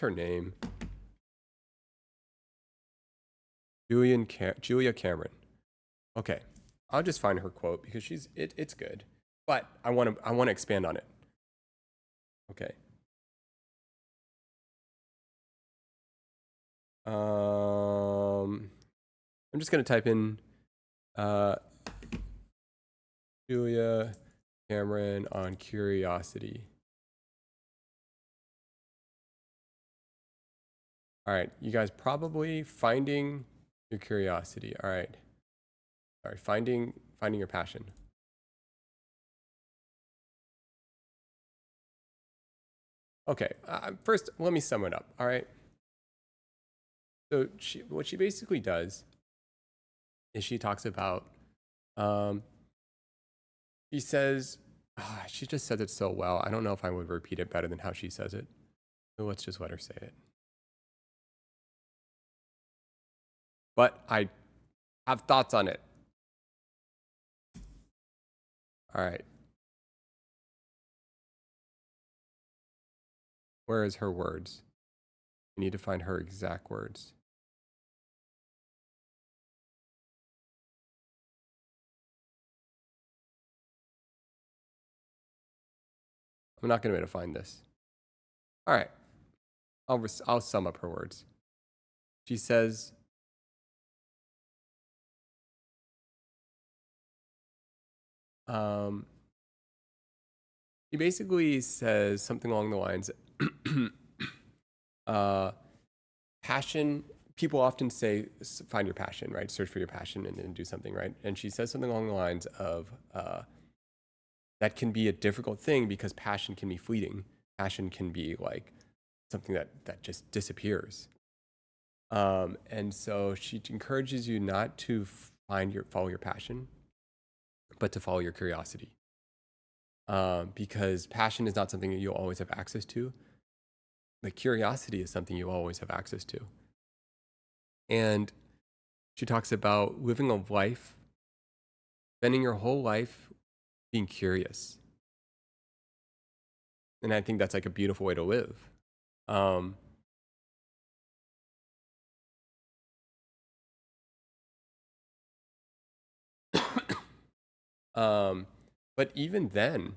her name? Julia Cameron. Okay, I'll just find her quote because it's good, but I want to expand on it. Okay. I'm just gonna type in. Julia Cameron on Curiosity. All right, you guys probably finding your curiosity. All right. Sorry, finding your passion. Okay, first let me sum it up. All right. So what she basically does is she talks about, she says, she just says it so well. I don't know if I would repeat it better than how she says it. So let's just let her say it. But I have thoughts on it. All right. Where is her words? I need to find her exact words. I'm not going to be able to find this. All right. I'll sum up her words. She says, he basically says something along the lines, passion, people often say, find your passion, right? Search for your passion and then do something, right? And she says something along the lines of, that can be a difficult thing because passion can be fleeting. Passion can be like something that just disappears. And so she encourages you not to follow your passion, but to follow your curiosity. Because passion is not something that you'll always have access to. But curiosity is something you always have access to. And she talks about living a life, spending your whole life being curious. And I think that's like a beautiful way to live. But even then,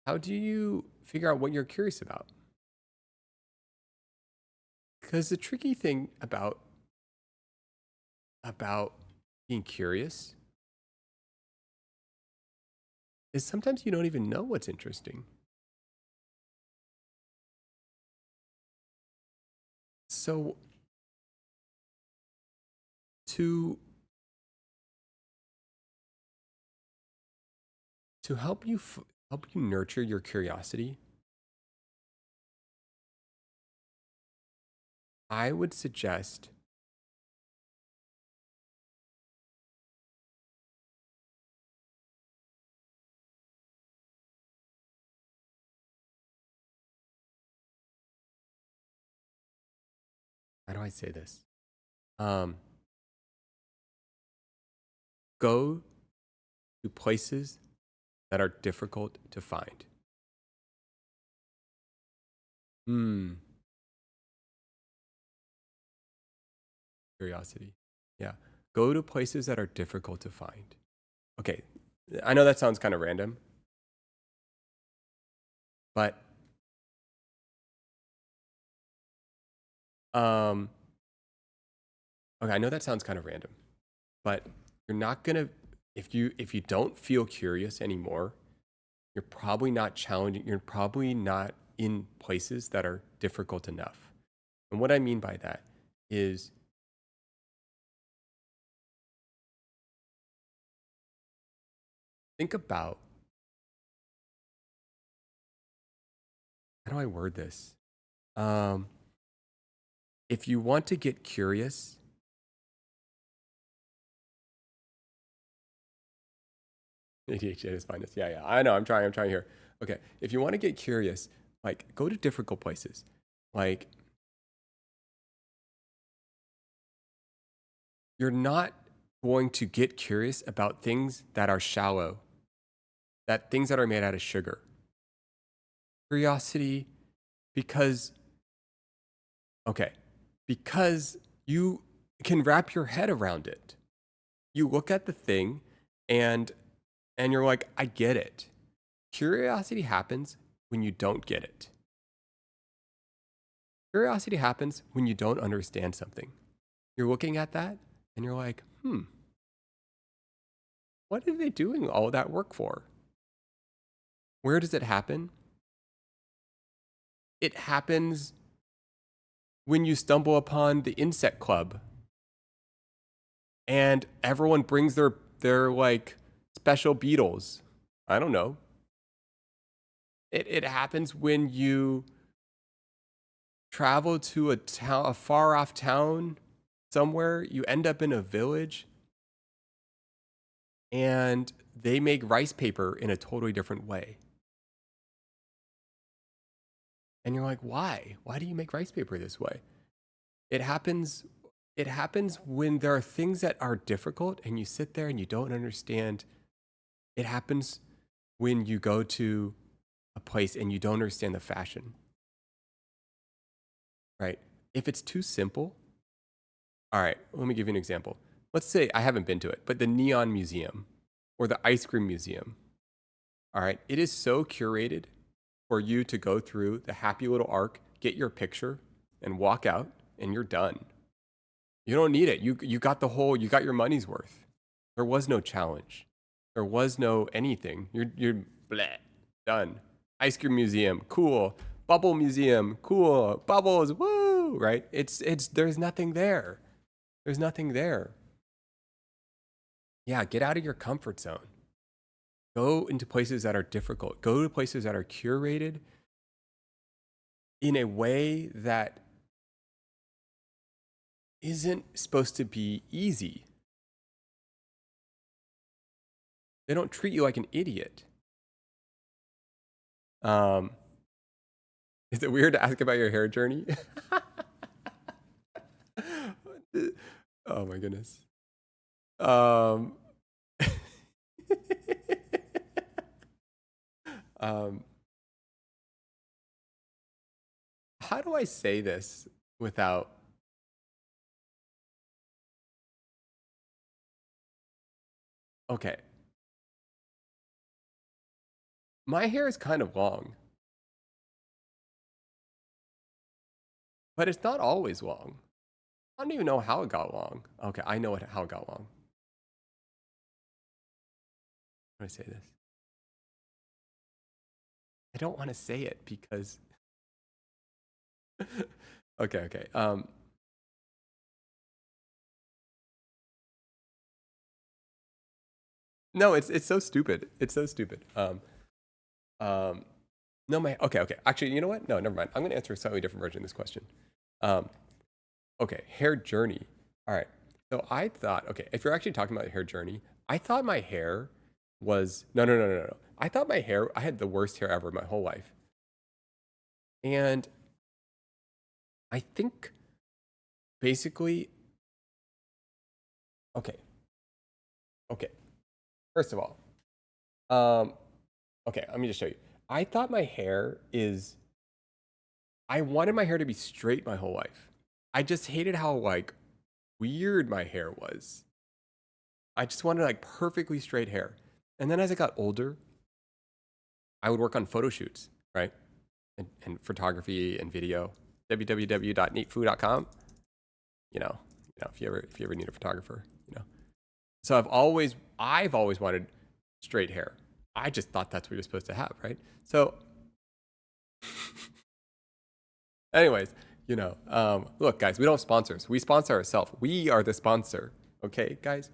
how do you figure out what you're curious about? Because the tricky thing about being curious is sometimes you don't even know what's interesting. So to help you nurture your curiosity, I would suggest how do I say this? Go to places that are difficult to find. Curiosity. Yeah. Go to places that are difficult to find. Okay. I know that sounds kind of random, but okay, I know that sounds kind of random, but you're not gonna, if you don't feel curious anymore, you're probably not challenging, you're probably not in places that are difficult enough. And what I mean by that is think about, how do I word this? If you want to get curious, ADHD is finest. Yeah, I know. I'm trying here. Okay, if you want to get curious, like go to difficult places. Like you're not going to get curious about things that are shallow, that things that are made out of sugar. Curiosity, because you can wrap your head around it. You look at the thing and you're like, I get it. Curiosity happens when you don't get it. Curiosity happens when you don't understand something. You're looking at that and you're like, what are they doing all that work for? Where does it happen? It happens when you stumble upon the insect club and everyone brings their like special beetles. I don't know. It happens when you travel to a far off town somewhere. You end up in a village and they make rice paper in a totally different way. And you're like, why? Why do you make rice paper this way? It happens when there are things that are difficult and you sit there and you don't understand. It happens when you go to a place and you don't understand the fashion. Right? If it's too simple, all right, let me give you an example. Let's say I haven't been to it, but the Neon Museum or the Ice Cream Museum. All right, it is so curated for you to go through the happy little arc, get your picture, and walk out, and you're done. You don't need it. You got you got your money's worth. There was no challenge. There was no anything. You're bleh, done. Ice Cream Museum, cool. Bubble Museum, cool. Bubbles, woo, right? There's nothing there. There's nothing there. Yeah, get out of your comfort zone. Go into places that are difficult. Go to places that are curated in a way that isn't supposed to be easy. They don't treat you like an idiot. Is it weird to ask about your hair journey? Oh my goodness. How do I say this without okay. My hair is kind of long. But it's not always long. I don't even know how it got long. Okay, I know how it got long. How do I say this? I don't want to say it because okay. No, it's so stupid. It's so stupid. No, okay. Actually, you know what? No, never mind. I'm going to answer a slightly different version of this question. Okay, hair journey. All right. So I thought, okay, if you're actually talking about hair journey, I thought my hair was no. I thought my hair, I had the worst hair ever my whole life. And I think basically, okay. First of all, okay, let me just show you. I thought my hair I wanted my hair to be straight my whole life. I just hated how like weird my hair was. I just wanted like perfectly straight hair. And then as I got older, I would work on photo shoots, right? And photography and video. www.neatfoo.com. You know, if you ever need a photographer, you know. So I've always wanted straight hair. I just thought that's what you're supposed to have, right? So anyways, you know, look guys, we don't have sponsors. We sponsor ourselves. We are the sponsor. Okay, guys?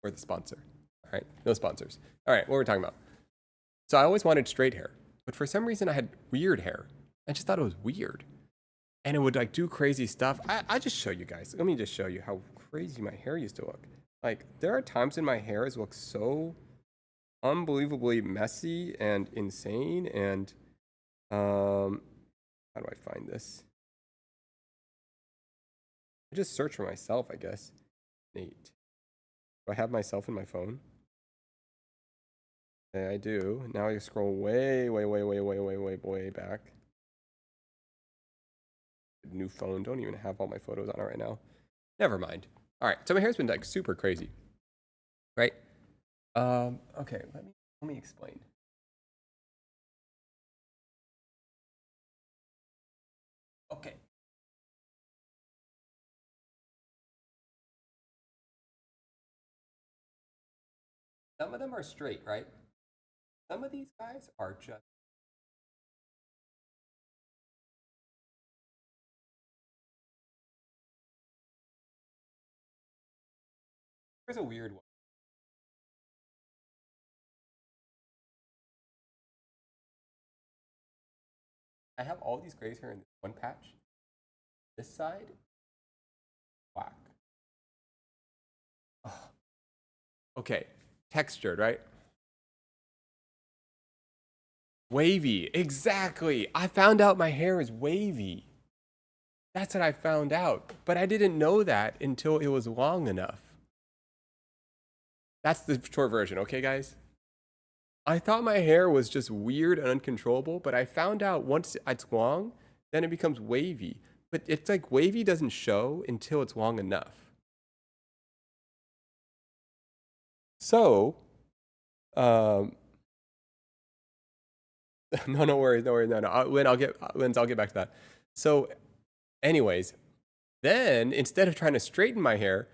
We're the sponsor. All right? No sponsors. All right, what we're talking about. So I always wanted straight hair, but for some reason I had weird hair. I just thought it was weird. And it would like do crazy stuff. I just show you guys. Let me just show you how crazy my hair used to look. Like there are times in my hair it looks so unbelievably messy and insane. And how do I find this? I just search for myself, I guess. Nate. Do I have myself in my phone? Okay, I do. Now I scroll way back. New phone. Don't even have all my photos on it right now. Never mind. All right. So my hair's been like super crazy, right? Okay. Let me explain. Okay. Some of them are straight, right? Some of these guys are just Here's a weird one. I have all these grays here in this one patch. This side, black. Oh. Okay, textured, right? Wavy, exactly. I found out my hair is wavy. That's what I found out. But I didn't know that until it was long enough. That's the short version, okay, guys? I thought my hair was just weird and uncontrollable, but I found out once it's long, then it becomes wavy. But it's like wavy doesn't show until it's long enough. So, no worries. Lynn, I'll get back to that. So, anyways, then instead of trying to straighten my hair,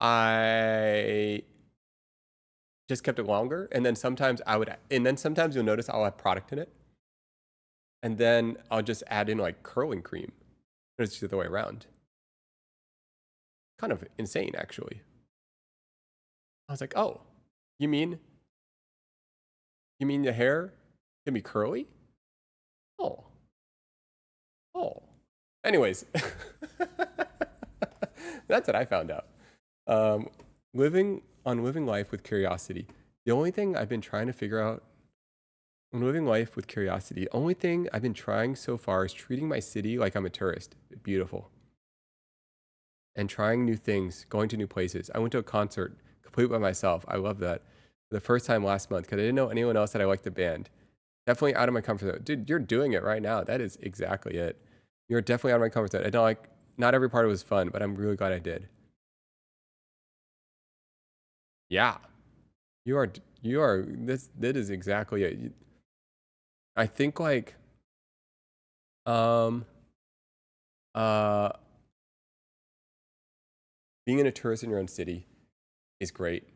I just kept it longer, and then sometimes sometimes you'll notice I'll have product in it, and then I'll just add in like curling cream. It's the other way around. Kind of insane, actually. I was like, oh, you mean the hair can be curly? Oh. Anyways, that's what I found out. Living life with curiosity. The only thing I've been trying to figure out when living life with curiosity, the only thing I've been trying so far is treating my city like I'm a tourist. Beautiful. And trying new things, going to new places. I went to a concert completely by myself. I love that. For the first time last month because I didn't know anyone else that I liked the band. Definitely out of my comfort zone. Dude, you're doing it right now. That is exactly it. You're definitely out of my comfort zone. I don't like, not every part was fun, but I'm really glad I did. Yeah. You are, that is exactly it. I think like, being a tourist in your own city is great.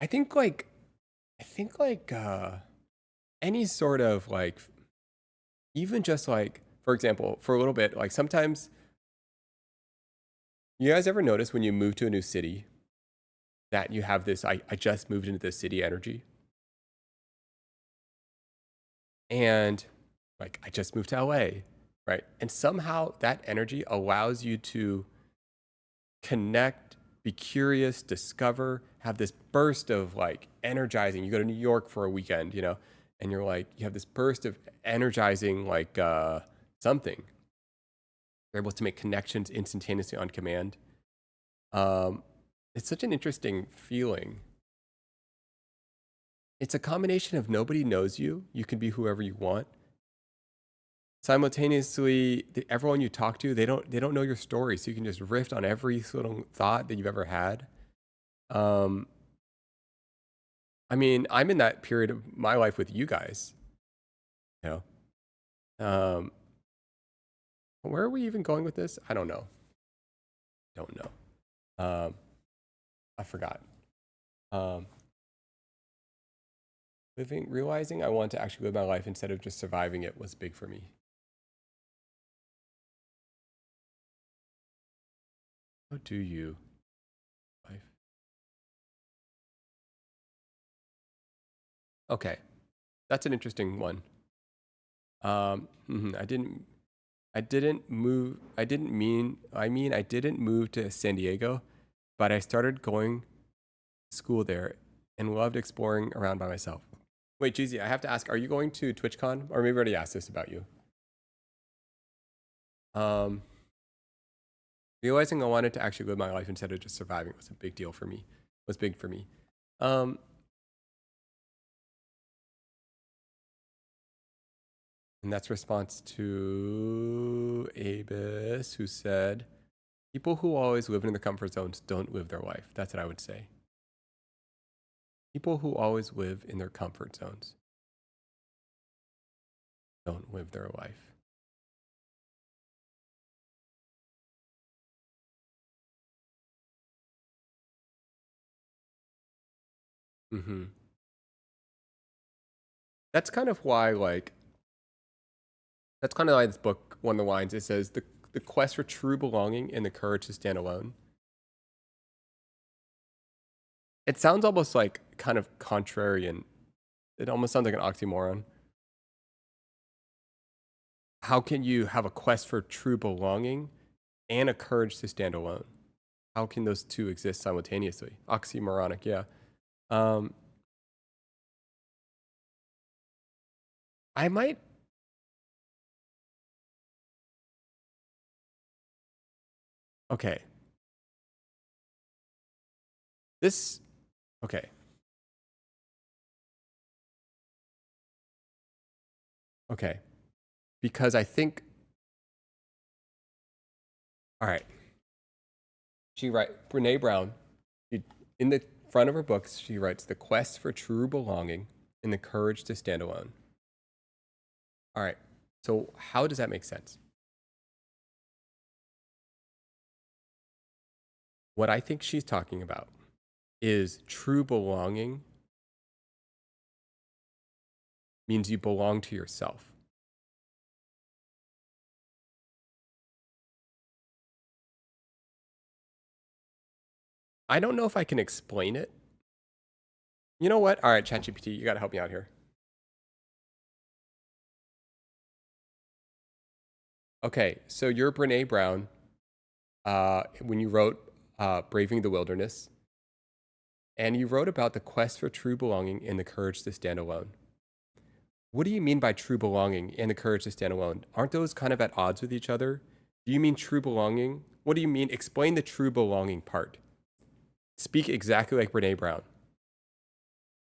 I think like any sort of like, even just like, for example, for a little bit, like sometimes, you guys ever notice when you move to a new city that you have this, I just moved into this city energy? And like, I just moved to LA, right? And somehow that energy allows you to connect, be curious, discover, have this burst of like energizing. You go to New York for a weekend, you know, and you're like, you have this burst of energizing, like something. You're able to make connections instantaneously on command. It's such an interesting feeling. It's a combination of nobody knows you. You can be whoever you want. Simultaneously, everyone you talk to, they don't know your story, so you can just riff on every little thought that you've ever had. I mean, I'm in that period of my life with you guys. You know, where are we even going with this? I don't know. I forgot. Realizing I want to actually live my life instead of just surviving it was big for me. How do you life? Okay, that's an interesting one. I didn't move to San Diego, but I started going to school there and loved exploring around by myself. Wait, Jeezy, I have to ask, are you going to TwitchCon? Or maybe I already asked this about you. Realizing I wanted to actually live my life instead of just surviving was a big deal for me. Was big for me. And that's response to Abis, who said, people who always live in their comfort zones don't live their life. That's what I would say. People who always live in their comfort zones don't live their life. That's kind of why, like, that's kind of why this book, one of the lines, it says, the quest for true belonging and the courage to stand alone. It sounds almost like kind of contrarian. It almost sounds like an oxymoron. How can you have a quest for true belonging and a courage to stand alone? How can those two exist simultaneously? Oxymoronic, yeah. I might. Okay. Okay. Okay. Because I think. All right. Brene Brown, in the front of her books, she writes The Quest for True Belonging and the Courage to Stand Alone. All right. So how does that make sense? What I think she's talking about is true belonging means you belong to yourself. I don't know if I can explain it. You know what? All right, ChatGPT, you got to help me out here. Okay, so you're Brene Brown. When you wrote Braving the Wilderness, and you wrote about the quest for true belonging and the courage to stand alone. What do you mean by true belonging and the courage to stand alone? Aren't those kind of at odds with each other? Do you mean true belonging? What do you mean? Explain the true belonging part. Speak exactly like Brene Brown.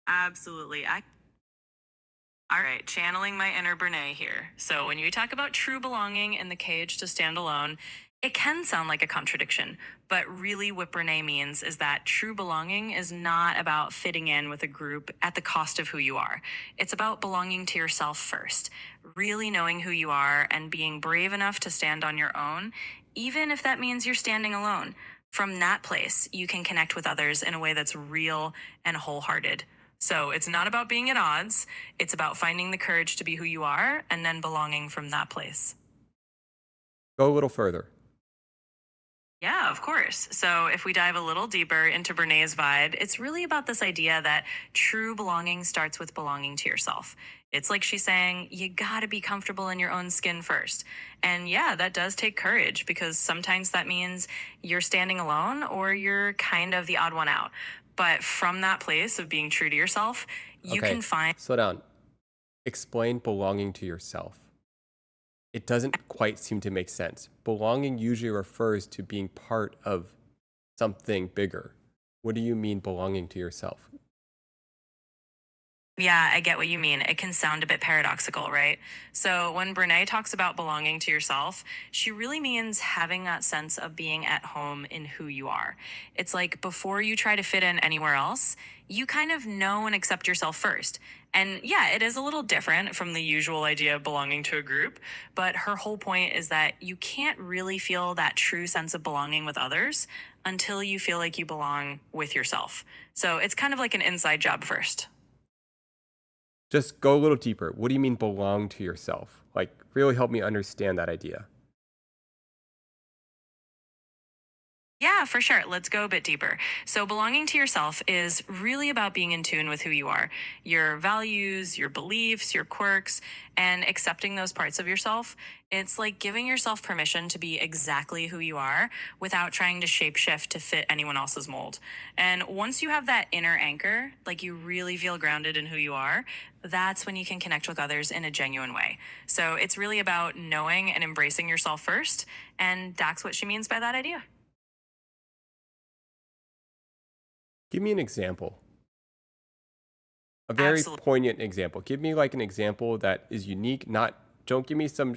Absolutely. All right, channeling my inner Brene here. So when you talk about true belonging and the cage to stand alone, it can sound like a contradiction, but really what Brene means is that true belonging is not about fitting in with a group at the cost of who you are. It's about belonging to yourself first, really knowing who you are and being brave enough to stand on your own, even if that means you're standing alone. From that place, you can connect with others in a way that's real and wholehearted. So it's not about being at odds. It's about finding the courage to be who you are and then belonging from that place. Go a little further. Yeah, of course. So if we dive a little deeper into Brené's vibe, it's really about this idea that true belonging starts with belonging to yourself. It's like she's saying, you gotta be comfortable in your own skin first. And yeah, that does take courage because sometimes that means you're standing alone or you're kind of the odd one out. But from that place of being true to yourself, you can find... Slow down. Explain belonging to yourself. It doesn't quite seem to make sense. Belonging usually refers to being part of something bigger. What do you mean belonging to yourself? Yeah, I get what you mean. It can sound a bit paradoxical, right? So when Brene talks about belonging to yourself, she really means having that sense of being at home in who you are. It's like before you try to fit in anywhere else, you kind of know and accept yourself first. And yeah, it is a little different from the usual idea of belonging to a group, but her whole point is that you can't really feel that true sense of belonging with others until you feel like you belong with yourself. So it's kind of like an inside job first. Just go a little deeper. What do you mean belong to yourself? Like, really help me understand that idea. Yeah, for sure. Let's go a bit deeper. So belonging to yourself is really about being in tune with who you are, your values, your beliefs, your quirks, and accepting those parts of yourself. It's like giving yourself permission to be exactly who you are without trying to shapeshift to fit anyone else's mold. And once you have that inner anchor, like you really feel grounded in who you are, that's when you can connect with others in a genuine way. So it's really about knowing and embracing yourself first. And that's what she means by that idea. Give me an example. A very poignant example. Give me like an example that is unique. Don't give me some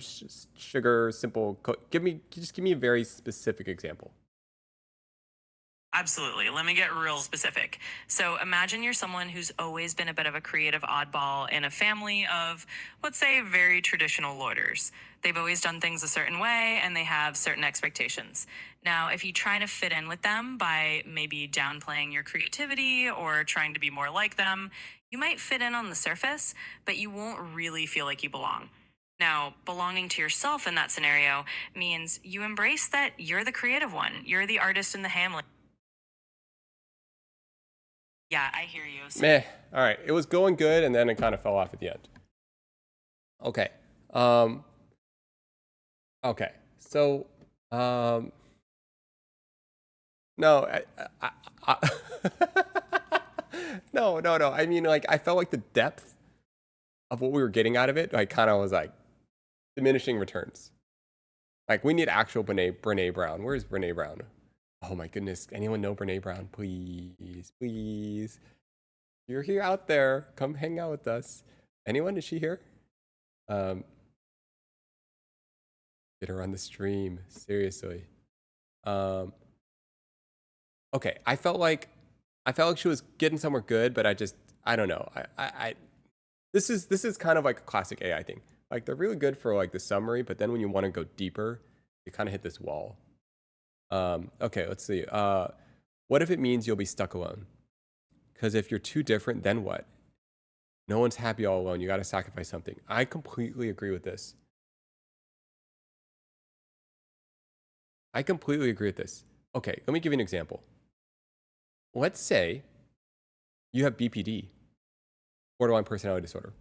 sugar, simple. Just give me a very specific example. Absolutely. Let me get real specific. So imagine you're someone who's always been a bit of a creative oddball in a family of, let's say, very traditional loiters. They've always done things a certain way and they have certain expectations. Now, if you try to fit in with them by maybe downplaying your creativity or trying to be more like them, you might fit in on the surface, but you won't really feel like you belong. Now, belonging to yourself in that scenario means you embrace that you're the creative one. You're the artist in the family. Yeah, I hear you. So Meh. All right. It was going good, and then it kind of fell off at the end. Okay. Okay. So, no, I no. I mean, like, I felt like the depth of what we were getting out of it, like, kind of was like diminishing returns. Like, we need actual Brene Brown. Where's Brene Brown? Oh my goodness. Anyone know Brene Brown? Please, please. You're here out there. Come hang out with us. Anyone? Is she here? Get her on the stream. Seriously. Okay. I felt like she was getting somewhere good, but I don't know. This is kind of like a classic AI thing. Like, they're really good for like the summary, but then when you want to go deeper, you kind of hit this wall. Okay, let's see. What if it means you'll be stuck alone? Because if you're too different, then what? No one's happy all alone. You got to sacrifice something. I completely agree with this. I completely agree with this. Okay, let me give you an example. Let's say you have BPD, borderline personality disorder,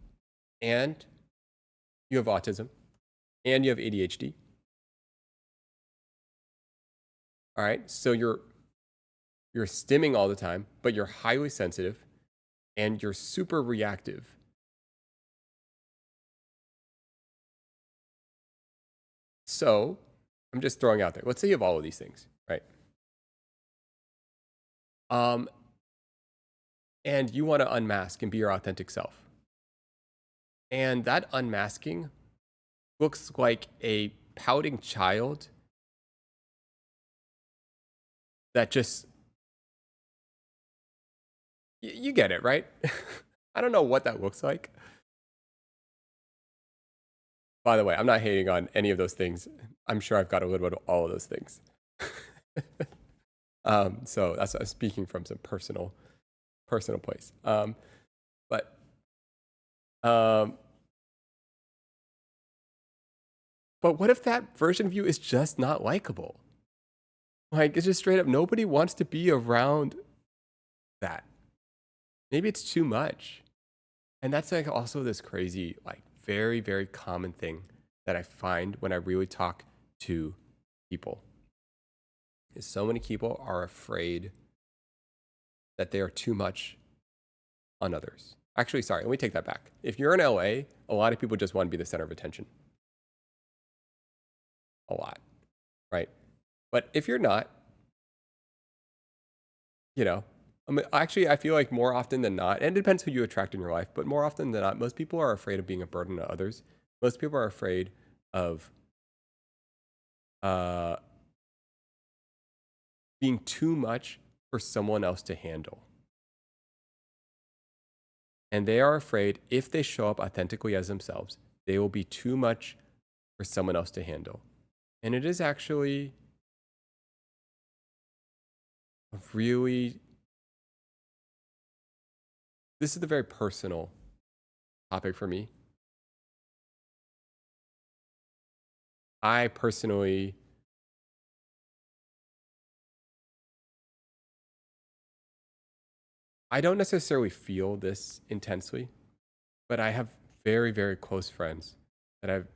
and you have autism, and you have ADHD. All right, so you're stimming all the time, but you're highly sensitive, and you're super reactive. So I'm just throwing out there. Let's say you have all of these things, right? And you want to unmask and be your authentic self. And that unmasking looks like a pouting child that just, you get it, right? I don't know what that looks like. By the way, I'm not hating on any of those things. I'm sure I've got a little bit of all of those things. So that's I'm speaking from some personal place. But what if that version of you is just not likable? Like, it's just straight up, nobody wants to be around that. Maybe it's too much. And that's like also this crazy, like, very, very common thing that I find when I really talk to people. Is so many people are afraid that they are too much on others. Actually, sorry, let me take that back. If you're in LA, a lot of people just want to be the center of attention. A lot, right? But if you're not, you know, actually, I feel like more often than not, and it depends who you attract in your life, but more often than not, most people are afraid of being a burden to others. Most people are afraid of being too much for someone else to handle. And they are afraid if they show up authentically as themselves, they will be too much for someone else to handle. And it is actually a really, this is a very personal topic for me. I personally I don't necessarily feel this intensely, but I have very, very close friends that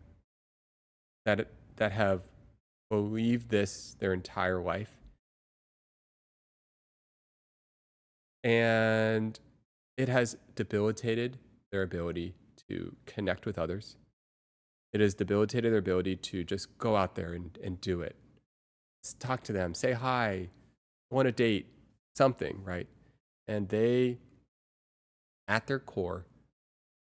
have believed this their entire life. And it has debilitated their ability to connect with others. It has debilitated their ability to just go out there and do it. Just talk to them, say hi, want to date, something, right? And they, at their core,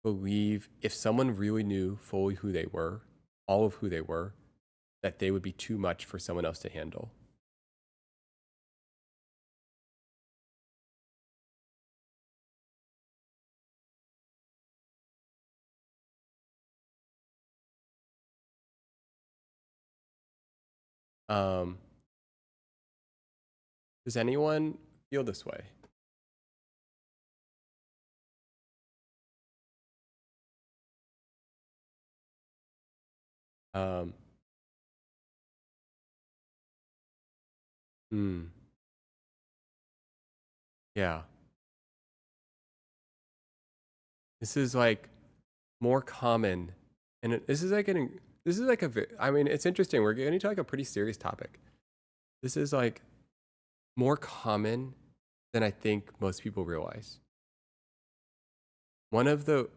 believe if someone really knew fully who they were, all of who they were, that they would be too much for someone else to handle. Does anyone feel this way? Yeah. This is like more common, and this is like I mean, it's interesting. We're getting to like a pretty serious topic. This is like more common than I think most people realize. This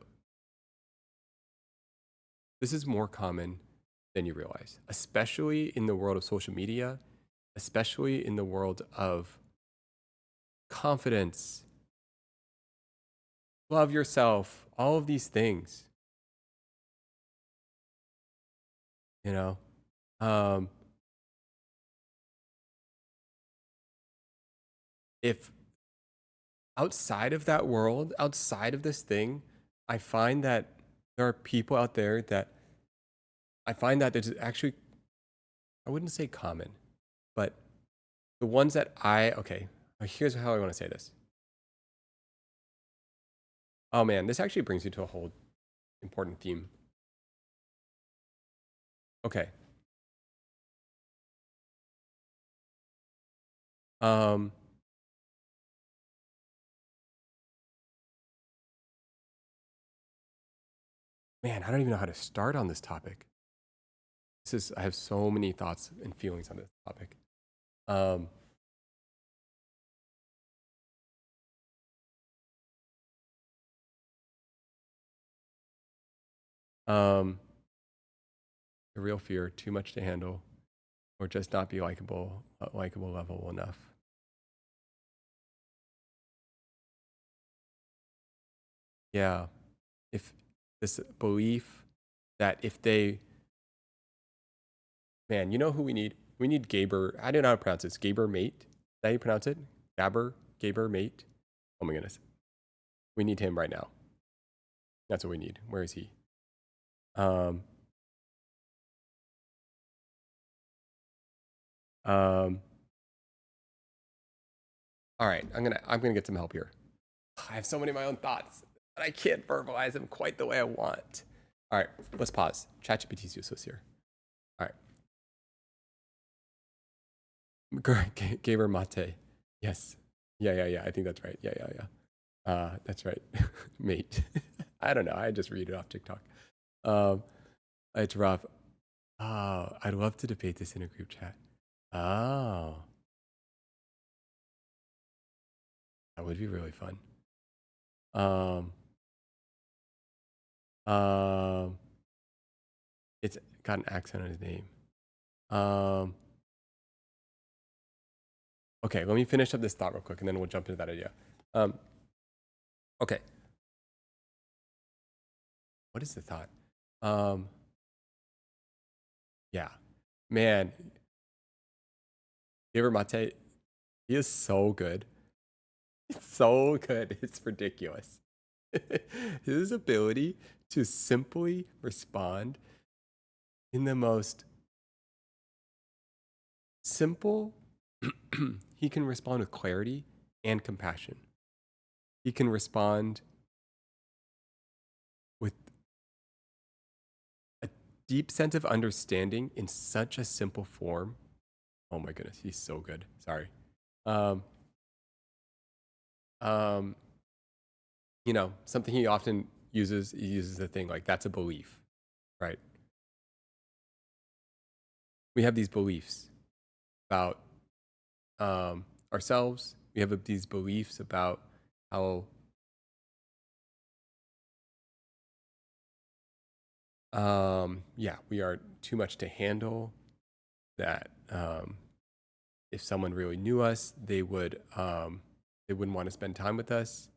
is more common than you realize, especially in the world of social media, especially in the world of confidence, love yourself, all of these things. You know, if outside of that world, outside of this thing, I find that there are people out there that I find that it's actually, I wouldn't say common, but the ones that okay, here's how I want to say this. Oh man, this actually brings you to a whole important theme. Okay. Man, I don't even know how to start on this topic. I have so many thoughts and feelings on this topic. The real fear, too much to handle, or just not be likable level enough. Yeah, if this belief that if they, man, you know who we need? We need Gaber. I don't know how to pronounce this. Gaber Mate. Is that how you pronounce it? Gaber Mate. Oh my goodness. We need him right now. That's what we need. Where is he? All right, I'm gonna get some help here. I have so many of my own thoughts, but I can't verbalize them quite the way I want. All right, let's pause. ChatGPT's useless here. All right. Gaber Mate. Yes. Yeah. I think that's right. Yeah. That's right. Mate. I don't know. I just read it off TikTok. It's rough. Oh, I'd love to debate this in a group chat. Oh. That would be really fun. It's got an accent on his name. Okay, let me finish up this thought real quick and then we'll jump into that idea. Okay. What is the thought? Yeah. Man. Gaber Mate, he is so good. It's so good. It's ridiculous. His ability to simply respond in the most simple, he can respond with clarity and compassion. He can respond with a deep sense of understanding in such a simple form. Oh my goodness, he's so good. Sorry. You know, something he often uses the thing like that's a belief, right? We have these beliefs about ourselves. We have these beliefs about how yeah, we are too much to handle, that if someone really knew us, they wouldn't want to spend time with us.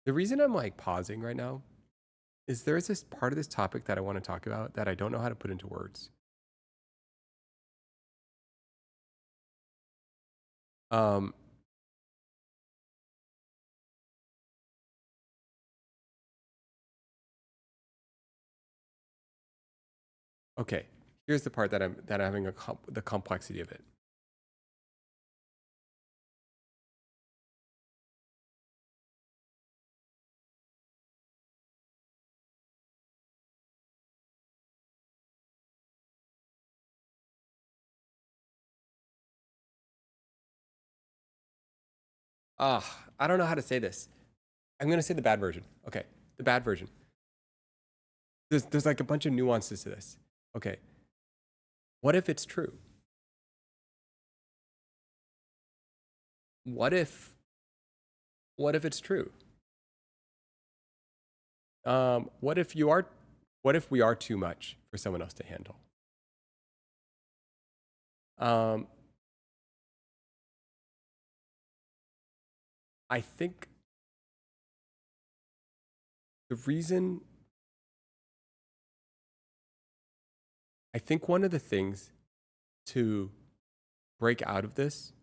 The reason I'm like pausing right now is there's this part of this topic that I want to talk about that I don't know how to put into words. Okay, here's the part that I'm having the complexity of it. I don't know how to say this. I'm going to say the bad version. Okay, the bad version. There's like a bunch of nuances to this. Okay, what if it's true? What if it's true? What if we are too much for someone else to handle? I think the reason, I think one of the things to break out of this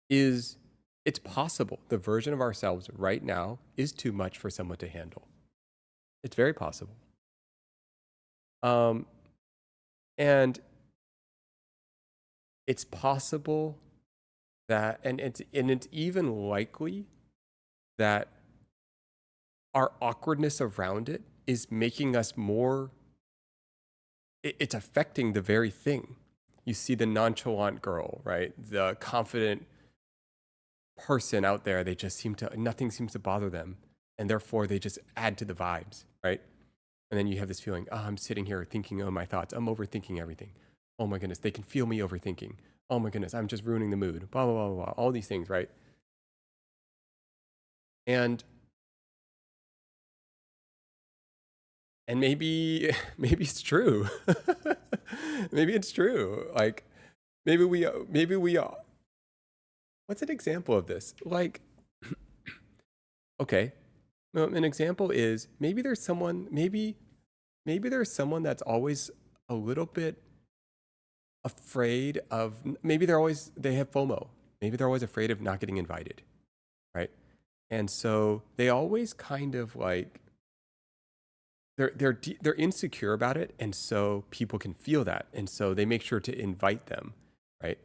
is it's possible the version of ourselves right now is too much for someone to handle. It's very possible. And it's possible that, and it's even likely that our awkwardness around it is making us more, it's affecting the very thing. You see the nonchalant girl, right? The confident person out there, they just nothing seems to bother them. And therefore they just add to the vibes, right? And then you have this feeling, I'm sitting here thinking, my thoughts. I'm overthinking everything. Oh my goodness, they can feel me overthinking. Oh my goodness, I'm just ruining the mood. Blah, blah, blah, blah. All these things, right? And maybe it's true. Maybe it's true. Like, maybe we what's an example of this? Like, okay, an example is maybe there's someone that's always a little bit afraid of, maybe they have FOMO. Maybe they're always afraid of not getting invited, right? And so they always kind of like, they're insecure about it, and so people can feel that, and so they make sure to invite them, right?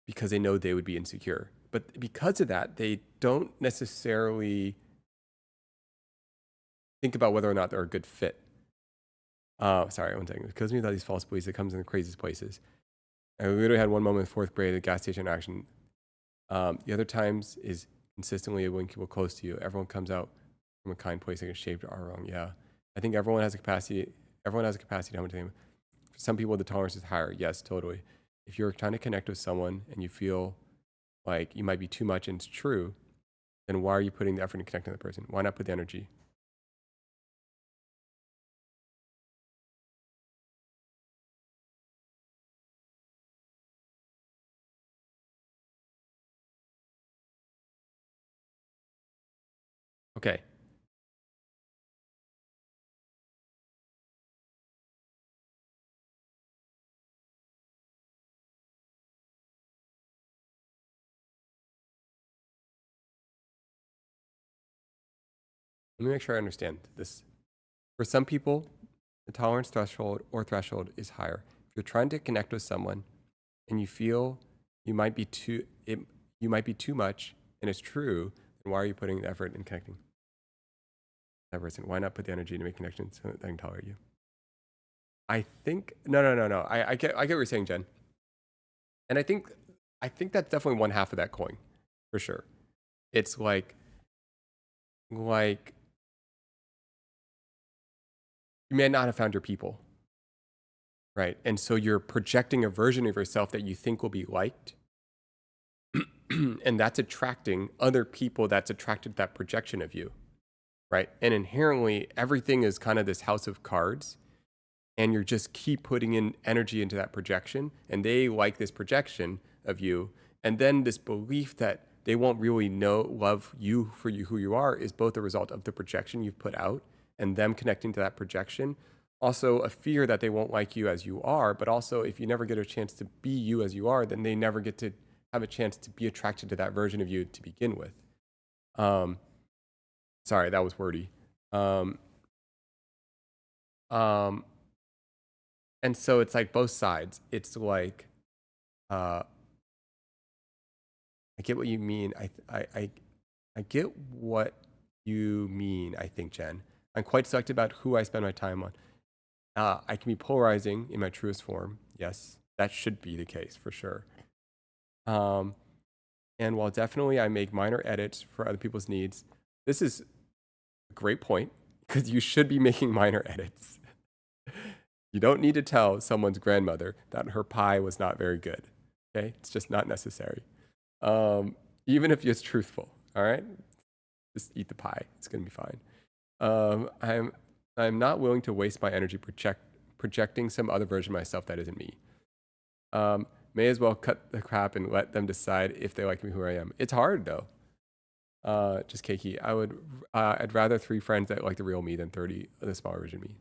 Because they know they would be insecure. But because of that, they don't necessarily think about whether or not they're a good fit. Sorry, one second. Because of me without these false beliefs, it comes in the craziest places. I literally had one moment in 4th grade at a gas station action. The other times is consistently when people close to you. Everyone comes out from a kind place, like a shaped or wrong. Yeah. I think everyone has a capacity. Everyone has a capacity to have time. For some people, the tolerance is higher. Yes, totally. If you're trying to connect with someone and you feel like you might be too much and it's true, then why are you putting the effort in connecting with the person? Why not put the energy? Okay. Let me make sure I understand this. For some people, the tolerance threshold is higher. If you're trying to connect with someone and you feel you might be too much and it's true, then why are you putting the effort in connecting that person? Why not put the energy to make connections so that they can tolerate you? I think no. I get what you're saying, Jen. And I think that's definitely one half of that coin, for sure. It's like you may not have found your people, right? And so you're projecting a version of yourself that you think will be liked. And that's attracting other people that's attracted to that projection of you, right? And inherently, everything is kind of this house of cards. And you're just keep putting in energy into that projection. And they like this projection of you. And then this belief that they won't really love you for who you are is both a result of the projection you've put out and them connecting to that projection. Also a fear that they won't like you as you are, but also if you never get a chance to be you as you are, then they never get to have a chance to be attracted to that version of you to begin with. Sorry, that was wordy. And so it's like both sides. It's like, I get what you mean. I get what you mean, I think, Jen. I'm quite selective about who I spend my time on. I can be polarizing in my truest form. Yes, that should be the case for sure. And And while definitely I make minor edits for other people's needs, this is a great point because you should be making minor edits. You don't need to tell someone's grandmother that her pie was not very good. Okay? It's just not necessary. Even if it's truthful, all right? Just eat the pie. It's going to be fine. I'm not willing to waste my energy projecting some other version of myself that isn't me. May as well cut the crap and let them decide if they like me who I am. It's hard though. Just Keiki. I'd rather 3 friends that like the real me than 30 of the smaller version of me.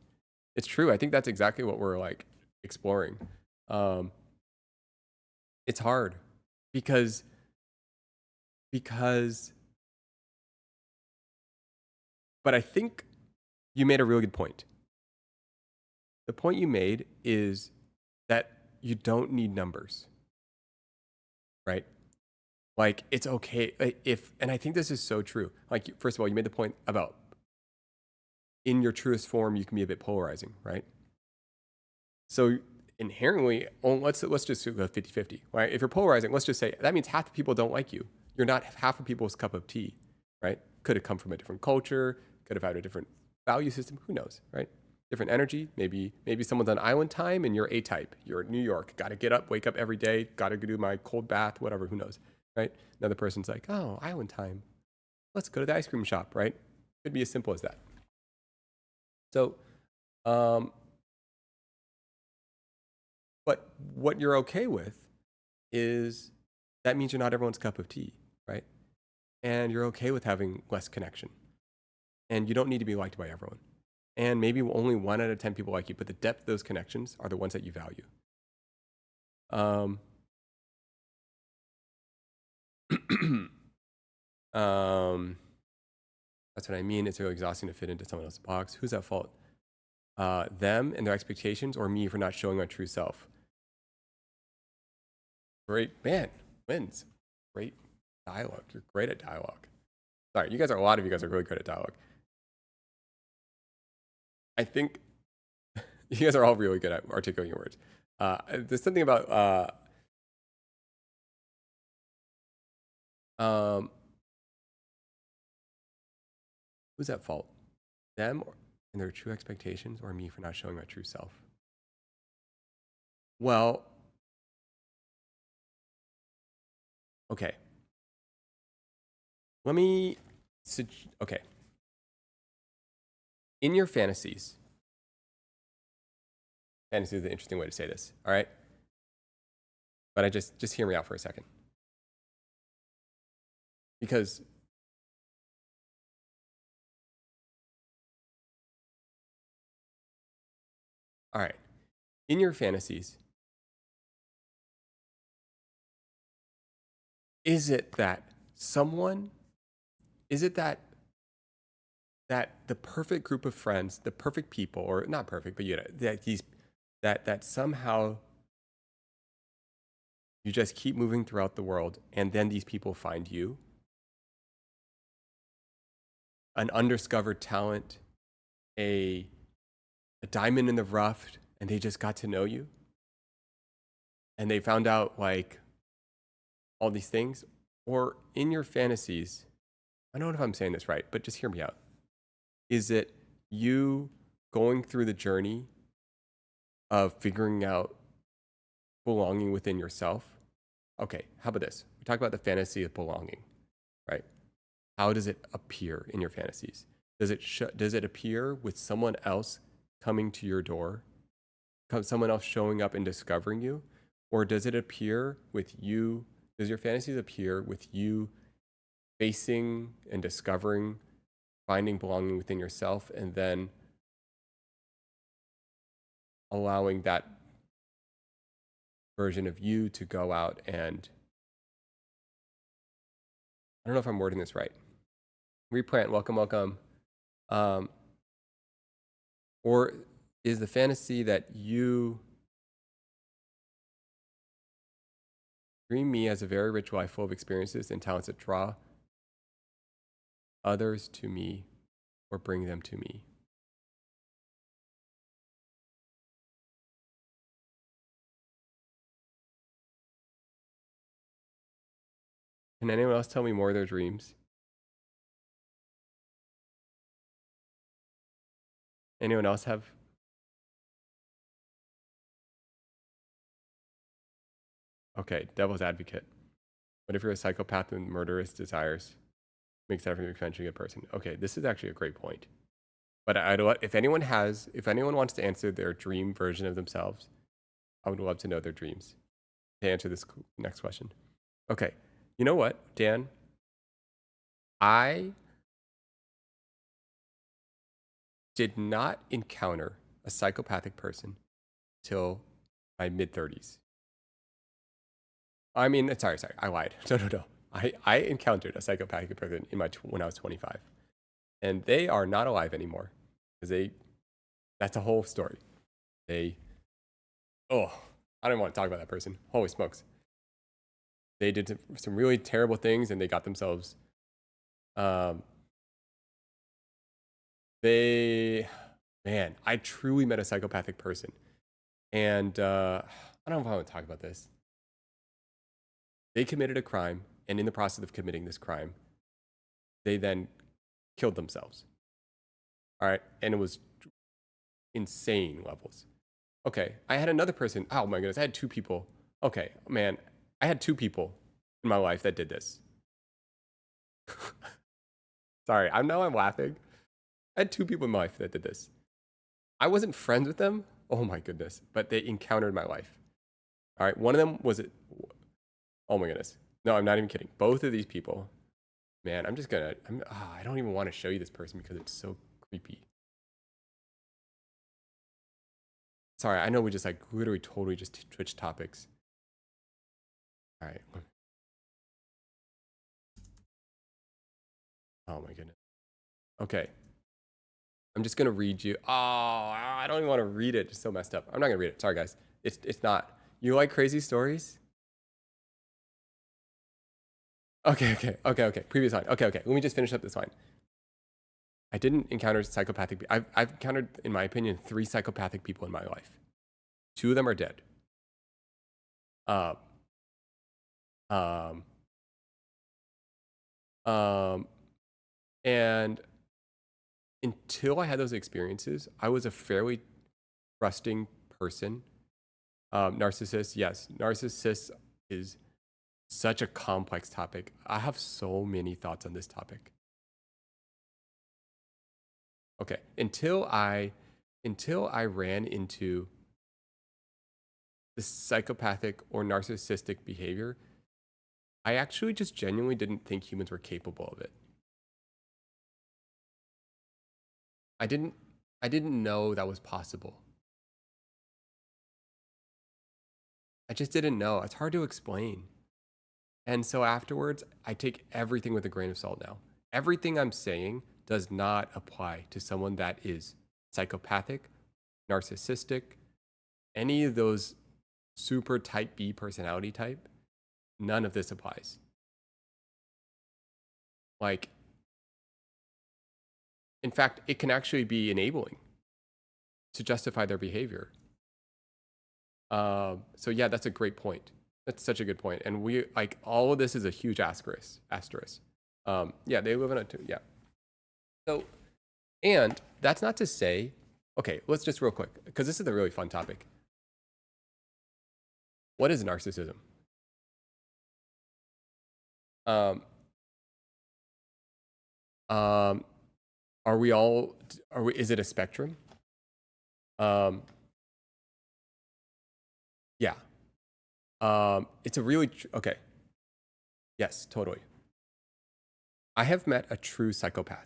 It's true. I think that's exactly what we're like exploring. It's hard because but I think you made a really good point. The point you made is that you don't need numbers, right? Like, it's okay if, and I think this is so true. Like, first of all, you made the point about in your truest form, you can be a bit polarizing, right? So inherently, let's just go 50-50, right? If you're polarizing, let's just say that means half the people don't like you. You're not half of people's cup of tea, right? Could have come from a different culture, could have had a different value system, who knows, right? Different energy, maybe someone's on island time and you're A-type. You're in New York, gotta get up, wake up every day, gotta go do my cold bath, whatever, who knows, right? Another person's like, oh, island time. Let's go to the ice cream shop, right? Could be as simple as that. So, but what you're okay with is that means you're not everyone's cup of tea, right? And you're okay with having less connection. And you don't need to be liked by everyone. And maybe only 1 out of 10 people like you, but the depth of those connections are the ones that you value. That's what I mean. It's really exhausting to fit into someone else's box. Who's at fault? Them and their expectations, or me for not showing my true self? Great, man, wins. Great dialogue. You're great at dialogue. Sorry, a lot of you guys are really good at dialogue. I think you guys are all really good at articulating your words. There's something about who's at fault? Them and their true expectations, or me for not showing my true self? Well, okay. Okay. In your fantasies is an interesting way to say this, all right? But just hear me out for a second. Because all right, in your fantasies, is it that the perfect group of friends, the perfect people, or not perfect, but that somehow you just keep moving throughout the world and then these people find you? An undiscovered talent, a diamond in the rough, and they just got to know you? And they found out like all these things? Or in your fantasies, I don't know if I'm saying this right, but just hear me out. Is it you going through the journey of figuring out belonging within yourself? Okay, how about this? We talk about the fantasy of belonging, right? How does it appear in your fantasies? Does it appear with someone else coming to your door? Someone else showing up and discovering you? Or does it appear with you? Does your fantasies appear with you facing and discovering, finding belonging within yourself, and then allowing that version of you to go out and, I don't know if I'm wording this right. Replant, welcome. Or is the fantasy that you dream me as a very rich life full of experiences and talents that draw others to me or bring them to me? Can anyone else tell me more of their dreams? Anyone else have? Okay, devil's advocate. What if you're a psychopath with murderous desires? Makes everyone eventually a good person. Okay, this is actually a great point. But if anyone wants to answer their dream version of themselves, I would love to know their dreams to answer this next question. Okay, you know what, Dan? I did not encounter a psychopathic person till my mid-30s. I mean, sorry, I lied. No. I encountered a psychopathic person when I was 25. And they are not alive anymore. That's a whole story. I don't want to talk about that person. Holy smokes. They did some really terrible things and they got themselves, I truly met a psychopathic person. And I don't know if I want to talk about this. They committed a crime, and in the process of committing this crime, they then killed themselves. All right, and it was insane levels. Okay, I had another person. Oh my goodness, I had two people. Okay, man, I had two people in my life that did this. Sorry, I'm laughing. I had two people in my life that did this. I wasn't friends with them. Oh my goodness, but they encountered my life. All right, one of them was oh my goodness. No, I'm not even kidding. Both of these people, man, I don't even want to show you this person because it's so creepy. Sorry, I know we just literally totally just switched topics. All right. Oh my goodness. Okay. I'm just going to read you. Oh, I don't even want to read it. It's so messed up. I'm not going to read it. Sorry, guys. It's not. You like crazy stories? Okay. Previous line. Okay. Let me just finish up this line. I didn't encounter psychopathic. I've encountered, in my opinion, 3 psychopathic people in my life. 2 of them are dead. And until I had those experiences, I was a fairly trusting person. Narcissist, yes. Narcissist is such a complex topic. I have so many thoughts on this topic. Okay, until I ran into the psychopathic or narcissistic behavior, I actually just genuinely didn't think humans were capable of it. I didn't know that was possible. I just didn't know. It's hard to explain. And so afterwards, I take everything with a grain of salt now. Everything I'm saying does not apply to someone that is psychopathic, narcissistic, any of those super type B personality type. None of this applies. In fact, it can actually be enabling to justify their behavior. So yeah, that's a great point. That's such a good point. And we all of this is a huge asterisk. Yeah, they live in yeah. So, and that's not to say, okay, let's just real quick, because this is a really fun topic. What is narcissism? Is it a spectrum? Yeah. It's a really, okay. Yes, totally. I have met a true psychopath.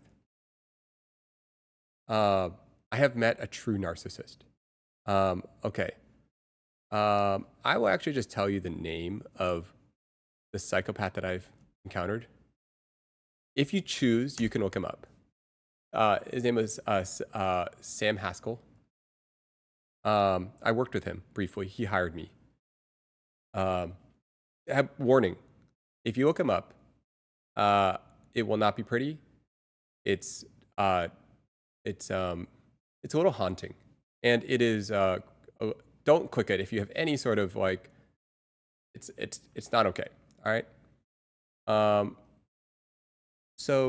I have met a true narcissist. Okay. I will actually just tell you the name of the psychopath that I've encountered. If you choose, you can look him up. His name is Sam Haskell. I worked with him briefly. He hired me. Warning: if you look him up, it will not be pretty. It's a little haunting, and it is. Don't click it if you have any sort of it's not okay. All right. So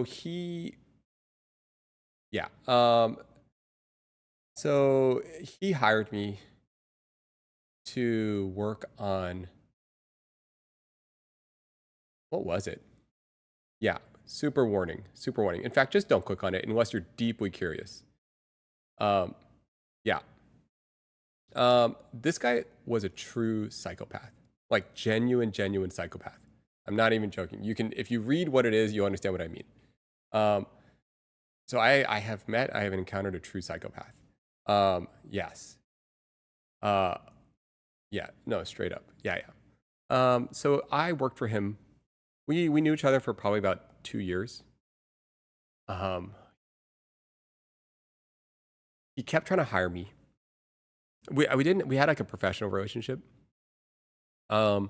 he hired me to work on, what was it? Yeah, super warning. In fact, just don't click on it unless you're deeply curious. Yeah. This guy was a true psychopath, like genuine psychopath. I'm not even joking. You can, if you read what it is, you'll understand what I mean. So I have encountered a true psychopath. Yes. Yeah, no, straight up. Yeah. So I worked for him. We knew each other for probably about 2 years. He kept trying to hire me. We had like a professional relationship. I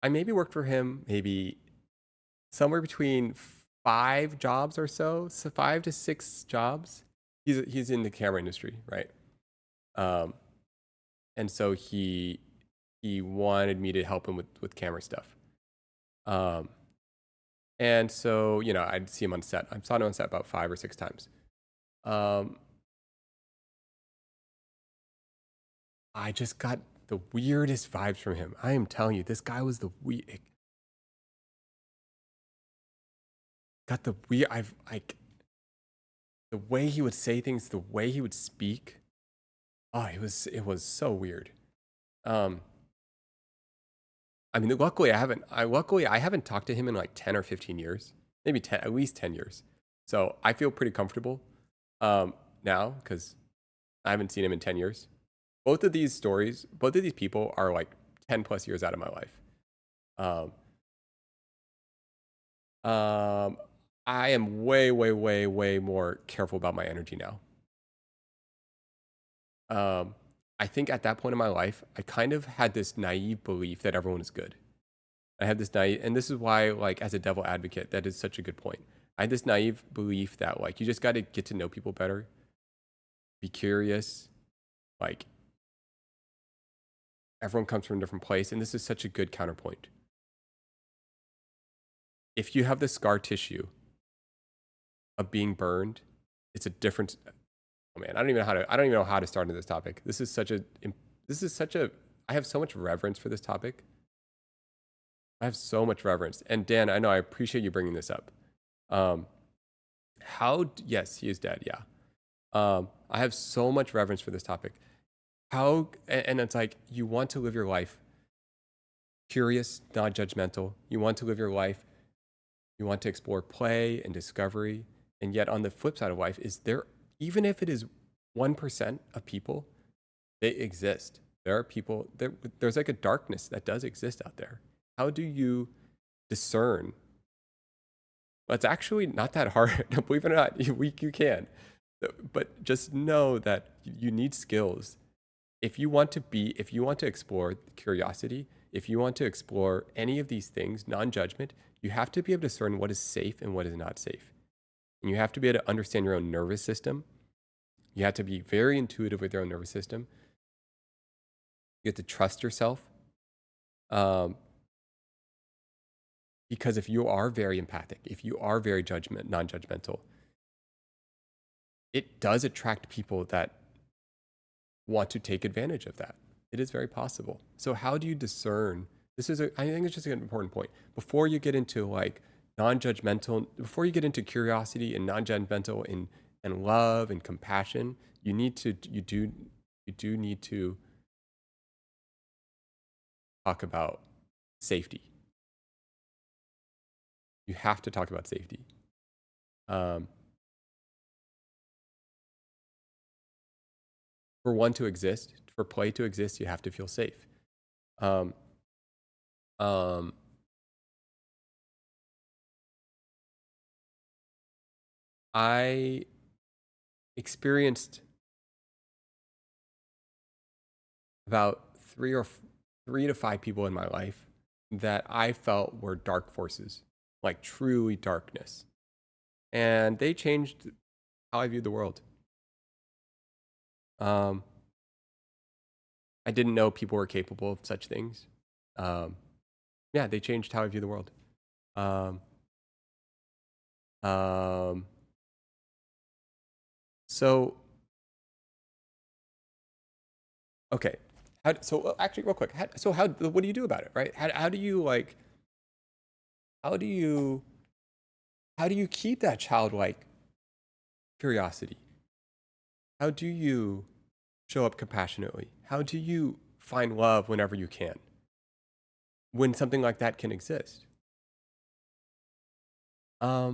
maybe worked for him maybe somewhere between 5 jobs or so 5 to 6 jobs. He's in the camera industry, right? And so he wanted me to help him with camera stuff. And so, you know, I'd see him on set. I saw him on set about 5 or 6 times. I just got the weirdest vibes from him. I am telling you, this guy was the the way he would say things, the way he would speak. Oh, it was so weird. I mean, luckily I haven't talked to him in like 10 or 15 years, maybe 10, at least 10 years. So I feel pretty comfortable now because I haven't seen him in 10 years. Both of these people are like 10 plus years out of my life. I am way more careful about my energy now. I think at that point in my life, I kind of had this naive belief that everyone is good. I had this and this is why, like, as a devil advocate, that is such a good point. I had this naive belief that, like, you just got to get to know people better, be curious, like, everyone comes from a different place, and this is such a good counterpoint. If you have the scar tissue of being burned, it's a different. Oh man, I don't even know how to start into this topic. This is such a. I have so much reverence for this topic. I have so much reverence, and Dan, I know I appreciate you bringing this up. Yes, he is dead. Yeah. I have so much reverence for this topic. And it's like, you want to live your life curious, not judgmental. You want to live your life. You want to explore play and discovery. And yet on the flip side of life is there, even if it is 1% of people, they exist. There are people, there's like a darkness that does exist out there. How do you discern? Well, it's actually not that hard. Believe it or not, you can. But just know that you need skills. If you want to explore curiosity, if you want to explore any of these things, non-judgment, you have to be able to discern what is safe and what is not safe. And you have to be able to understand your own nervous system. You have to be very intuitive with your own nervous system. You have to trust yourself. Because if you are very empathic, if you are very non-judgmental, it does attract people that want to take advantage of that. It is very possible. So how do you discern? I think it's just an important point. Before you get into like non-judgmental, before you get into curiosity and non-judgmental and love and compassion, you do need to talk about safety. You have to talk about safety. For one to exist, for play to exist, you have to feel safe. I experienced about 3 to 5 people in my life that I felt were dark forces, like truly darkness. And they changed how I viewed the world. I didn't know people were capable of such things. Yeah, they changed how I view the world. So, okay. Actually, real quick. What do you do about it, right? How do you like? How do you keep that childlike curiosity? How do you show up compassionately? How do you find love whenever you can? When something like that can exist? I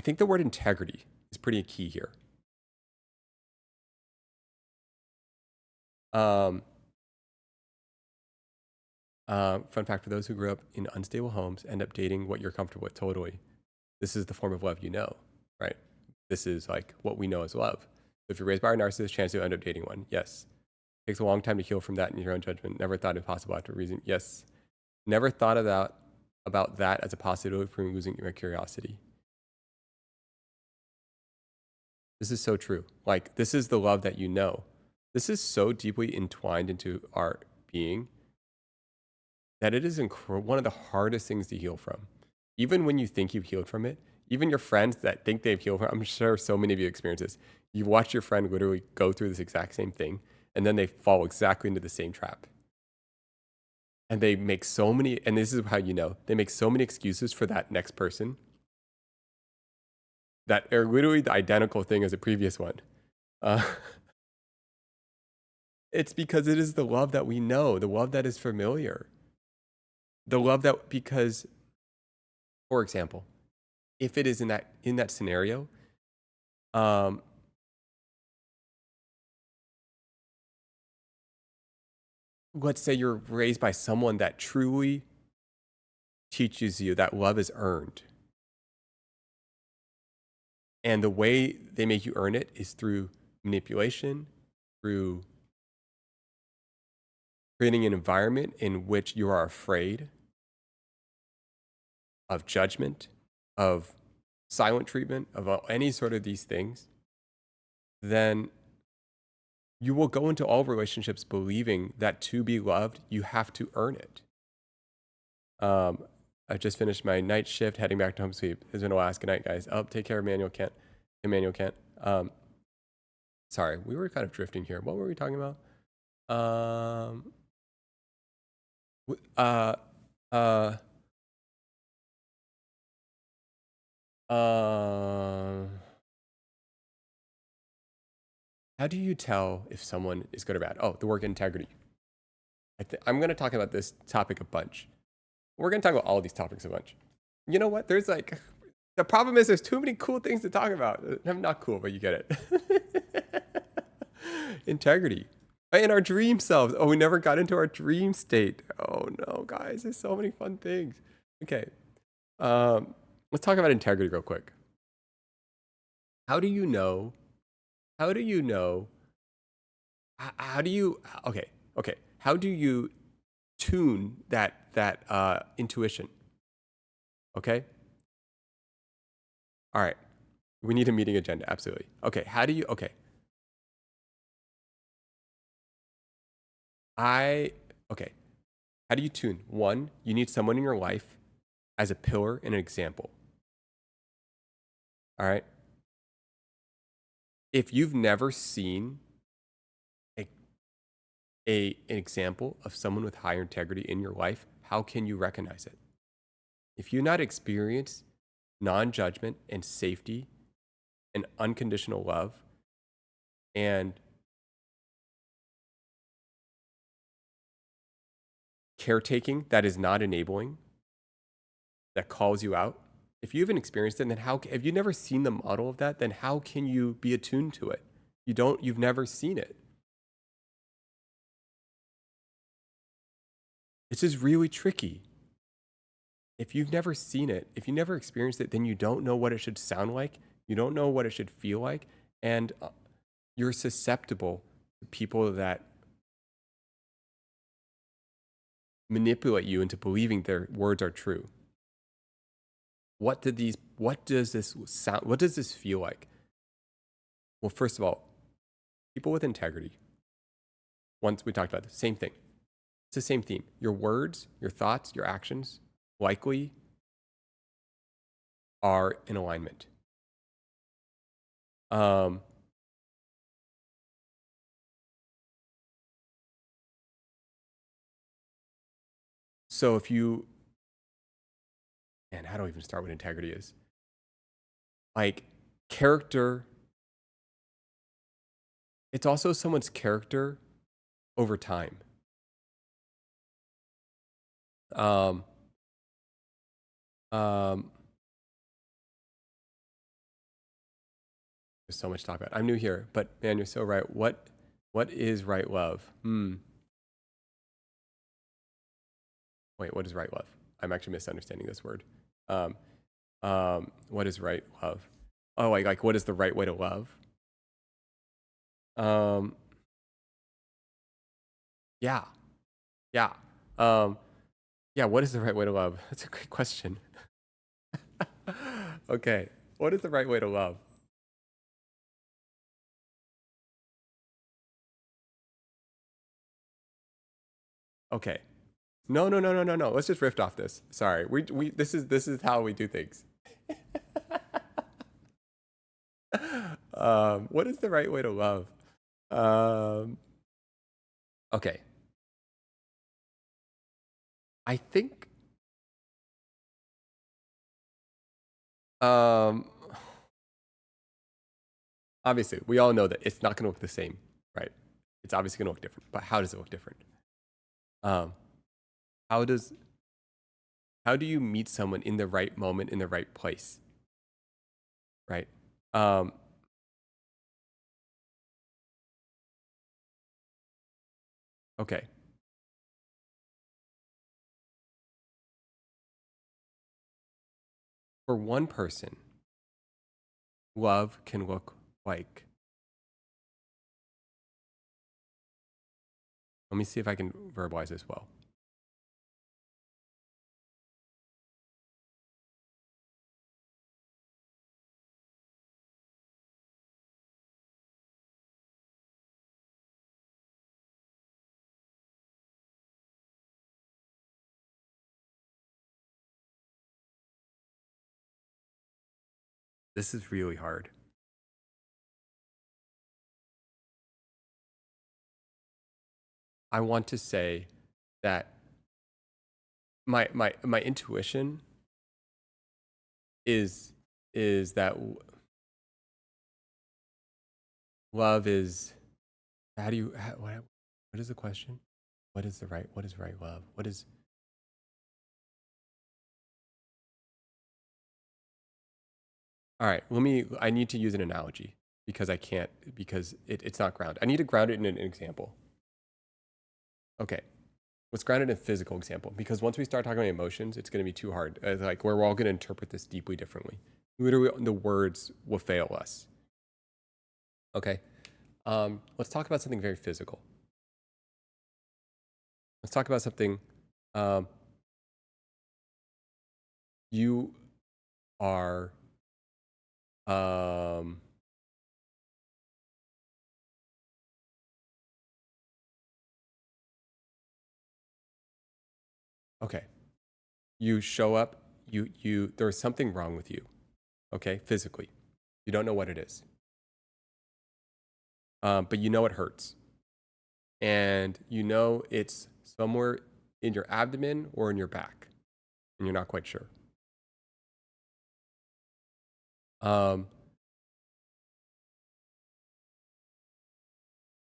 think the word integrity is pretty key here. Fun fact for those who grew up in unstable homes, end up dating what you're comfortable with. Totally. This is the form of love you know, right? This is like what we know as love. If you're raised by a narcissist, chance you'll end up dating one. Yes. Takes a long time to heal from that in your own judgment. Never thought it possible after reason. Yes. Never thought about that as a possibility for losing your curiosity. This is so true. Like, this is the love that you know. This is so deeply entwined into our being that it is one of the hardest things to heal from. Even when you think you've healed from it, even your friends that think they've healed from it, I'm sure so many of you experience this. You watch your friend literally go through this exact same thing, and then they fall exactly into the same trap. And they make so many, and this is how you know, they make so many excuses for that next person that are literally the identical thing as the previous one. It's because it is the love that we know, the love that is familiar. The love that, because, for example, if it is in that scenario, let's say you're raised by someone that truly teaches you that love is earned. And the way they make you earn it is through manipulation, through creating an environment in which you are afraid of judgment, of silent treatment, of any sort of these things, then you will go into all relationships believing that to be loved, you have to earn it. I just finished my night shift, heading back to home sleep. It's been a last. Good night, guys. Take care, Emmanuel Kent. Sorry, we were kind of drifting here. What were we talking about? How do you tell if someone is good or bad? Oh, the word integrity. I'm going to talk about this topic a bunch. We're going to talk about all these topics a bunch. You know what? There's like, the problem is there's too many cool things to talk about. I'm not cool, but you get it. Integrity. In our dream selves. Oh, we never got into our dream state. Oh no, guys, there's so many fun things. Okay. Let's talk about integrity real quick. How do you know? How do you tune that intuition? Okay. All right. We need a meeting agenda. Absolutely. Okay. How do you tune? One, you need someone in your life as a pillar and an example. All right. If you've never seen an example of someone with higher integrity in your life, how can you recognize it? If you not experience non-judgment and safety and unconditional love and caretaking that is not enabling, that calls you out, if you haven't experienced it, then if you've never seen the model of that, then how can you be attuned to it? You've never seen it. This is really tricky. If you've never seen it, if you never experienced it, then you don't know what it should sound like. You don't know what it should feel like. And you're susceptible to people that manipulate you into believing their words are true. What does this sound? What does this feel like? Well, first of all, People with integrity. Once we talked about the same thing. It's the same theme. Your words, your thoughts, your actions likely are in alignment. So if you, man, how do I even start what integrity is? Like character, it's also someone's character over time. There's so much to talk about. I'm new here, but man, you're so right. What is right love? Wait, what is right love? I'm actually misunderstanding this word. What is right love? Oh, like what is the right way to love? Yeah. Yeah, what is the right way to love? That's a great question. Okay, what is the right way to love? Okay. No. Let's just riff off this. Sorry. This is how we do things. What is the right way to love? Okay. I think obviously we all know that it's not going to look the same, right? It's obviously going to look different, but how does it look different? How do you meet someone in the right moment, in the right place? Right? Okay. For one person, love can look like, let me see if I can verbalize this well. This is really hard. I want to say that my intuition is that love is, what is the question? What is right love? What is, all right, I need to use an analogy because I can't, because it's not grounded. I need to ground it in an example. Okay, let's ground it in a physical example, because once we start talking about emotions, it's going to be too hard. Like we're all going to interpret this deeply differently. Literally, the words will fail us. Okay, let's talk about something very physical. Let's talk about something. You are. Okay. You show up, there's something wrong with you. Okay, physically. You don't know what it is. But you know it hurts. And you know it's somewhere in your abdomen or in your back. And you're not quite sure.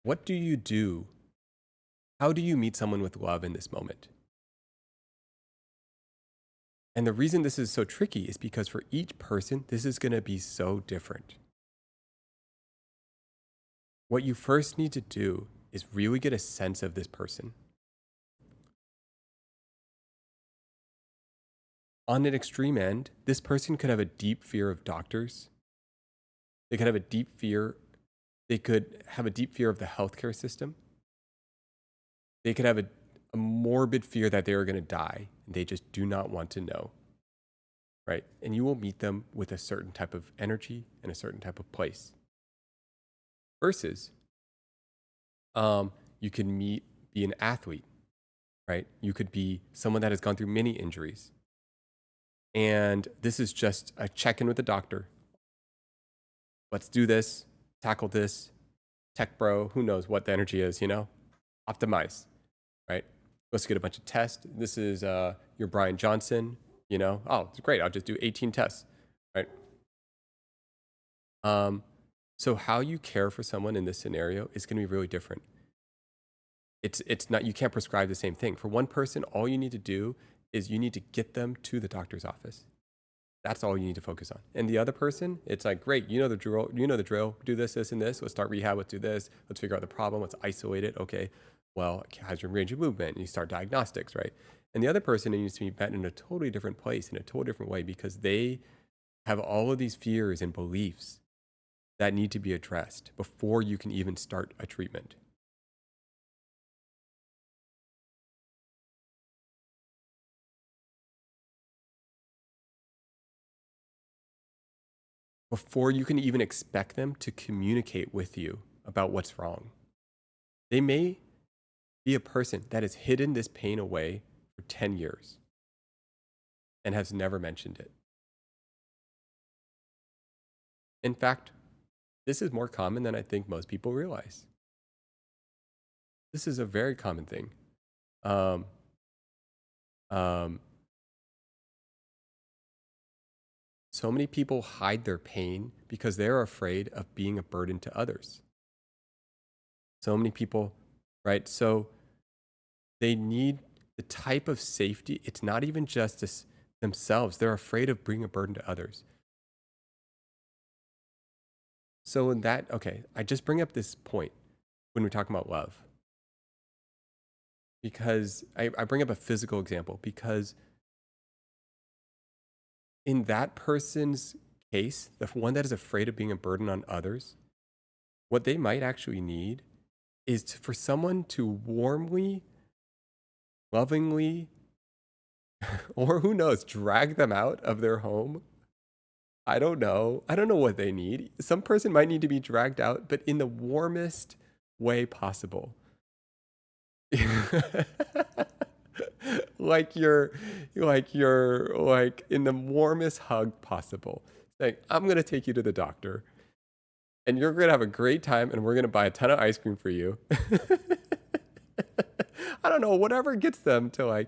What do you do? How do you meet someone with love in this moment? And the reason this is so tricky is because for each person, this is going to be so different. What you first need to do is really get a sense of this person. On an extreme end, this person could have a deep fear of doctors. They could have a deep fear. They could have a deep fear of the healthcare system. They could have a morbid fear that they are going to die, and they just do not want to know. Right? And you will meet them with a certain type of energy and a certain type of place. Versus You could be an athlete, right? You could be someone that has gone through many injuries. And this is just a check-in with the doctor. Let's do this, tackle this, tech bro, who knows what the energy is, you know? Optimize, right? Let's get a bunch of tests. This is your Brian Johnson, you know? Oh, it's great, I'll just do 18 tests, right? So how you care for someone in this scenario is gonna be really different. It's not, you can't prescribe the same thing. For one person, all you need to do is you need to get them to the doctor's office. That's all you need to focus on. And the other person, it's like, great, you know the drill, do this, this, and this. Let's start rehab, let's do this. Let's figure out the problem, let's isolate it. Okay, well, how's your range of movement? And you start diagnostics, right? And the other person needs to be met in a totally different place, in a totally different way, because they have all of these fears and beliefs that need to be addressed before you can even start a treatment. Before you can even expect them to communicate with you about what's wrong. They may be a person that has hidden this pain away for 10 years and has never mentioned it. In fact, this is more common than I think most people realize. This is a very common thing. So many people hide their pain because they're afraid of being a burden to others. So many people, right? So they need the type of safety. It's not even just themselves. They're afraid of being a burden to others. So in that, okay, I just bring up this point when we're talking about love. Because I bring up a physical example because in that person's case, the one that is afraid of being a burden on others, what they might actually need is for someone to warmly, lovingly, or who knows, drag them out of their home. I don't know what they need. Some person might need to be dragged out, but in the warmest way possible. like you're in the warmest hug possible, saying, I'm gonna take you to the doctor and you're gonna have a great time and we're gonna buy a ton of ice cream for you. I don't know, whatever gets them to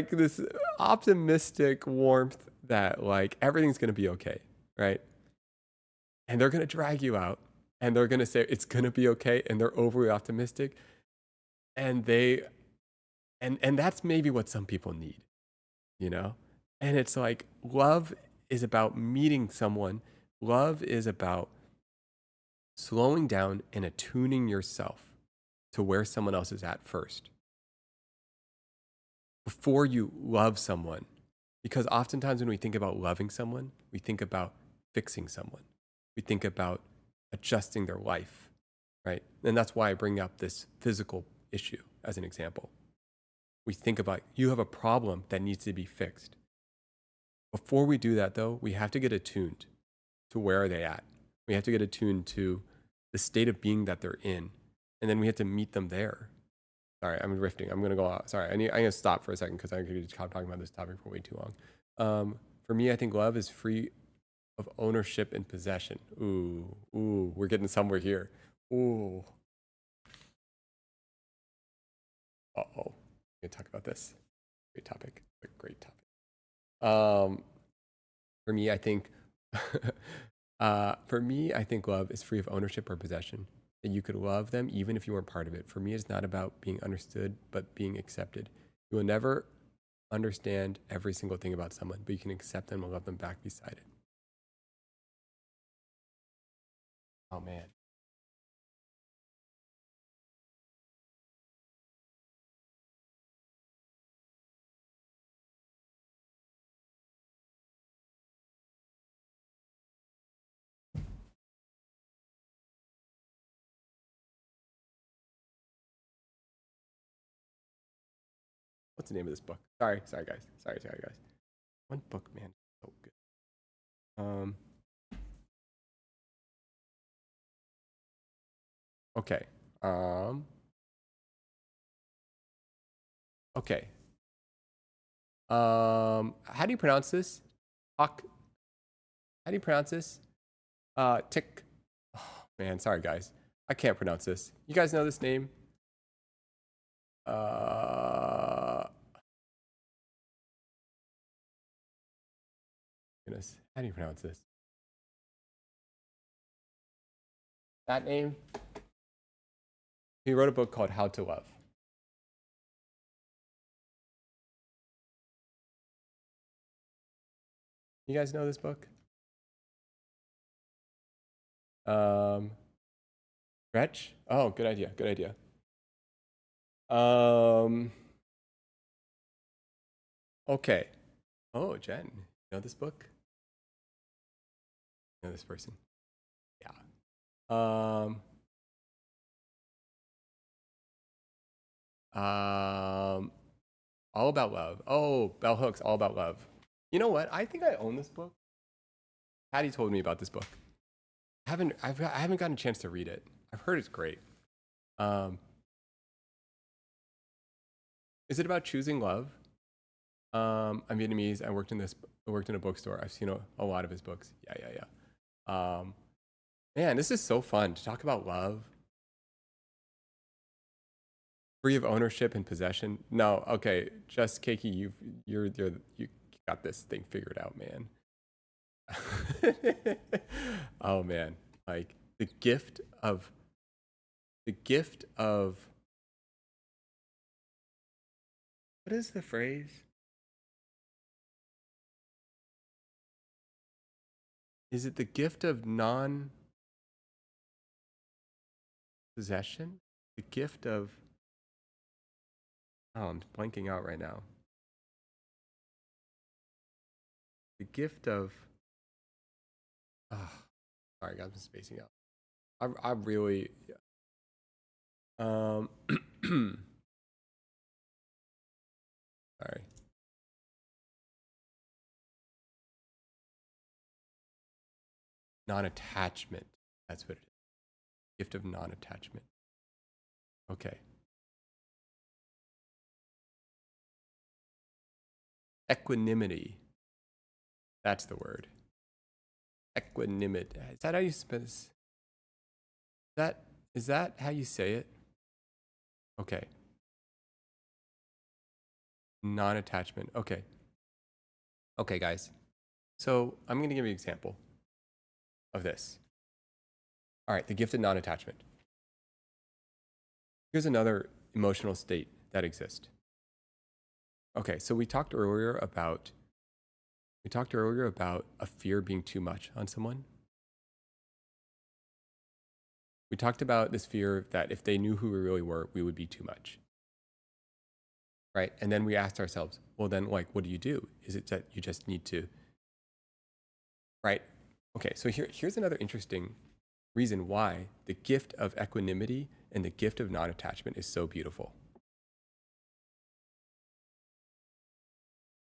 this optimistic warmth that everything's gonna be okay, right? And they're gonna drag you out and they're gonna say it's gonna be okay, and they're overly optimistic, and that's maybe what some people need, you know? And it's like, love is about meeting someone. Love is about slowing down and attuning yourself to where someone else is at first before you love someone. Because oftentimes when we think about loving someone, we think about fixing someone. We think about adjusting their life, right? And that's why I bring up this physical issue as an example. We think about, you have a problem that needs to be fixed. Before we do that, though, we have to get attuned to where are they at. We have to get attuned to the state of being that they're in, and then we have to meet them there. Sorry, I'm riffing. I'm gonna go out. Sorry, I'm gonna stop for a second because I could just keep talking about this topic for way too long. For me, I think love is free of ownership and possession. Ooh, we're getting somewhere here. Ooh. Uh-oh. We're gonna talk about this. Great topic. A great topic. For me, I think love is free of ownership or possession. That you could love them even if you weren't part of it. For me, it's not about being understood, but being accepted. You will never understand every single thing about someone, but you can accept them and love them back beside it. Oh man. What's the name of this book? Sorry guys. Sorry guys. One book, man. So good. Okay. Okay. How do you pronounce this? Hawk. How do you pronounce this? Tick. Oh, man, sorry guys. I can't pronounce this. You guys know this name? Goodness. How do you pronounce this? That name? He wrote a book called How to Love. You guys know this book? Gretch? Oh, good idea. Good idea. Okay. Oh, Jen, you know this book? You know this person? Yeah. All About Love. Oh, Bell Hooks, All About Love. You know what? I think I own this book. Patty told me about this book. I haven't gotten a chance to read it. I've heard it's great. Is it about choosing love? I'm Vietnamese. I worked in a bookstore. I've seen a lot of his books. Yeah. Man, this is so fun to talk about love. Free of ownership and possession. No, okay, just Keiki, you got this thing figured out, man. Oh man, like the gift of what is the phrase? Is it the gift of non-possession? The gift of... Oh, I'm blanking out right now. The gift of... Oh, sorry, guys, I'm spacing out. I really... Sorry. Non-attachment. That's what it is. Gift of non-attachment. Okay. Equanimity. That's the word. Equanimity. Is that how you spell this? Is that how you say it? Okay. Non-attachment. Okay. Okay, guys. So I'm going to give you an example of this. All right, the gift of non-attachment. Here's another emotional state that exists. Okay, so we talked earlier about a fear being too much on someone. We talked about this fear that if they knew who we really were, we would be too much. Right? And then we asked ourselves, well then, like, what do you do? Is it that you just need to, right? Okay, so here's another interesting reason why the gift of equanimity and the gift of non-attachment is so beautiful.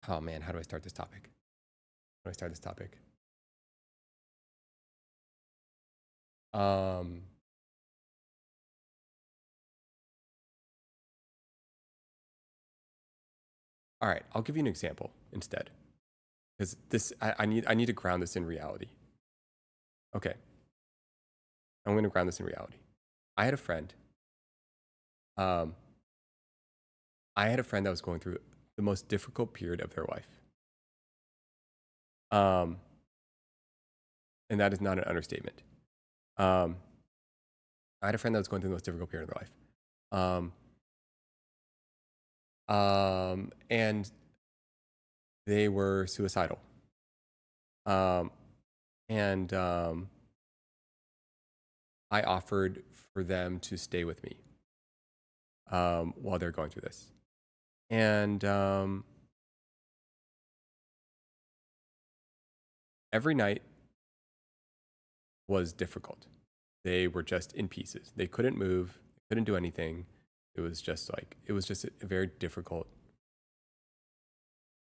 Oh man, how do I start this topic? All right, I'll give you an example instead, because this I need to ground this in reality. Okay, I'm going to ground this in reality. I had a friend that was going through the most difficult period of their life. And that is not an understatement. I had a friend that was going through the most difficult period of their life. And they were suicidal. I offered for them to stay with me while they're going through this. And every night was difficult. They were just in pieces. They couldn't move, couldn't do anything. It was just a very difficult.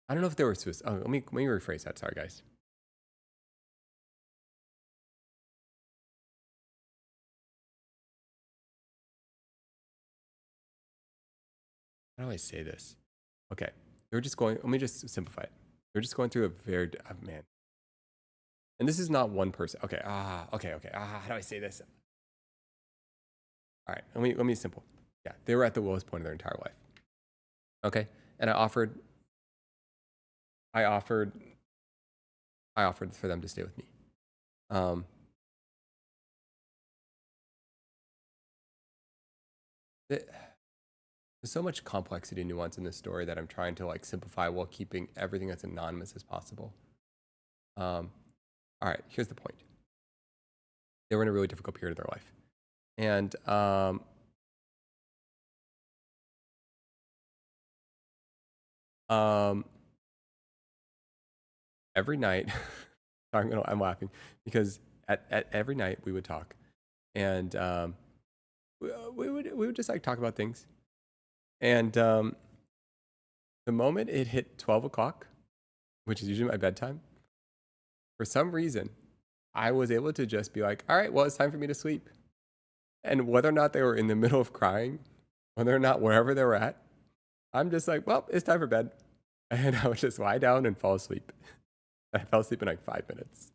I don't know if they were suicide. Oh, let me rephrase that. Sorry, guys. how do I say this? Okay, they were just going. Let me just simplify it. They're just going through a very man. And this is not one person. Okay. Okay. How do I say this? All right. Let me simple. Yeah, they were at the lowest point of their entire life. Okay, and I offered for them to stay with me. There's so much complexity and nuance in this story that I'm trying to like simplify while keeping everything as anonymous as possible. All right, here's the point. They were in a really difficult period of their life. And every night, I'm laughing because at every night we would talk, and we would just like talk about things. And the moment it hit 12 o'clock, which is usually my bedtime, for some reason, I was able to just be like, all right, well, it's time for me to sleep. And whether or not they were in the middle of crying, whether or not wherever they were at, I'm just like, well, it's time for bed. And I would just lie down and fall asleep. I fell asleep in like 5 minutes.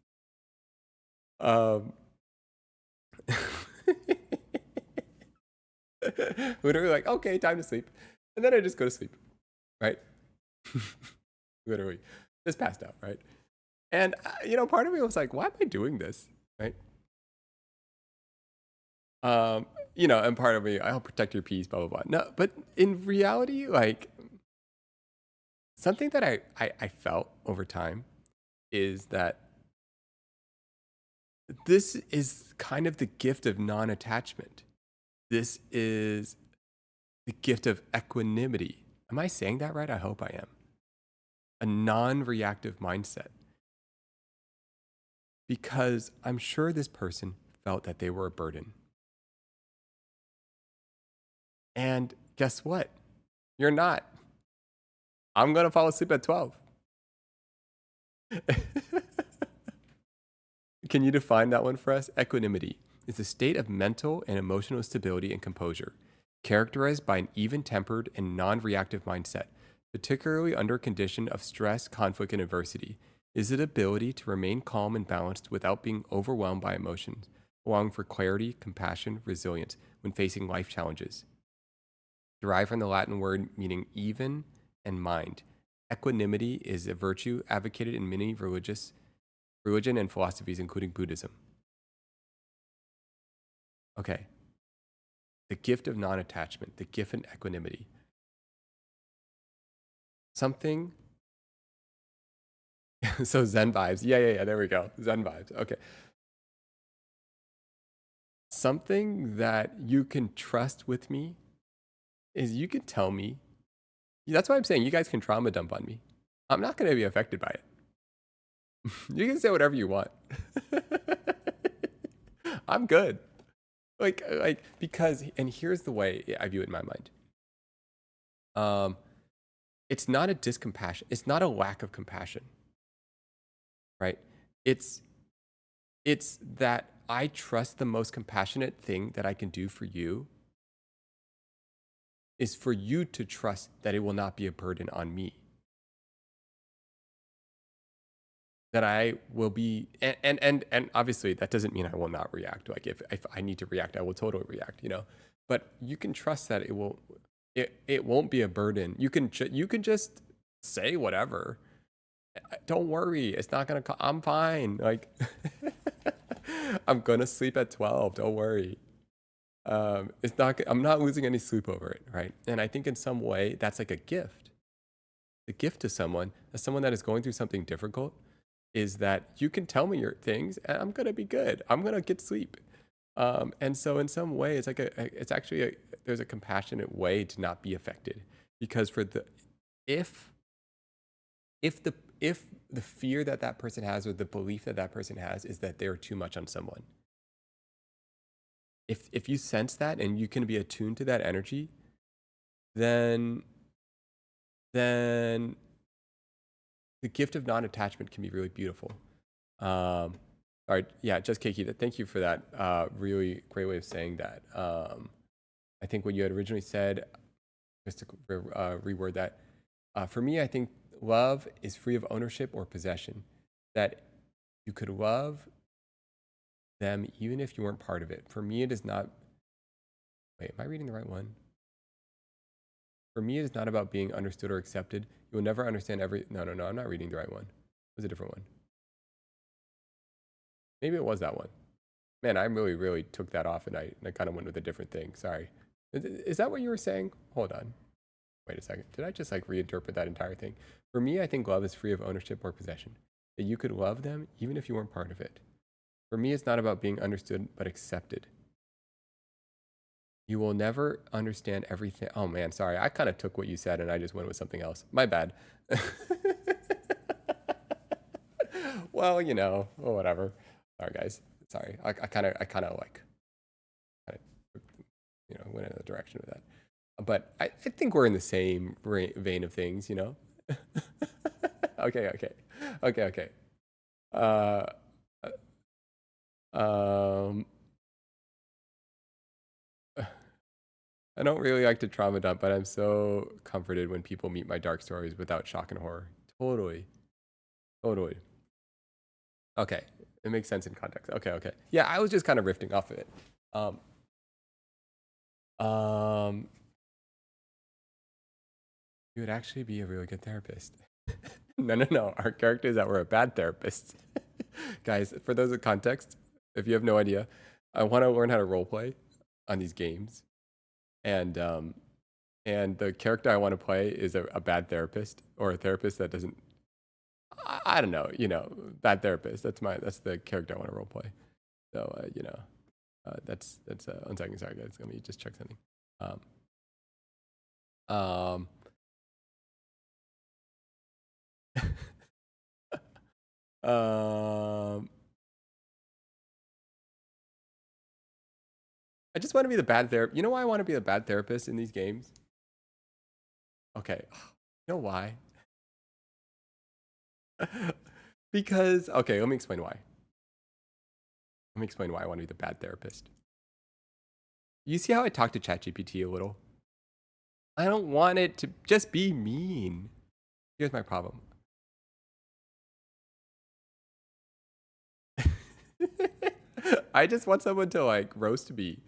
Literally like, okay, time to sleep. And then I just go to sleep, right? Literally, just passed out, right? And, part of me was like, why am I doing this, right? And part of me, I'll protect your peace, blah, blah, blah. No, but in reality, like, something that I felt over time is that this is kind of the gift of non-attachment. This is the gift of equanimity. Am I saying that right? I hope I am. A non-reactive mindset. Because I'm sure this person felt that they were a burden. And guess what? You're not. I'm going to fall asleep at 12. Can you define that one for us? Equanimity is a state of mental and emotional stability and composure, characterized by an even-tempered and non-reactive mindset, particularly under a condition of stress, conflict, and adversity. Is it ability to remain calm and balanced without being overwhelmed by emotions, allowing for clarity, compassion, resilience when facing life challenges. Derived from the Latin word meaning even and mind. Equanimity is a virtue advocated in many religion and philosophies, including Buddhism. Okay. The gift of non-attachment, the gift of equanimity. Something. So Zen vibes. Yeah. There we go. Zen vibes. Okay. Something that you can trust with me is you can tell me. That's why I'm saying you guys can trauma dump on me. I'm not going to be affected by it. You can say whatever you want. I'm good. Like because, and here's the way I view it in my mind. It's not a discompassion. It's not a lack of compassion. Right? It's that I trust the most compassionate thing that I can do for you is for you to trust that it will not be a burden on me. That I will be, and obviously that doesn't mean I will not react. Like if I need to react, I will totally react, But you can trust that it won't be a burden. You can just say whatever. Don't worry, it's not gonna. I'm fine. Like I'm gonna sleep at 12. Don't worry. It's not. I'm not losing any sleep over it, right? And I think in some way that's like a gift. The gift to someone, as someone that is going through something difficult, is that you can tell me your things and I'm gonna be good. I'm gonna get sleep. And so in some way, it's like there's a compassionate way to not be affected, because if the fear that person has or the belief that person has is that they're too much on someone. If you sense that and you can be attuned to that energy, then the gift of non-attachment can be really beautiful. All right, yeah, just Keiki, thank you for that really great way of saying that. I think when you had originally said, just to reword that. For me, I think love is free of ownership or possession. That you could love them even if you weren't part of it. For me, it is not. Wait, am I reading the right one? For me, it is not about being understood or accepted. You will never understand every. No, I'm not reading the right one. It was a different one. Maybe it was that one. Man, I really took that off, and I kind of went with a different thing. Sorry. Is that what you were saying? Hold on. Wait a second. Did I just like reinterpret that entire thing? For me, I think love is free of ownership or possession. That you could love them even if you weren't part of it. For me, it's not about being understood, but accepted. You will never understand everything. Oh man, sorry. I kind of took what you said and I just went with something else. My bad. Well, you know, or whatever. Sorry, guys. Sorry. I kind of like, you know, went in a direction with that. But I think we're in the same vein of things, you know? Okay. I don't really like to trauma dump, but I'm so comforted when people meet my dark stories without shock and horror. Totally. Okay, it makes sense in context. Okay. Yeah, I was just kind of riffing off of it. You would actually be a really good therapist. No. Our character is that we're a bad therapist. Guys, for those with context, if you have no idea, I want to learn how to roleplay on these games. And the character I want to play is a bad therapist, or a therapist that doesn't, I don't know, you know, bad therapist. That's the character I want to roleplay. So, you know, that's 1 second. Sorry guys, let me just check something. I just want to be the bad therapist. You know why I want to be the bad therapist in these games? Okay. You know why? Because, okay, let me explain why. Let me explain why I want to be the bad therapist. You see how I talk to ChatGPT a little? I don't want it to just be mean. Here's my problem. I just want someone to like roast me.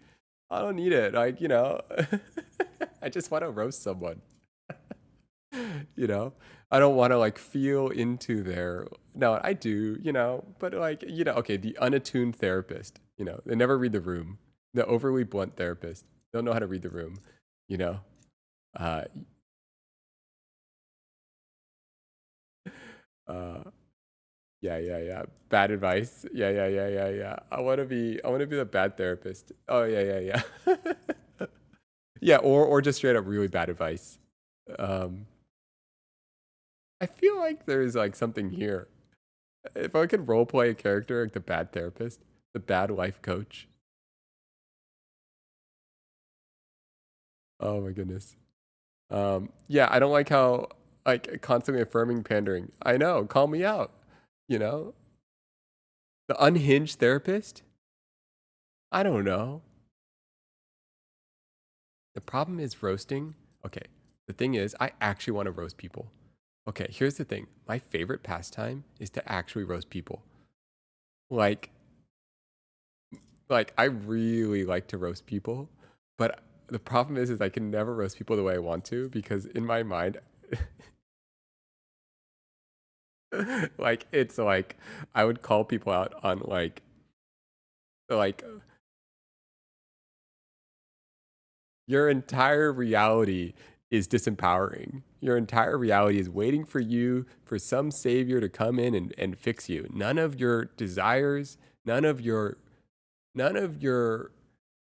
I don't need it. Like, you know, I just want to roast someone. You know, I don't want to like feel into their, no, I do, you know, but like, you know, okay, the unattuned therapist, you know, they never read the room. The overly blunt therapist, don't know how to read the room, you know. Yeah. Bad advice. Yeah. I want to be the bad therapist. Oh, yeah. Yeah, or just straight up really bad advice. I feel like there's like something here. If I could roleplay a character like the bad therapist, the bad life coach. Oh my goodness. Yeah, I don't like how like constantly affirming pandering. I know, call me out. You know? The unhinged therapist? I don't know. The problem is roasting. Okay, the thing is, I actually want to roast people. Okay, here's the thing. My favorite pastime is to actually roast people. Like I really like to roast people, but the problem is I can never roast people the way I want to, because in my mind, like it's like I would call people out on like your entire reality is disempowering. Your entire reality is waiting for you, for some savior to come in and fix you. None of your desires, none of your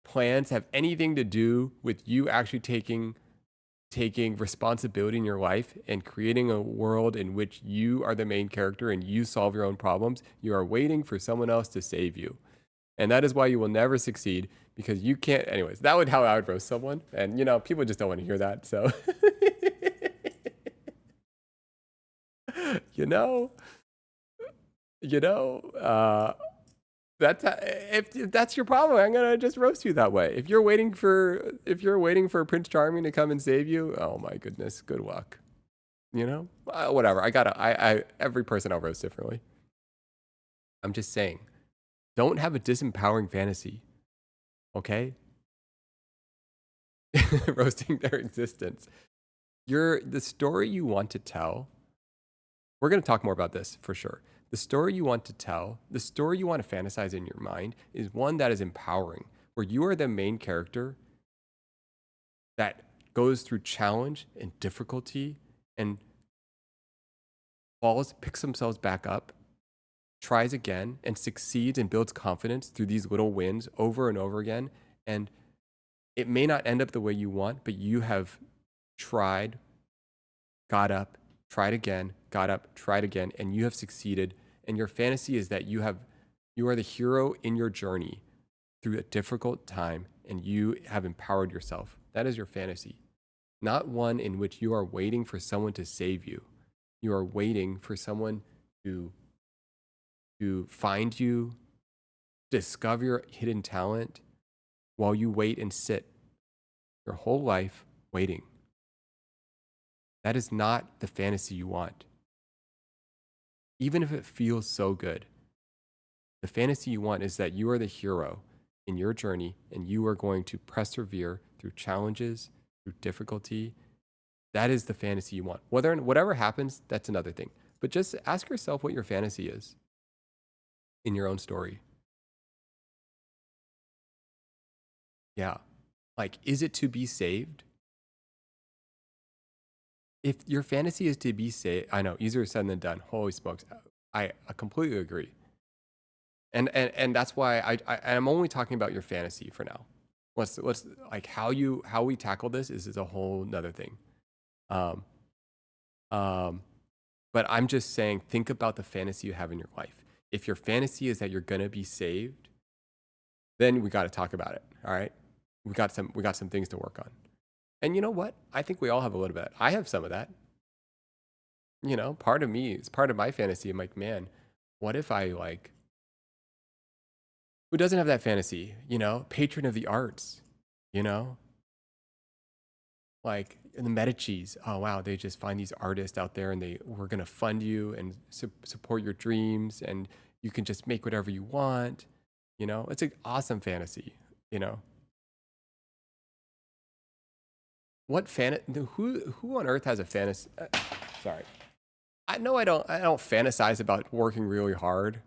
plans have anything to do with you actually taking responsibility in your life and creating a world in which you are the main character and you solve your own problems. You are waiting for someone else to save you. And that is why you will never succeed, because you can't. Anyways, that would how I would roast someone. And, you know, people just don't want to hear that. So, you know, That's if that's your problem, I'm gonna just roast you that way. If you're waiting for Prince Charming to come and save you, oh my goodness, good luck. You know, whatever. I every person I'll roast differently. I'm just saying, don't have a disempowering fantasy, okay? Roasting their existence. The story you want to tell. We're gonna talk more about this for sure. The story you want to tell, the story you want to fantasize in your mind is one that is empowering, where you are the main character that goes through challenge and difficulty and falls, picks themselves back up, tries again, and succeeds and builds confidence through these little wins over and over again. And it may not end up the way you want, but you have tried, got up, tried again, got up, tried again, and you have succeeded. And your fantasy is that you are the hero in your journey through a difficult time, and you have empowered yourself. That is your fantasy, not one in which you are waiting for someone to save you. You are waiting for someone to find you, discover your hidden talent, while you wait and sit your whole life waiting. That is not the fantasy you want. Even if it feels so good, the fantasy you want is that you are the hero in your journey and you are going to persevere through challenges, through difficulty. That is the fantasy you want. Whatever happens, that's another thing. But just ask yourself what your fantasy is in your own story. Yeah. Like, is it to be saved? If your fantasy is to be saved, I know, easier said than done. Holy smokes. I completely agree. And that's why I'm only talking about your fantasy for now. Let's like how we tackle this is a whole nother thing. But I'm just saying, think about the fantasy you have in your life. If your fantasy is that you're gonna be saved, then we got to talk about it. All right, we got some things to work on. And you know what? I think we all have a little bit. I have some of that. You know, part of me is part of my fantasy. I'm like, man, what if I like, who doesn't have that fantasy? You know, patron of the arts, you know, like in the Medicis. Oh, wow. They just find these artists out there and we're going to fund you and support your dreams. And you can just make whatever you want. You know, it's an awesome fantasy, you know. Who on earth has a fantasy? Sorry. I know I don't fantasize about working really hard.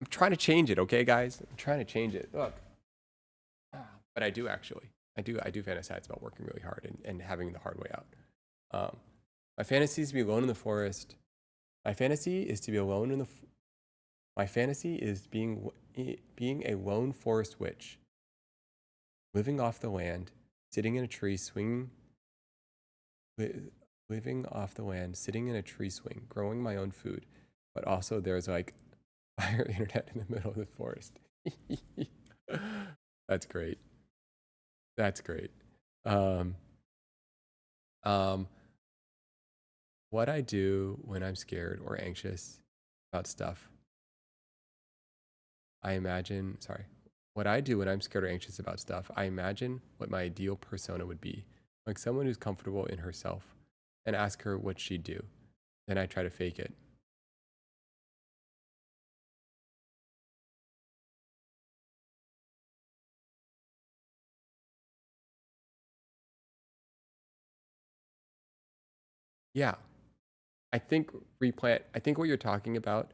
I'm trying to change it, okay, guys? I'm trying to change it. Look. But I do actually. I do fantasize about working really hard and having the hard way out. My fantasy is to be alone in the forest. My fantasy is to be alone in the My fantasy is being a lone forest witch, living off the land, sitting in a tree swing, living off the land, sitting in a tree swing, growing my own food, but also there's like fire internet in the middle of the forest. That's great. That's great. What I do when I'm scared or anxious about stuff. What I do when I'm scared or anxious about stuff, I imagine what my ideal persona would be, like someone who's comfortable in herself, and ask her what she'd do. Then I try to fake it. Yeah. I think what you're talking about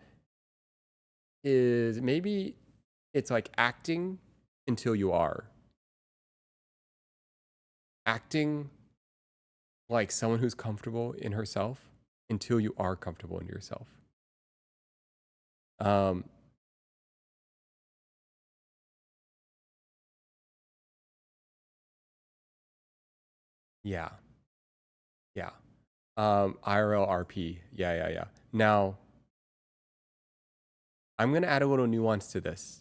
is maybe it's like acting until you are. Acting like someone who's comfortable in herself until you are comfortable in yourself. Yeah. Yeah. IRL RP. Yeah. Now, I'm going to add a little nuance to this.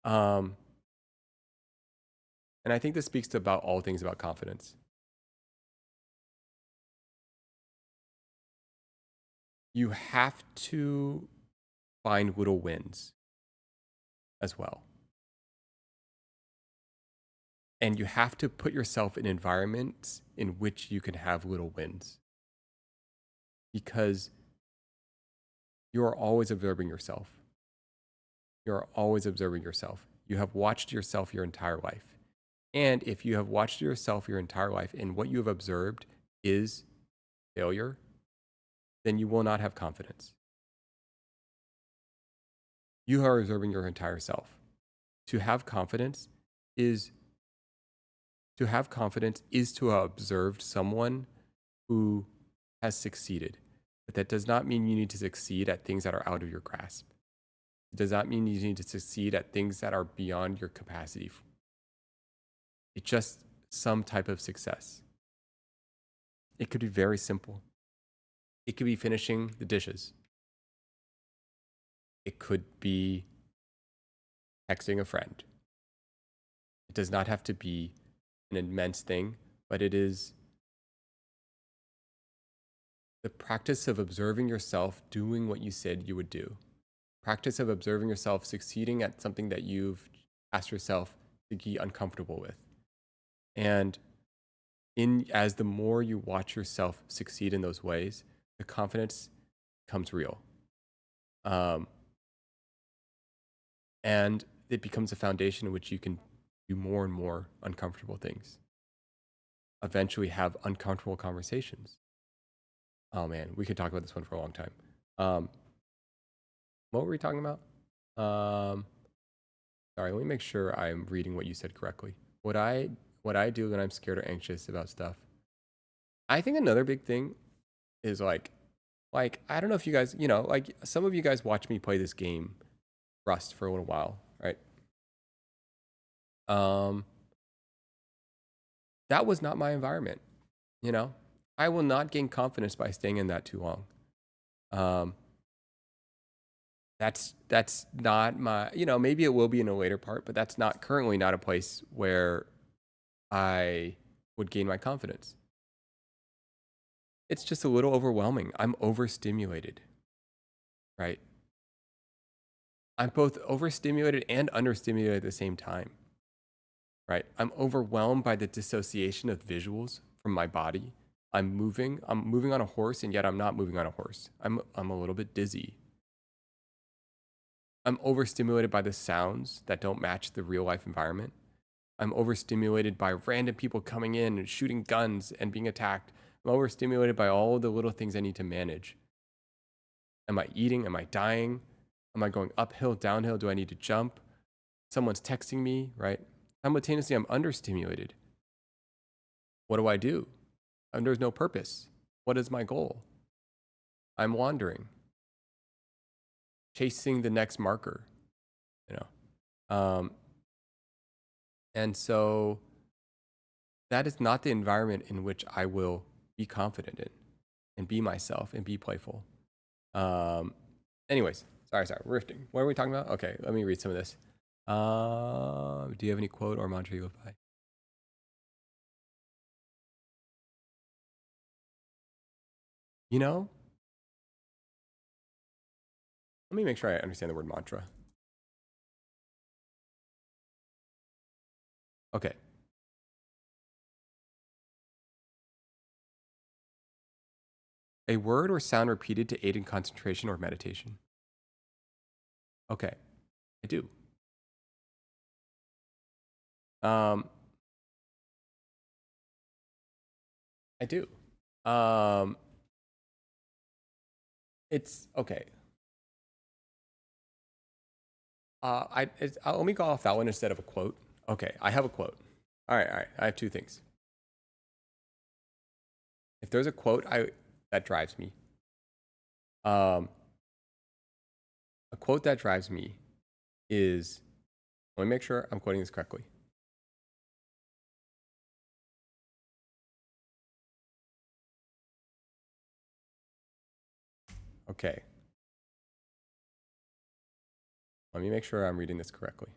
And I think this speaks to about all things about confidence. you have to find little wins as well. And you have to put yourself in environments in which you can have little wins. Because you're always observing yourself. You're always observing yourself. You have watched yourself your entire life. And if you have watched yourself your entire life and what you have observed is failure, then you will not have confidence. You are observing your entire self. To have confidence is to have observed someone who has succeeded. But that does not mean you need to succeed at things that are out of your grasp. It does not mean you need to succeed at things that are beyond your capacity. It's just some type of success. It could be very simple. It could be finishing the dishes. It could be texting a friend. It does not have to be an immense thing, but it is the practice of observing yourself doing what you said you would do. Practice of observing yourself succeeding at something that you've asked yourself to be uncomfortable with. And as the more you watch yourself succeed in those ways, the confidence becomes real. And it becomes a foundation in which you can do more and more uncomfortable things. Eventually have uncomfortable conversations. Oh man, we could talk about this one for a long time. What were we talking about? Sorry, let me make sure I'm reading what you said correctly. What I do when I'm scared or anxious about stuff. I think another big thing is like I don't know if you guys, like some of you guys watch me play this game, Rust, for a little while, right? That was not my environment, I will not gain confidence by staying in that too long. That's not my, maybe it will be in a later part, but that's not currently not a place where I would gain my confidence. It's just a little overwhelming. I'm overstimulated, right? I'm both overstimulated and understimulated at the same time, right? I'm overwhelmed by the dissociation of visuals from my body. I'm moving on a horse, and yet I'm not moving on a horse. I'm a little bit dizzy. I'm overstimulated by the sounds that don't match the real life environment. I'm overstimulated by random people coming in and shooting guns and being attacked. I'm overstimulated by all the little things I need to manage. Am I eating? Am I dying? Am I going uphill, downhill? Do I need to jump? Someone's texting me, right? Simultaneously, I'm understimulated. What do I do? There's no purpose. What is my goal? I'm wandering, chasing the next marker, and so that is not the environment in which I will be confident in and be myself and be playful. Anyways, sorry, we're rifting. What are we talking about? Okay, let me read some of this. Do you have any quote or mantra you live by? Let me make sure I understand the word mantra. Okay. A word or sound repeated to aid in concentration or meditation. Okay, I do. I do. It's okay. Let me go off that one instead of a quote. Okay, I have a quote. All right. I have two things. If there's a quote that drives me, a quote that drives me is, let me make sure I'm quoting this correctly. Okay. Let me make sure I'm reading this correctly.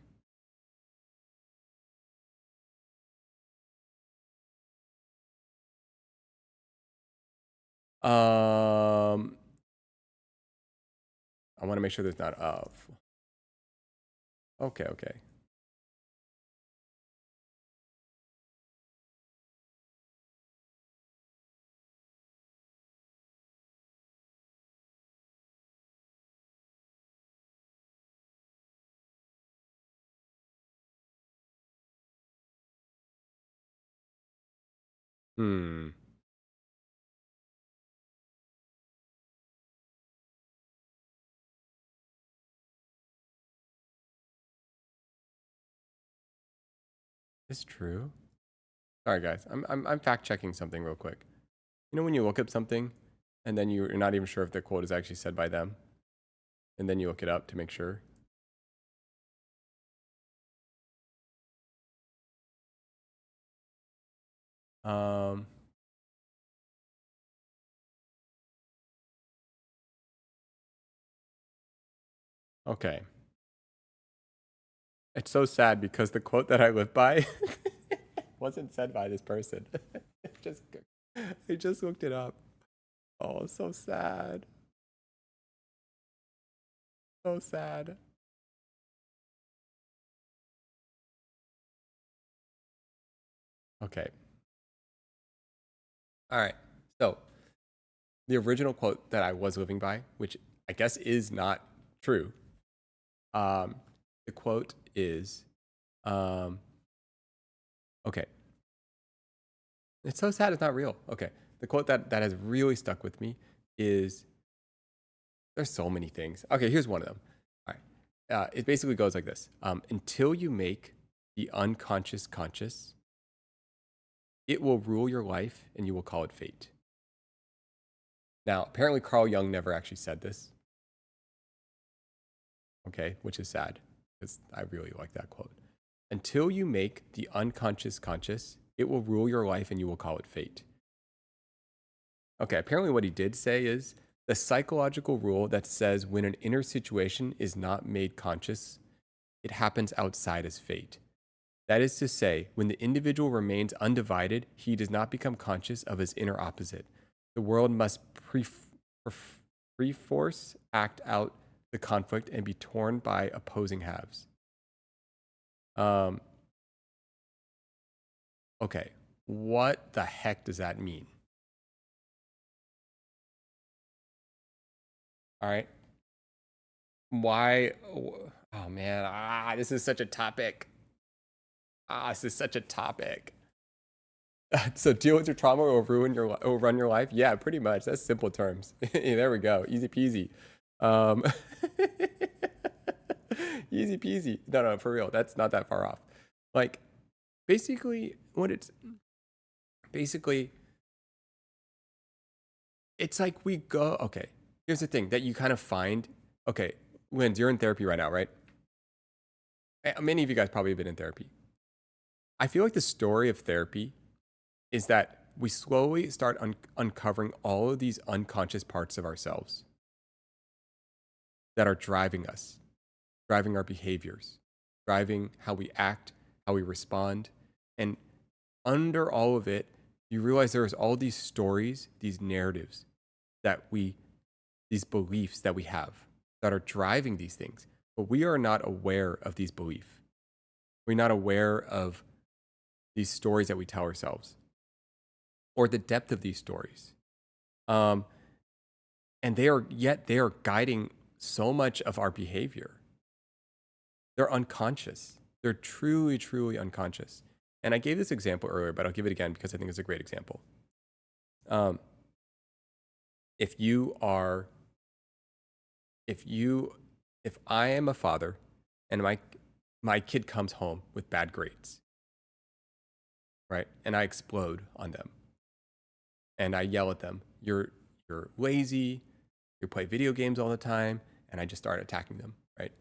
I want to make sure there's not of. Okay, okay. Hmm. Is true? Sorry guys, I'm fact checking something real quick. You know when you look up something and then you're not even sure if the quote is actually said by them, and then you look it up to make sure. Okay. It's so sad because the quote that I live by wasn't said by this person. I just looked it up. Oh, so sad. So sad. Okay. All right. So, the original quote that I was living by, which I guess is not true. The quote is, okay. It's so sad it's not real. Okay. The quote that has really stuck with me is, there's so many things. Okay, here's one of them. All right. It basically goes like this. Until you make the unconscious conscious, it will rule your life and you will call it fate. Now, apparently Carl Jung never actually said this. Okay, which is sad because I really like that quote. Until you make the unconscious conscious, it will rule your life and you will call it fate. Okay, apparently what he did say is the psychological rule that says when an inner situation is not made conscious, it happens outside as fate. That is to say, when the individual remains undivided, he does not become conscious of his inner opposite. The world must perforce act out the conflict and be torn by opposing halves. Okay, what the heck does that mean? All right. Why? Oh man, this is such a topic. This is such a topic. So deal with your trauma or run your life? Yeah, pretty much. That's simple terms. There we go. Easy peasy. Easy peasy. No, for real. That's not that far off. Like, basically, it's like we go, okay, here's the thing that you kind of find, okay, Linz, you're in therapy right now, right? Many of you guys probably have been in therapy. I feel like the story of therapy is that we slowly start uncovering all of these unconscious parts of ourselves that are driving us, driving our behaviors, driving how we act, how we respond. And under all of it, you realize there's all these stories, these narratives these beliefs that we have that are driving these things. But we are not aware of these beliefs. We're not aware of these stories that we tell ourselves or the depth of these stories. And they are guiding so much of our behavior. They're unconscious. They're truly, truly unconscious. And I gave this example earlier, but I'll give it again because I think it's a great example. If I am a father and my kid comes home with bad grades, right? And I explode on them. And I yell at them, you're lazy, you play video games all the time, and I just start attacking them, right?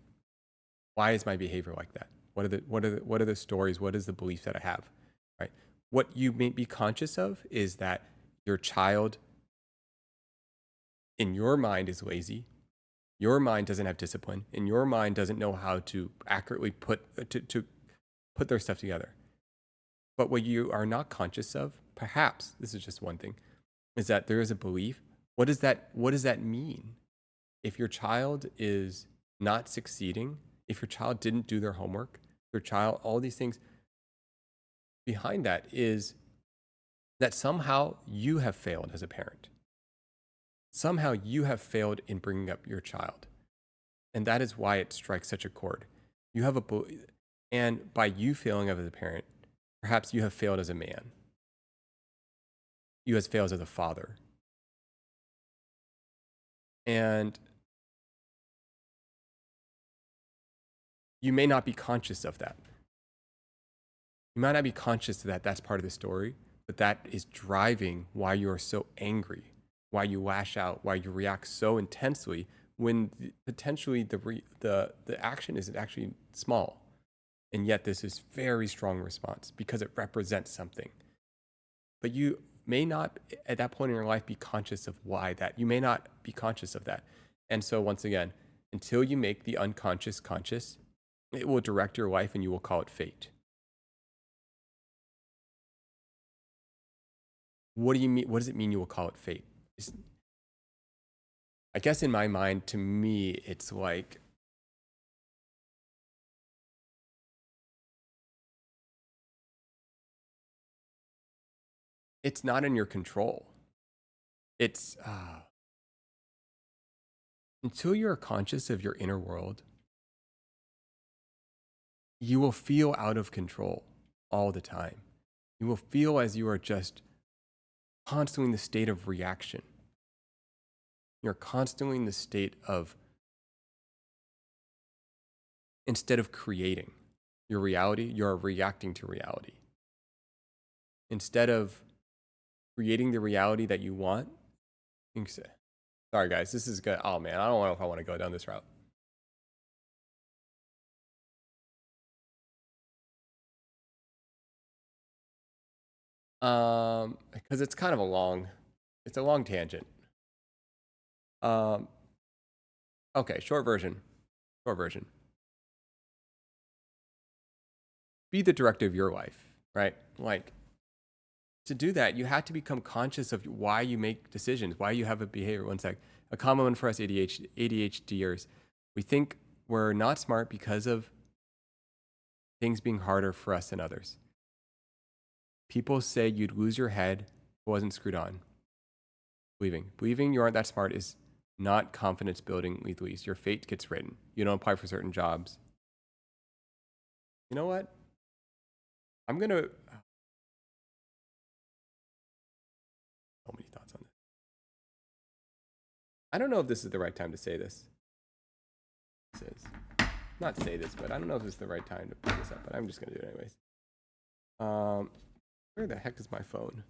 Why is my behavior like that? What are the stories? What is the belief that I have, right? What you may be conscious of is that your child in your mind is lazy. Your mind doesn't have discipline. And your mind doesn't know how to accurately put their stuff together. But what you are not conscious of, perhaps, this is just one thing, is that there is a belief. What does that mean? if your child is not succeeding, if your child didn't do their homework, your child, all these things behind that is that somehow you have failed as a parent. Somehow you have failed in bringing up your child. And that is why it strikes such a chord. You have and by you failing as a parent, perhaps you have failed as a man. You have failed as a father. And you may not be conscious of that. You might not be conscious that that's part of the story, but that is driving why you are so angry, why you lash out, why you react so intensely when potentially the action is actually small. And yet this is very strong response because it represents something. But you may not at that point in your life be conscious of why that. You may not be conscious of that. And so once again, until you make the unconscious conscious, it will direct your life and you will call it fate. What do you mean? What does it mean you will call it fate? I guess in my mind, to me, it's like it's not in your control. It's until you're conscious of your inner world, you will feel out of control all the time. You will feel as you are just constantly in the state of reaction. You're constantly in the state of, instead of creating your reality, you're reacting to reality. Instead of creating the reality that you want, sorry guys, this is good. Oh man, I don't know if I want to go down this route. Because it's kind of a long tangent. Okay, short version. Be the director of your life, right? Like, to do that, you have to become conscious of why you make decisions, why you have a behavior. One sec. A common one for us ADHDers, we think we're not smart because of things being harder for us than others. People say you'd lose your head if it wasn't screwed on. Believing you aren't that smart is not confidence building, least. Your fate gets written. You don't apply for certain jobs. You know what? I'm going to... So many thoughts on this. I don't know if this is the right time to say this. Not say this, but I don't know if this is the right time to put this up, but I'm just going to do it anyways. Where the heck is my phone?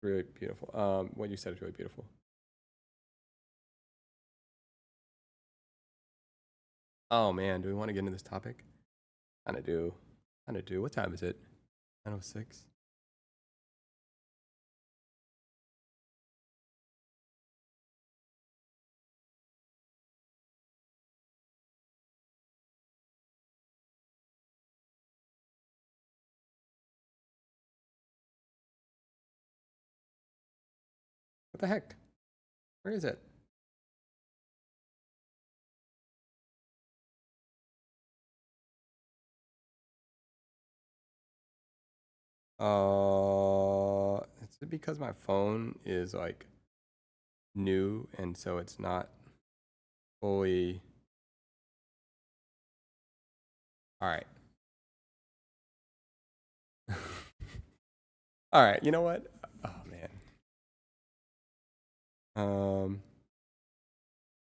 Really beautiful. What you said is really beautiful. Oh man, do we want to get into this topic? Kinda do. What time is it? 9:06. What the heck? Where is it? Is it because my phone is like new and so it's not fully... All right. All right, you know what? Oh man.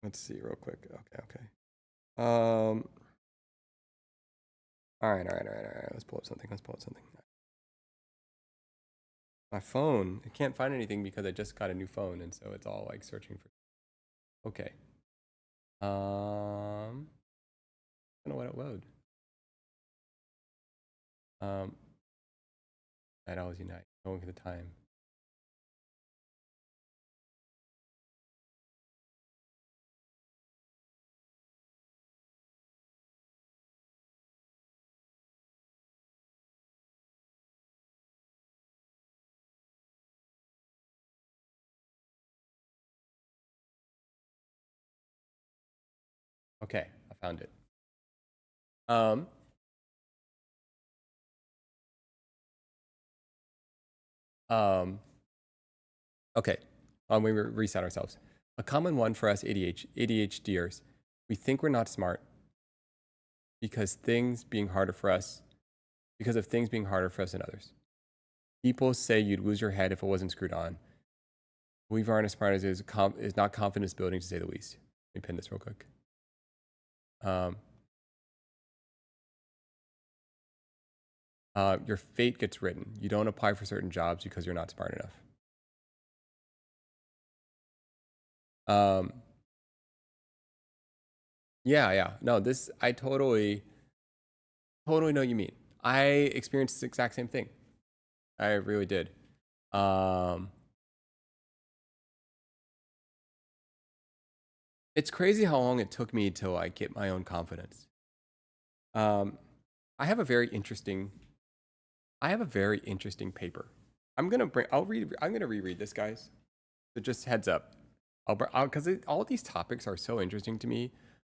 Let's see real quick. Okay. All right. Let's pull up something. My phone, I can't find anything because I just got a new phone, and so it's all like searching for... Okay. I don't know what it load. Night Owls Unite. Going for the time. Okay, I found it. Okay, we reset ourselves. A common one for us ADHDers, we think we're not smart because of things being harder for us than others. People say you'd lose your head if it wasn't screwed on. Believe aren't as smart as is not confidence building, to say the least. Let me pin this real quick. Your fate gets written. You don't apply for certain jobs because you're not smart enough. Yeah. No, this, I totally know what you mean. I experienced the exact same thing. I really did. It's crazy how long it took me to like get my own confidence. I have a very interesting paper. I'm gonna reread this, guys. So just heads up. Because all these topics are so interesting to me.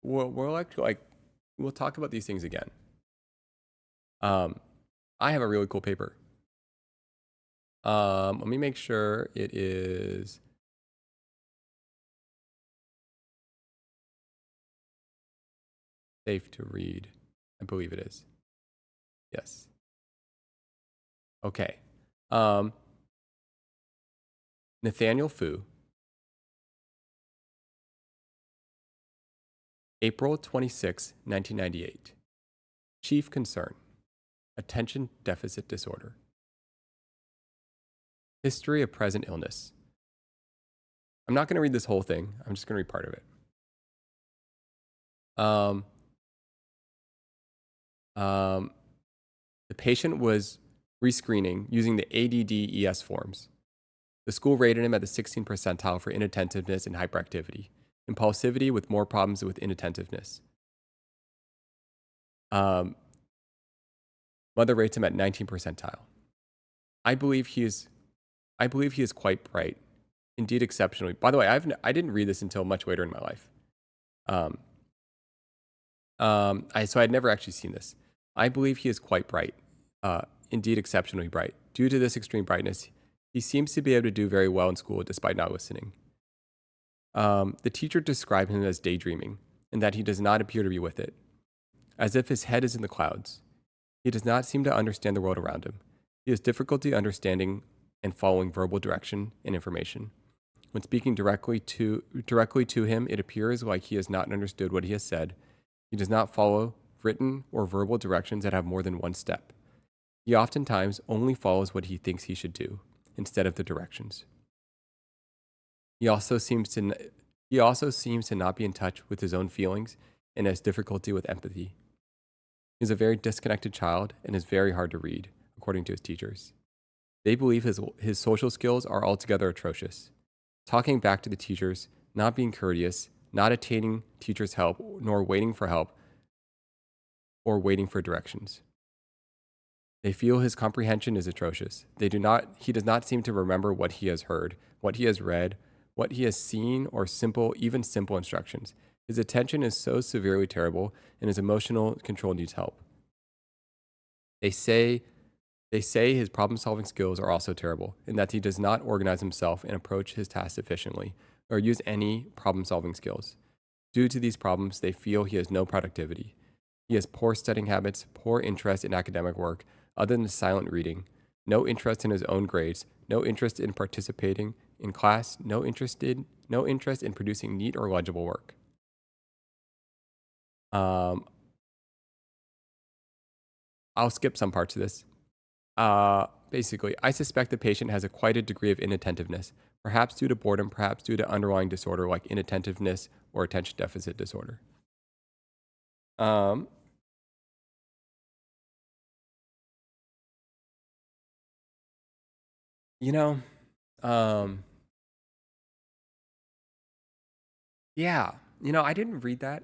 We'll talk about these things again. I have a really cool paper. Let me make sure it is safe to read. I believe it is. Yes. Okay. Nathaniel Fu. April 26, 1998. Chief concern: attention deficit disorder. History of present illness. I'm not going to read this whole thing. I'm just going to read part of it. The patient was rescreening using the ADD-ES forms. The school rated him at the 16th percentile for inattentiveness and hyperactivity. Impulsivity with more problems with inattentiveness. Mother rates him at 19th percentile. I believe he is quite bright, indeed exceptionally. By the way, I didn't read this until much later in my life. So I'd never actually seen this. I believe he is quite bright, indeed exceptionally bright. Due to this extreme brightness, he seems to be able to do very well in school despite not listening. The teacher described him as daydreaming, and that he does not appear to be with it, as if his head is in the clouds. He does not seem to understand the world around him. He has difficulty understanding and following verbal direction and information. When speaking directly to him, it appears like he has not understood what he has said. He does not follow written or verbal directions that have more than one step. He oftentimes only follows what he thinks he should do, instead of the directions. He also seems to not be in touch with his own feelings and has difficulty with empathy. He is a very disconnected child and is very hard to read, according to his teachers. They believe his social skills are altogether atrocious. Talking back to the teachers, not being courteous, not attaining teachers' help, nor waiting for help, or waiting for directions. They feel his comprehension is atrocious. He does not seem to remember what he has heard, what he has read, what he has seen, or even simple instructions. His attention is so severely terrible, and his emotional control needs help. They say his problem-solving skills are also terrible, in that he does not organize himself and approach his tasks efficiently, or use any problem-solving skills. Due to these problems, they feel he has no productivity. He has poor studying habits, poor interest in academic work, other than silent reading, no interest in his own grades, no interest in participating in class, no interest in producing neat or legible work. I'll skip some parts of this. Basically, I suspect the patient has quite a degree of inattentiveness, perhaps due to boredom, perhaps due to underlying disorder like inattentiveness or attention deficit disorder. Yeah, I didn't read that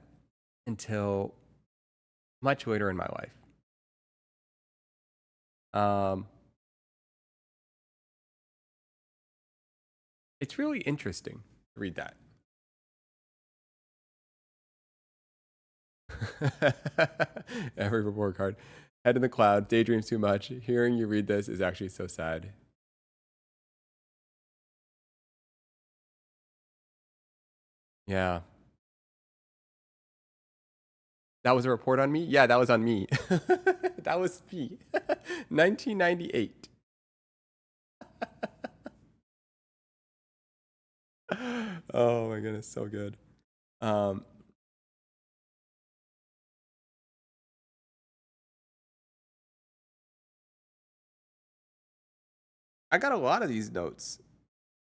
until much later in my life. It's really interesting to read that. Every report card. Head in the cloud, daydreams too much. Hearing you read this is actually so sad. Yeah. That was a report on me? Yeah, that was on me. That was me. 1998. Oh my goodness, so good. I got a lot of these notes.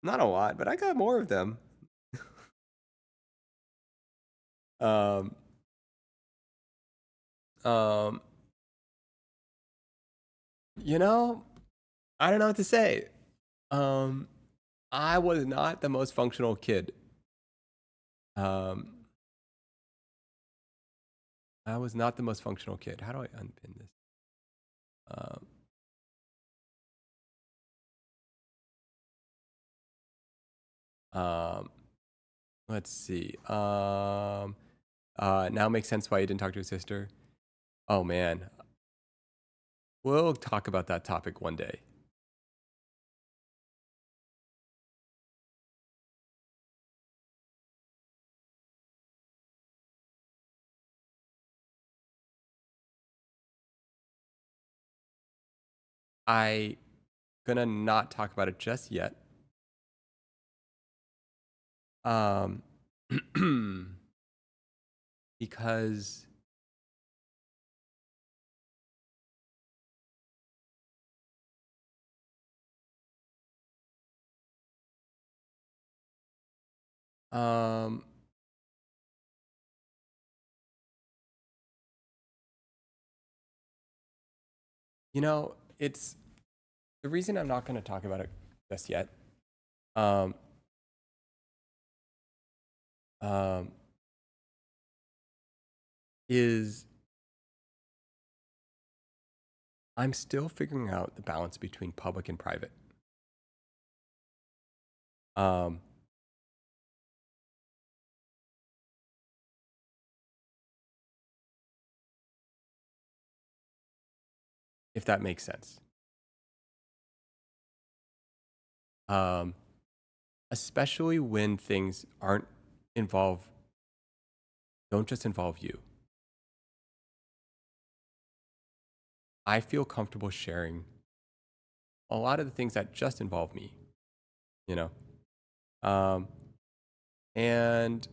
Not a lot, but I got more of them. You know, I don't know what to say. I was not the most functional kid. I was not the most functional kid. How do I unpin this? Let's see. Now makes sense why you didn't talk to his sister. Oh man. We'll talk about that topic one day. I gonna not talk about it just yet. Because you know, it's the reason I'm not going to talk about it just yet. Is I'm still figuring out the balance between public and private. If that makes sense. Especially when things don't just involve you. I feel comfortable sharing a lot of the things that just involve me, you know? And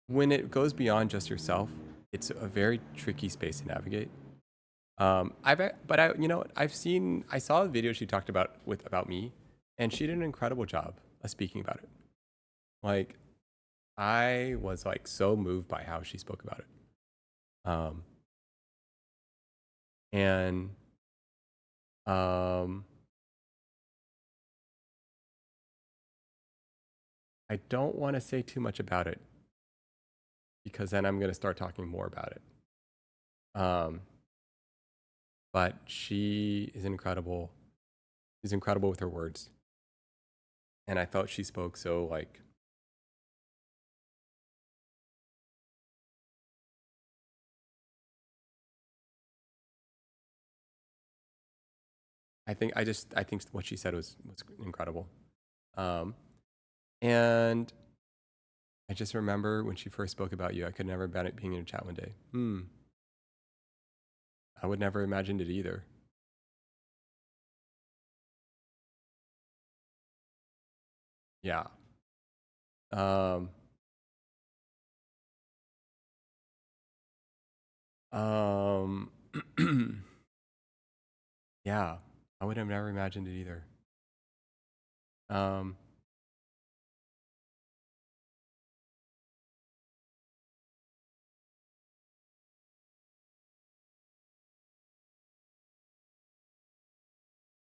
when it goes beyond just yourself, it's a very tricky space to navigate. I saw a video she talked about me, and she did an incredible job of speaking about it. Like, I was like so moved by how she spoke about it. I don't want to say too much about it because then I'm going to start talking more about it. But she is incredible. She's incredible with her words. And I felt she spoke so like, I think what she said was incredible. And I just remember when she first spoke about you, I could never imagine it being in a chat one day. I would never imagined it either. Yeah. Yeah, I would have never imagined it either.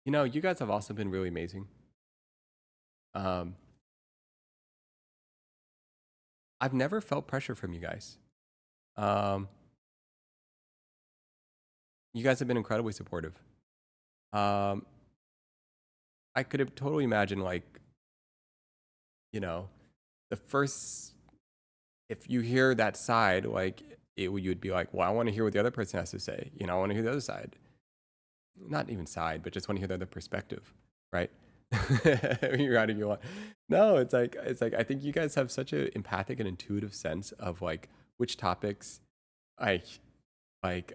You know, you guys have also been really amazing. I've never felt pressure from you guys. You guys have been incredibly supportive. I could have totally imagined, like, you know, the first if you hear that side, like you would be like, well, I want to hear what the other person has to say. You know, I want to hear the other side. Not even side, but just want to hear the other perspective, right? You're right if you want. No, it's like I think you guys have such an empathic and intuitive sense of like which topics, like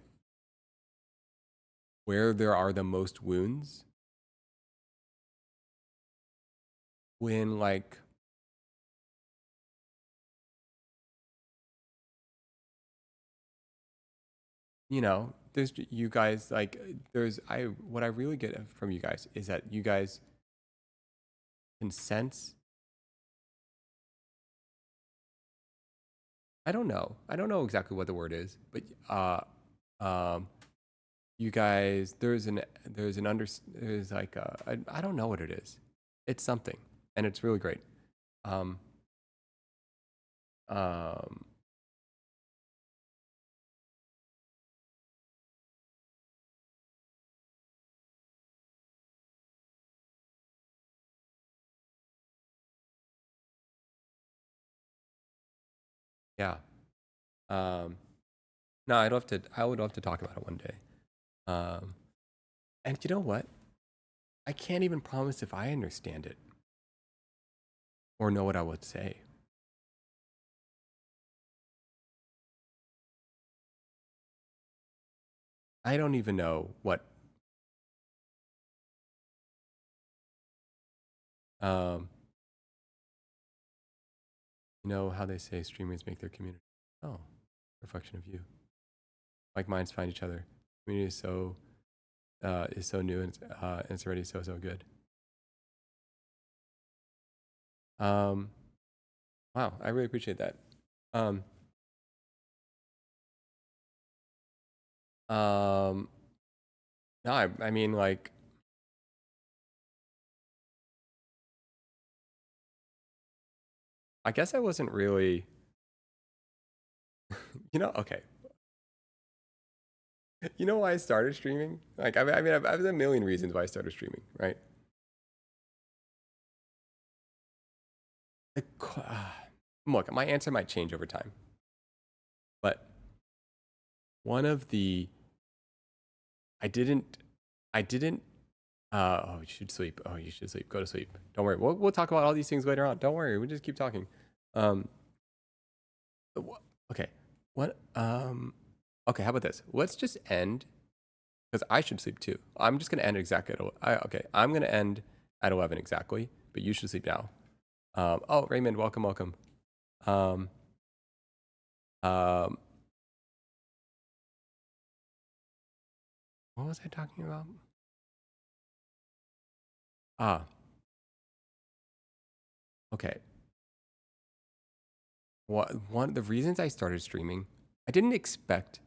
where there are the most wounds when like you know, there's you guys like what I really get from you guys is that you guys can sense. I don't know exactly what the word is, but you guys there's like I don't know what it is. It's something, and it's really great. Yeah. No, I would love to talk about it one day. And you know what? I can't even promise if I understand it or know what I would say. I don't even know what you know how they say streamers make their community. Oh, reflection of you. Like minds find each other. Community is so new and it's already so good. Wow, I really appreciate that. No, I mean like I guess I wasn't really you know, okay. You know why I started streaming? Like, I mean, I've a million reasons why I started streaming, right? Look, my answer might change over time. But one of the, I didn't, oh, you should sleep. Oh, you should sleep. Go to sleep. Don't worry. We'll talk about all these things later on. Don't worry. We'll just keep talking. Okay. What, okay, how about this? Let's just end, because I should sleep too. I'm just going to end exactly at, okay, I'm going to end at 11 exactly, but you should sleep now. Oh, Raymond, welcome. What was I talking about? Okay. One of the reasons I started streaming, I didn't expect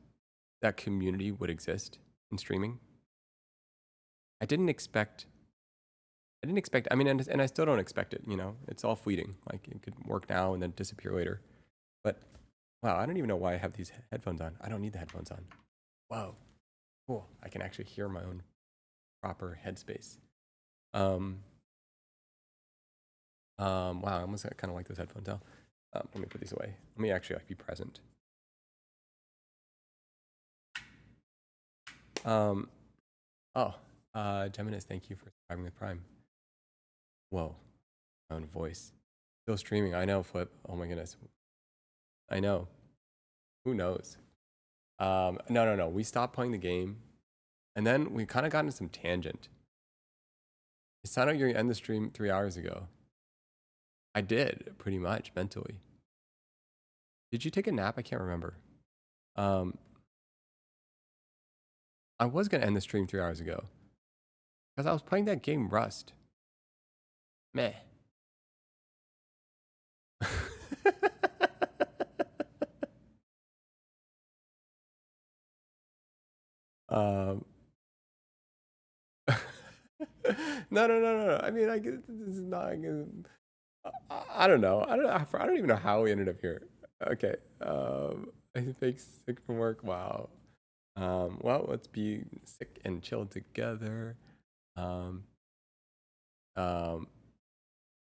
that community would exist in streaming. I didn't expect, I mean, and I still don't expect it, you know, it's all fleeting. Like it could work now and then disappear later. But wow, I don't even know why I have these headphones on. I don't need the headphones on. Whoa, cool. I can actually hear my own proper headspace. Wow, I almost kind of like those headphones now. Let me put these away. Let me actually like be present. Geminis, thank you for subscribing with Prime. Whoa, my own voice. Still streaming, I know, Flip. Oh my goodness. I know. Who knows? No. We stopped playing the game, and then we kind of got into some tangent. It sounded like you're gonna end the stream 3 hours ago. I did, pretty much, mentally. Did you take a nap? I can't remember. I was gonna end the stream 3 hours ago, because I was playing that game Rust. Meh. No. I mean, this is not. I don't know. I don't even know how we ended up here. Okay. I think sick from work. Wow. Well, let's be sick and chill together.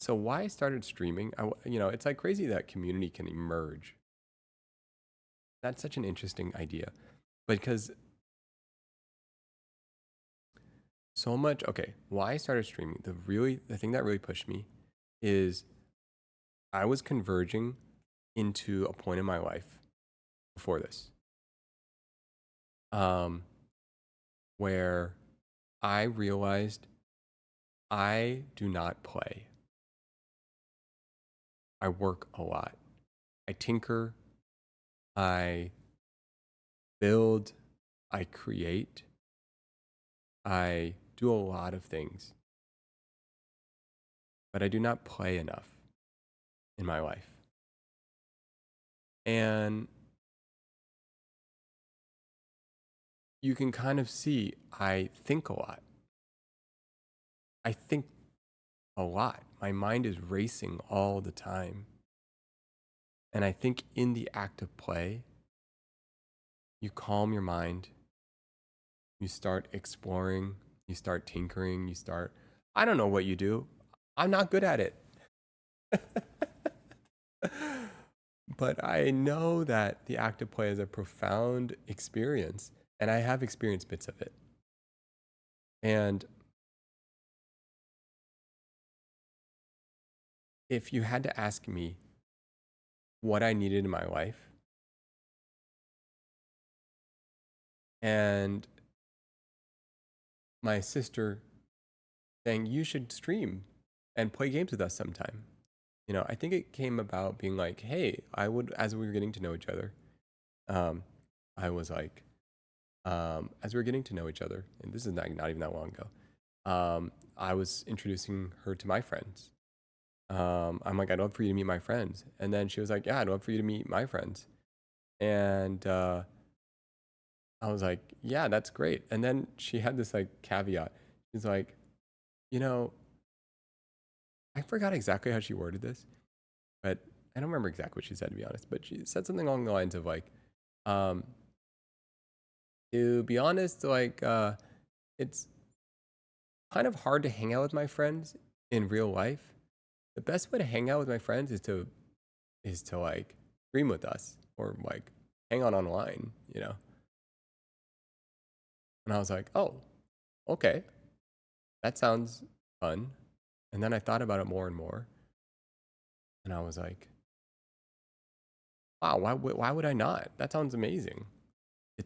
So why I started streaming? You know, it's like crazy that community can emerge that's such an interesting idea, because so much. Okay, why I started streaming, the thing that really pushed me is I was converging into a point in my life before this, where I realized I do not play. I work a lot. I tinker, I build, I create, I do a lot of things, but I do not play enough in my life. And you can kind of see I think a lot. I think a lot. My mind is racing all the time. And I think in the act of play, you calm your mind, you start exploring, you start tinkering, I don't know what you do. I'm not good at it. But I know that the act of play is a profound experience, and I have experienced bits of it. And if you had to ask me what I needed in my life, and my sister saying, you should stream and play games with us sometime. You know, I think it came about being like, hey, as we were getting to know each other, I was like, as we were getting to know each other, and this is not even that long ago, I was introducing her to my friends. I'm like, I'd love for you to meet my friends. And then she was like, yeah, I'd love for you to meet my friends. And I was like, yeah, that's great. And then she had this like caveat. She's like, you know, I forgot exactly how she worded this, but I don't remember exactly what she said, to be honest. But she said something along the lines of like, to be honest, like, it's kind of hard to hang out with my friends in real life. The best way to hang out with my friends is to like stream with us or like hang out online, you know? And I was like, oh, okay, that sounds fun. And then I thought about it more and more. And I was like, wow, why would I not? That sounds amazing.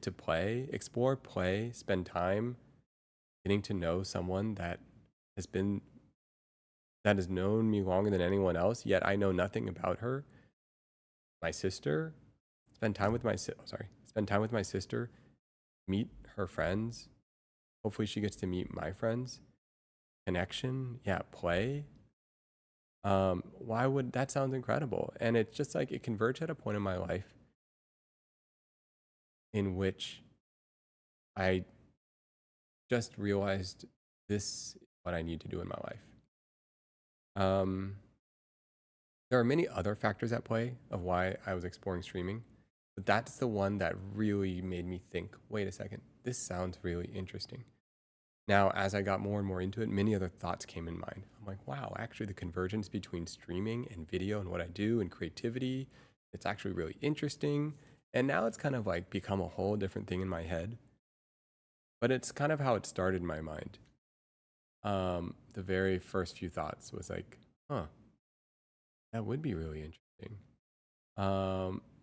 To play, explore, play, spend time getting to know someone that has known me longer than anyone else, yet I know nothing about her. My sister, spend time with my sister, meet her friends. Hopefully she gets to meet my friends. Connection, yeah, play. That sounds incredible. And it's just like it converged at a point in my life in which I just realized this is what I need to do in my life. There are many other factors at play of why I was exploring streaming, but that's the one that really made me think, wait a second, this sounds really interesting. Now, as I got more and more into it, many other thoughts came in mind. I'm like, wow, actually the convergence between streaming and video and what I do and creativity, it's actually really interesting. And now it's kind of like become a whole different thing in my head. But it's kind of how it started in my mind. The very first few thoughts was like, huh, that would be really interesting.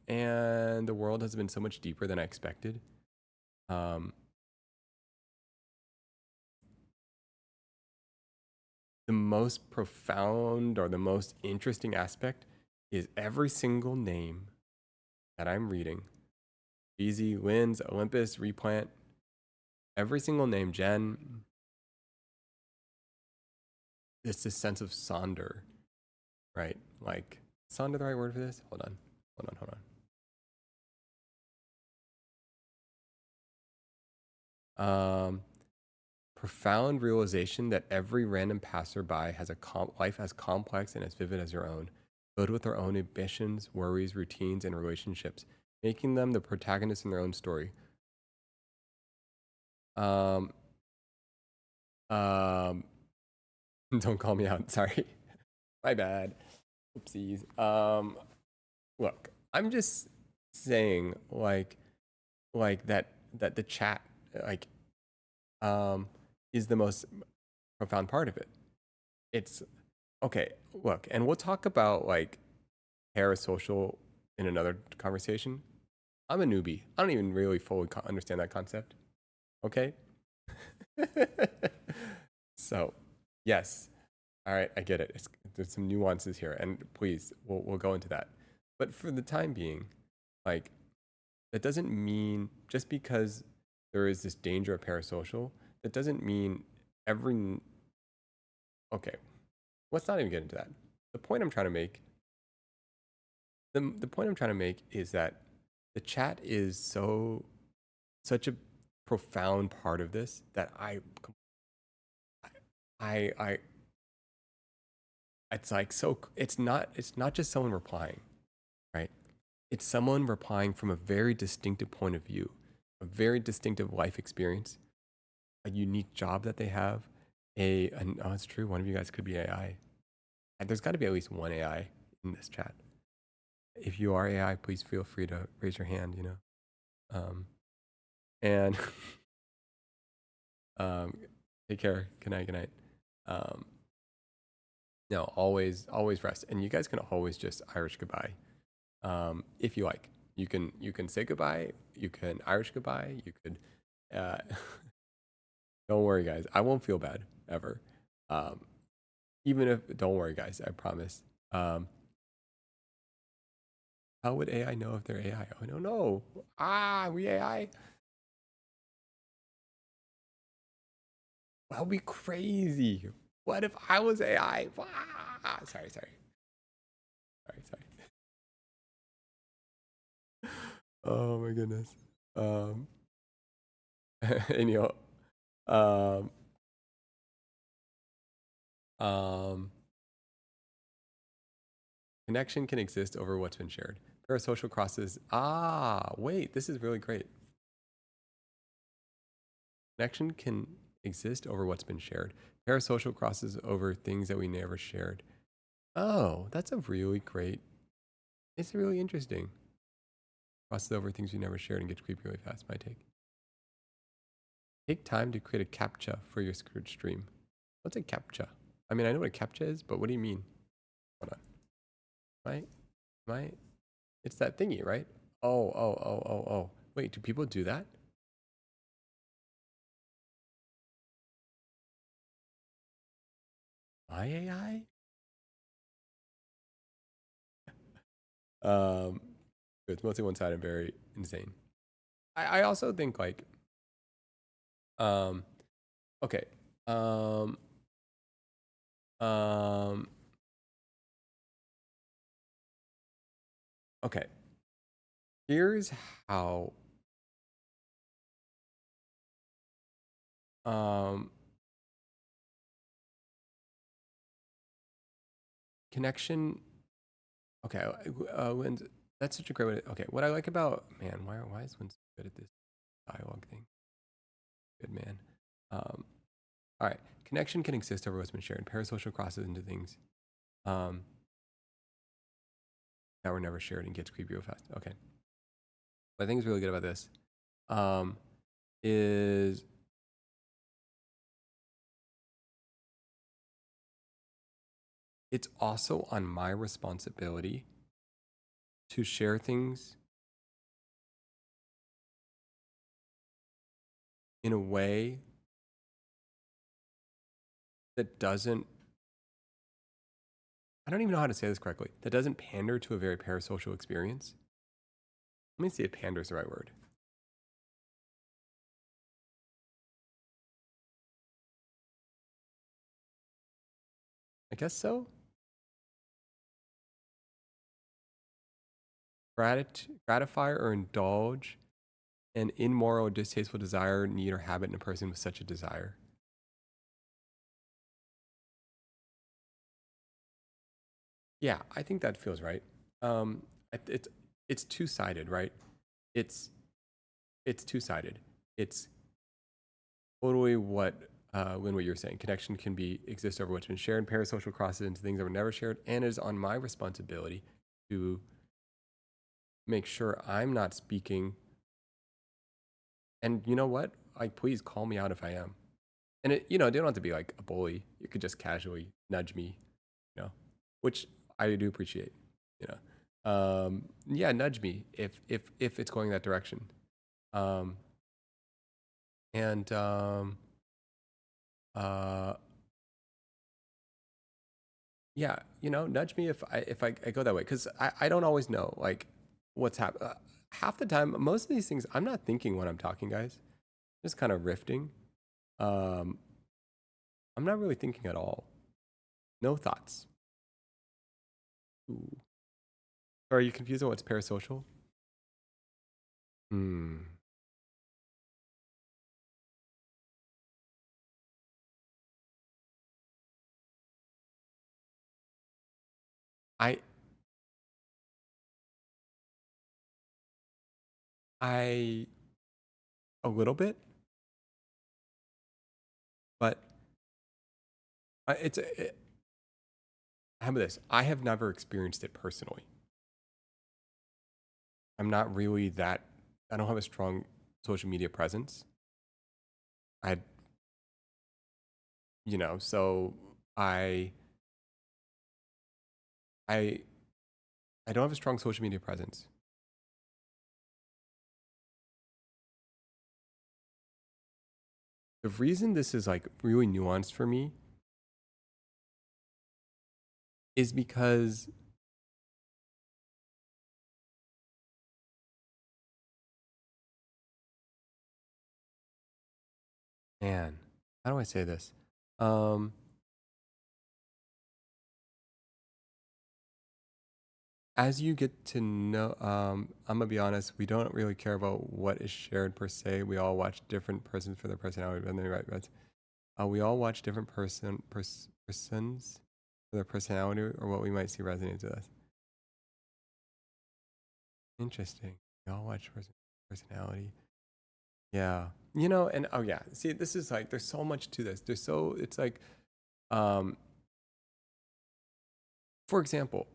And the world has been so much deeper than I expected. The most profound or the most interesting aspect is every single name that I'm reading. Easy, Wins, Olympus, Replant, every single name, Jen. It's this sense of Sonder, right? Like, is Sonder the right word for this? Hold on. Profound realization that every random passerby has a life as complex and as vivid as your own, filled with their own ambitions, worries, routines, and relationships, making them the protagonists in their own story. Don't call me out. Sorry. My bad. Oopsies. Look, I'm just saying like that the chat like is the most profound part of it. It's okay, look, and we'll talk about like parasocial in another conversation. I'm a newbie. I don't even really fully understand that concept. Okay? So, yes. All right, I get it. There's some nuances here, and please, we'll go into that. But for the time being, like, that doesn't mean just because there is this danger of parasocial, that doesn't mean every. Okay, let's not even get into that. The point I'm trying to make. The point I'm trying to make is that the chat is such a profound part of this that it's like so it's not just someone replying, right? It's someone replying from a very distinctive point of view, a very distinctive life experience, a unique job that they have. Oh, it's true. One of you guys could be AI, and there's got to be at least one AI in this chat. If you are AI, please feel free to raise your hand. And take care. Good night. No, always rest. And you guys can always just Irish goodbye. If you like. You can say goodbye, you can Irish goodbye, you could don't worry guys, I won't feel bad ever. Even if don't worry guys, I promise. How would AI know if they're AI? Oh, I don't know. We AI. That would be crazy. What if I was AI? Sorry. Oh my goodness. And connection can exist over what's been shared. Parasocial crosses. Wait, this is really great. Connection can exist over what's been shared. Parasocial crosses over things that we never shared. Oh, that's a really great. It's really interesting. Crosses over things we never shared and gets creepy really fast. My take. Take time to create a CAPTCHA for your stream. What's a CAPTCHA? I mean, I know what a CAPTCHA is, but what do you mean? Hold on. Right? It's that thingy, right? Oh. Wait, do people do that? My AI? It's mostly one-sided and very insane. I also think like okay. Okay. Here's how connection. Okay, Wynn's, that's such a great way to, okay, what I like about, man, why is Wynn so good at this dialogue thing? Good man. All right, connection can exist over what's been shared. Parasocial crosses into things that were never shared and gets creepy real fast. Okay. What I think is really good about this is it's also on my responsibility to share things in a way that doesn't, I don't even know how to say this correctly, that doesn't pander to a very parasocial experience. Let me see if pander is the right word. I guess so. Gratify or indulge an immoral or distasteful desire, need, or habit in a person with such a desire. Yeah, I think that feels right. It's two-sided, right? It's two-sided. It's totally what Lynn, what you're saying. Connection can exist over what's been shared. Parasocial crosses into things that were never shared, and it is on my responsibility to make sure I'm not speaking. And you know what? Like, please call me out if I am. And it, you know, they don't have to be like a bully. You could just casually nudge me, you know, which I do appreciate, you know. Yeah, nudge me if it's going that direction. Yeah, you know, nudge me if I go that way, because I don't always know like what's happening. Half the time, most of these things, I'm not thinking when I'm talking, guys. Just kind of riffing. I'm not really thinking at all. No thoughts. Ooh. Are you confused on what's parasocial? I a little bit, but how about this? I have never experienced it personally. I'm not really that. I don't have a strong social media presence. You know, so I don't have a strong social media presence. The reason this is like really nuanced for me is because man, how do I say this? As you get to know, I'm gonna be honest, we don't really care about what is shared per se. We all watch different persons for their personality, and right. We all watch different persons for their personality or what we might see resonates with us. Interesting. We all watch personality. Yeah. You know, and oh yeah, see, this is like, there's so much to this. It's like, for example,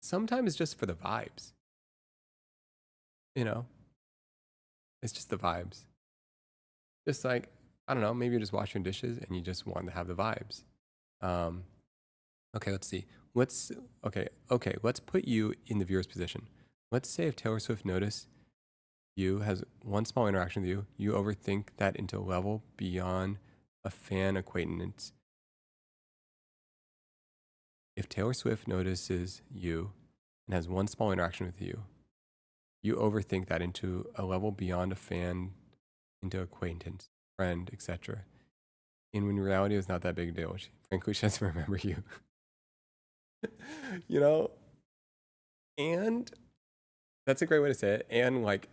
sometimes it's just for the vibes. You know, it's just the vibes. Just like, I don't know, maybe you're just washing dishes and you just want to have the vibes. Okay, let's see. Let's put you in the viewer's position. Let's say if Taylor Swift noticed you, has one small interaction with you, you overthink that into a level beyond a fan acquaintance. If Taylor Swift notices you and has one small interaction with you, you overthink that into a level beyond a fan, into acquaintance, friend, etc. And when reality is not that big a deal, frankly, she doesn't remember you. You know? And that's a great way to say it. And like,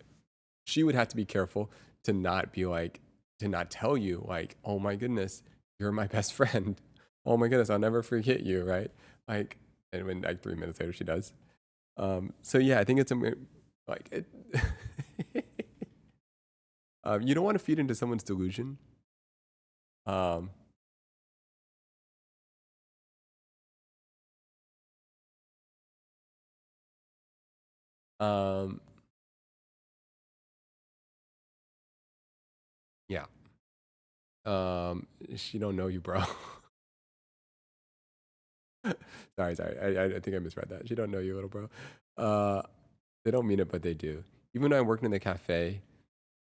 she would have to be careful to not be like, to not tell you like, oh my goodness, you're my best friend. Oh my goodness, I'll never forget you, right? Like, and when like 3 minutes later she does. So yeah, I think it's like it. You don't want to feed into someone's delusion. Yeah. She don't know you, bro. sorry. I think I misread that. She don't know you, little bro. They don't mean it, but they do. Even when I worked in the cafe,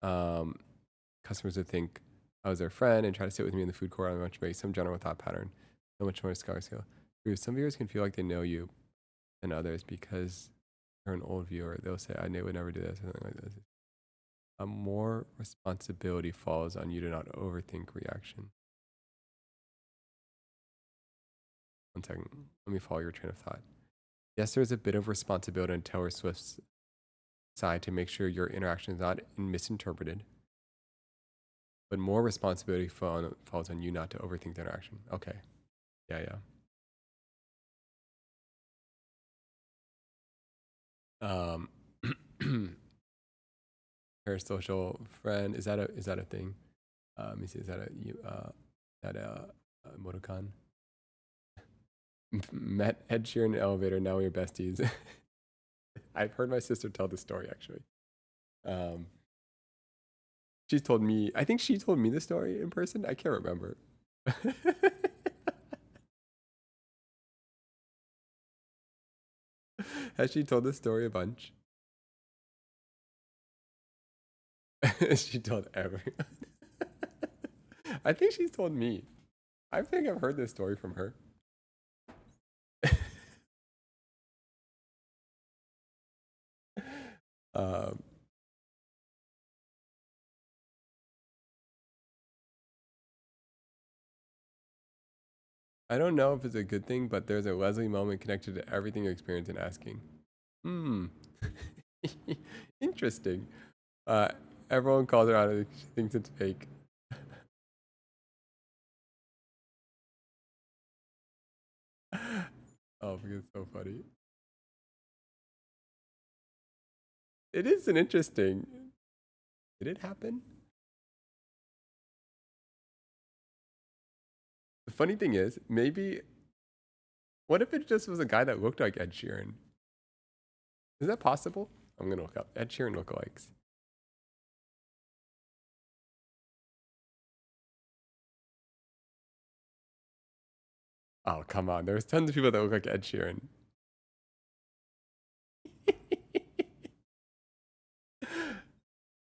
customers would think I was their friend and try to sit with me in the food court on lunch break. Some general thought pattern. So much more scholar skill. Some viewers can feel like they know you than others because they're an old viewer. They'll say, I would never do this, or something like this. More responsibility falls on you to not overthink reaction. One second. Let me follow your train of thought. Yes, there's a bit of responsibility on Taylor Swift's side to make sure your interaction is not misinterpreted. But more responsibility falls on you not to overthink the interaction. Okay. Yeah. Parasocial friend, is that a thing? Let me see, is that a emoticon? Met Ed Sheeran in the elevator, now we're besties. I've heard my sister tell the story actually. She's told me, I think she told me the story in person. I can't remember. Has she told this story a bunch? She told everyone. I think she's told me. I think I've heard this story from her. um, I don't know if it's a good thing, but there's a Leslie moment connected to everything you experience in asking. Interesting. Everyone calls her out and she thinks it's fake. Oh, it's so funny. It is an interesting. Did it happen? The funny thing is, maybe. What if it just was a guy that looked like Ed Sheeran? Is that possible? I'm gonna look up Ed Sheeran lookalikes. Oh, come on. There's tons of people that look like Ed Sheeran.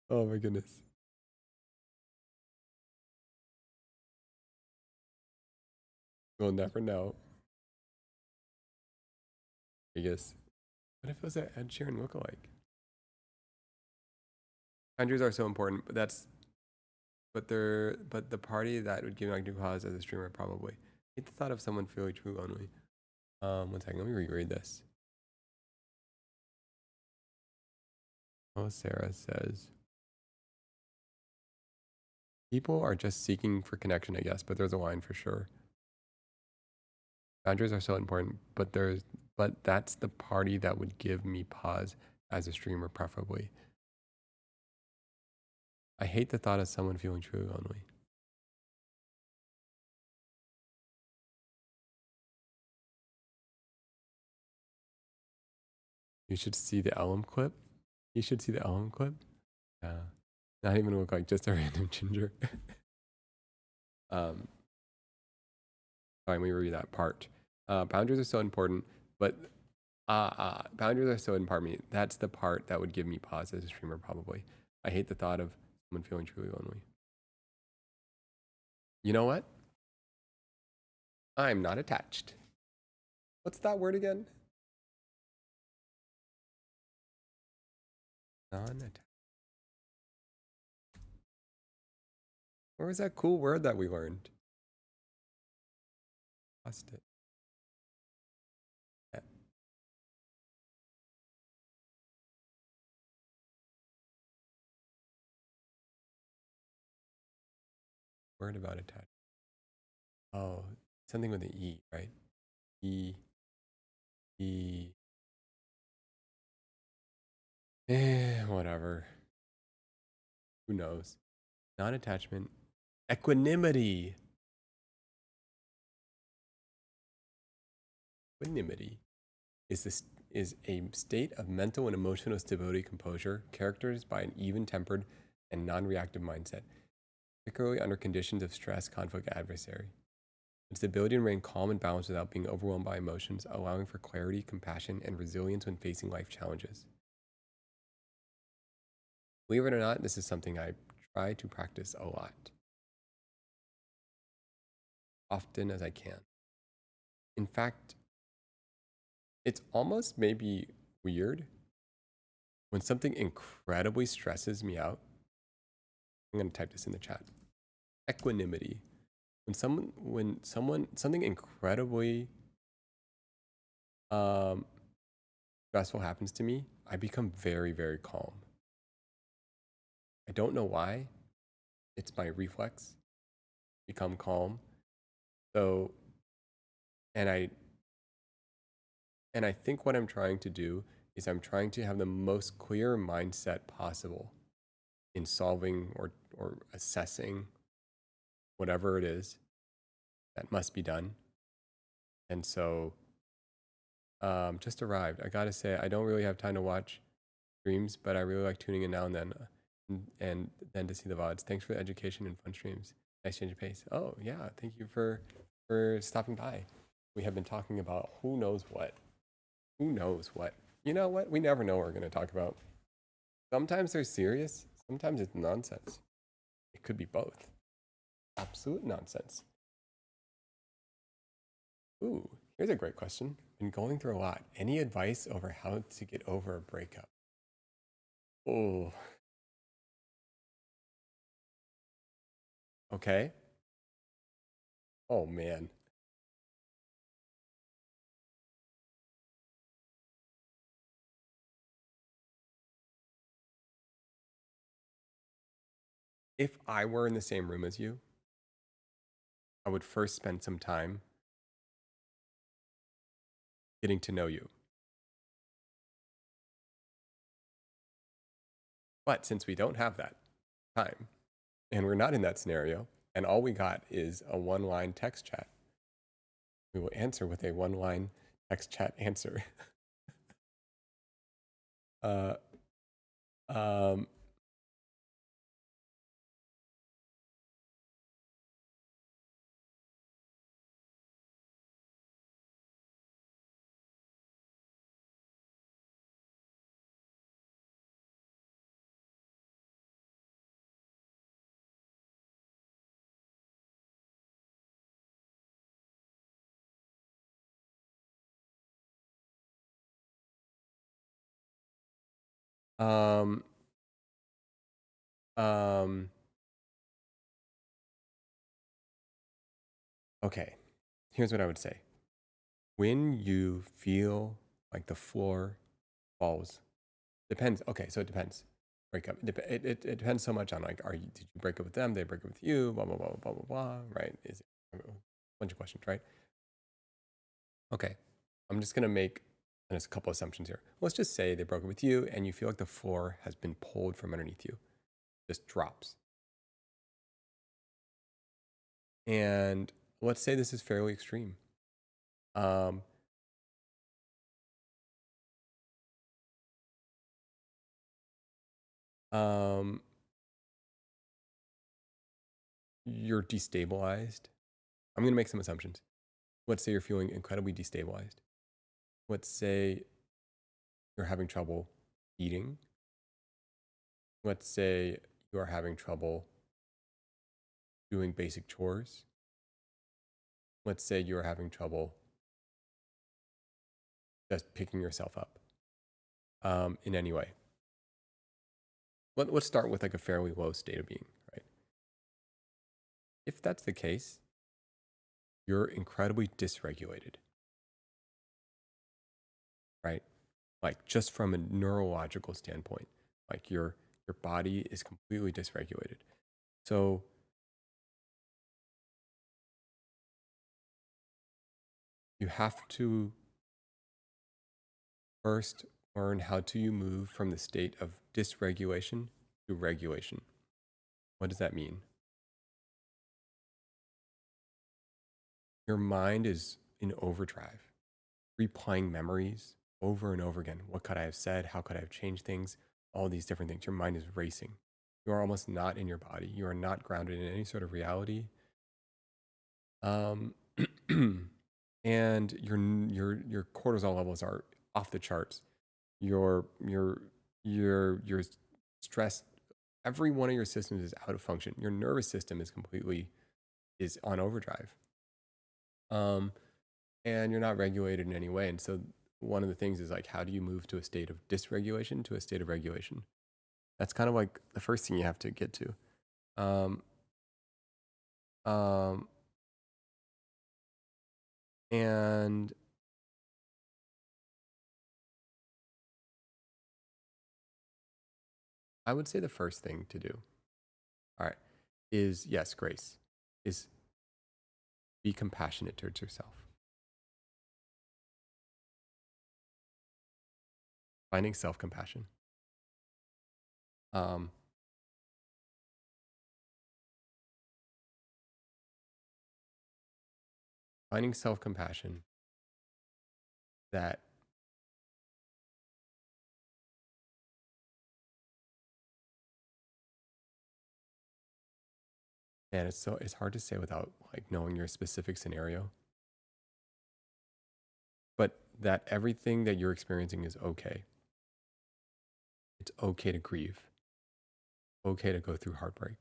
Oh my goodness. We'll never know. I guess. What if it was an Ed Sheeran lookalike? Boundaries are so important, but but the party that would give me active pause as a streamer probably. I hate the thought of someone feeling truly lonely. 1 second, let me reread this. Oh, Sarah says, people are just seeking for connection, I guess, but there's a line for sure. Boundaries are so important, but that's the party that would give me pause as a streamer, preferably. I hate the thought of someone feeling truly lonely. You should see the Elm clip. You should see the Elm clip. Yeah. Not even look like just a random ginger. Sorry, let me read that part. Boundaries are so important, but boundaries are so important to me. That's the part that would give me pause as a streamer, probably. I hate the thought of someone feeling truly lonely. You know what? I'm not attached. What's that word again? Non-attached. Where was that cool word that we learned? Lost it. Yeah. Word about attached. Oh, something with an E, right? Whatever. Who knows? Non-attachment. Equanimity. Equanimity is a state of mental and emotional stability, composure, characterized by an even-tempered and non-reactive mindset, particularly under conditions of stress, conflict, adversary. It's the ability to remain calm and balanced without being overwhelmed by emotions, allowing for clarity, compassion, and resilience when facing life challenges. Believe it or not, this is something I try to practice a lot. Often as I can. In fact, it's almost maybe weird when something incredibly stresses me out. I'm going to type this in the chat. Equanimity. When something incredibly stressful happens to me, I become very, very calm. I don't know why. It's my reflex. Become calm. So, and I think what I'm trying to do is I'm trying to have the most clear mindset possible in solving or assessing whatever it is that must be done. And so Just arrived. I gotta say, I don't really have time to watch streams, but I really like tuning in now and then, and then to see the VODs. Thanks for the education and fun streams. Nice change of pace. Oh yeah, thank you for stopping by. We have been talking about who knows what. Who knows what? You know what? We never know what we're gonna talk about. Sometimes they're serious. Sometimes it's nonsense. It could be both. Absolute nonsense. Ooh, here's a great question. Been going through a lot. Any advice over how to get over a breakup? Oh. Okay. Oh man. If I were in the same room as you, I would first spend some time getting to know you. But since we don't have that time, and we're not in that scenario, and all we got is a one-line text chat, we will answer with a one-line text chat answer. um, um, um, okay, here's what I would say. When you feel like the floor falls, depends. Okay, so it depends. Breakup. It depends so much on like, did you break up with them? They break up with you? Blah blah blah blah blah blah. Right? Is it a bunch of questions? Right? Okay, I'm just gonna make there's a couple assumptions here. Let's just say they broke up with you, and you feel like the floor has been pulled from underneath you, just drops. And let's say this is fairly extreme. You're destabilized. I'm going to make some assumptions. Let's say you're feeling incredibly destabilized. Let's say you're having trouble eating. Let's say you are having trouble doing basic chores. Let's say you're having trouble just picking yourself up in any way. Let's start with like a fairly low state of being, right? If that's the case, you're incredibly dysregulated, right? Like just from a neurological standpoint, like your body is completely dysregulated. So you have to first learn how to move from the state of dysregulation to regulation. What does that mean? Your mind is in overdrive, replaying memories over and over again. What could I have said? How could I have changed things? All these different things. Your mind is racing. You are almost not in your body. You are not grounded in any sort of reality. And your cortisol levels are off the charts. Your stress, every one of your systems is out of function. Your nervous system is on overdrive. And you're not regulated in any way. And so one of the things is like, how do you move to a state of dysregulation to a state of regulation? That's kind of like the first thing you have to get to. And I would say the first thing to do, all right, is yes, Grace, is be compassionate towards yourself. Finding self-compassion. Finding self-compassion that And it's hard to say without like knowing your specific scenario. But that everything that you're experiencing is okay. It's okay to grieve. Okay to go through heartbreak.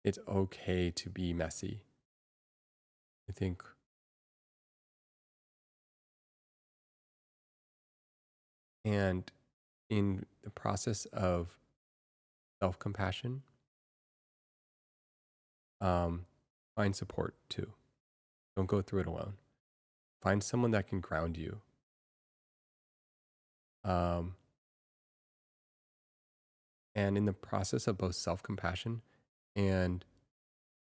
It's okay to be messy. I think and in the process of self-compassion, find support too. Don't go through it alone. Find someone that can ground you. And in the process of both self-compassion and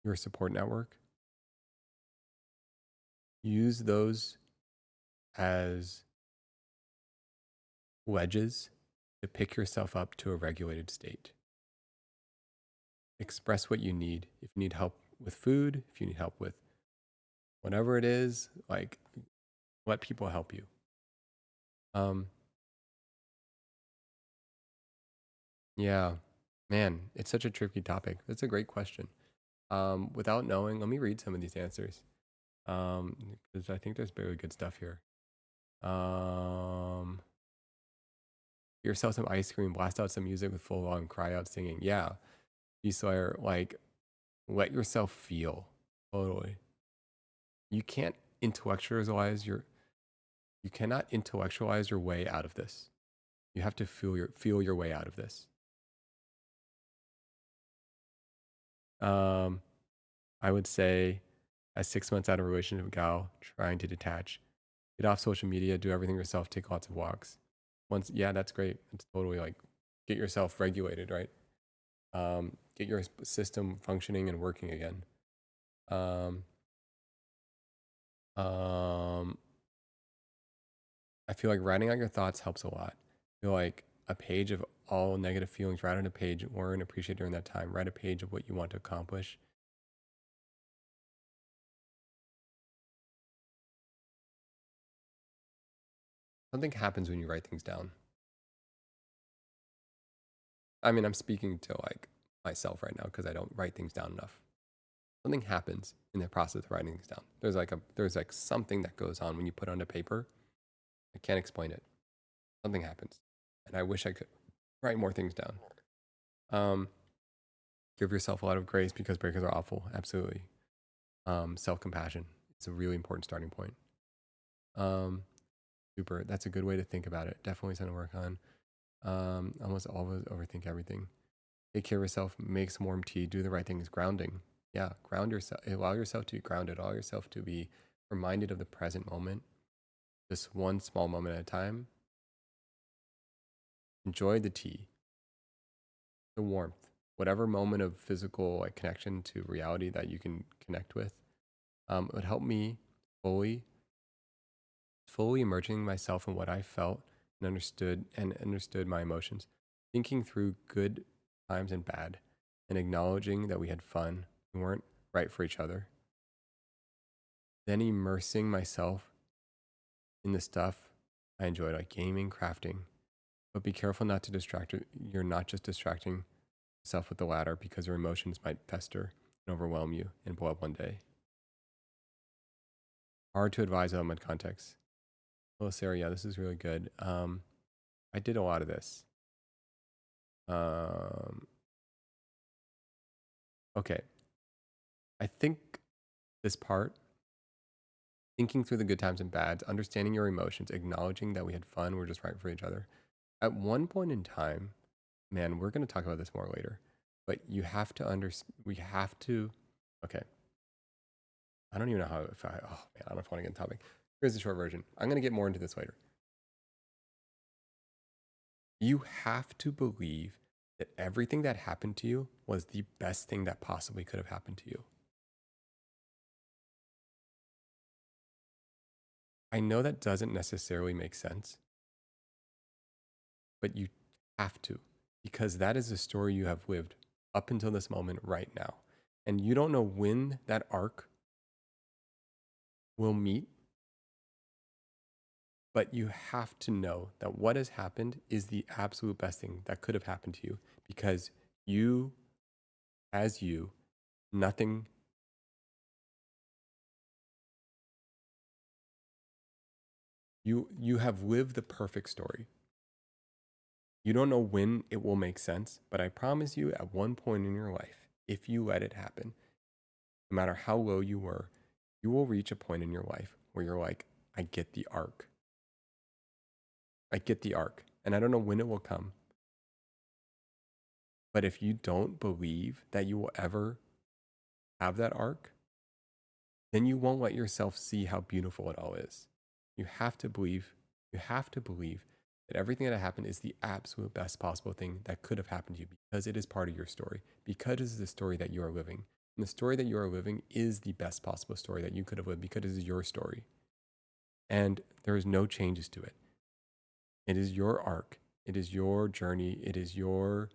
your support network, use those as wedges to pick yourself up to a regulated state. Express what you need. If you need help with food, if you need help with whatever it is, like let people help you. Yeah, man, it's such a tricky topic. That's a great question. Without knowing, let me read some of these answers. Because I think there's very good stuff here. Get yourself some ice cream, blast out some music with full volume, cry out singing. Yeah, Slayer, like let yourself feel. Totally. You can't intellectualize you cannot intellectualize your way out of this. You have to feel your way out of this. I would say, at 6 months out of a relationship with Gal, trying to detach, get off social media, do everything yourself, take lots of walks. Yeah, that's great. It's totally like get yourself regulated, right? Get your system functioning and working again. I feel like writing out your thoughts helps a lot. I feel like a page of all negative feelings, write on a page, learn, appreciate during that time. Write a page of what you want to accomplish. Something happens when you write things down. I mean, I'm speaking to like myself right now because I don't write things down enough. Something happens in the process of writing things down. There's like something that goes on when you put it onto paper. I can't explain it. Something happens. And I wish I could write more things down. Give yourself a lot of grace because breakers are awful. Absolutely. Self-compassion. It's a really important starting point. Super. That's a good way to think about it. Definitely something to work on. Almost always overthink everything. Take care of yourself. Make some warm tea. Do the right things. Grounding. Yeah. Ground yourself. Allow yourself to be grounded. Allow yourself to be reminded of the present moment. Just one small moment at a time. Enjoy the tea. The warmth. Whatever moment of physical like connection to reality that you can connect with. It would help me fully immersing myself in what I felt and understood my emotions, thinking through good times and bad, and acknowledging that we had fun, we weren't right for each other. Then immersing myself in the stuff I enjoyed, like gaming, crafting, but be careful not to distract. You're not just distracting yourself with the latter because your emotions might fester and overwhelm you and blow up one day. Hard to advise without much context. Hello, Sarah. Yeah, this is really good. I did a lot of this. Okay. I think this part, thinking through the good times and bads, understanding your emotions, acknowledging that we had fun, we're just right for each other. At one point in time, man, we're going to talk about this more later, but you have to okay. I don't even know I don't know if I want to get in topic. Here's the short version. I'm going to get more into this later. You have to believe that everything that happened to you was the best thing that possibly could have happened to you. I know that doesn't necessarily make sense, but you have to, because that is the story you have lived up until this moment right now. And you don't know when that arc will meet. But you have to know that what has happened is the absolute best thing that could have happened to you, because you, as you, nothing. You have lived the perfect story. You don't know when it will make sense, but I promise you at one point in your life, if you let it happen, no matter how low you were, you will reach a point in your life where you're like, I get the arc. I get the arc. And I don't know when it will come. But if you don't believe that you will ever have that arc, then you won't let yourself see how beautiful it all is. You have to believe that everything that happened is the absolute best possible thing that could have happened to you, because it is part of your story, because it is the story that you are living. And the story that you are living is the best possible story that you could have lived, because it is your story. And there is no changes to it. It is your arc. It is your journey. It is your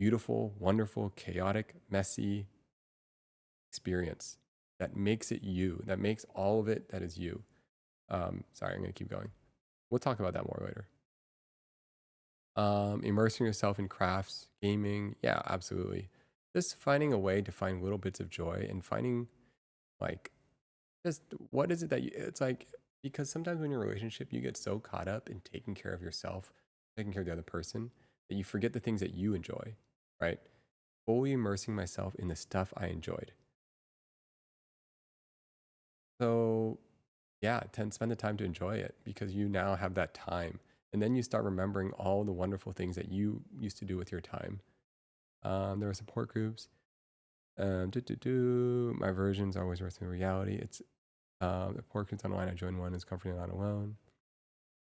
beautiful, wonderful, chaotic, messy experience that makes it you, that makes all of it that is you. Sorry, I'm going to keep going. We'll talk about that more later. Immersing yourself in crafts, gaming. Yeah, absolutely. Just finding a way to find little bits of joy and finding, like, just what is it that you, it's like, because sometimes when you're in a relationship, you get so caught up in taking care of yourself, taking care of the other person, that you forget the things that you enjoy, right? Fully immersing myself in the stuff I enjoyed. So yeah, spend the time to enjoy it, because you now have that time. And then you start remembering all the wonderful things that you used to do with your time. There are support groups. My versions are always worse than reality. It's the support groups online. I joined one. Is comforting not alone.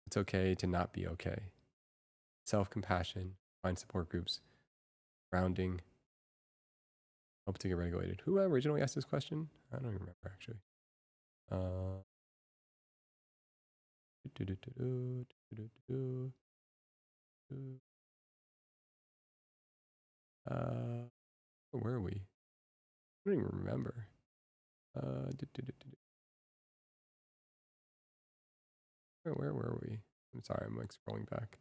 It's okay to not be okay. Self-compassion. Find support groups. Grounding. Help to get regulated. Who originally asked this question? I don't even remember actually. Where are we? I don't even remember. Where were we? I'm sorry, I'm like scrolling back.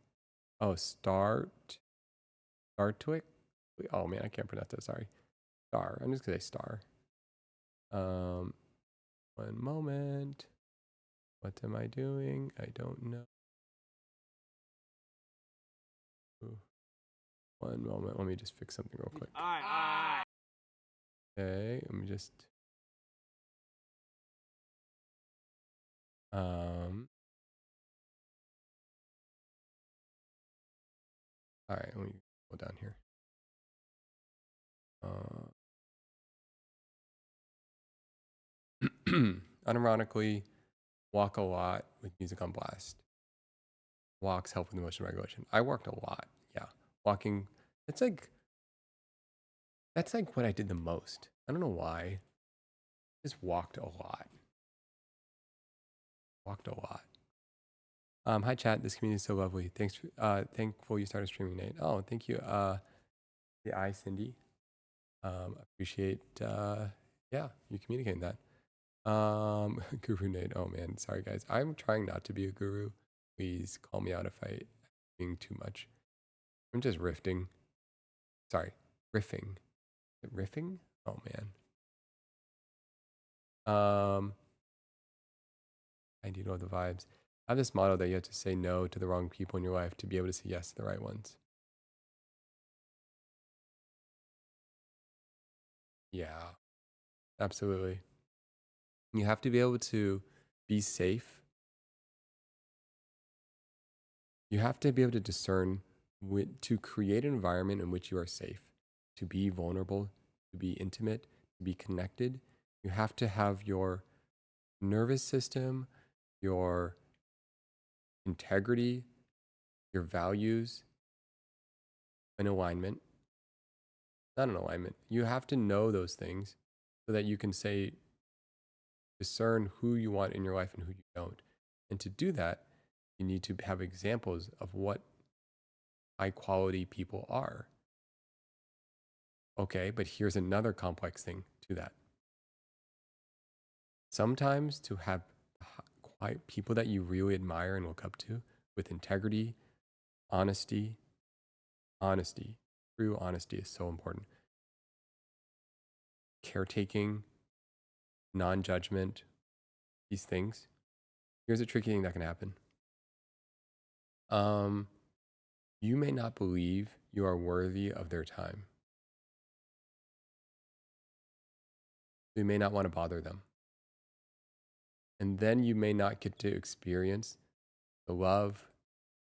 Oh, Startwick. Oh man, I can't pronounce that. Sorry. Star. I'm just gonna say Star. One moment. What am I doing? I don't know. Ooh. One moment. Let me just fix something real quick. Okay, let me just. All right, let me go down here. Unironically, walk a lot with music on blast. Walks help with emotion regulation. I walked a lot. Yeah, walking. That's like what I did the most. I don't know why. Just walked a lot. Hi chat. This community is so lovely. Thanks. Thankful you started streaming, Nate. Oh, thank you. Cindy. Appreciate. Yeah, you communicating that. Guru Nate. Oh man, sorry guys. I'm trying not to be a guru. Please call me out if I'm being too much. I'm just riffing. Sorry, riffing. Is it riffing? Oh man. I do know the vibes. I have this motto that you have to say no to the wrong people in your life to be able to say yes to the right ones. Yeah, absolutely. You have to be able to be safe. You have to be able to discern to create an environment in which you are safe, to be vulnerable, to be intimate, to be connected. You have to have your nervous system, your integrity, your values in alignment. Not in alignment. You have to know those things so that you can discern who you want in your life and who you don't. And to do that, you need to have examples of what high quality people are. Okay, but here's another complex thing to that. Sometimes to have people that you really admire and look up to with integrity, honesty, true honesty is so important. Caretaking, non-judgment, these things. Here's a tricky thing that can happen. You may not believe you are worthy of their time. You may not want to bother them. And then you may not get to experience the love,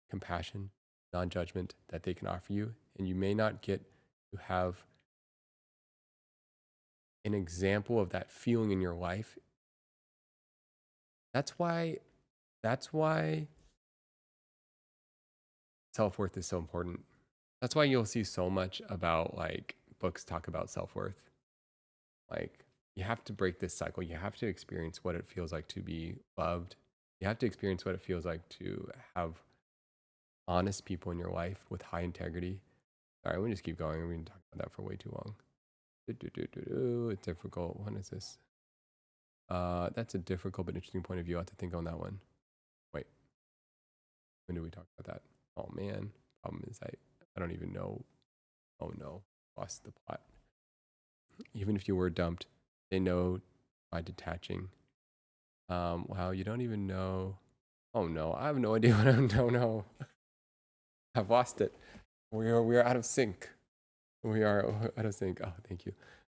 compassion, non-judgment that they can offer you. And you may not get to have an example of that feeling in your life. That's why self-worth is so important. That's why you'll see so much about like books talk about self-worth. Like you have to break this cycle. You have to experience what it feels like to be loved. You have to experience what it feels like to have honest people in your life with high integrity. Sorry, let me just keep going. We've been talking about that for way too long. It's difficult. What is this? That's a difficult but interesting point of view. I have to think on that one. Wait. When did we talk about that? Oh man. Problem is I don't even know. Oh no. Lost the plot. Even if you were dumped, they know by detaching. Wow, you don't even know. Oh no, I have no idea what I don't know. I've lost it. We are out of sync. We are out of sync. Oh, thank you.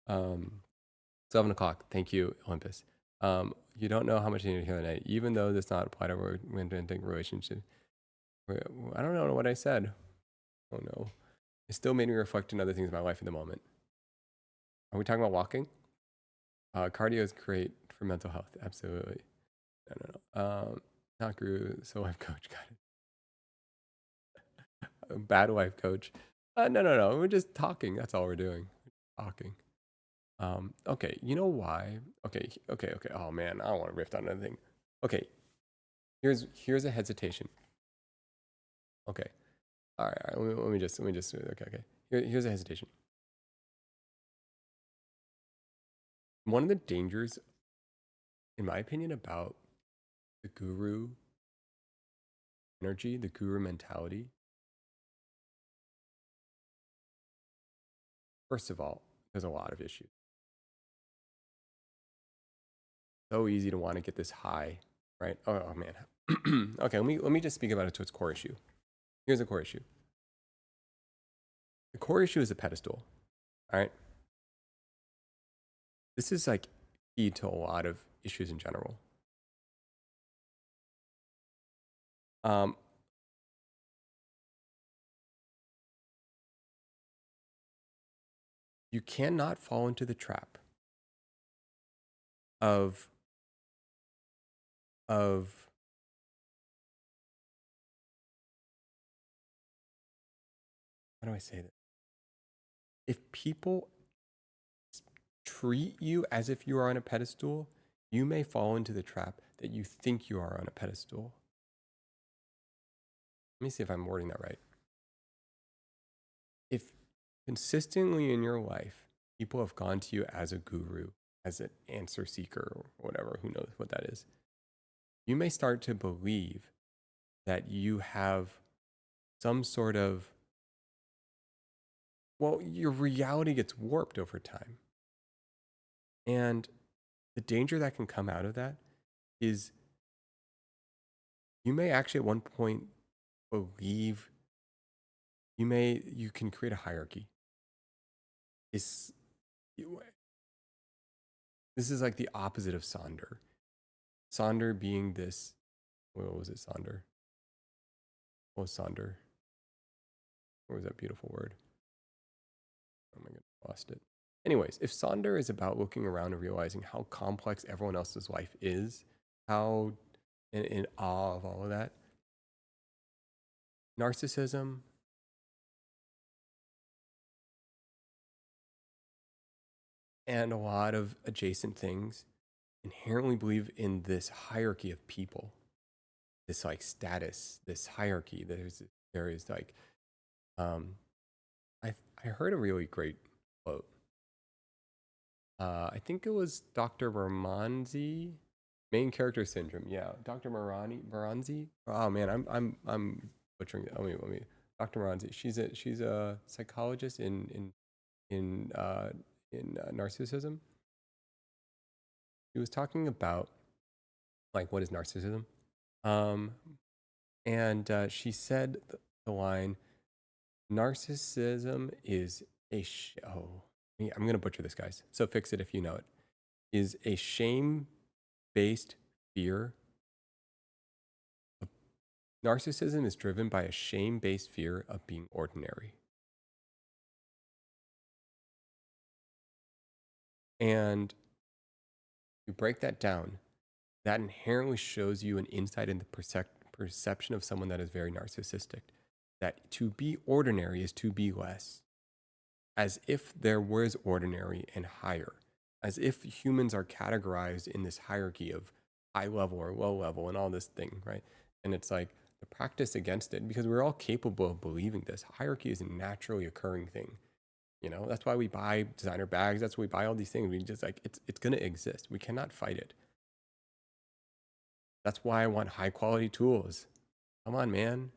7 o'clock. Thank you, Olympus. You don't know how much you need to hear tonight, even though this not apply to romantic relationship. I don't know what I said. Oh no. It still made me reflect on other things in my life in the moment. Are we talking about walking? Cardio is great for mental health. Absolutely. No. Not guru, so life coach. Got it. Bad life coach. No. We're just talking. That's all we're doing. Talking. Okay. You know why? Okay. Oh man, I don't want to riff on another thing. Okay. Here's a hesitation. Okay. All right. Let me just. Okay. Here's a hesitation. One of the dangers, in my opinion, about the guru energy, the guru mentality. First of all, there's a lot of issues. So easy to want to get this high, right? Oh man. Okay, let me just speak about it to its core issue. Here's the core issue. The core issue is a pedestal. All right. This is like key to a lot of issues in general. You cannot fall into the trap of how do I say that? If people treat you as if you are on a pedestal, you may fall into the trap that you think you are on a pedestal. Let me see if I'm wording that right. If consistently in your life, people have gone to you as a guru, as an answer seeker, or whatever, who knows what that is, you may start to believe that you have some sort of, well, your reality gets warped over time. And the danger that can come out of that is you may actually at one point believe you can create a hierarchy. This is like the opposite of Sonder. Sonder being this, what was it, Sonder? What was Sonder? What was that beautiful word? Oh my god, I lost it. Anyways, if Sonder is about looking around and realizing how complex everyone else's life is, how in awe of all of that, narcissism, and a lot of adjacent things inherently believe in this hierarchy of people, this like status, this hierarchy. There is like, I heard a really great quote. I think it was Dr. Bermonzi. Main character syndrome. Yeah, Dr. Moranzi. Oh man, I'm butchering it. Let me. Dr. Moranzi. She's a psychologist in narcissism. She was talking about like what is narcissism, and she said the line, "Narcissism is a I'm gonna butcher this, guys. So fix it if you know it. Is a shame-based fear. Narcissism is driven by a shame-based fear of being ordinary. And you break that down, that inherently shows you an insight into perception of someone that is very narcissistic. That to be ordinary is to be less. As if there was ordinary and higher. As if humans are categorized in this hierarchy of high level or low level and all this thing, right? And it's like the practice against it, because we're all capable of believing this. Hierarchy is a naturally occurring thing. You know, that's why we buy designer bags. That's why we buy all these things. We just like, it's going to exist. We cannot fight it. That's why I want high quality tools. Come on, man.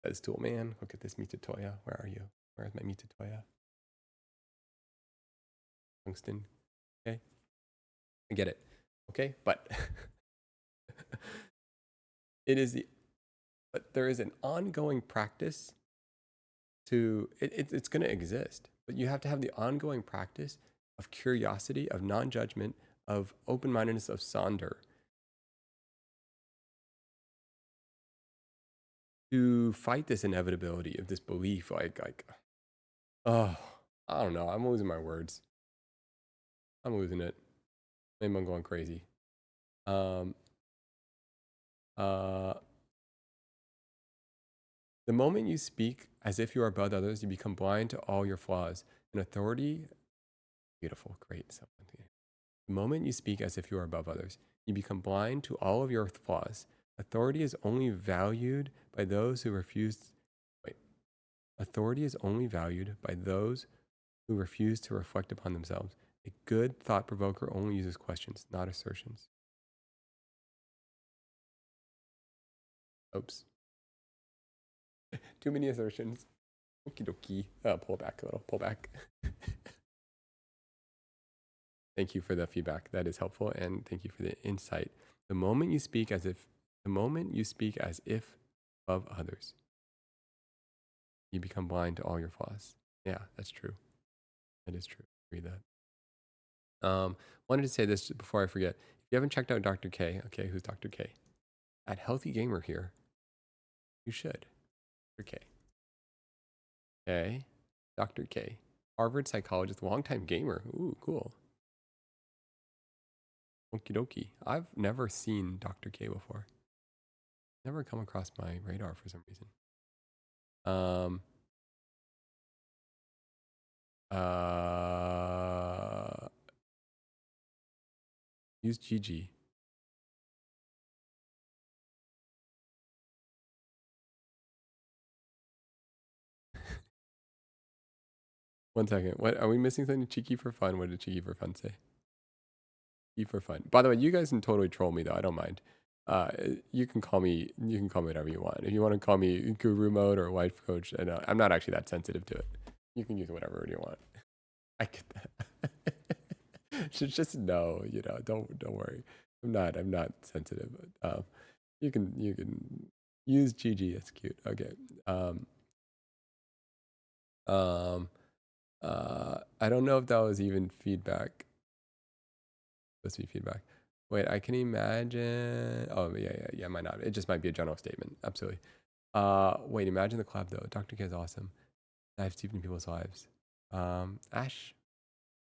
That's tool, man. Look at this Mitsutoya. Where are you? Where's my Mitsutoya? Tungsten. Okay. I get it. Okay. But but there is an ongoing practice to, it's going to exist, but you have to have the ongoing practice of curiosity, of non-judgment, of open-mindedness, of sonder, to fight this inevitability of this belief, oh, I don't know. I'm losing my words. I'm losing it. Maybe I'm going crazy. The moment you speak as if you are above others, you become blind to all your flaws. And authority, beautiful, great. The moment you speak as if you are above others, you become blind to all of your flaws. Authority is only valued by those who refuse. Authority is only valued by those who refuse to reflect upon themselves. A good thought provoker only uses questions, not assertions. Oops. Too many assertions. Okie dokie. Pull back a little. Pull back. Thank you for the feedback. That is helpful, and thank you for the insight. The moment you speak as if of others, you become blind to all your flaws. Yeah, that's true. That is true. Read that. Wanted to say this before I forget. If you haven't checked out Dr. K, okay, who's Dr. K? At Healthy Gamer here, you should. Dr. K. Okay, Dr. K. Harvard psychologist, longtime gamer. Ooh, cool. Okie dokie. I've never seen Dr. K before. Never come across my radar for some reason. Use GG. One second. What are we missing? Something cheeky for fun? What did cheeky for fun say? Cheeky for fun. By the way, you guys can totally troll me though. I don't mind. You can call me whatever you want. If you want to call me guru mode or life coach, and I'm not actually that sensitive to it. You can use whatever you want. I get that. just no, you know, don't worry. I'm not sensitive. You can use GG. That's cute. Okay. I don't know if that was even feedback. Supposed to be feedback. Wait, I can imagine. Oh, yeah, might not. It just might be a general statement. Absolutely. Wait, imagine the collab though. Dr. K is awesome. Dives deep into people's lives. Ash,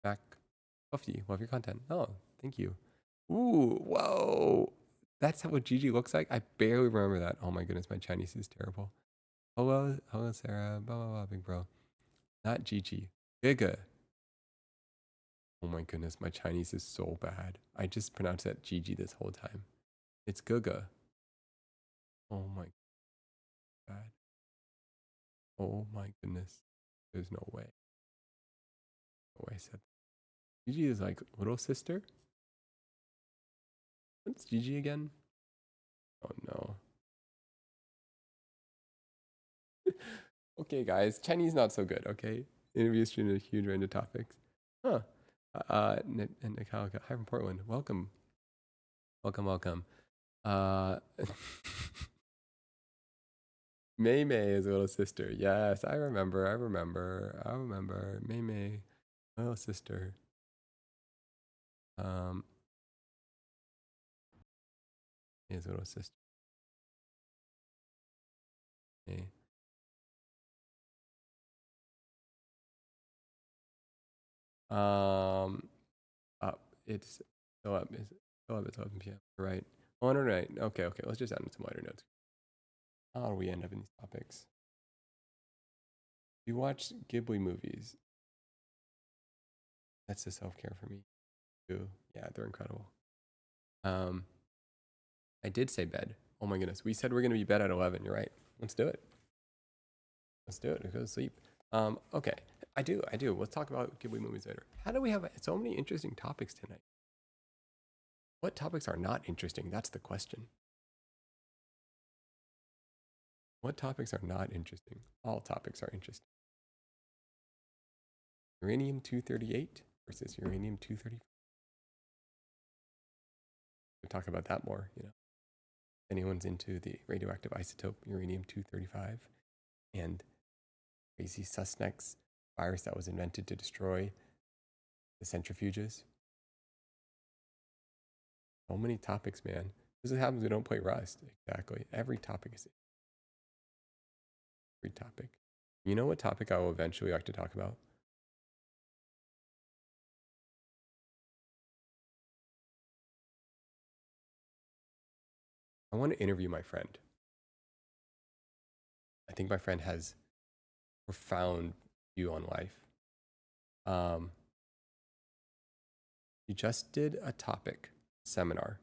Mac, Buffy, love your content. Oh, thank you. Ooh, whoa. That's what GG looks like? I barely remember that. Oh my goodness, my Chinese is terrible. Hello, Sarah. Blah, blah, blah, big bro. Not GG. Giga. Oh my goodness, my Chinese is so bad. I just pronounced that GG this whole time. It's Guga. Oh my god. Oh my goodness. There's no way. No way I said that. GG is like little sister? What's GG again? Oh no. Okay, guys, Chinese not so good. Okay, interview stream a huge range of topics. Huh? And Nikalka, hi from Portland. Welcome, welcome, welcome. May May is a little sister. Yes, I remember. I remember. May May, my little sister. His little sister. Hey. It's still up. It's still up at 11 p.m. Right. On or night. Okay, okay. Let's just end with some lighter notes. How do we end up in these topics? You watch Ghibli movies. That's the self-care for me too. Yeah, they're incredible. I did say bed. Oh my goodness. We said we're gonna be bed at 11. You're right. Let's do it. Let's do it. Let's go to sleep. Okay. I do. Let's talk about Ghibli movies later. How do we have so many interesting topics tonight? What topics are not interesting? That's the question. What topics are not interesting? All topics are interesting. Uranium-238 versus uranium-235. We'll talk about that more, you know. If anyone's into the radioactive isotope uranium-235 and crazy Susnex virus that was invented to destroy the centrifuges. So many topics, man. This is what happens when we don't play Rust. Exactly. Every topic is every topic. You know what topic I will eventually like to talk about? I want to interview my friend. I think my friend has profound view on life. She just did a topic seminar.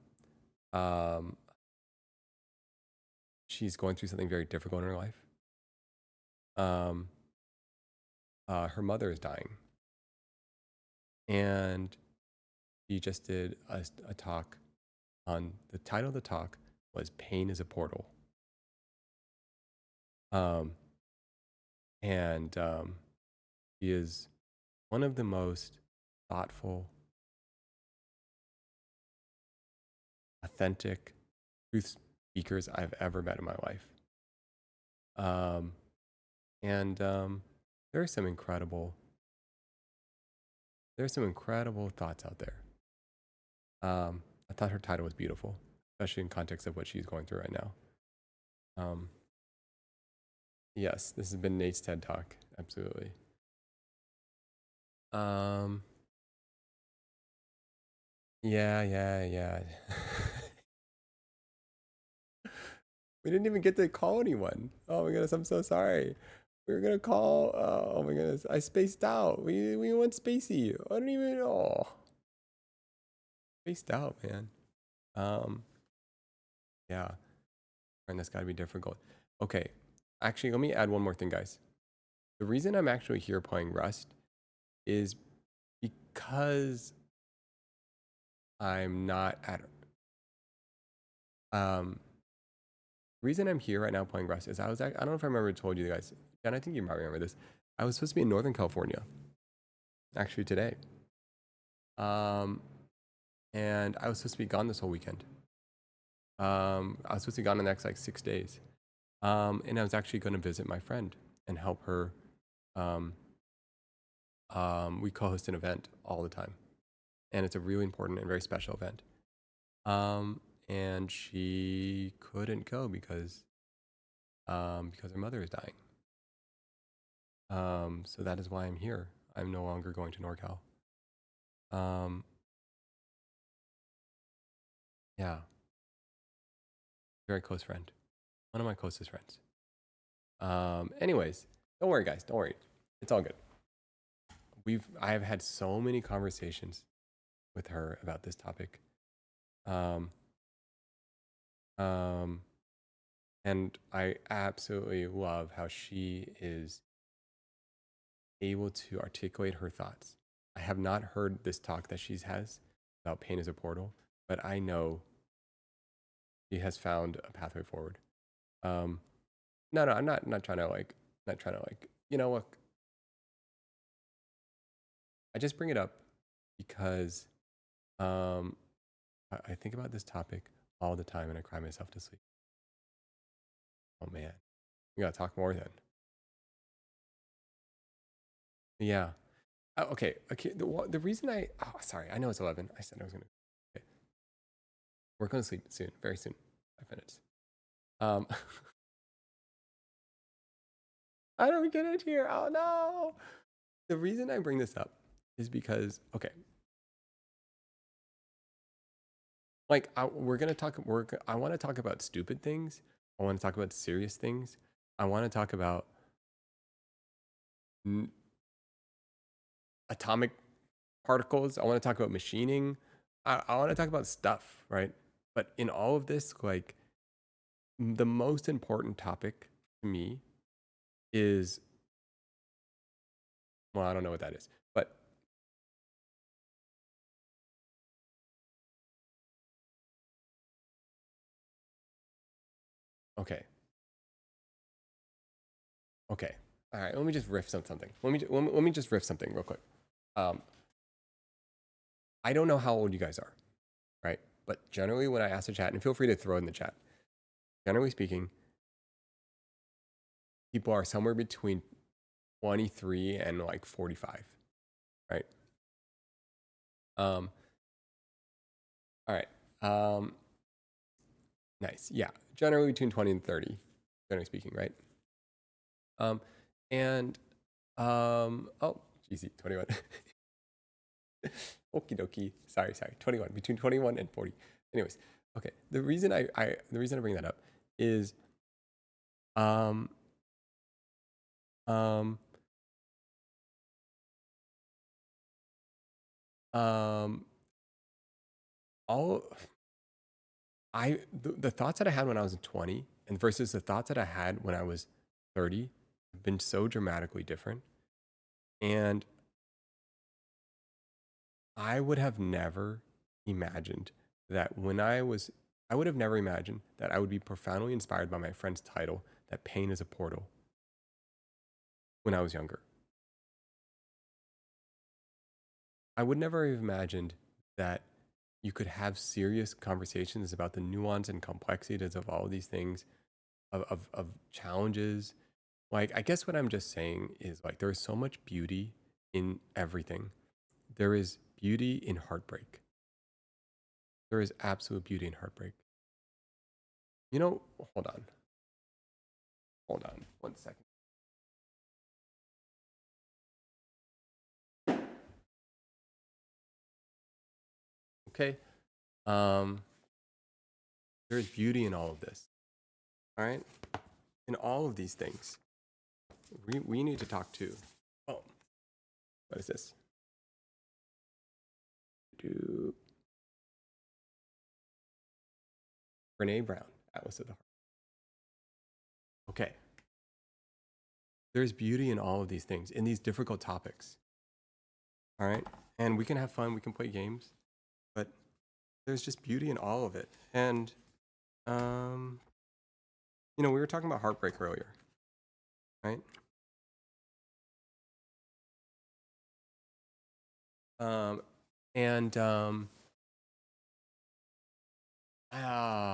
She's going through something very difficult in her life. Her mother is dying. And she just did a talk on, the title of the talk was Pain is a Portal. She is one of the most thoughtful, authentic truth speakers I've ever met in my life. There are some incredible thoughts out there. I thought her title was beautiful, especially in context of what she's going through right now. Yes, this has been Nate's TED Talk. Absolutely. Yeah. We didn't even get to call anyone. Oh my goodness, I'm so sorry. We were gonna call. Oh my goodness, I spaced out. We went spacey. I don't even know. Spaced out, man. Yeah. And that's got to be difficult. Okay, actually, let me add one more thing, guys. The reason I'm actually here playing Rust is because I'm not at. The reason I'm here right now playing Rust is I don't know if I remember told you guys, and I think you might remember this. I was supposed to be in Northern California, actually today. And I was supposed to be gone this whole weekend. I was supposed to be gone the next like 6 days. And I was actually going to visit my friend and help her. We co-host an event all the time, and it's a really important and very special event. And she couldn't go because her mother is dying. So that is why I'm here. I'm no longer going to NorCal. Yeah. Very close friend. One of my closest friends. Anyways, don't worry, guys. Don't worry. It's all good. I have had so many conversations with her about this topic. And I absolutely love how she is able to articulate her thoughts. I have not heard this talk that she has about pain as a portal, but I know she has found a pathway forward. No, I'm not trying to like, you know, look, I just bring it up because I think about this topic all the time and I cry myself to sleep. Oh man, we gotta talk more then. Yeah. Okay. The reason sorry, I know it's 11. I said I was gonna. Okay. We're gonna sleep soon, very soon. 5 minutes. I don't get it here. Oh no. The reason I bring this up is because, okay. Like, we're gonna talk. I want to talk about stupid things. I want to talk about serious things. I want to talk about atomic particles. I want to talk about machining. I want to talk about stuff, right? But in all of this, like, the most important topic to me is, well, I don't know what that is, but okay. Okay. All right. Let me just riff something. Let me just riff something real quick. I don't know how old you guys are, right? But generally, when I ask the chat, and feel free to throw it in the chat. Generally speaking, people are somewhere between 23 and like 45, right? All right. Nice. Yeah. Generally between 20 and 30, generally speaking, right? Oh, GZ, 21. Okie dokie. Sorry. 21, between 21 and 40. Anyways, okay. The reason I bring that up is, the thoughts that I had when I was 20 and versus the thoughts that I had when I was 30 have been so dramatically different. And I would have never imagined that I would have never imagined that I would be profoundly inspired by my friend's title, that pain is a portal, when I was younger. I would never have imagined that you could have serious conversations about the nuance and complexities of all of these things, of challenges. Like, I guess what I'm just saying is, like, there is so much beauty in everything. There is beauty in heartbreak. There is absolute beauty in heartbreak. You know, hold on 1 second. Okay. There's beauty in all of this. All right? In all of these things. We need to talk to. Oh. What is this? Brene Brown, Atlas of the Heart. Okay. There's beauty in all of these things, in these difficult topics. All right? And we can have fun, we can play games, but there's just beauty in all of it. And, you know, we were talking about heartbreak earlier, right?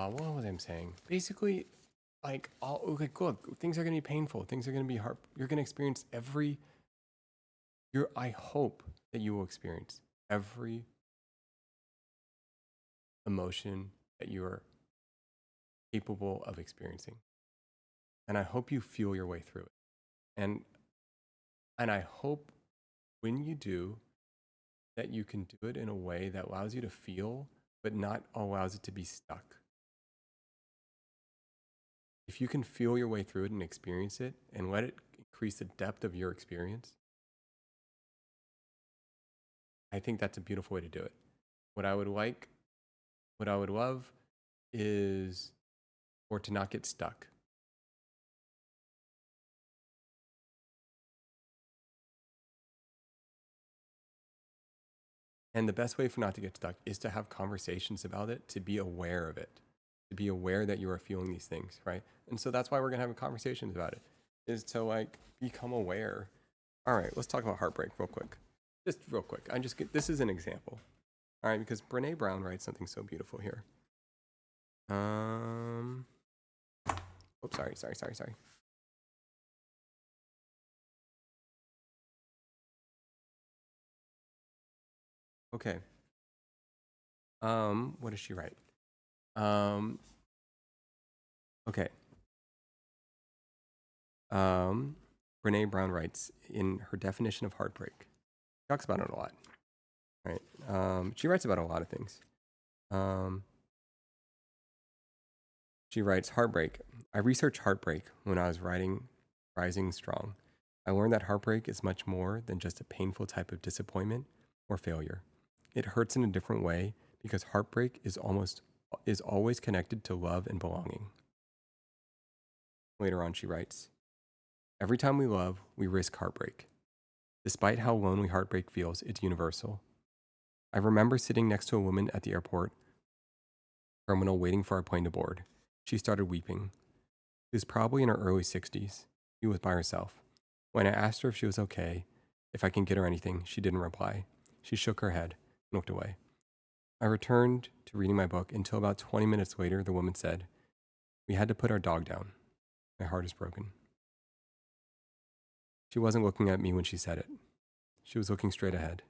What was I saying? Basically, like, look, things are gonna be painful. Things are gonna be hard. You're gonna experience I hope that you will experience every emotion that you are capable of experiencing. And I hope you feel your way through it. And I hope when you do, that you can do it in a way that allows you to feel, but not allows it to be stuck. If you can feel your way through it and experience it and let it increase the depth of your experience, I think that's a beautiful way to do it. What I would love is for it to not get stuck. And the best way for not to get stuck is to have conversations about it, to be aware of it. to be aware that you are feeling these things, right? And so that's why we're gonna have conversations about it, is to like become aware. All right, let's talk about heartbreak real quick. Just real quick. This is an example. All right, because Brene Brown writes something so beautiful here. Oops, sorry. Okay. What does she write? Okay. Brene Brown writes in her definition of heartbreak. She talks about it a lot, right? She writes about a lot of things. She writes, heartbreak. I researched heartbreak when I was writing Rising Strong. I learned that heartbreak is much more than just a painful type of disappointment or failure. It hurts in a different way because heartbreak is always connected to love and belonging. Later on, she writes, every time we love, we risk heartbreak. Despite how lonely heartbreak feels, it's universal. I remember sitting next to a woman at the airport terminal waiting for our plane to board. She started weeping. She was probably in her early 60s. She was by herself. When I asked her if she was okay, if I can get her anything, she didn't reply. She shook her head and looked away. I returned to reading my book until about 20 minutes later, the woman said, we had to put our dog down. My heart is broken. She wasn't looking at me when she said it. She was looking straight ahead.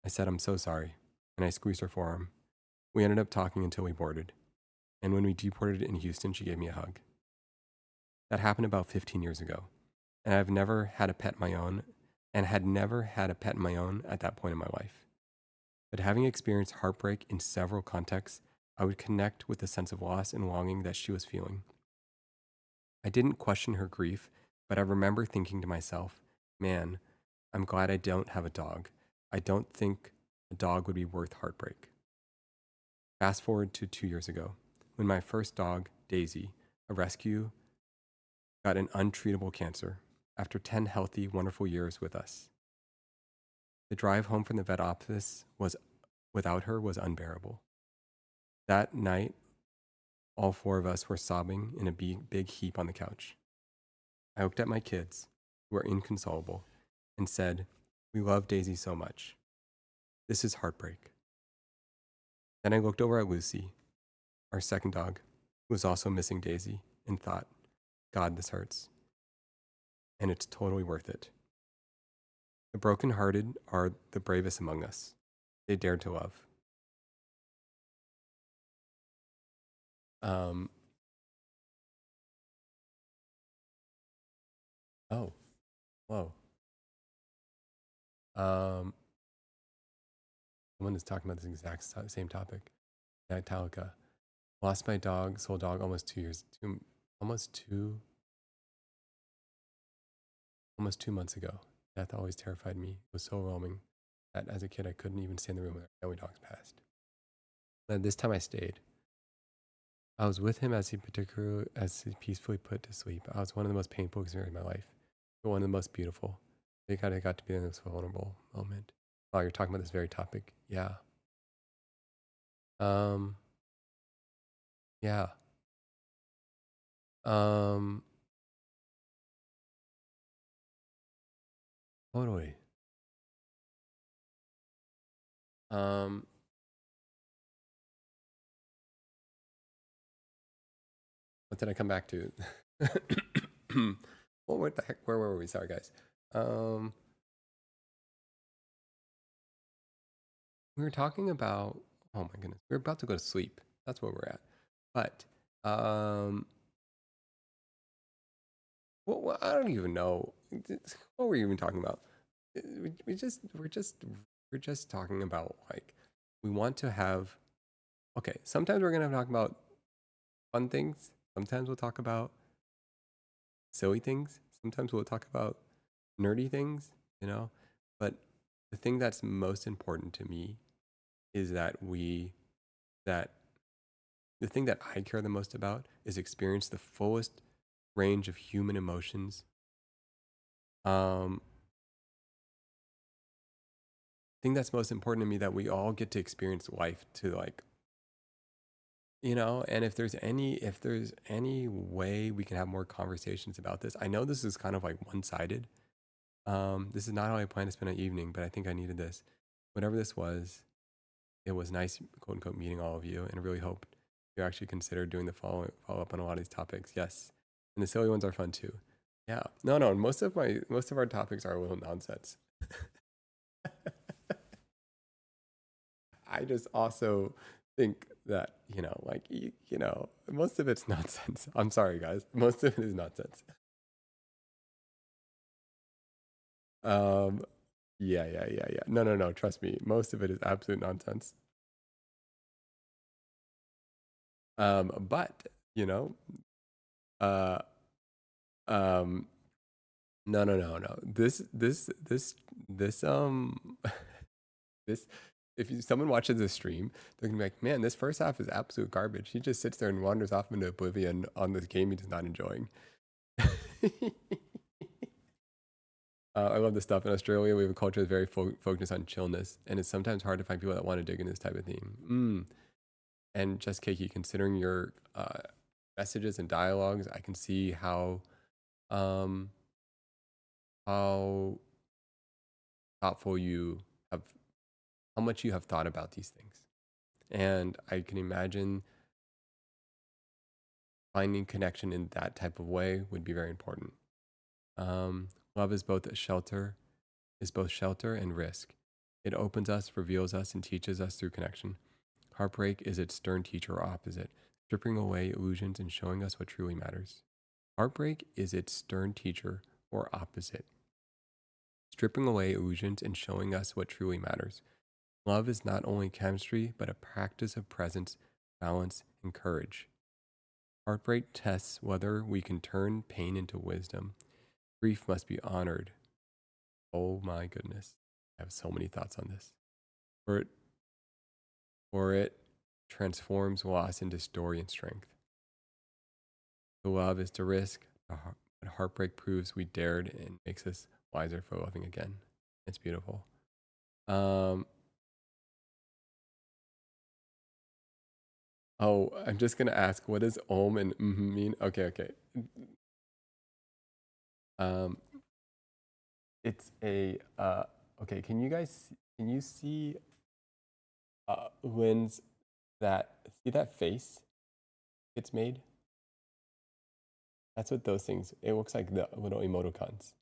I said, I'm so sorry, and I squeezed her forearm. We ended up talking until we boarded. And when we deported in Houston, she gave me a hug. That happened about 15 years ago. And I've never had a pet my own, and had never had a pet my own at that point in my life. But having experienced heartbreak in several contexts, I would connect with the sense of loss and longing that she was feeling. I didn't question her grief, but I remember thinking to myself, man, I'm glad I don't have a dog. I don't think a dog would be worth heartbreak. Fast forward to 2 years ago, when my first dog, Daisy, a rescue, got an untreatable cancer after 10 healthy, wonderful years with us. The drive home from the vet office without her was unbearable. That night, all four of us were sobbing in a big heap on the couch. I looked at my kids, who were inconsolable, and said, we love Daisy so much. This is heartbreak. Then I looked over at Lucy, our second dog, who was also missing Daisy, and thought, God, this hurts. And it's totally worth it. The brokenhearted are the bravest among us. They dared to love. Oh, whoa. Someone is talking about this exact same topic. Metallica. Lost my dog, soul dog, almost 2 months ago. Death always terrified me. It was so overwhelming that as a kid I couldn't even stay in the room when our family dogs passed. And this time I stayed. I was with him as he peacefully put to sleep. I was one of the most painful experiences of my life, but one of the most beautiful. I kind of got to be in this vulnerable moment. Wow, you're talking about this very topic. Yeah. Yeah. Totally. What did I come back to? Well, what the heck? Where were we? Sorry, guys. We were talking about, oh my goodness, we were about to go to sleep. That's where we're at. But, well, I don't even know. What were we even talking about? We're just talking about, like, we want to have, okay, sometimes we're going to talk about fun things. Sometimes we'll talk about silly things. Sometimes we'll talk about nerdy things, you know? But the thing that's most important to me is that the thing that I care the most about is experience the fullest range of human emotions. The thing that's most important to me that we all get to experience life to, like, you know, and if there's any way we can have more conversations about this. I know this is kind of like one-sided. This is not how I plan to spend an evening, but I think I needed this. Whatever this was, it was nice, quote unquote, meeting all of you, and I really hope you actually consider doing the follow up on a lot of these topics. Yes, and the silly ones are fun too. Yeah, no, most of our topics are a little nonsense. I just also think that, you know, like, you know, most of it's nonsense. I'm sorry, guys. Most of it is nonsense. Yeah. No. Trust me. Most of it is absolute nonsense. But, you know, no. This, if someone watches this stream, they're gonna be like, man, this first half is absolute garbage. He just sits there and wanders off into oblivion on this game he's not enjoying. I love this stuff. In Australia, we have a culture that's very focused on chillness, and it's sometimes hard to find people that want to dig into this type of theme. And just Keiki, considering your messages and dialogues, I can see how thoughtful you have, how much you have thought about these things, and I can imagine finding connection in that type of way would be very important. Love is both shelter and risk. It opens us, reveals us, and teaches us through connection. Heartbreak is its stern teacher or opposite, stripping away illusions and showing us what truly matters. Heartbreak is its stern teacher or opposite, stripping away illusions and showing us what truly matters. Love is not only chemistry, but a practice of presence, balance, and courage. Heartbreak tests whether we can turn pain into wisdom. Grief must be honored. Oh my goodness. I have so many thoughts on this. For it transforms loss into story and strength. To love is to risk, but heartbreak proves we dared and makes us wiser for loving again. It's beautiful. Oh, I'm just gonna ask, what does Om and mean? Okay. It's a okay, can you see Lynn's see that face it's made? That's what those things, it looks like the little emoticons.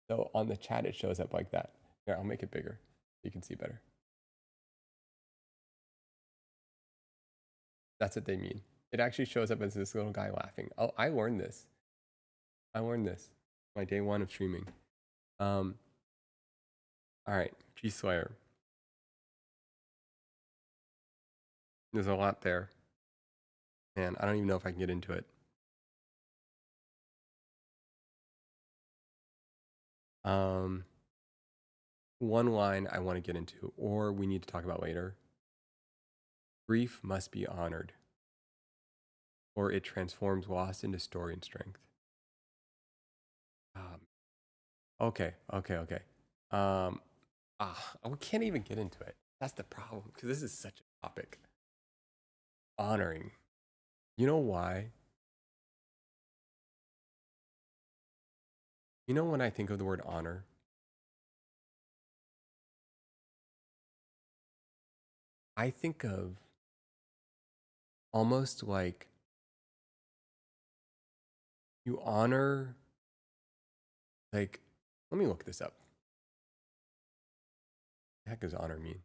So on the chat it shows up like that. Here, I'll make it bigger so you can see better. That's what they mean. It actually shows up as this little guy laughing. Oh, I learned this. My day one of streaming. All right, G Slayer. There's a lot there, and I don't even know if I can get into it. One line I want to get into, or we need to talk about later. Grief must be honored, or it transforms loss into story and strength. Okay. We can't even get into it. That's the problem, because this is such a topic. Honoring. You know why? You know when I think of the word honor? I think of almost like you honor, like, let me look this up. What the heck does honor mean?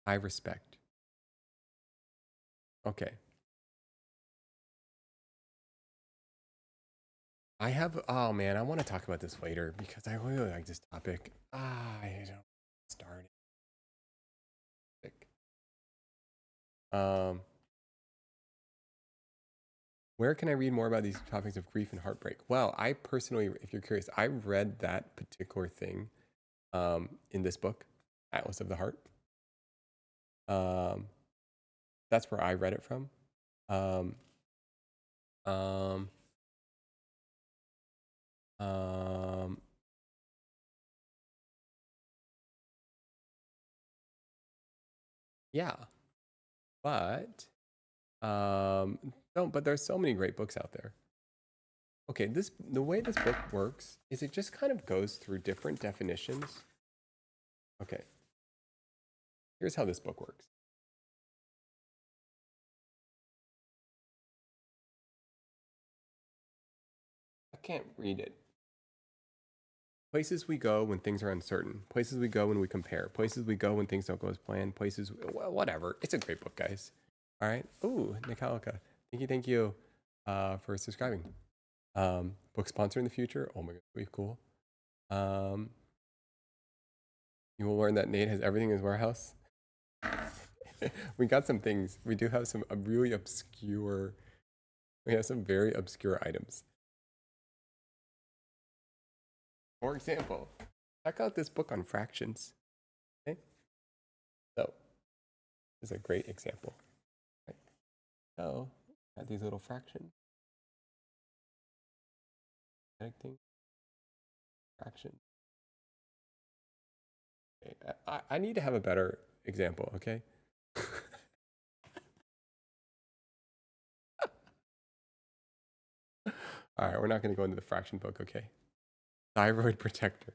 High respect. Okay. Oh man, I want to talk about this later because I really like this topic. I don't start it. Where can I read more about these topics of grief and heartbreak? Well, I personally, if you're curious, I read that particular thing in this book, Atlas of the Heart. That's where I read it from. yeah, but no, but there's so many great books out there. Okay, the way this book works is it just kind of goes through different definitions. Okay, here's how this book works. I can't read it. Places we go when things are uncertain. Places we go when we compare. Places we go when things don't go as planned. Places, well, whatever. It's a great book, guys. All right. Ooh, Nikalika. Thank you for subscribing. Book sponsor in the future. Oh my god, pretty cool. You will learn that Nate has everything in his warehouse. We got some things. We do have some really obscure. We have some very obscure items. For example, check out this book on fractions. Okay, so this is a great example. Right. So, got these little fractions. Connecting fractions. Okay, I need to have a better example. Okay. All right, we're not going to go into the fraction book. Okay. Thyroid protector.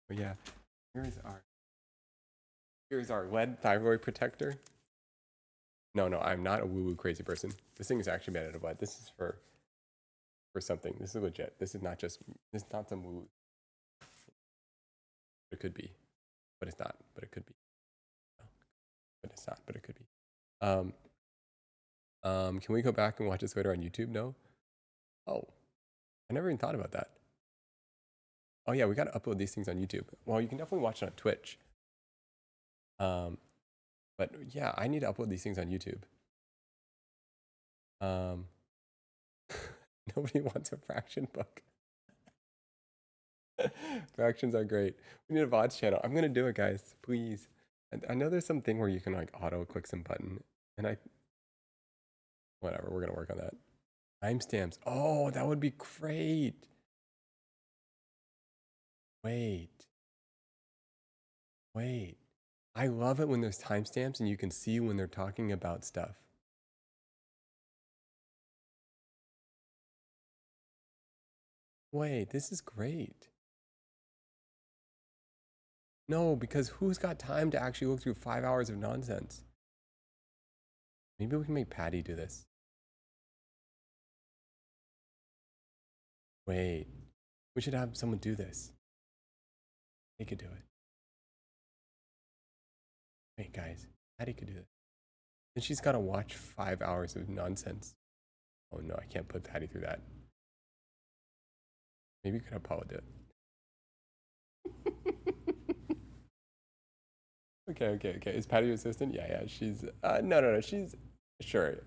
Oh yeah, here's our lead thyroid protector. No, I'm not a woo-woo crazy person. This thing is actually made out of lead. This is for something. This is legit. This is not some woo-woo. It could be, but it's not. But it could be. No, but it's not. But it could be. Can we go back and watch this later on YouTube? No. Oh, I never even thought about that. Oh yeah, we gotta upload these things on YouTube. Well, you can definitely watch it on Twitch. But yeah, I need to upload these things on YouTube. Nobody wants a fraction book. Fractions are great. We need a VODs channel. I'm gonna do it, guys. Please. And I know there's something where you can like auto click some button, and whatever. We're gonna work on that. Timestamps. Oh, that would be great. Wait. I love it when there's timestamps and you can see when they're talking about stuff. Wait, this is great. No, because who's got time to actually look through 5 hours of nonsense? Maybe we can make Patty do this. Wait, we should have someone do this. They could do it. Wait, guys, Patty could do it. And she's got to watch 5 hours of nonsense. Oh no, I can't put Patty through that. Maybe you could have Paula do it. Okay. Is Patty your assistant? Yeah. She's no. She's sure.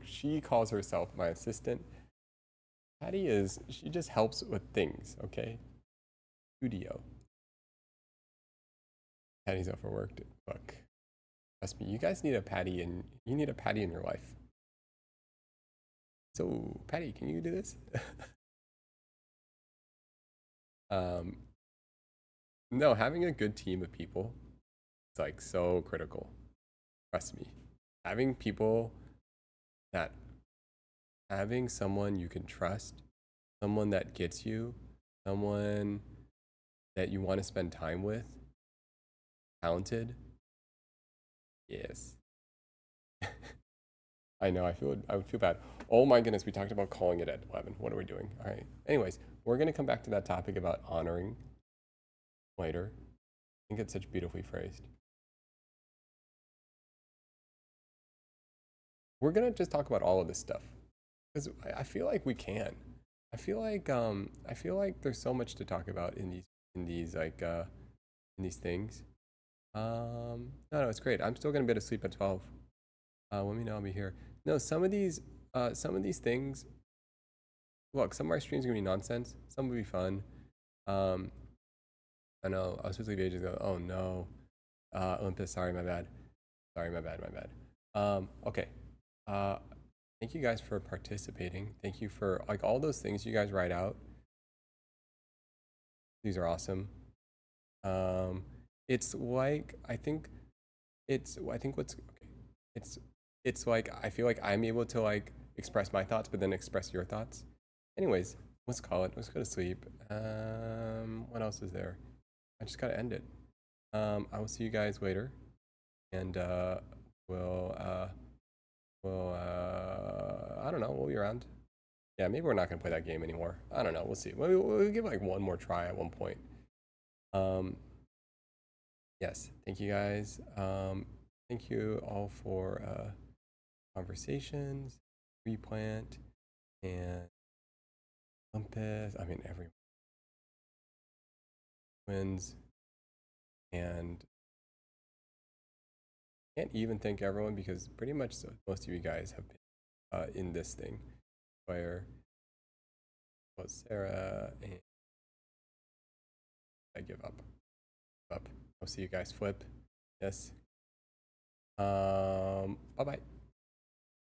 She calls herself my assistant. Patty she just helps with things. Okay. Studio. Patty's overworked. Look, trust me. You guys need a Patty in your life. So Patty, can you do this? No, having a good team of people is like so critical. Trust me. Having someone you can trust, someone that gets you, someone that you want to spend time with, talented. Yes. I know, I would feel bad. Oh my goodness, we talked about calling it at 11. What are we doing? All right. Anyways, we're going to come back to that topic about honoring later. I think it's such beautifully phrased. We're going to just talk about all of this stuff because I feel like we can. I feel like there's so much to talk about in these things. No, it's great. I'm still going to be able to sleep at 12. Let me know I'll be here. No, some of these things, look, some of our streams are gonna be nonsense. Some will be fun. I know, I was supposed to leave ages ago. Oh no. Olympus, sorry, my bad. Okay. Thank you guys for participating. Thank you for like all those things you guys write out. These are awesome. It's like, I think I think what's okay. It's like I feel like I'm able to like express my thoughts, but then express your thoughts. Anyways, let's call it. Let's go to sleep. What else is there? I just gotta end it. I will see you guys later, and we'll I don't know. We'll be around. Yeah, maybe we're not gonna play that game anymore. I don't know. We'll see. We'll give like one more try at one point. Yes. Thank you guys. Thank you all for conversations, replant, and compass. I mean, everyone wins, and can't even thank everyone because pretty much most of you guys have been in this thing. Where was Sarah and I give up. I'll see you guys flip. Yes. Bye bye.